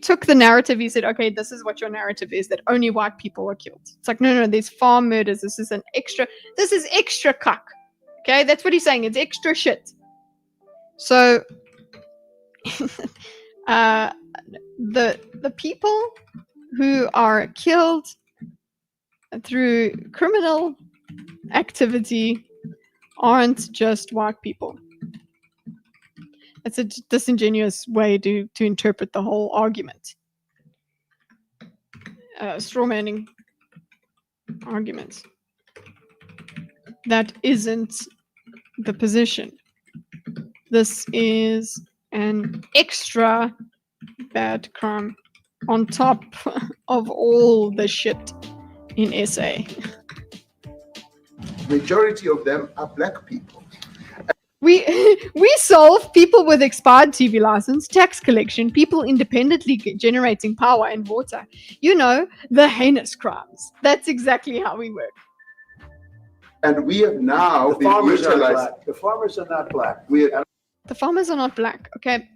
took the narrative, he said, okay, this is what your narrative is, that only white people were killed. It's like, no, there's farm murders, this is extra cuck. Okay, that's what he's saying, it's extra shit. So the people who are killed through criminal activity aren't just white people. It's a disingenuous way to interpret the whole argument. Strawmanning arguments. That isn't the position. This is an extra bad crime on top of all the shit in SA. Majority of them are black people. We solve people with expired TV license, tax collection, people independently generating power and water. You know, the heinous crimes. That's exactly how we work. And we have now The farmers are black. The farmers are not black. The farmers are not black, okay?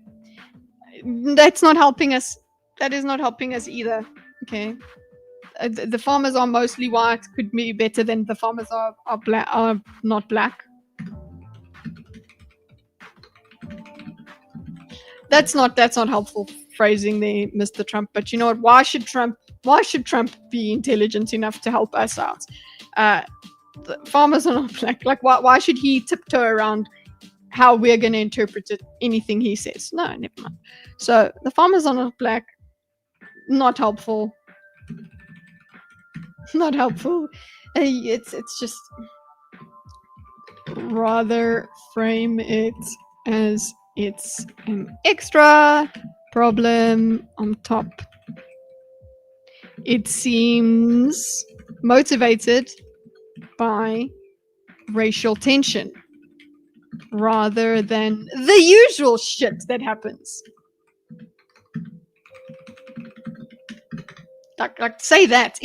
That's not helping us. That is not helping us either, okay? The farmers are mostly white, could be better than the farmers are not black. That's not helpful phrasing there, Mr. Trump. But you know what? Why should Trump be intelligent enough to help us out? The farmers are not black. Like why should he tiptoe around how we're going to interpret anything he says? No, never mind. So the farmers are not black. Not helpful. Not helpful. It's just rather frame it as it's an extra problem on top. It seems motivated by racial tension rather than the usual shit that happens. Like say that.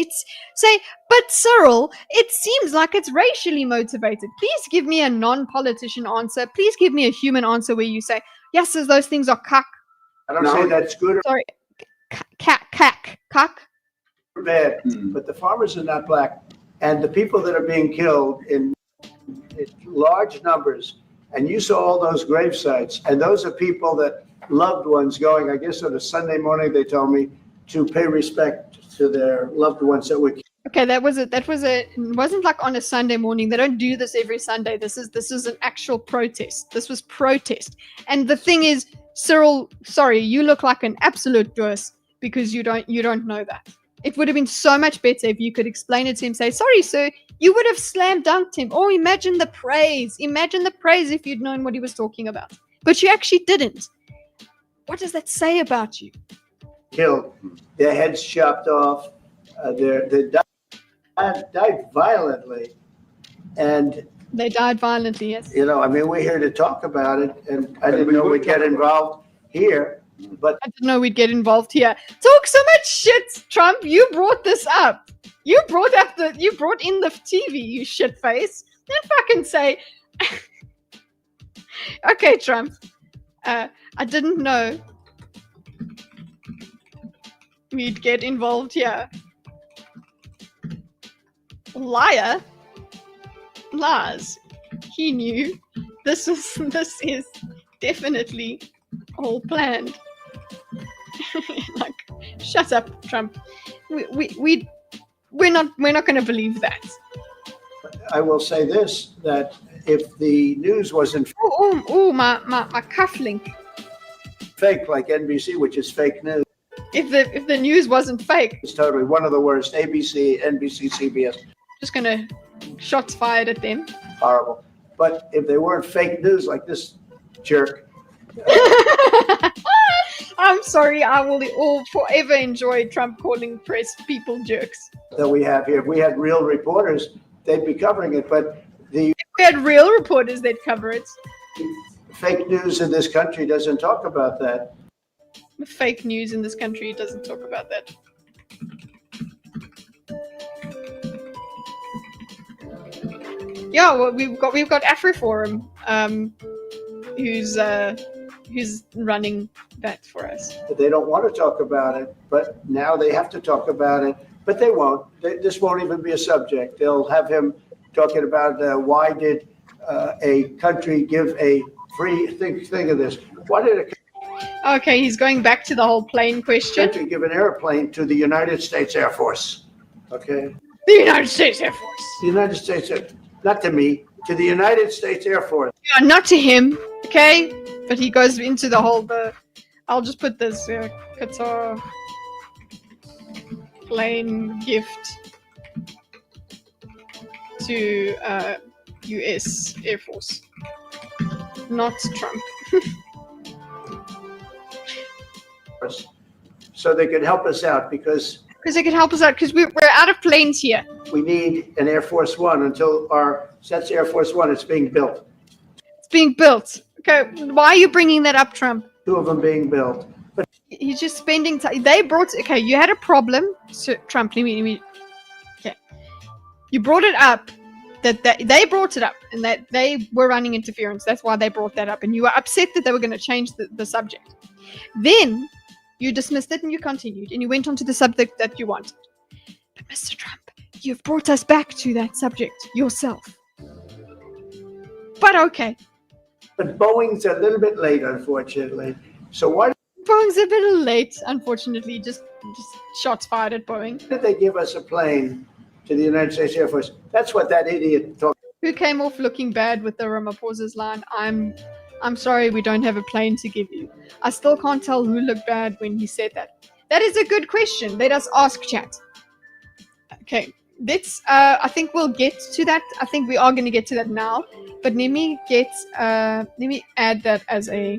But Cyril, it seems like it's racially motivated. Please give me a non-politician answer. Please give me a human answer where you say, yes, those things are cuck. I don't say that's good or Sorry. Cuck. bad, but the farmers are not black. And the people that are being killed in large numbers, and you saw all those grave sites, and those are people that loved ones going, I guess on a Sunday morning, they told me, to pay respect to their loved ones that were killed. Okay, it wasn't like on a Sunday morning. They don't do this every Sunday. This is an actual protest. This was protest. And the thing is, Cyril, sorry, you look like an absolute doos because you don't know that. It would have been so much better if you could explain it to him, say, sorry, sir, you would have slam dunked him. Or imagine the praise. Imagine the praise if you'd known what he was talking about. But you actually didn't. What does that say about you? Killed, their heads chopped off, they died violently. And they died violently, yes. You know, I mean, we're here to talk about it, and I didn't know we'd get involved here. But I didn't know we'd get involved here. Talk so much shit, Trump. You brought this up. You brought in the TV, you shit face. Then fucking say, okay, Trump. I didn't know we'd get involved here. Liar. Lies. He knew. This is definitely all planned. Like, shut up, Trump. We're not going to believe that. I will say this: that if the news wasn't my cufflink fake, like NBC, which is fake news. If the news wasn't fake, it's totally one of the worst. ABC, NBC, CBS. Just gonna shots fired at them. Horrible. But if they weren't fake news like this jerk. I'm sorry, I will forever enjoy Trump calling press people jerks. That we have here. If we had real reporters, they'd be covering it. But if we had real reporters, they'd cover it. Fake news in this country doesn't talk about that. The fake news in this country doesn't talk about that. Yeah, well, we've got AfriForum, who's running that for us. But they don't want to talk about it, but now they have to talk about it. But they won't. This won't even be a subject. They'll have him talking about why did a country give a free think of this. Why did a Okay, he's going back to the whole plane question. country give an airplane to the United States Air Force? Okay. The United States Air Force. The United States Air, not to me, to the United States Air Force. Yeah, not to him, okay? But he goes into the whole, I'll just put this, Qatar plane gift to US Air Force. Not Trump. So they could help us out because they could help us out because we're out of planes here. We need an Air Force One until that's Air Force One. It's being built. It's being built. Okay, why are you bringing that up, Trump? 2 of them being built. But he's just spending time. They brought. Okay, you had a problem, so Trump. Let me. Okay, you brought it up. That they brought it up, and that they were running interference. That's why they brought that up, and you were upset that they were going to change the subject. Then you dismissed it and you continued, and you went on to the subject that you wanted. But Mr. Trump, you've brought us back to that subject yourself. But okay. But Boeing's a little bit late, unfortunately. So why? Boeing's a bit late, unfortunately. Just shots fired at Boeing. Did they give us a plane to the United States Air Force? That's what that idiot talked. Who came off looking bad with the Ramaphosa's line? I'm sorry, we don't have a plane to give you. I still can't tell who looked bad when he said that. That is a good question. Let us ask chat. Okay, let's. I think we'll get to that. I think we are going to get to that now. But let me add that as a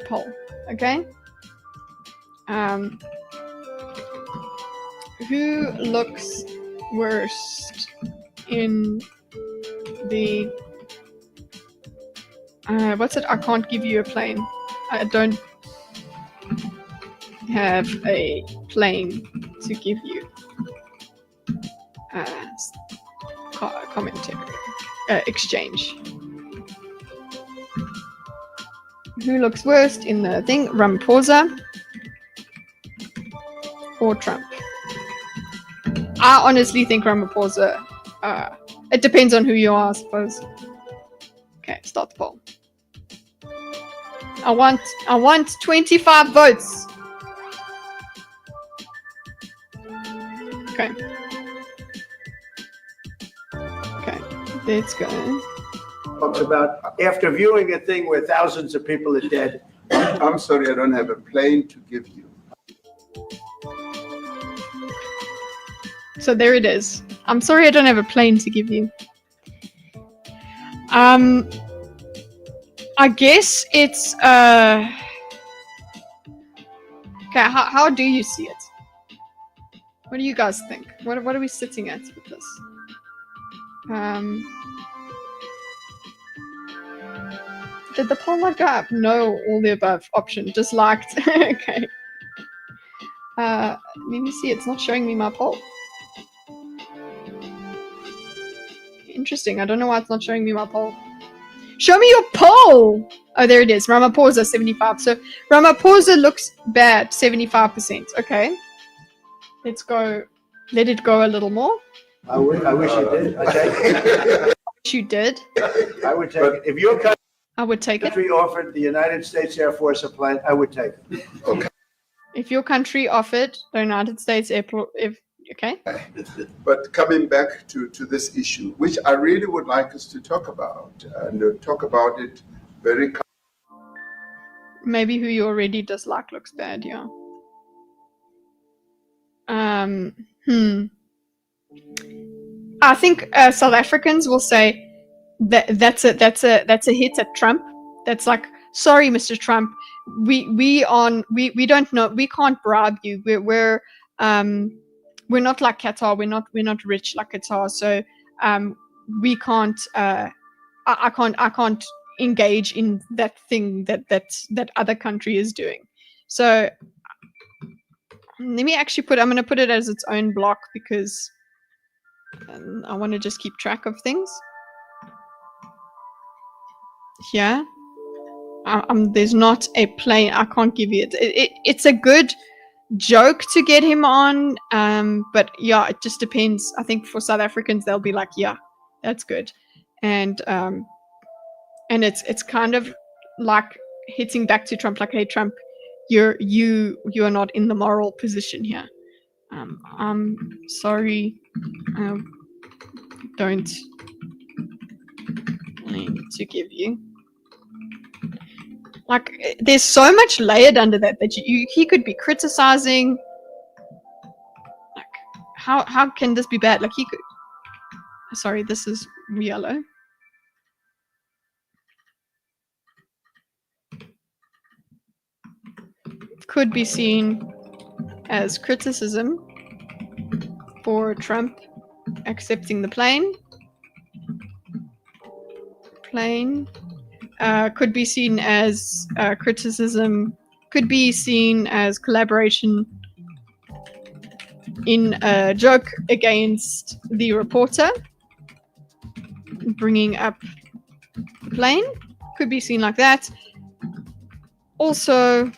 poll. Okay. Who looks worst in the what's it? I can't give you a plane. I don't have a plane to give you. Commentary. Exchange. Who looks worst in the thing? Ramaphosa or Trump? I honestly think Ramaphosa. It depends on who you are, I suppose. Okay, start the poll. I want 25 votes. Okay. Okay, let's go. Talks about after viewing a thing where thousands of people are dead. I'm sorry, I don't have a plane to give you. So there it is. I'm sorry I don't have a plane to give you. I guess it's okay, how do you see it? What do you guys think? What are we sitting at with this? Did the poll not go up? No, all the above option. Disliked. Okay. Let me see, it's not showing me my poll. Interesting, I don't know why it's not showing me my poll. Show me your poll! Oh, there it is. Ramaphosa, 75. So Ramaphosa looks bad, 75%. Okay. Let's go. Let it go a little more. I wish you did. I take it. You did. I would take it. If your I would take it. country offered the United States Air Force a plane, I would take it. Okay. If your country offered the United States Airport, okay. But coming back to this issue, which I really would like us to talk about, and talk about it very. Maybe who you already dislike looks bad, yeah. I think South Africans will say that's a hit at Trump. That's like, sorry, Mr. Trump, we don't know, we can't bribe you. We're not like Qatar. We're not rich like Qatar. So we can't. I can't engage in that thing that other country is doing. So let me actually I'm going to put it as its own block because I want to just keep track of things. Yeah. There's not a plane. I can't give you it. It's a good joke to get him on, but yeah, it just depends. I think for South Africans, they'll be like, yeah, that's good, and it's kind of like hitting back to Trump, like, hey, Trump, you are not in the moral position here. I'm sorry, don't need to give you. Like, there's so much layered under that he could be criticizing. Like, how can this be bad? Like, he could. Sorry, this is yellow. Could be seen as criticism for Trump accepting the plane. Could be seen as criticism, could be seen as collaboration in a joke against the reporter bringing up the plane. Could be seen like that. Also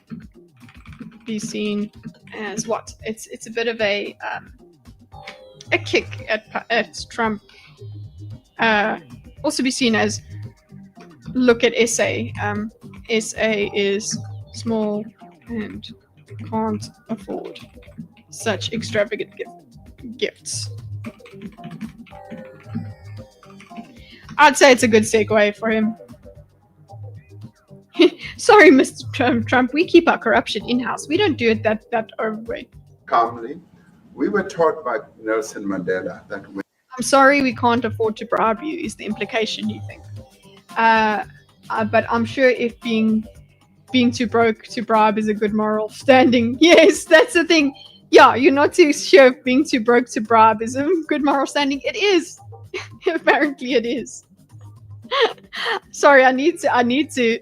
be seen as what? It's a bit of a kick at Trump. Also be seen as, look at SA. SA is small and can't afford such extravagant gifts. I'd say it's a good segue for him. Sorry, Mr. Trump, we keep our corruption in-house. We don't do it that way. Calmly, we were taught by Nelson Mandela that I'm sorry, we can't afford to bribe you, is the implication, you think. But I'm sure if being too broke to bribe is a good moral standing, yes, that's the thing. Yeah, you're not too sure if being too broke to bribe is a good moral standing. It is. Apparently it is. Sorry, I need to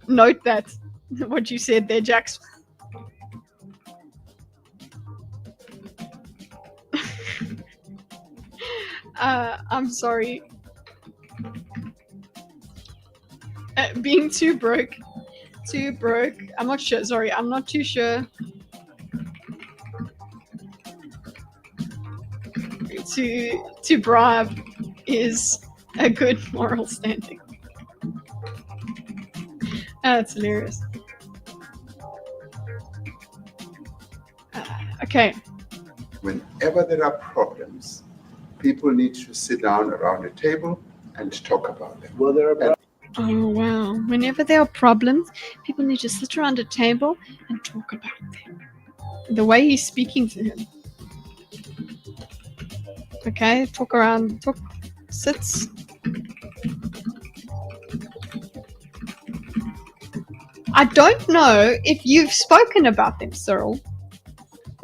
note that, what you said there, Jax. I'm sorry. Being too broke. I'm not sure. Sorry, I'm not too sure. To bribe is a good moral standing. That's hilarious. Okay. Whenever there are problems, people need to sit down around a table and talk about them. Well, there are. Oh wow! Whenever there are problems, people need to sit around a table and talk about them. The way he's speaking to him. Okay, sits. I don't know if you've spoken about them, Cyril.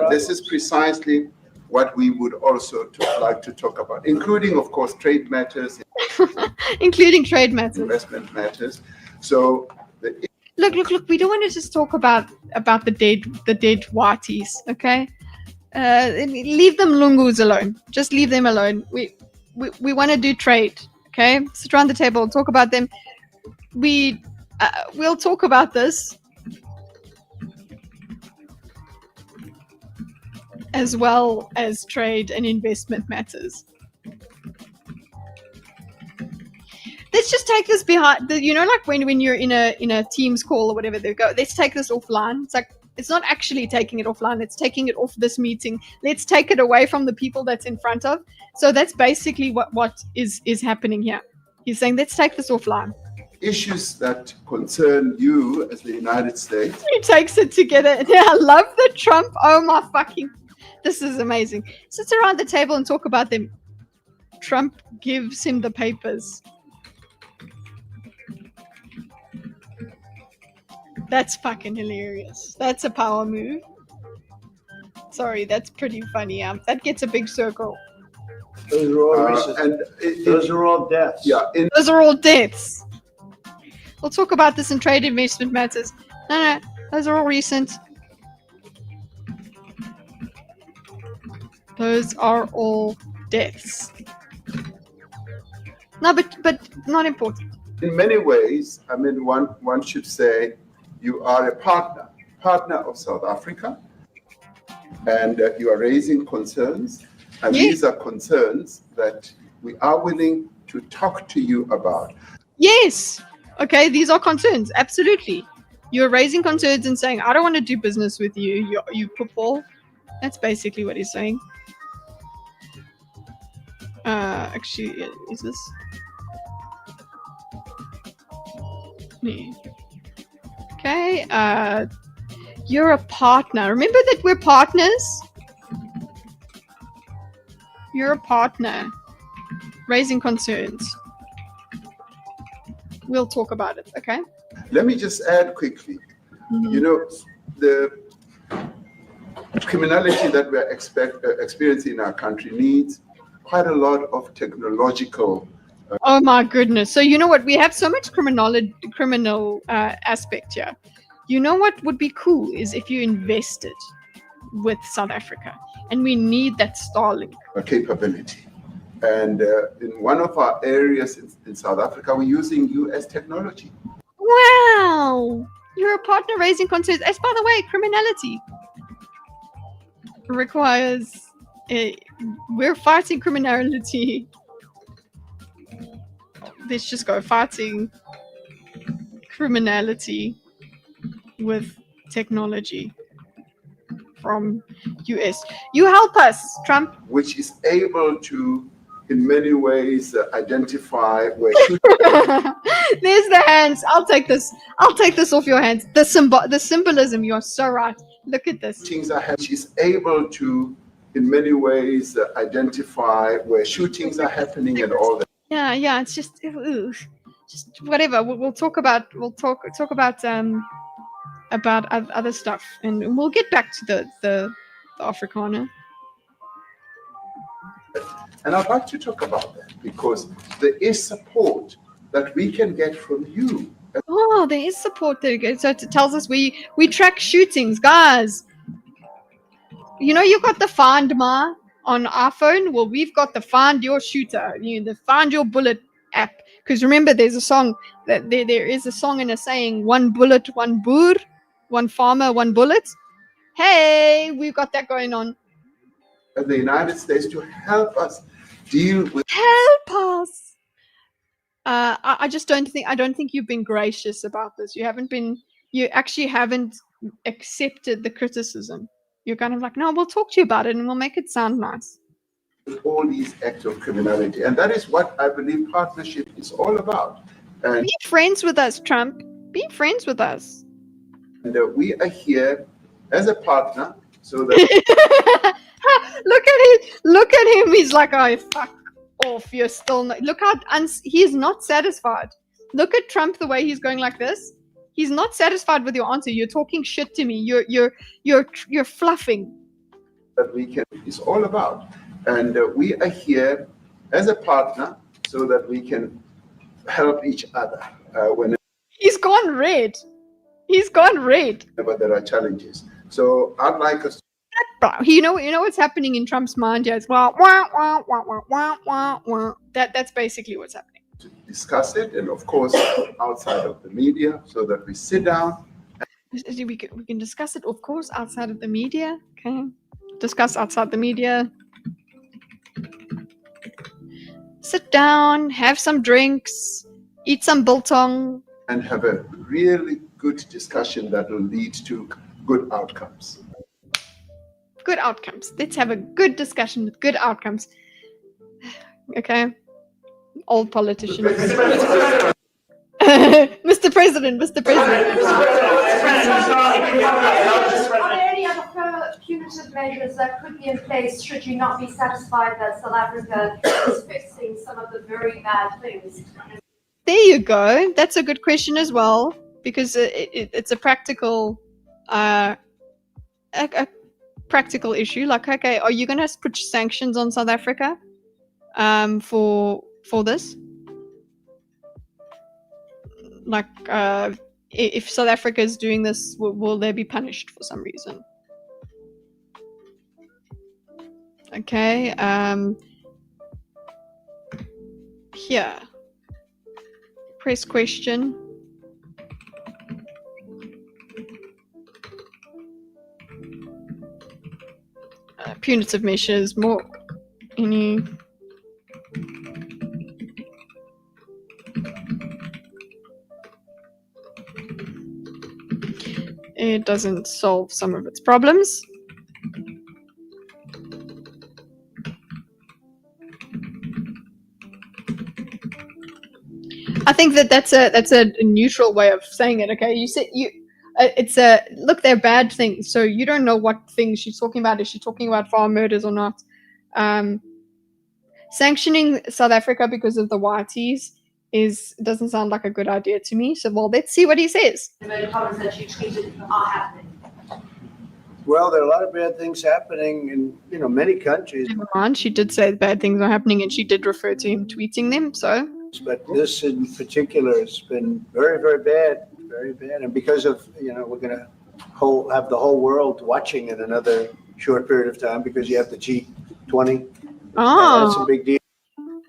This is precisely what we would also like to talk about, including, of course, trade matters, Including trade matters. investment matters. So Look, we don't want to just talk about the dead whiteys, okay? Leave them lungus alone. Just leave them alone. We want to do trade, okay? Sit around the table and talk about them. We'll talk about this as well as trade and investment matters. Let's just take this behind the, like when you're in a Teams call or whatever, they go, let's take this offline. It's like, it's not actually taking it offline, it's taking it off this meeting. Let's take it away from the people that's in front of. So that's basically what is happening here. He's saying, let's take this offline. issues that concern you as the United States. He takes it together. I love the Trump. Oh my fucking, this is amazing. Sits around the table and talk about them. Trump gives him the papers. That's fucking hilarious. That's a power move. Sorry, that's pretty funny. That gets a big circle. Those are all recent. Those are all deaths. Yeah. Those are all deaths. We'll talk about this in trade investment matters. No, those are all recent. Those are all deaths. No, but not important. In many ways, I mean, one should say you are a partner of South Africa, and you are raising concerns, and these are concerns that we are willing to talk to you about. Yes. Okay, these are concerns. Absolutely. You're raising concerns and saying, I don't want to do business with you. You football. That's basically what he's saying. Actually, is this? Yeah. Okay, you're a partner. Remember that we're partners? You're a partner. Raising concerns. We'll talk about it, okay? Let me just add quickly. You know, the criminality that we're experiencing in our country needs quite a lot of technological. Oh my goodness. So you know what? We have so much criminal aspect here. You know what would be cool is if you invested with South Africa. And we need that Starlink Capability. And in one of our areas in South Africa, we're using US technology. Wow. You're a partner raising concerns. As by the way, criminality requires we're fighting criminality. Let's just go fighting criminality with technology from US. You help us, Trump. Which is able to, in many ways, identify where. There's the hands. I'll take this off your hands. The symbolism. You're so right. Look at this. Things are happening. She's able to, in many ways, identify where shootings are happening and all that. Yeah. It's just whatever. We'll talk about other stuff, and we'll get back to the Afrikaner. And I'd like to talk about that because there is support that we can get from you. Oh, there is support there. So it tells us we track shootings, guys. You know, you got the Find My on our phone. Well, we've got the Find Your Shooter, the Find Your Bullet app. Because remember, there's a song that there is a song and a saying: one bullet, one boer, one farmer, one bullet. Hey, we've got that going on. The United States to help us deal with. Help us. I don't think you've been gracious about this. You actually haven't accepted the criticism. You're kind of like, no, we'll talk to you about it and we'll make it sound nice. All these acts of criminality. And that is what I believe partnership is all about. And be friends with us, Trump. Be friends with us. And we are here as a partner so that Look at him. He's like, oh, fuck off. You're still not. Look how he's not satisfied. Look at Trump, the way he's going like this. He's not satisfied with your answer. You're talking shit to me. You're fluffing. That we can, it's all about. And we are here as a partner so that we can help each other whenever He's gone red. He's gone red. there are challenges. So I'd like us You know what's happening in Trump's mind? Yeah, it's wah, wah, wah, wah, wah, wah, wah, wah. That's basically what's happening. to discuss it, and of course outside of the media, so that we sit down. We can discuss it, of course, outside of the media. Okay, discuss outside the media. Sit down, have some drinks, eat some biltong, And have a really good discussion that will lead to good outcomes. good outcomes. Let's have a good discussion with good outcomes. Okay, old politician. Mr. President, Mr. President. Are there any other punitive measures that could be in place should you not be satisfied that South Africa is fixing some of the very bad things? There you go. That's a good question as well, because it's a practical, a practical issue. Like, okay, are you going to put sanctions on South Africa, for this? Like, if South Africa is doing this, will they be punished for some reason? Okay. Here. Press question. Punitive measures, more any. It doesn't solve some of its problems. I think that's a neutral way of saying it. Okay, you said it's a look. They're bad things, so you don't know what things she's talking about. Is she talking about farm murders or not? Sanctioning South Africa because of the whiteys doesn't sound like a good idea to me. So, well, let's see what he says. The murder problems that you tweeted are happening. Well, there are a lot of bad things happening in, many countries. Never mind, she did say bad things are happening, and she did refer to him tweeting them. So, But this in particular has been very, very bad, very bad. And because of, we're going to have the whole world watching in another short period of time because you have the G20. oh, That's a big deal.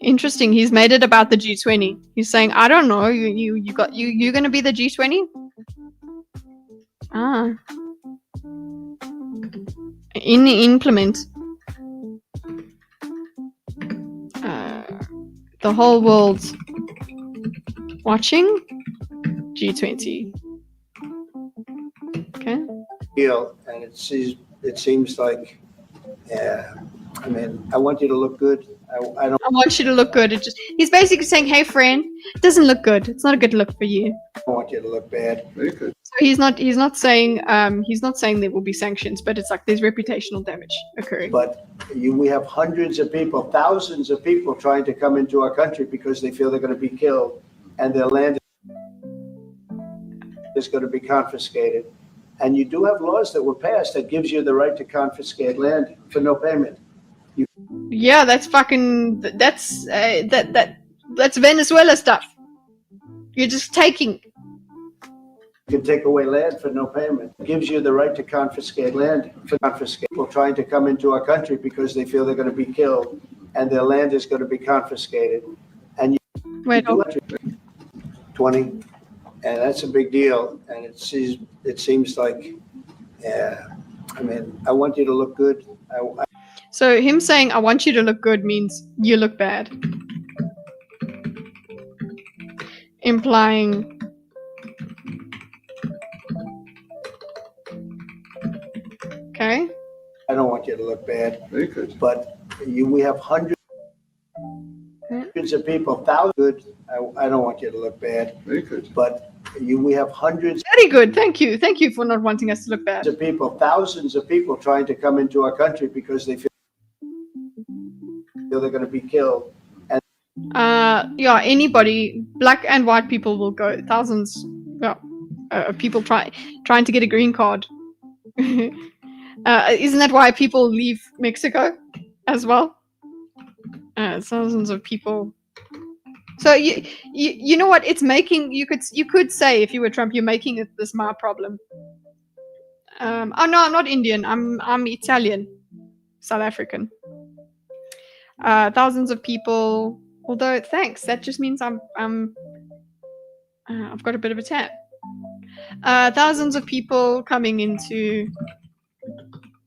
interesting. He's made it about the G20. He's saying, I don't know, you're going to be the G20? Ah. Implement. The whole world's watching G20. Okay. Deal, and it seems like, I want you to look good. I don't I want you to look good. He's basically saying, hey friend, it doesn't look good. It's not a good look for you. want you to look bad. Very good. So he's not saying there will be sanctions, but it's like there's reputational damage occurring. But we have hundreds of people, thousands of people trying to come into our country because they feel they're going to be killed and their land is going to be confiscated. And you do have laws that were passed that gives you the right to confiscate land for no payment. Yeah, that's fucking that's Venezuela stuff. You're just taking. You can take away land for no payment. It gives you the right to confiscate land for confiscate. People trying to come into our country because they feel they're going to be killed and their land is going to be confiscated. And you Wait, do 20, and that's a big deal. And it seems like, I want you to look good. So him saying I want you to look good means you look bad. Implying okay. I don't want you to look bad. Very good. But we have hundreds of people, thousands. I don't want you to look bad. Very good. But we have hundreds Very good. Thank you. Thank you for not wanting us to look bad. of people, thousands of people trying to come into our country because they feel they're going to be killed. Yeah, anybody, black and white people will go. Thousands, yeah, people trying to get a green card. Isn't that why people leave Mexico as well? Thousands of people. So you know what? It's making you could say if you were Trump, you're making it this my problem. Oh no, I'm not Indian. I'm Italian, South African. Thousands of people. Although thanks, that just means I've got a bit of a tan. Thousands of people coming into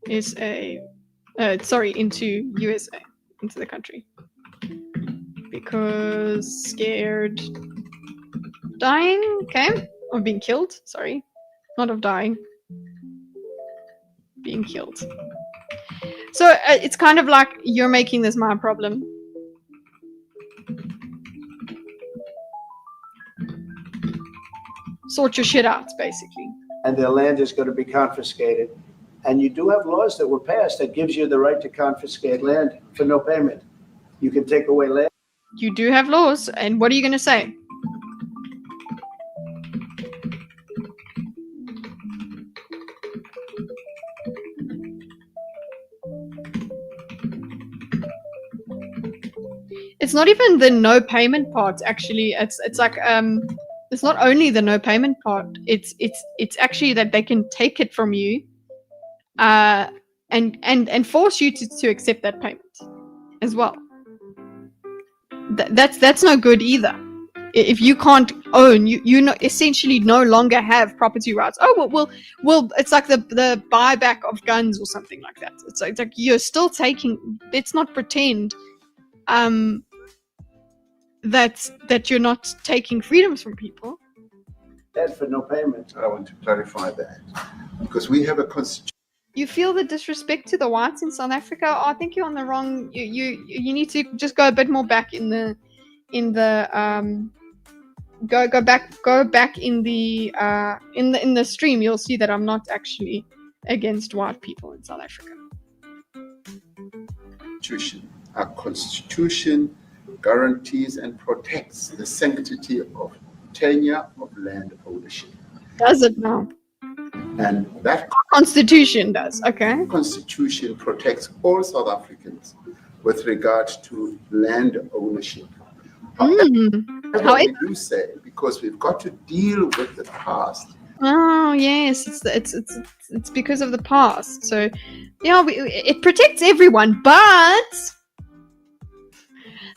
into USA, into the country. Because scared, dying, okay, or being killed. Sorry, not of dying, being killed. So it's kind of like you're making this my problem. Sort your shit out, basically. And their land is going to be confiscated. And you do have laws that were passed that gives you the right to confiscate land for no payment. You can take away land. You do have laws, and what are you going to say? It's not even the no payment part. Actually, it's like it's not only the no payment part. It's actually that they can take it from you, and force you to accept that payment as well. That's no good either. If you can't own, you essentially no longer have property rights. Oh well, it's like the buyback of guns or something like that. It's like you're still taking. Let's not pretend that you're not taking freedoms from people. Dead for no payment. I want to clarify that because we have a constitution. You feel the disrespect to the whites in South Africa? Oh, I think you're on the wrong. You need to just go a bit more back in the go back in the stream. You'll see that I'm not actually against white people in South Africa. Our constitution guarantees and protects the sanctity of tenure of land ownership. Does it now? And that Constitution does. Okay. Constitution protects all South Africans with regard to land ownership. However, we do say, because we've got to deal with the past. Oh yes, it's because of the past. So yeah, it protects everyone, but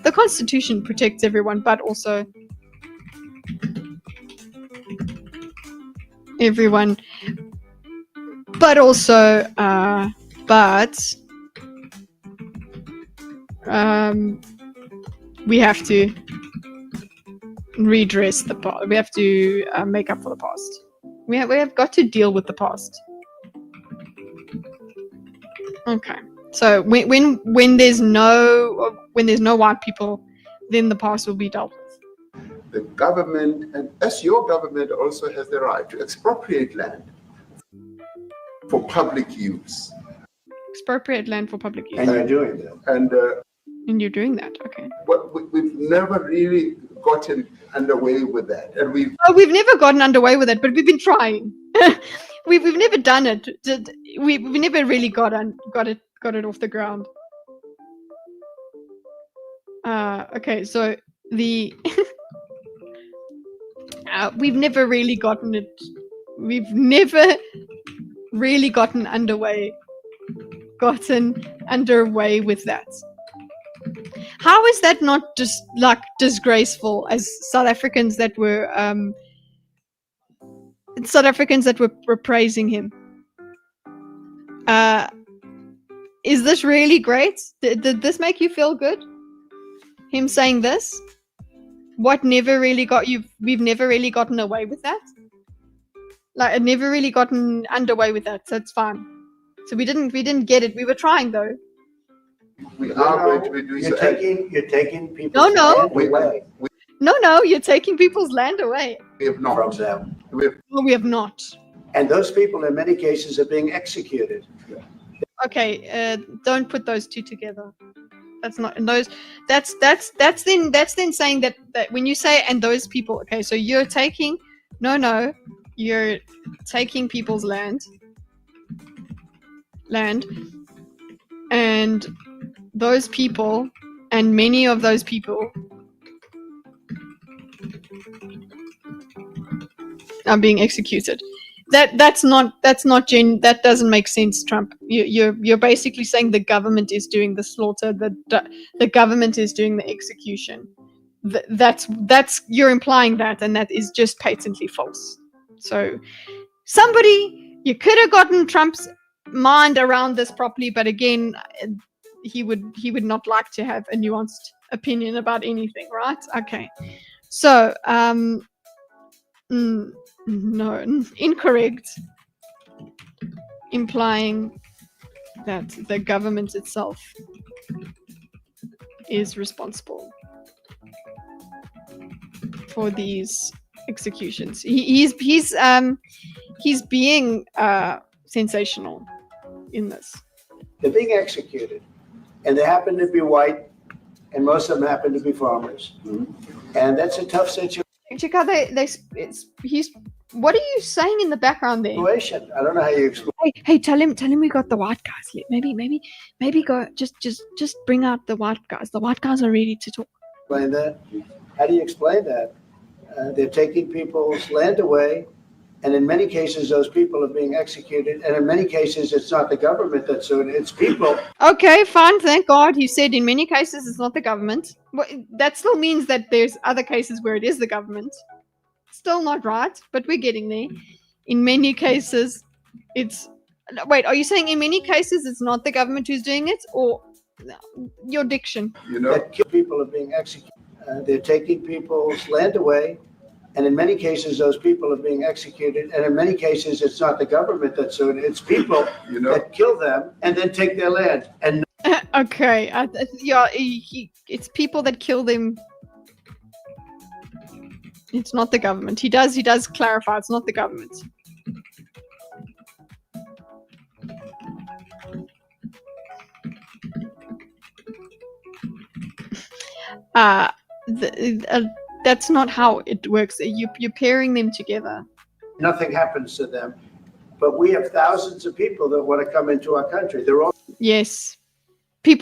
the Constitution protects everyone, but also everyone. But also, we have to redress the past. We have to make up for the past. We have got to deal with the past. Okay. So when there's no white people, then the past will be dealt with. The government, and as your government also has the right to expropriate land for public use. Expropriate land for public use. And you're doing that. And you're doing that, okay. But we've never really gotten underway with that. And we've never gotten underway with it, but we've been trying. we've never done it. We never really got it off the ground. Okay, so the we've never really gotten it. We've never really gotten underway with that. How is that not just like disgraceful as South Africans that were praising him? Is this really great? Did this make you feel good? Him saying this? What never really got you? We've never really gotten away with that. Like, I've never really gotten underway with that, so it's fine. So we didn't get it. We were trying though. We are going to be doing You're taking people's No, land away. No, you're taking people's land away. We have not. From them. No, we have not. And those people, in many cases, are being executed. Okay, don't put those two together. That's not and those. That's then saying that when you say and those people. Okay, so you're taking you're taking people's land, and those people, and many of those people are being executed. That doesn't make sense, Trump. You're basically saying the government is doing the slaughter, the government is doing the execution. That's you're implying that, and that is just patently false. So you could have gotten Trump's mind around this properly, but again, he would not like to have a nuanced opinion about anything, right? Okay. So no, incorrect. Implying that the government itself is responsible for these executions. He's being sensational in this. They're being executed, and they happen to be white, and most of them happen to be farmers, and that's a tough situation. Check out what are you saying in the background there? I don't know how you explain. Hey, tell him we got the white guys. Maybe go just bring out the white guys. The white guys are ready to talk. Explain that. How do you explain that? They're taking people's land away, and in many cases, those people are being executed. And in many cases, it's not the government that's doing it; it's people. Okay, fine. Thank God. He said in many cases it's not the government. Well, that still means that there's other cases where it is the government. Still not right, but we're getting there. In many cases, it's... Wait, are you saying in many cases it's not the government who's doing it? Or your diction? That people are being executed. They're taking people's land away, and in many cases, those people are being executed. And in many cases, it's not the government that's doing it; it's people that kill them and then take their land. And okay, it's people that kill them. It's not the government. He does clarify it's not the government. That's not how it works. You're pairing them together. nothing happens to them. But we have thousands of people that want to come into our country. They're all Yes. You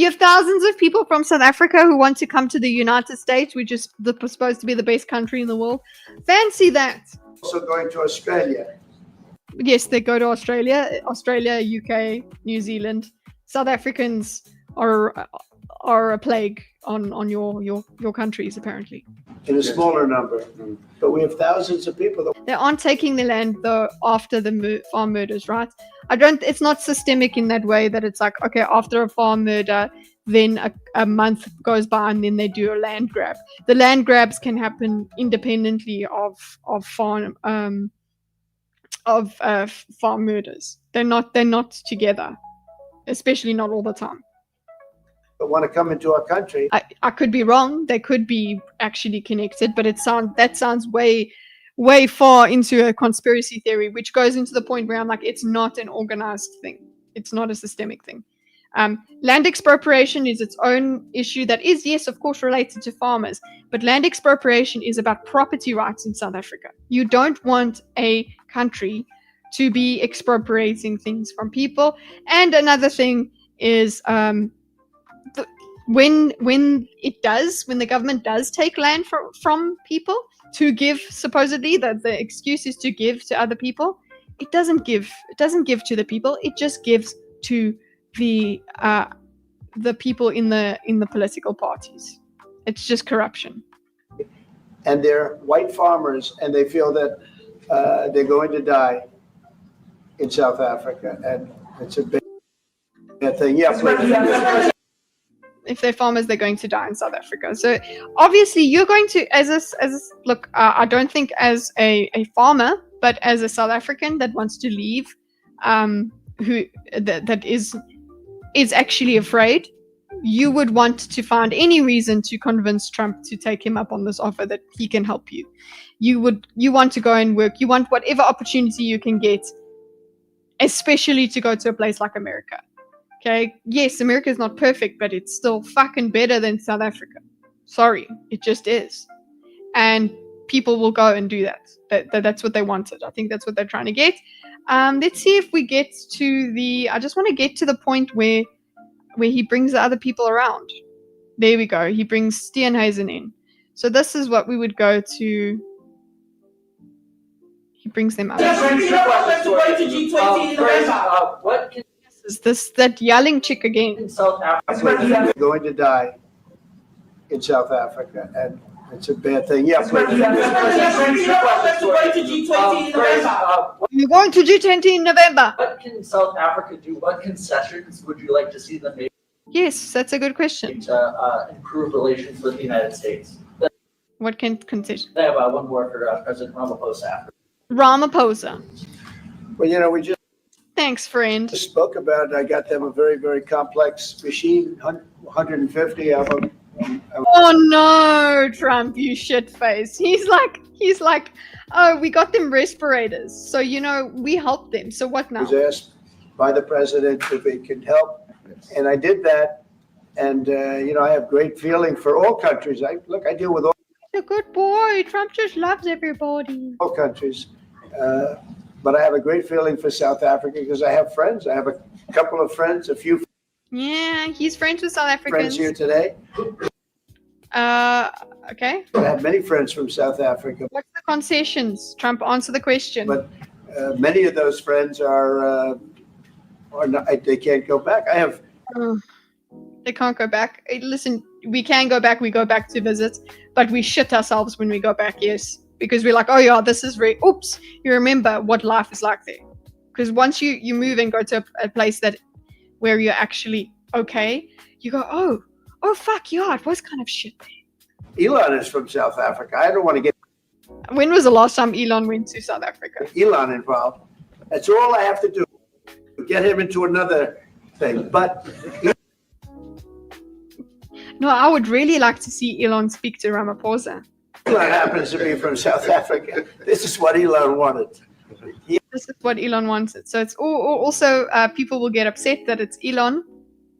have thousands of people from South Africa who want to come to the United States, which is supposed to be the best country in the world. Fancy that. also going to Australia. Yes, they go to Australia, UK, New Zealand. South Africans are a plague on your countries, apparently. In a smaller number. But we have thousands of people that They aren't taking the land though after the farm murders, right? It's not systemic in that way that it's like, okay, after a farm murder, then a month goes by and then they do a land grab. The land grabs can happen independently of farm murders. They're not together, especially not all the time. want to come into our country. I could be wrong. They could be actually connected, but that sounds way far into a conspiracy theory, which goes into the point where I'm like, it's not an organized thing. It's not a systemic thing. Land expropriation is its own issue that is, yes, of course, related to farmers, but land expropriation is about property rights in South Africa. You don't want a country to be expropriating things from people. And another thing is when the government does take land from people to give, supposedly that the excuse is to give to other people, it doesn't give to the people. It just gives to the people in the political parties. It's just corruption. And they're white farmers, and they feel that they're going to die in South Africa, and it's a bad thing. Yeah, please. If they're farmers, they're going to die in South Africa. So obviously, you're going to, look. I don't think as a farmer, but as a South African that wants to leave, that is actually afraid, you would want to find any reason to convince Trump to take him up on this offer that he can help you. You want to go and work. You want whatever opportunity you can get, especially to go to a place like America. Okay, yes, America is not perfect, but it's still fucking better than South Africa. Sorry, it just is. And people will go and do that. That's what they wanted. I think that's what they're trying to get. Let's see if we get to the. I just want to get to the point where he brings the other people around. There we go. He brings Steenhuisen in. So this is what we would go to. He brings them up. Is this that yelling chick again? They're going to die in South Africa, and it's a bad thing. Yeah, please. You're going to G20 in November. What can South Africa do? What concessions would you like to see them make Yes, that's a good question. to improve relations with the United States? What can concession? I have one more for President Ramaphosa. Ramaphosa. Well, we just Thanks, friend. spoke about it. I got them a very, very complex machine, 150 of them. Oh no, Trump, you shit face. He's like, oh, we got them respirators. So, we helped them. So what now? I was asked by the president if it could help, and I did that. And, I have great feeling for all countries. I deal with A good boy. Trump just loves everybody. all countries. But I have a great feeling for South Africa because I have friends. I have a couple of friends, a few Yeah, he's friends with South friends Africans. here today. Okay. I have many friends from South Africa, What's the concessions? Trump, answer the question. but many of those friends are not, they can't go back. I have They can't go back. Listen, we can go back. We go back to visit, but we shit ourselves when we go back. Yes, because we're like, oh yeah, this is very. Oops, you remember what life is like there. Because once you move and go to a place where you're actually okay, you go, oh fuck yeah, it was kind of shit there. Elon is from South Africa. I don't want to get When was the last time Elon went to South Africa? Elon involved. That's all I have to do. Get him into another thing. But No, I would really like to see Elon speak to Ramaphosa. Elon happens to be from South Africa. This is what Elon wanted. This is what Elon wanted. So it's also people will get upset that it's Elon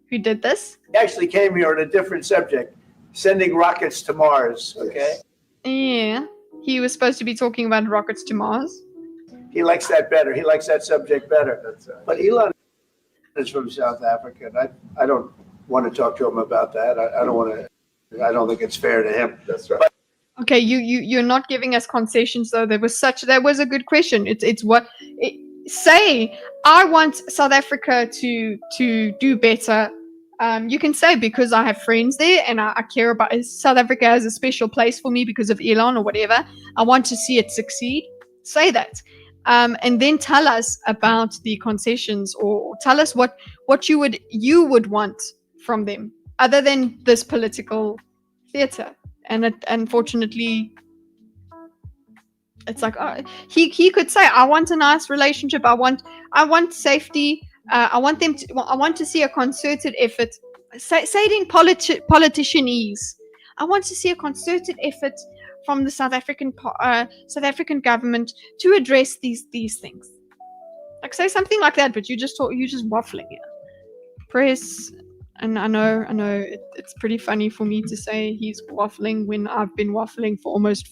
who did this. He actually came here on a different subject, sending rockets to Mars, okay? Yeah, he was supposed to be talking about rockets to Mars. He likes that better. He likes that subject better. But Elon is from South Africa, and I don't want to talk to him about that. I don't want to. I don't think it's fair to him. That's right. But Okay, you're not giving us concessions though. That was a good question. It's what say. I want South Africa to do better. You can say because I have friends there and I care about South Africa has a special place for me because of Elon or whatever. I want to see it succeed. Say that. And then tell us about the concessions or tell us what you would want from them other than this political theater. And unfortunately, it's like he could say, "I want a nice relationship. I want safety. I want to see a concerted effort." Say it in politicianese. I want to see a concerted effort from the South African government to address these things. Like say something like that, but you're just waffling here. Press. And I know it's pretty funny for me to say he's waffling when I've been waffling for almost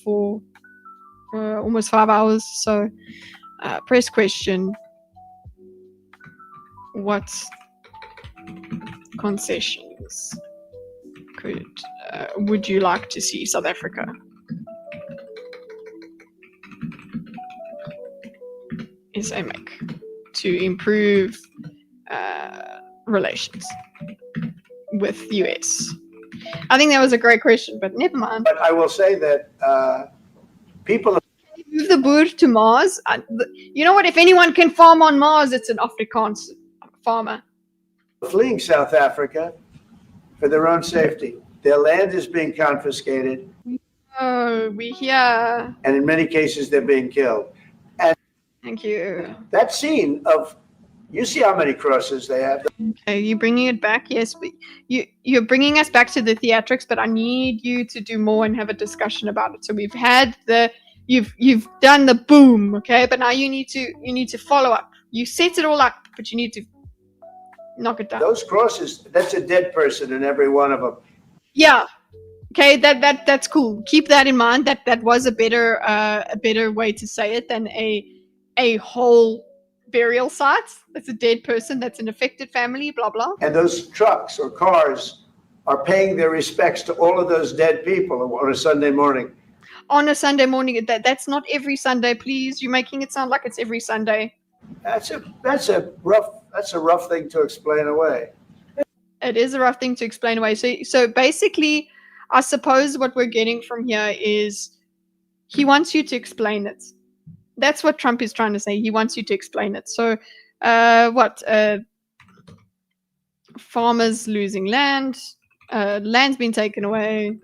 5 hours. So, press question: what concessions would you like to see South Africa? SA make to improve relations with US? I think that was a great question, but never mind. But I will say that people Move the boer to Mars. You know what? If anyone can farm on Mars, it's an Afrikaans farmer. fleeing South Africa for their own safety. Their land is being confiscated, Oh, we hear. and in many cases, they're being killed. And Thank you. that scene of, you see how many crosses they have. Okay, you bringing it back? Yes, but you're bringing us back to the theatrics, but I need you to do more and have a discussion about it. So we've had you've done the boom, okay, but now you need to follow up. You set it all up, but you need knock it down. Those crosses, that's a dead person in every one of them. Yeah. Okay, that's cool. Keep that in mind. That was a better way to say it than a whole burial site. That's a dead person. That's an affected family. Blah blah. And those trucks or cars are paying their respects to all of those dead people on a Sunday morning. On a Sunday morning. That's not every Sunday. Please, you're making it sound like it's every Sunday. That's a rough thing to explain away. It is a rough thing to explain away. So basically, I suppose what we're getting from here is he wants you to explain it. That's what Trump is trying to say. He wants you to explain it. So, farmers losing land, land's been taken away.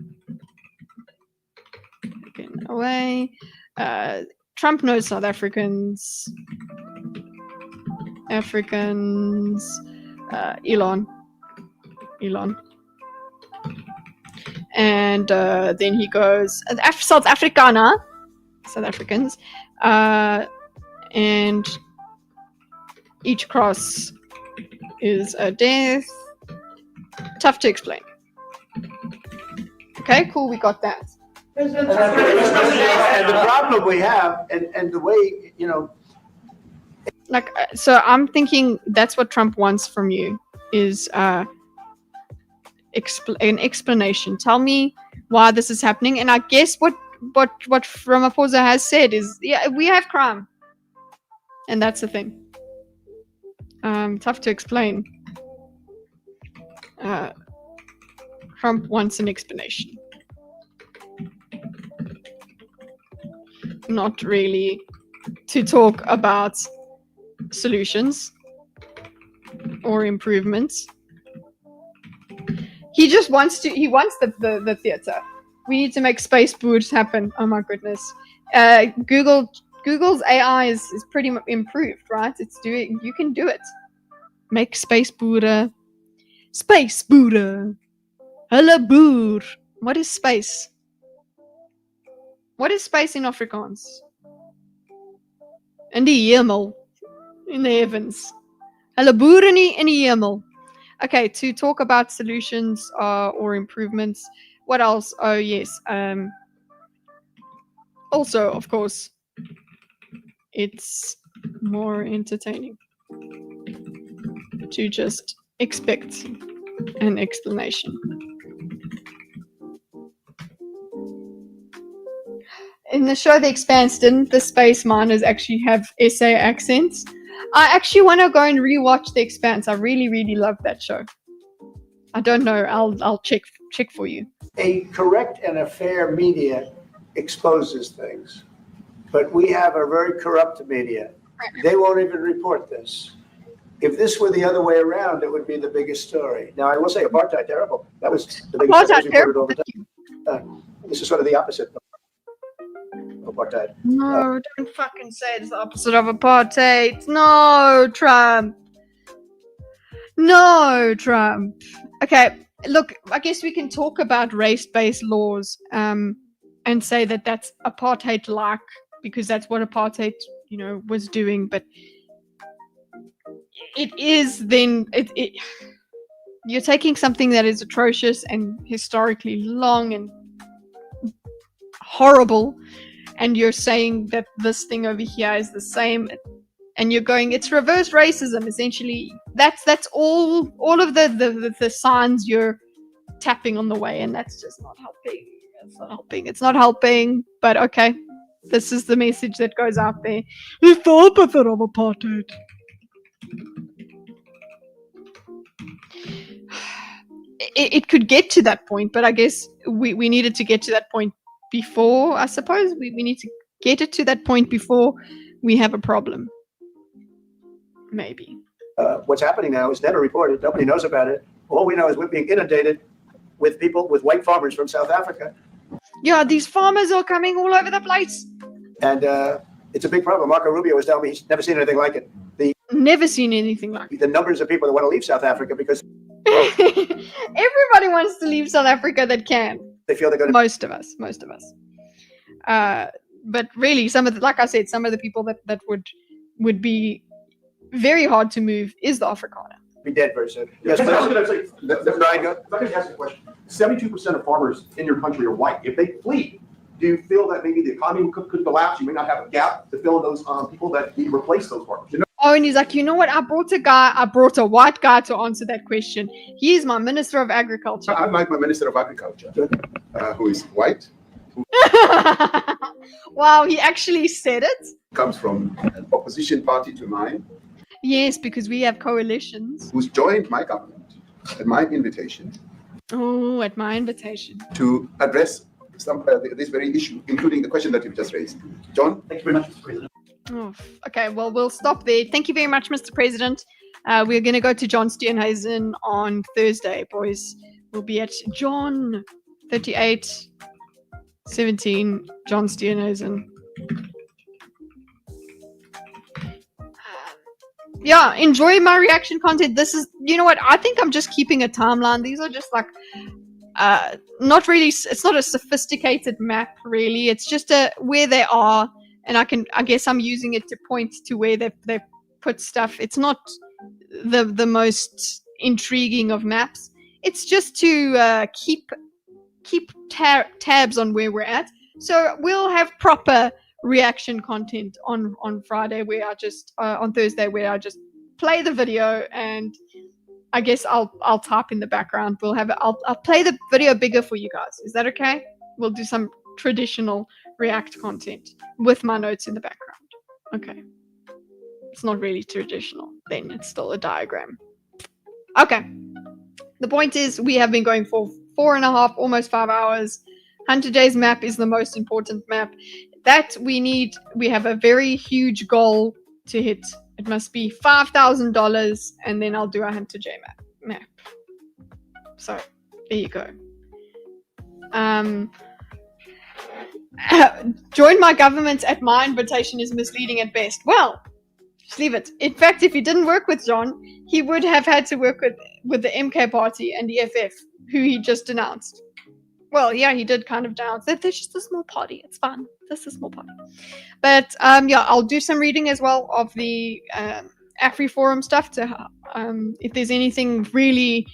Trump knows South Africans. Elon. And then he goes, South Africans, and each cross is a death. Tough to explain. Okay, cool, we got that. And the problem we have, and the way, like, so I'm thinking that's what Trump wants from you is an explanation. Tell me why this is happening. And I guess what Ramaphosa has said is, yeah, we have crime, and that's the thing. Tough to explain. Trump wants an explanation, not really to talk about solutions or improvements. He just wants to. He wants the theater. We need to make space boots happen. Oh my goodness. Google's AI is pretty much improved, right? It's doing. You can do it. Make space Buddha. Space Buddha. Hello boer. What is space? What is space in Afrikaans? In die hemel. In the heavens. Hulle boer in die hemel. Okay, to talk about solutions or improvements. What else? Oh, yes. Also, of course, it's more entertaining to just expect an explanation. In the show The Expanse, didn't the space miners actually have SA accents? I actually want to go and rewatch The Expanse. I really, really love that show. I don't know. I'll check for you. A correct and a fair media exposes things, but we have a very corrupt media. They won't even report this. If this were the other way around, it would be the biggest story. Now, I will say apartheid, terrible. That was the biggest story reported all the time. This is sort of the opposite of apartheid. No, don't fucking say it's the opposite of apartheid. No, Trump. No, Trump. Okay, look, I guess we can talk about race-based laws and say that that's apartheid-like, because that's what apartheid, was doing. But it is then you're taking something that is atrocious and historically long and horrible, and you're saying that this thing over here is the same, and you're going, it's reverse racism, essentially. That's all of the signs you're tapping on the way, and that's just not helping. It's not helping, but okay. This is the message that goes out there. It's the opposite of apartheid. It could get to that point, but I guess we needed to get to that point before. I suppose we need to get it to that point before we have a problem. Maybe. What's happening now is never reported. Nobody knows about it. All we know is we're being inundated with people, with white farmers from South Africa. Yeah, these farmers are coming all over the place. And it's a big problem. Marco Rubio was telling me he's never seen anything like it. Never seen anything like it. The numbers of people that want to leave South Africa because everybody wants to leave South Africa that can. They feel they're going to. Most of us. But really, like I said, some of the people that would be very hard to move is the Afrikaner. be dead very soon. Yes, Yes, but I was please. gonna say, Brian, go. if I could ask you a question, 72% of farmers in your country are white. If they flee, do you feel that maybe the economy could collapse? You may not have a gap to fill in those people that need to replace those farmers. Oh, and he's like, you know what? I brought a white guy to answer that question. He is my Minister of Agriculture. I like my Minister of Agriculture, who is white, Wow, he actually said it. comes from an opposition party to mine, Yes, because we have coalitions. who's joined my government at my invitation Oh, at my invitation. to address this very issue, including the question that you've just raised. John? Thank you very much, Mr. President. Oh, okay, well, we'll stop there. Thank you very much, Mr. President. We're going to go to John Steenhuisen on Thursday, boys. We'll be at John 3817, John Steenhuisen. Yeah, enjoy my reaction content. This is, you know what? I think I'm just keeping a timeline. These are just like, not really, it's not a sophisticated map, really. It's just where they are. And I guess I'm using it to point to where they put stuff. It's not the most intriguing of maps. It's just to keep tabs on where we're at. So we'll have proper reaction content on Friday, where I just on Thursday, where I just play the video, and I guess I'll type in the background. I'll play the video bigger for you guys. Is that okay? We'll do some traditional React content with my notes in the background. Okay. It's not really traditional, then it's still a diagram. Okay. The point is, we have been going for 4.5, almost 5 hours. Hunter J's map is the most important map. That we have a very huge goal to hit. It must be $5,000, and then I'll do a Hunter J map. So, there you go. Join my government at my invitation is misleading at best. Well, just leave it. In fact, if he didn't work with John, he would have had to work with the MK party and the FF, who he just denounced. Well, yeah, he did kind of denounce that. They're just a small party. It's fun. This is a small party. But yeah, I'll do some reading as well of the AfriForum stuff to if there's anything really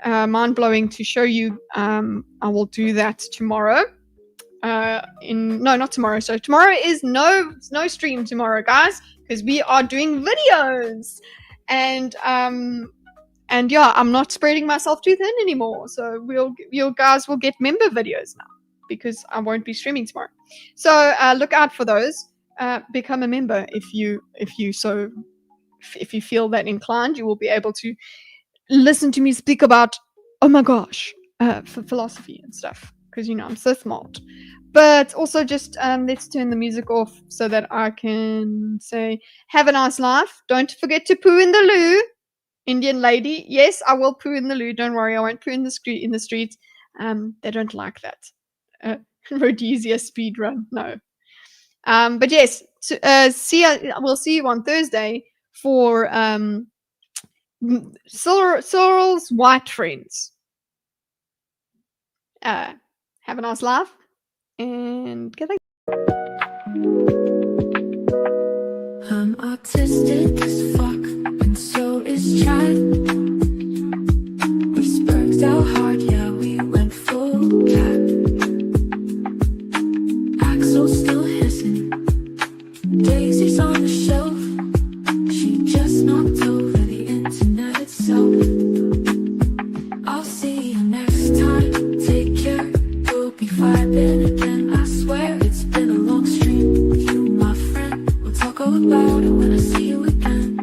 mind-blowing to show you. I will do that tomorrow. No, not tomorrow. So tomorrow is no stream tomorrow, guys, because we are doing videos, and yeah, I'm not spreading myself too thin anymore. So you guys will get member videos now, because I won't be streaming tomorrow. So look out for those. Become a member if you feel that inclined. You will be able to listen to me speak about, oh my gosh, philosophy and stuff, because I'm so smart. But also just let's turn the music off so that I can say, have a nice life. Don't forget to poo in the loo, Indian lady. Yes, I will poo in the loo. Don't worry, I won't poo in the streets. They don't like that. Rhodesia speed run, no. But yes, we'll see you on Thursday for Cyril's white friends. Have a nice life. And get I'm autistic as fuck, and so is Chad. We sparked out hard, yeah, we went full cap. Axel's still hissing, Daisy's on the shelf. She just knocked over the internet itself. I'll see you next time, take care. We'll be vibing again, I swear it's been a long stream. You, my friend, we'll talk all about it when I see you again.